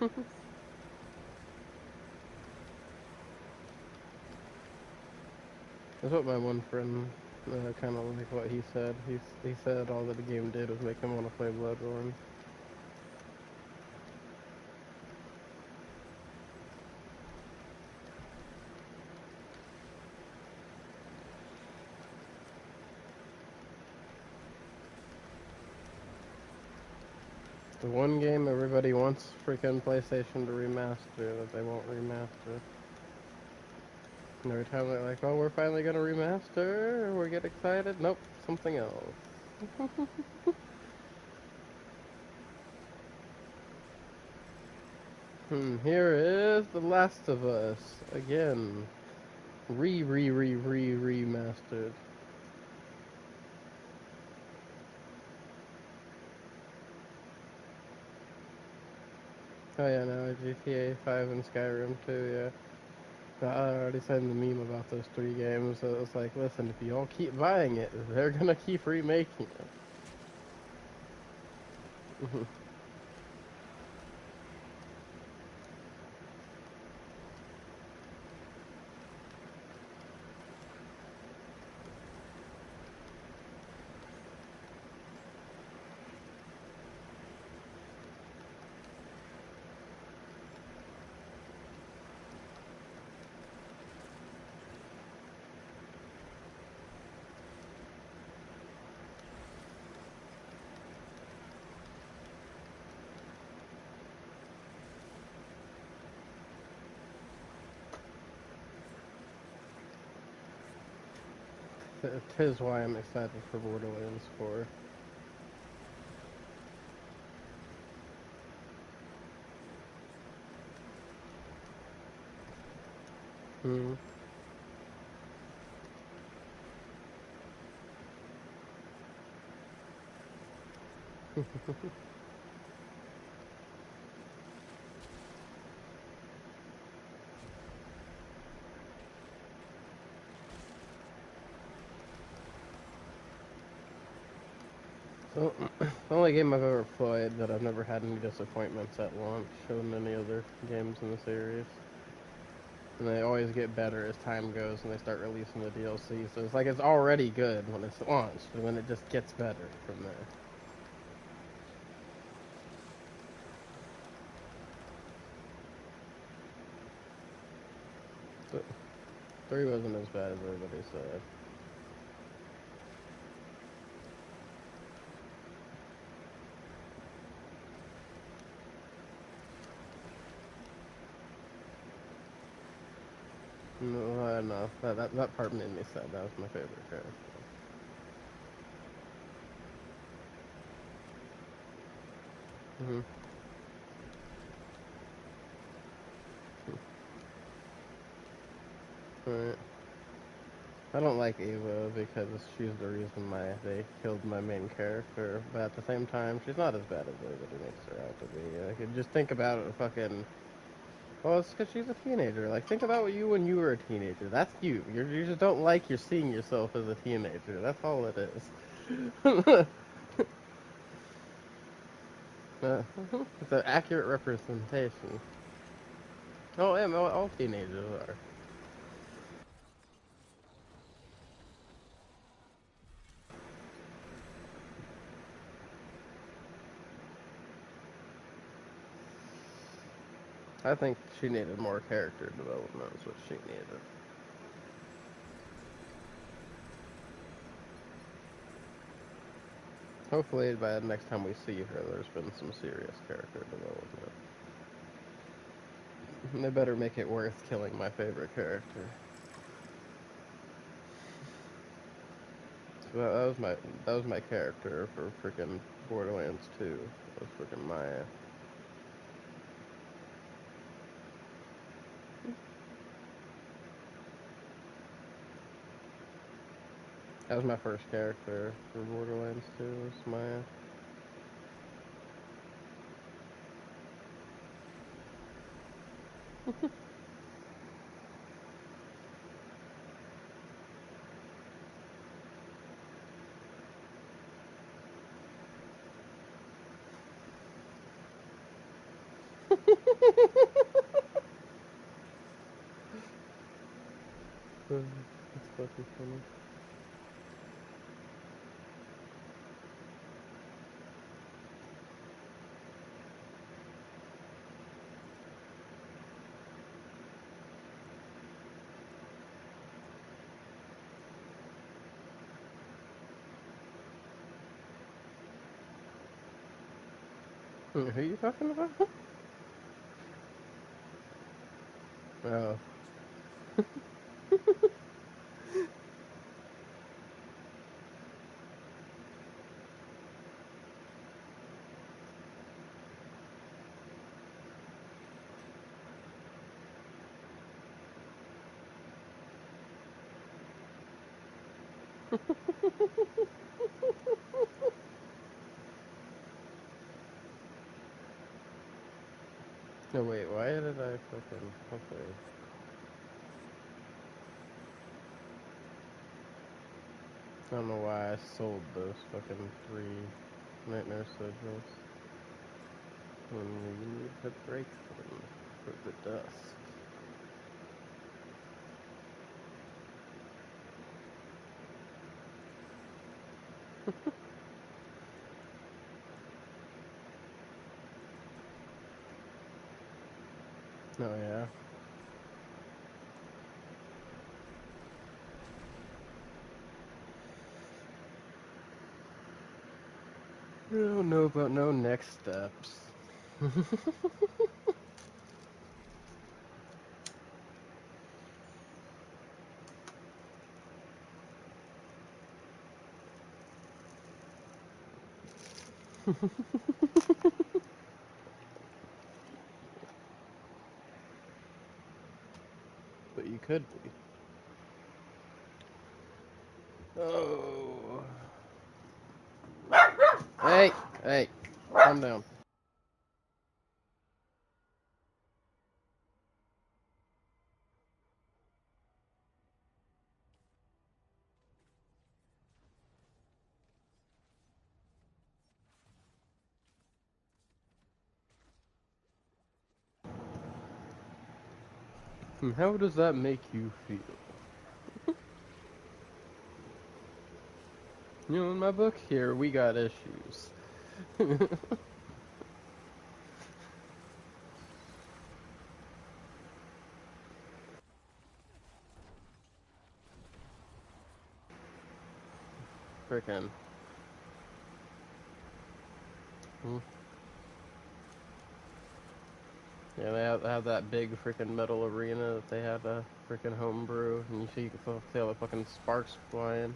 That's what my one friend kind of like what he said. He said all that the game did was make him want to play Bloodborne. The one game everybody wants freaking PlayStation to remaster that they won't remaster. And every time they're like, "Oh, we're finally gonna remaster," we get excited. Nope, something else. Here is The Last of Us again, remastered. Oh yeah, no, GTA 5 and Skyrim too, yeah. I already said in the meme about those 3 games, so it's like, listen, if you don't keep buying it, they're gonna keep remaking it. Tis why I'm excited for Borderlands 4. Hmm. So, the only game I've ever played that I've never had any disappointments at launch in any other games in the series. And they always get better as time goes and they start releasing the DLC. So it's like it's already good when it's launched, and then it just gets better from there. So, 3 wasn't as bad as everybody said. No, no, that part made me sad. That was my favorite character. Hmm. Right. I don't like Ava because she's the reason they killed my main character, but at the same time, she's not as bad as everybody makes her out to be. I could just think about it, fucking. Well, it's because she's a teenager. Like, think about you when you were a teenager. That's you. You just don't like you're seeing yourself as a teenager. That's all it is. It's an accurate representation. Oh, yeah, all teenagers are. I think she needed more character development. Is what she needed. Hopefully, by the next time we see her, there's been some serious character development. They better make it worth killing my favorite character. So that was my character for freaking Borderlands 2. That was freaking Maya. That was my first character for Borderlands 2. Was Maya. That's fucking funny. Who are you talking about? Oh. No, wait, why did I fucking... Okay. I don't know why I sold those fucking 3 nightmare sigils when we need to break them for the dust. Oh, yeah. I don't know about no next steps. But you could be. Oh. Hey, hey, calm down. How does that make you feel? You know, in my book here, we got issues. Frickin'. Hmm. Yeah, they have that big freaking metal arena that they had a freaking homebrew, and you see you can see all the fucking sparks flying.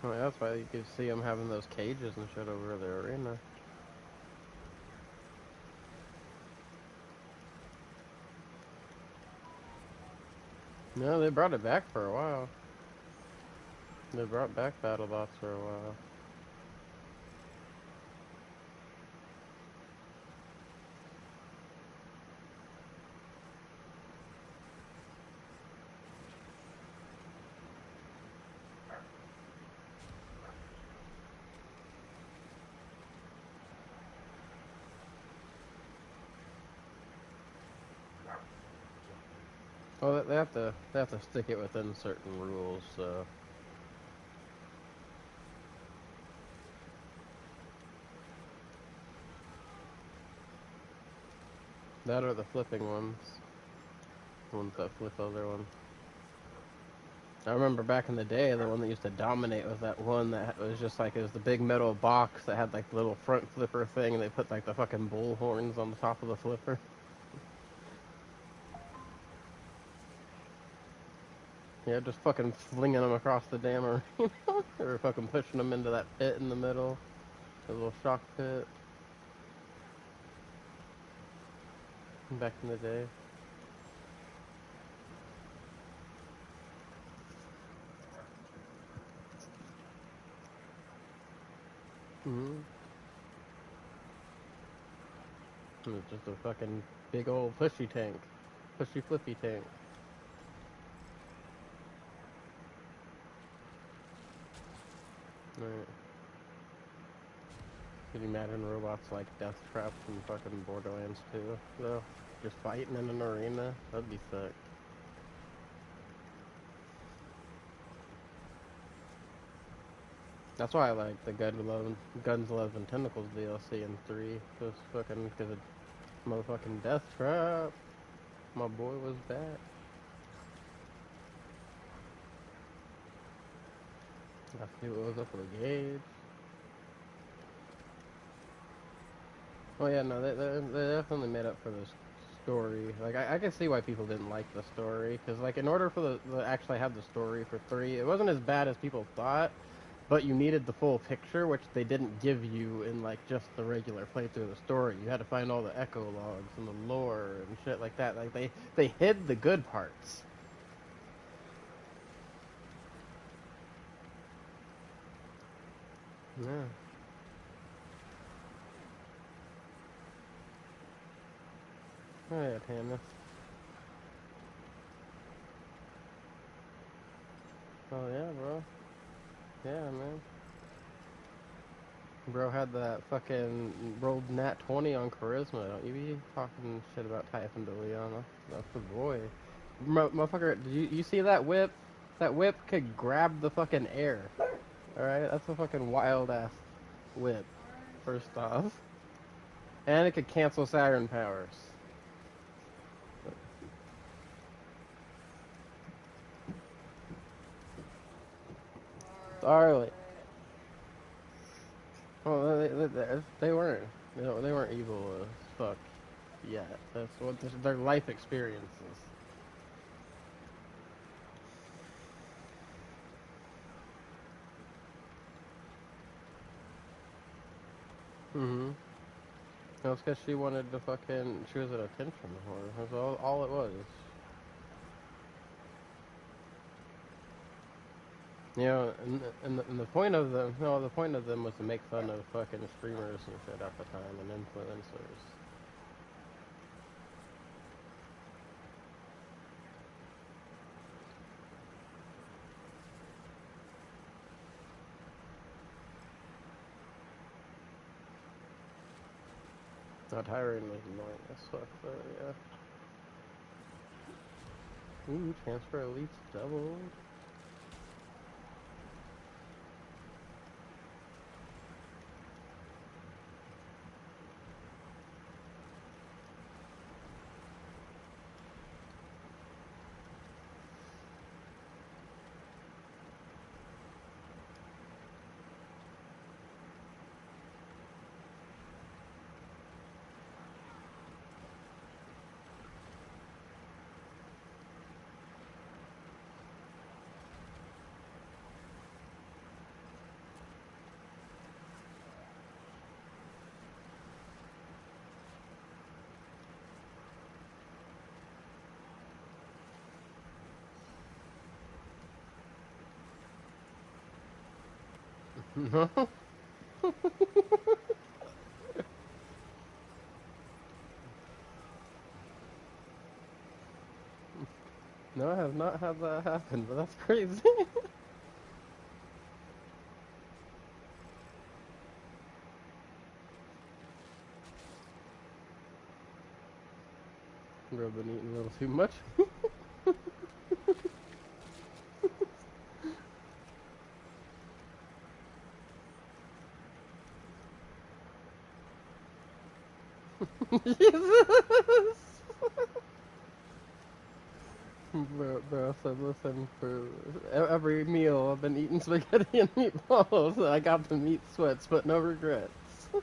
Oh, yeah, that's why you can see them having those cages and shit over the arena. No, they brought it back for a while. They brought back battle bots for a while. Well, they have to stick it within certain rules. So that are the flipping ones, the ones that flip other ones. I remember back in the day, the one that used to dominate was that one that was just like, it was the big metal box that had like the little front flipper thing, and they put like the fucking bull horns on the top of the flipper. Yeah, just fucking flinging them across the damn arena, or fucking pushing them into that pit in the middle, the little shock pit. Back in the day. Mm-hmm. It was just a fucking big old pushy tank, pushy flippy tank. Right. Could you imagine robots like Deathtrap from fucking Borderlands 2, though? Just fighting in an arena? That'd be sick. That's why I like the Guns, Love, and Tentacles DLC in 3. Just fucking, because it's motherfucking Deathtrap. My boy was back. I see what was up with the Gage. Oh yeah, no, they definitely made up for this story. Like, I can see why people didn't like the story, because, like, in order for the actually have the story for 3, it wasn't as bad as people thought, but you needed the full picture, which they didn't give you in like just the regular playthrough of the story. You had to find all the echo logs and the lore and shit like that. Like they hid the good parts. Yeah. Oh yeah, Tannis. Oh yeah, bro. Yeah, man. Bro had that fucking rolled nat 20 on charisma. Don't you be talking shit about Typhon de Leon. That's the boy. Motherfucker, did you see that whip? That whip could grab the fucking air. Alright? That's a fucking wild ass whip, first off. And it could cancel Saturn powers. Sorry. Well, they weren't, they weren't evil as fuck yet. That's what their life experiences. Mm-hmm. It was because she wanted to fucking, she was an attention whore. That's all it was. You know, and the point of them, no, the point of them was to make fun of fucking streamers and shit at the time and influencers. That Tyrion was annoying as fuck, but yeah. Ooh, transfer elites doubled. No? No, I have not had that happen, but that's crazy. Bro, been eating a little too much. Jesus! Bro said, listen, for every meal I've been eating spaghetti and meatballs. I got the meat sweats, but no regrets. I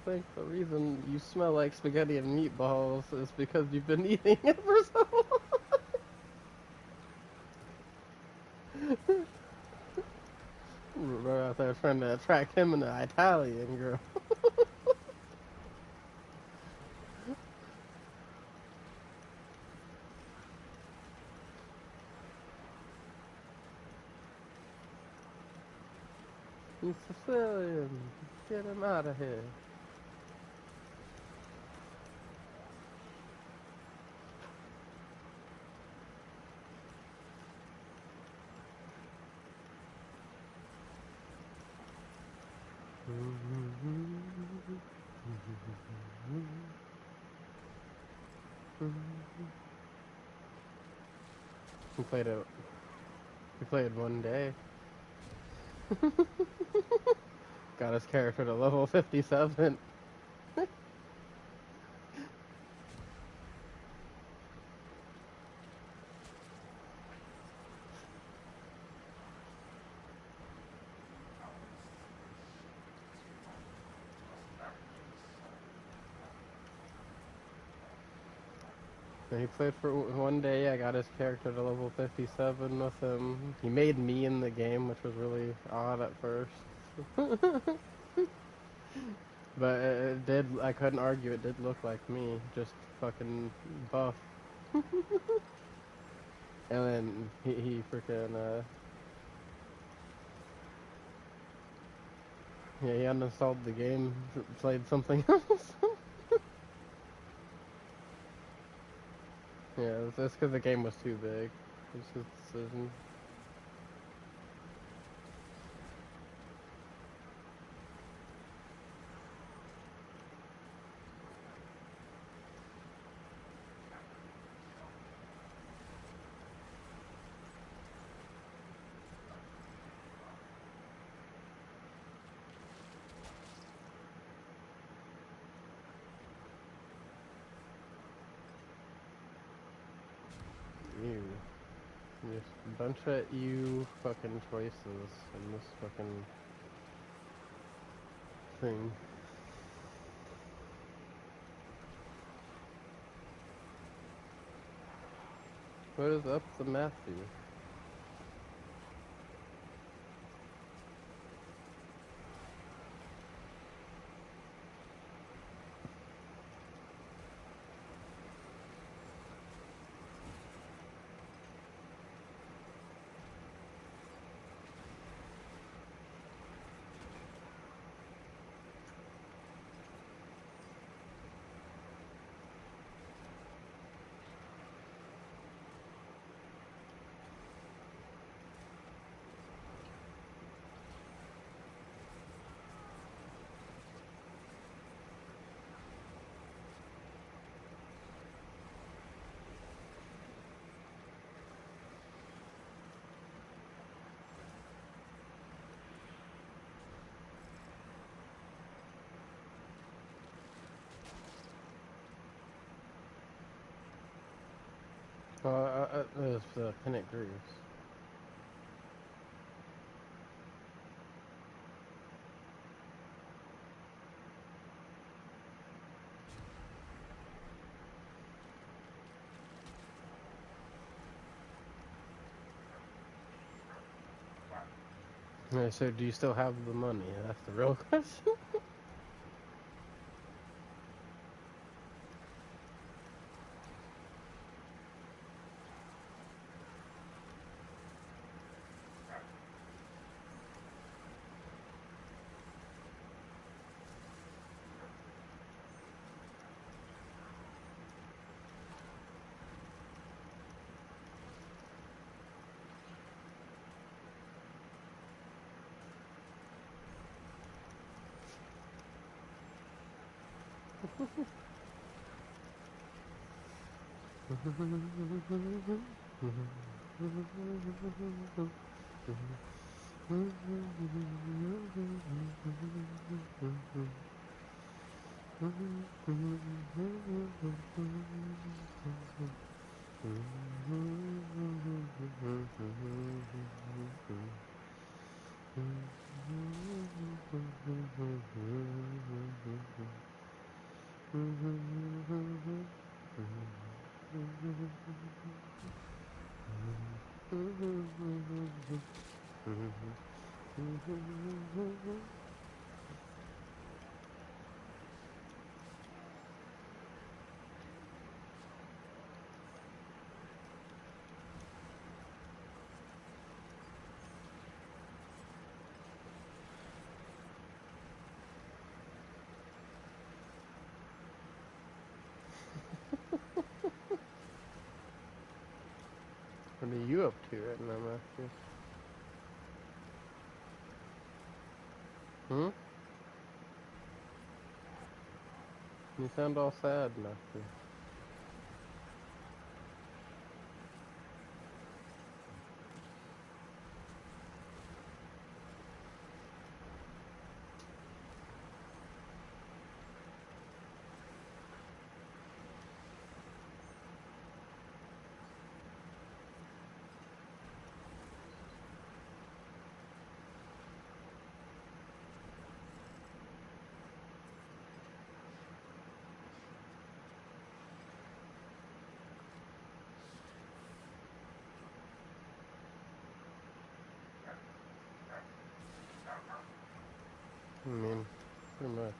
think the reason you smell like spaghetti and meatballs is because you've been eating it for so long. Bro out there trying to attract him and the Italian girl. He's Sicilian. Get him out of here. We played it. We played one day. Got his character to level 57. He played for one day. I got his character to level 57 with him. He made me in the game, which was really odd at first. But it did, I couldn't argue, it did look like me, just fucking buff. And then he freaking, yeah, he uninstalled the game, played something else. Yeah, that's because the game was too big. It's his decision. You. Just a bunch of you fucking choices in this fucking thing. What is up to Matthew? It was Pinnock Greaves. Yeah, so do you still have the money? That's the real question. What are you up to right now, Matthew? Hmm? You sound all sad, Matthew. I mean, pretty much.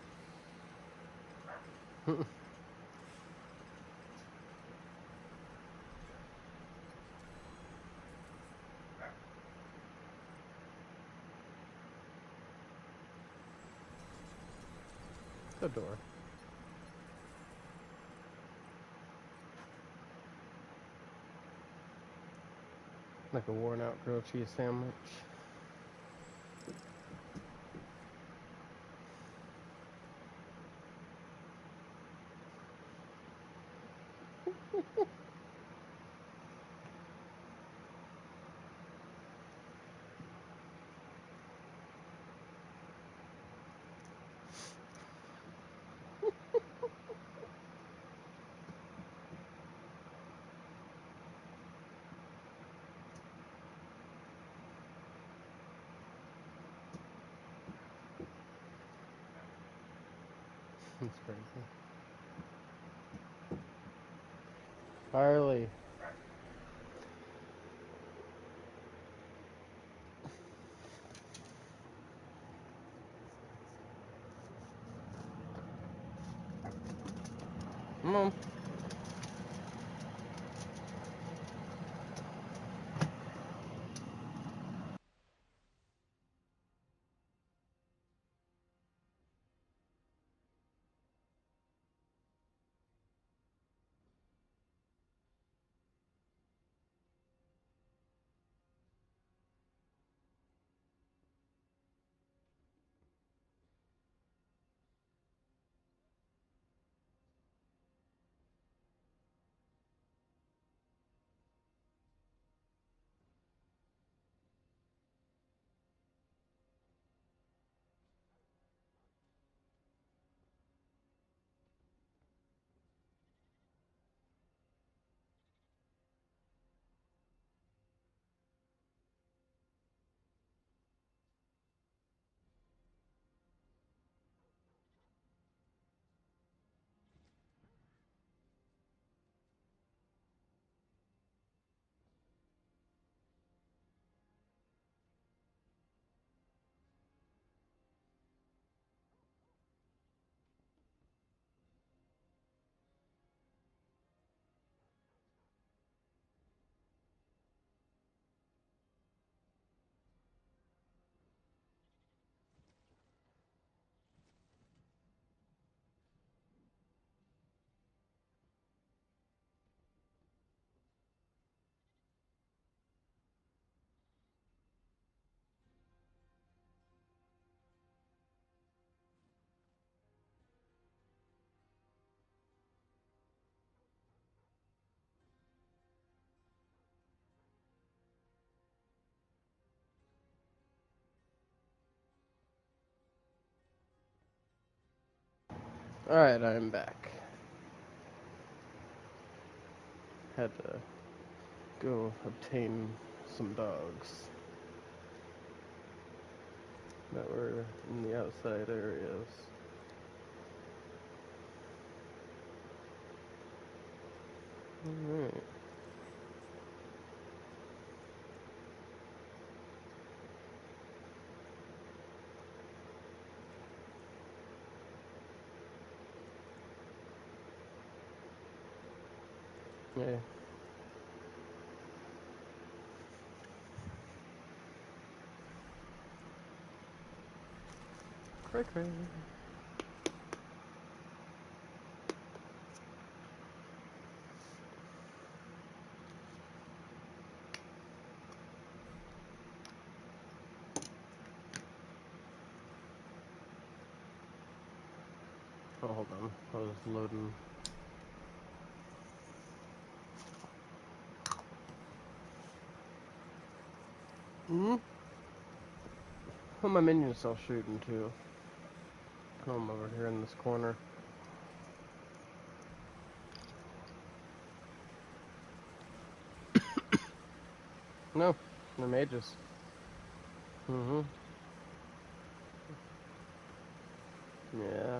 The door. Like a worn out grilled cheese sandwich. That's crazy. Harley. Come on. Alright, I'm back. Had to go obtain some dogs that were in the outside areas. Alright. Yeah. Cray cray. Oh, hold on. I was loading. Hmm? Oh, my minion's still shooting too. I'm over here in this corner. No, they're mages. Mm-hmm. Yeah.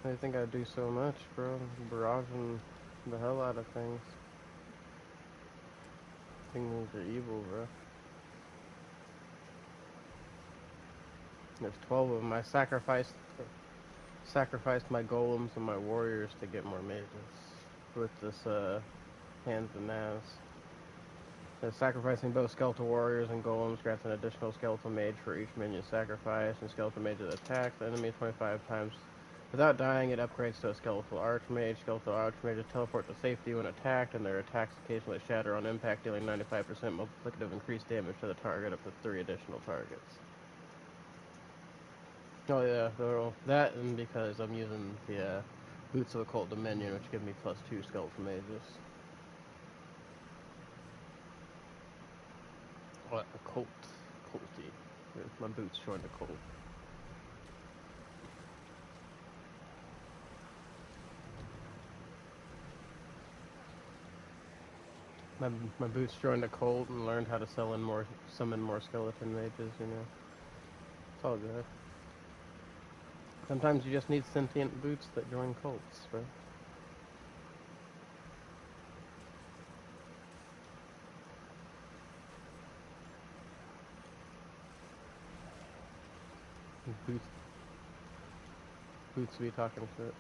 They think I do so much, bro. Barraging the hell out of things. Things are evil, bro. There's 12 of them. I sacrificed my golems and my warriors to get more mages with this hands and Naz. Sacrificing both skeletal warriors and golems grants an additional skeletal mage for each minion sacrificed, and skeletal mage that attacks the enemy 25 times. Without dying, it upgrades to a skeletal archmage. Skeletal archmages teleport to safety when attacked, and their attacks occasionally shatter on impact, dealing 95% multiplicative increased damage to the target up to 3 additional targets. Oh yeah, well, that and because I'm using the Boots of Occult Dominion, which give me +2 skeletal mages. What? A cult. Culty. My boots joined a cult. My boots joined a cult and learned how to summon more skeleton mages, you know. It's all good. Sometimes you just need sentient boots that join cults, bro. Boots be talking shit.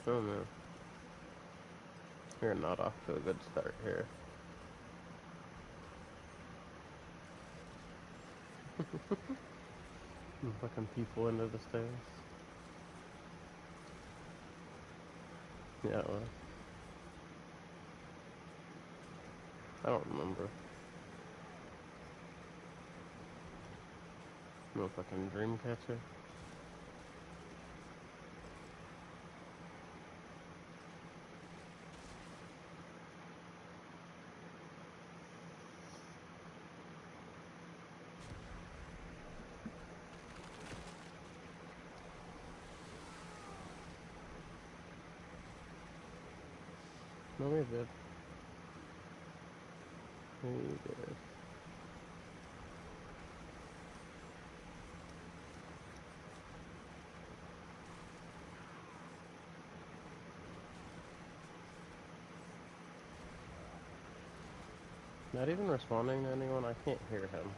Oh man. You're not off to a good start here. Fucking people into the stairs. Yeah, well. I don't remember. No fucking dream catcher. No, we did. We did. Not even responding to anyone, I can't hear him.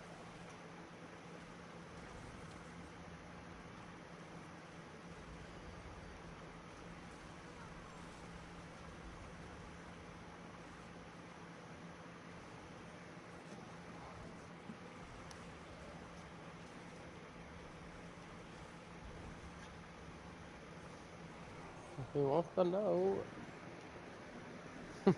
He wants to know. No.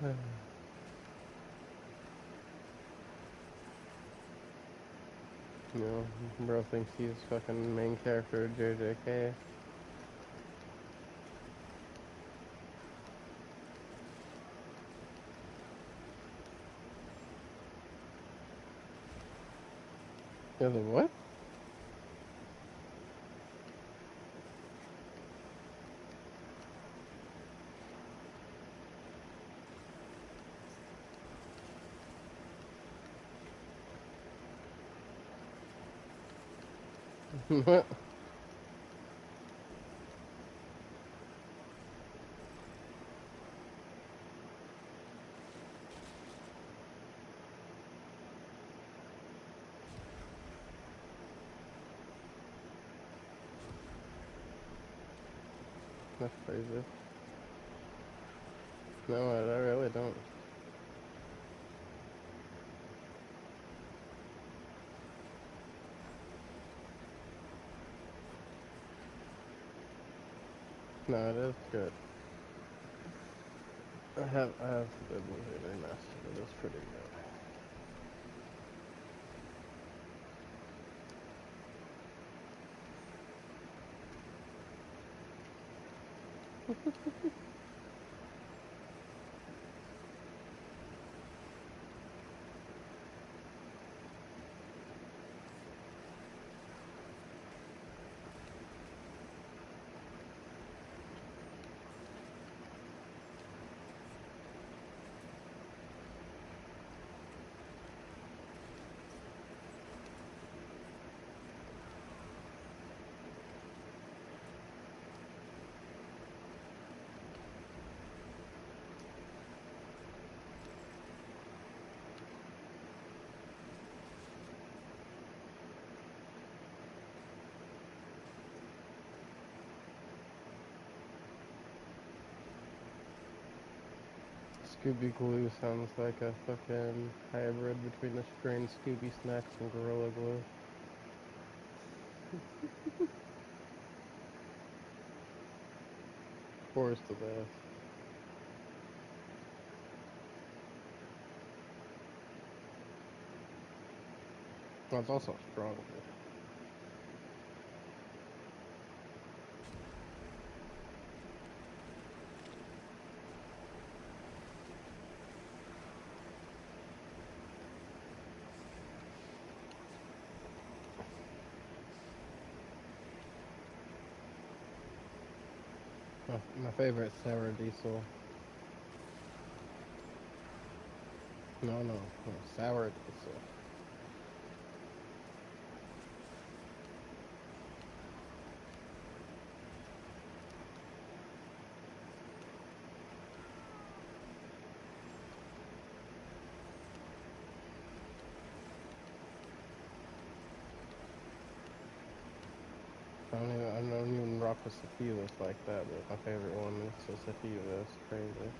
You know, bro thinks he's fucking main character of JJK. You're like, what? What? That's crazy. No, I really don't. No, it is good. I have the movie remastered. It is pretty good. Scooby Glue sounds like a fucking hybrid between the strain Scooby Snacks and Gorilla Glue. Force to death. Well, it's also strong. My favorite sour diesel. No, sour diesel. I don't even rock with sativas like that, but my favorite one is a sativa. It's crazy.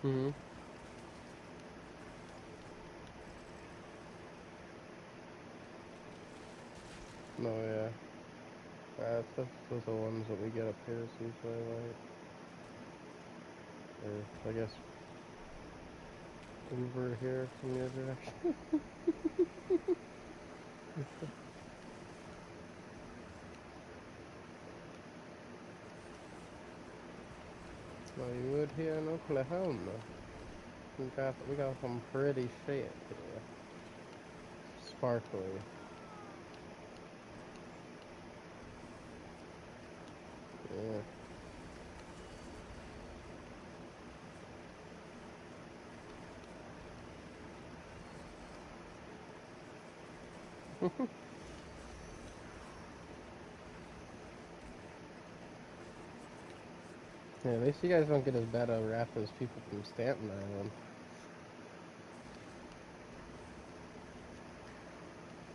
Mm-hmm. No, yeah. Those are the ones that we get up here is usually like, or I guess over here from the other direction. No, you would here in Oklahoma. We got some pretty shit here. Sparkly. Yeah. Yeah, at least you guys don't get as bad a rap as people from Staten Island.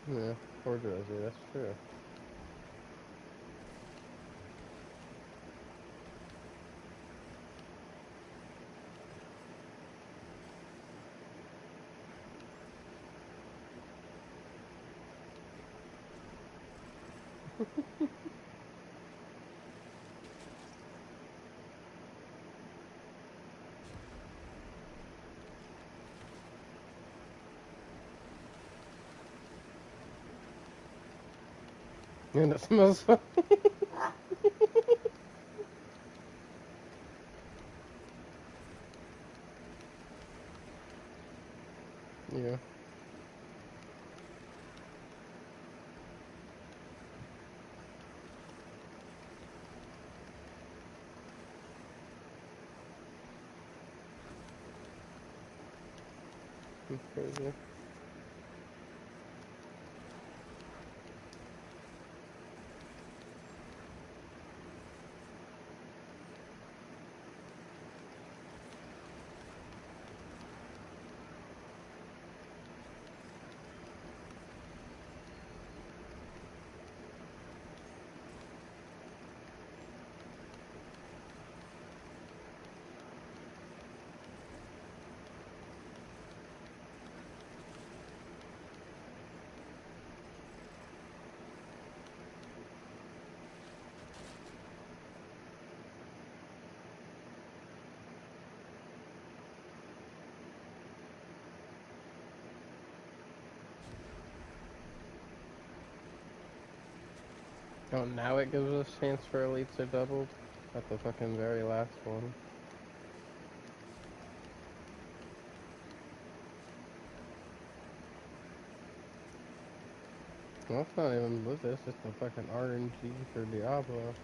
Yeah, or Jersey, that's true. And it smells funny. Yeah. That's crazy. Oh, now it gives us chance for elites are doubled? At the fucking very last one. Well, it's not even with this, it's the fucking RNG for Diablo.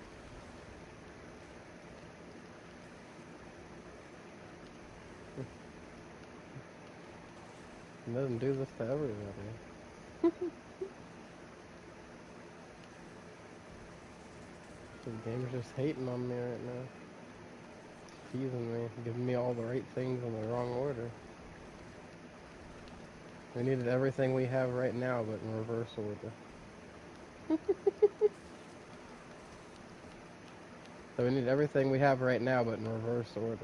It doesn't do this to everybody. The game's just hating on me right now. Teasing me, giving me all the right things in the wrong order. We needed everything we have right now, but in reverse order. So we need everything we have right now, but in reverse order.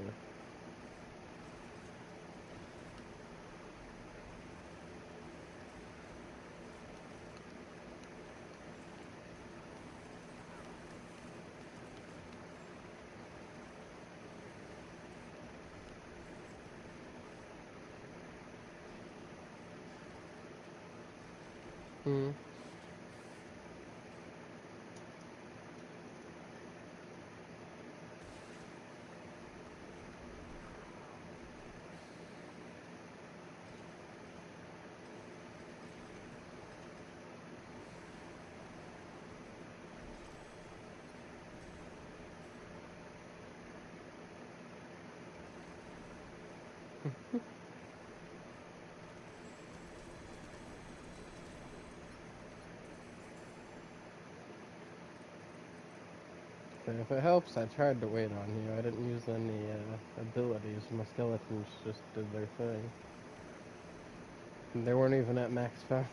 Hmm. And if it helps, I tried to wait on you. I didn't use any abilities. My skeletons just did their thing. And they weren't even at max power.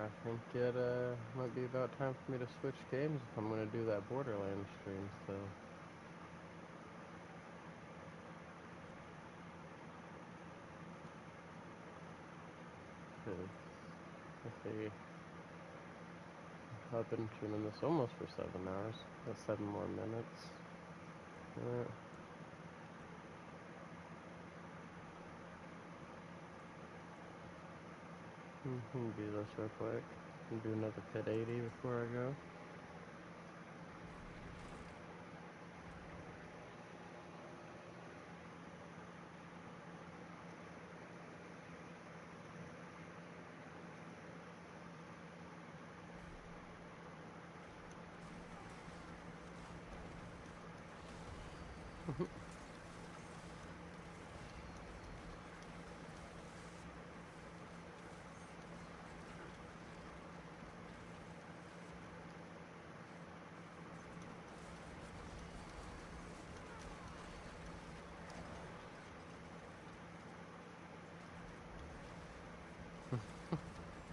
I think it might be about time for me to switch games if I'm gonna do that Borderlands stream still. 'Cause let's see, I've been tuning this almost for 7 hours. That's 7 more minutes. Do this real quick. And do another pit 80 before I go.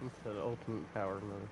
It's the ultimate power move.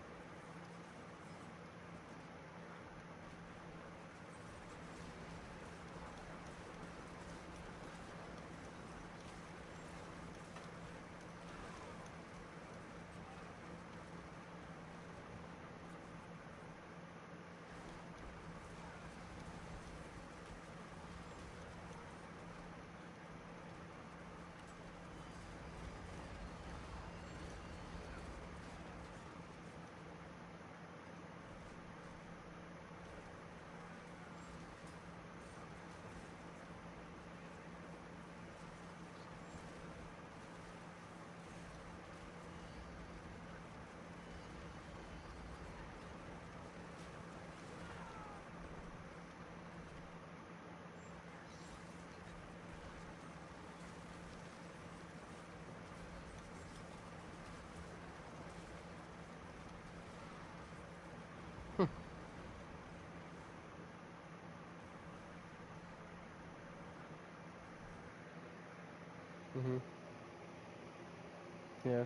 Yeah,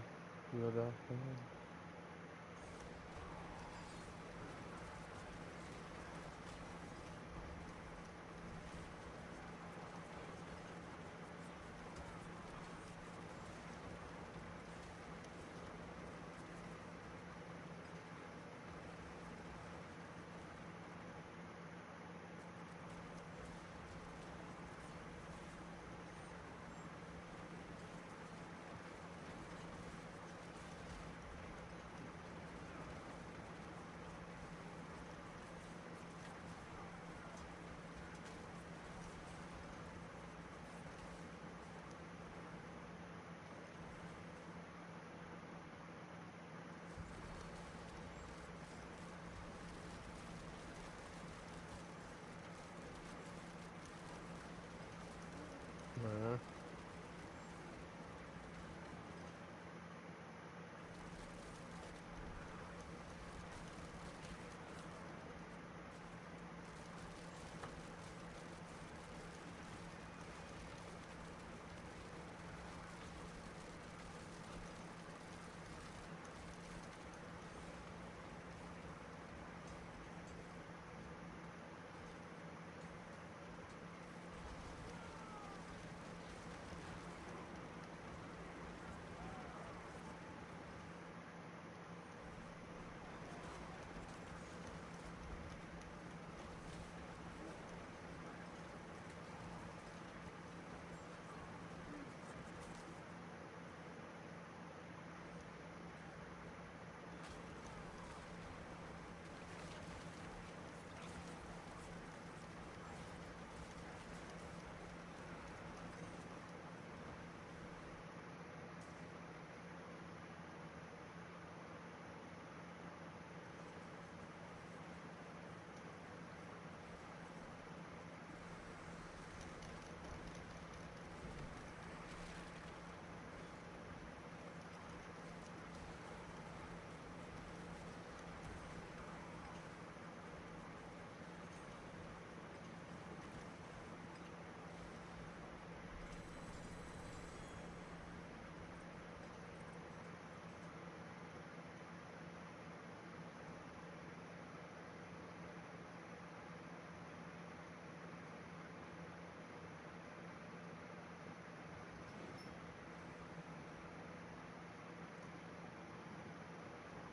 no doubt.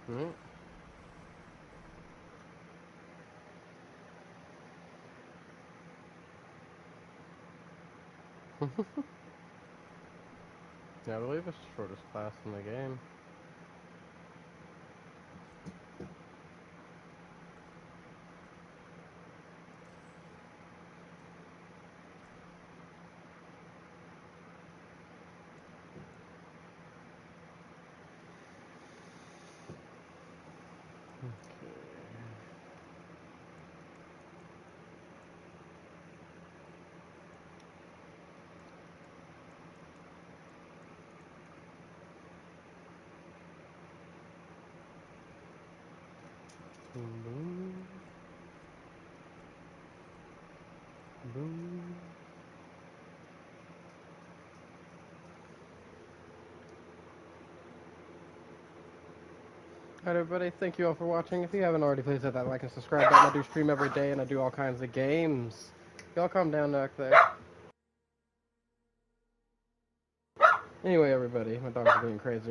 Mm. Yeah, I believe it's the shortest class in the game. Boom. Boom. Alright everybody, thank you all for watching. If you haven't already, please hit that like and subscribe button. I do stream every day and I do all kinds of games. Y'all calm down back there. Anyway everybody, my dog's being crazy.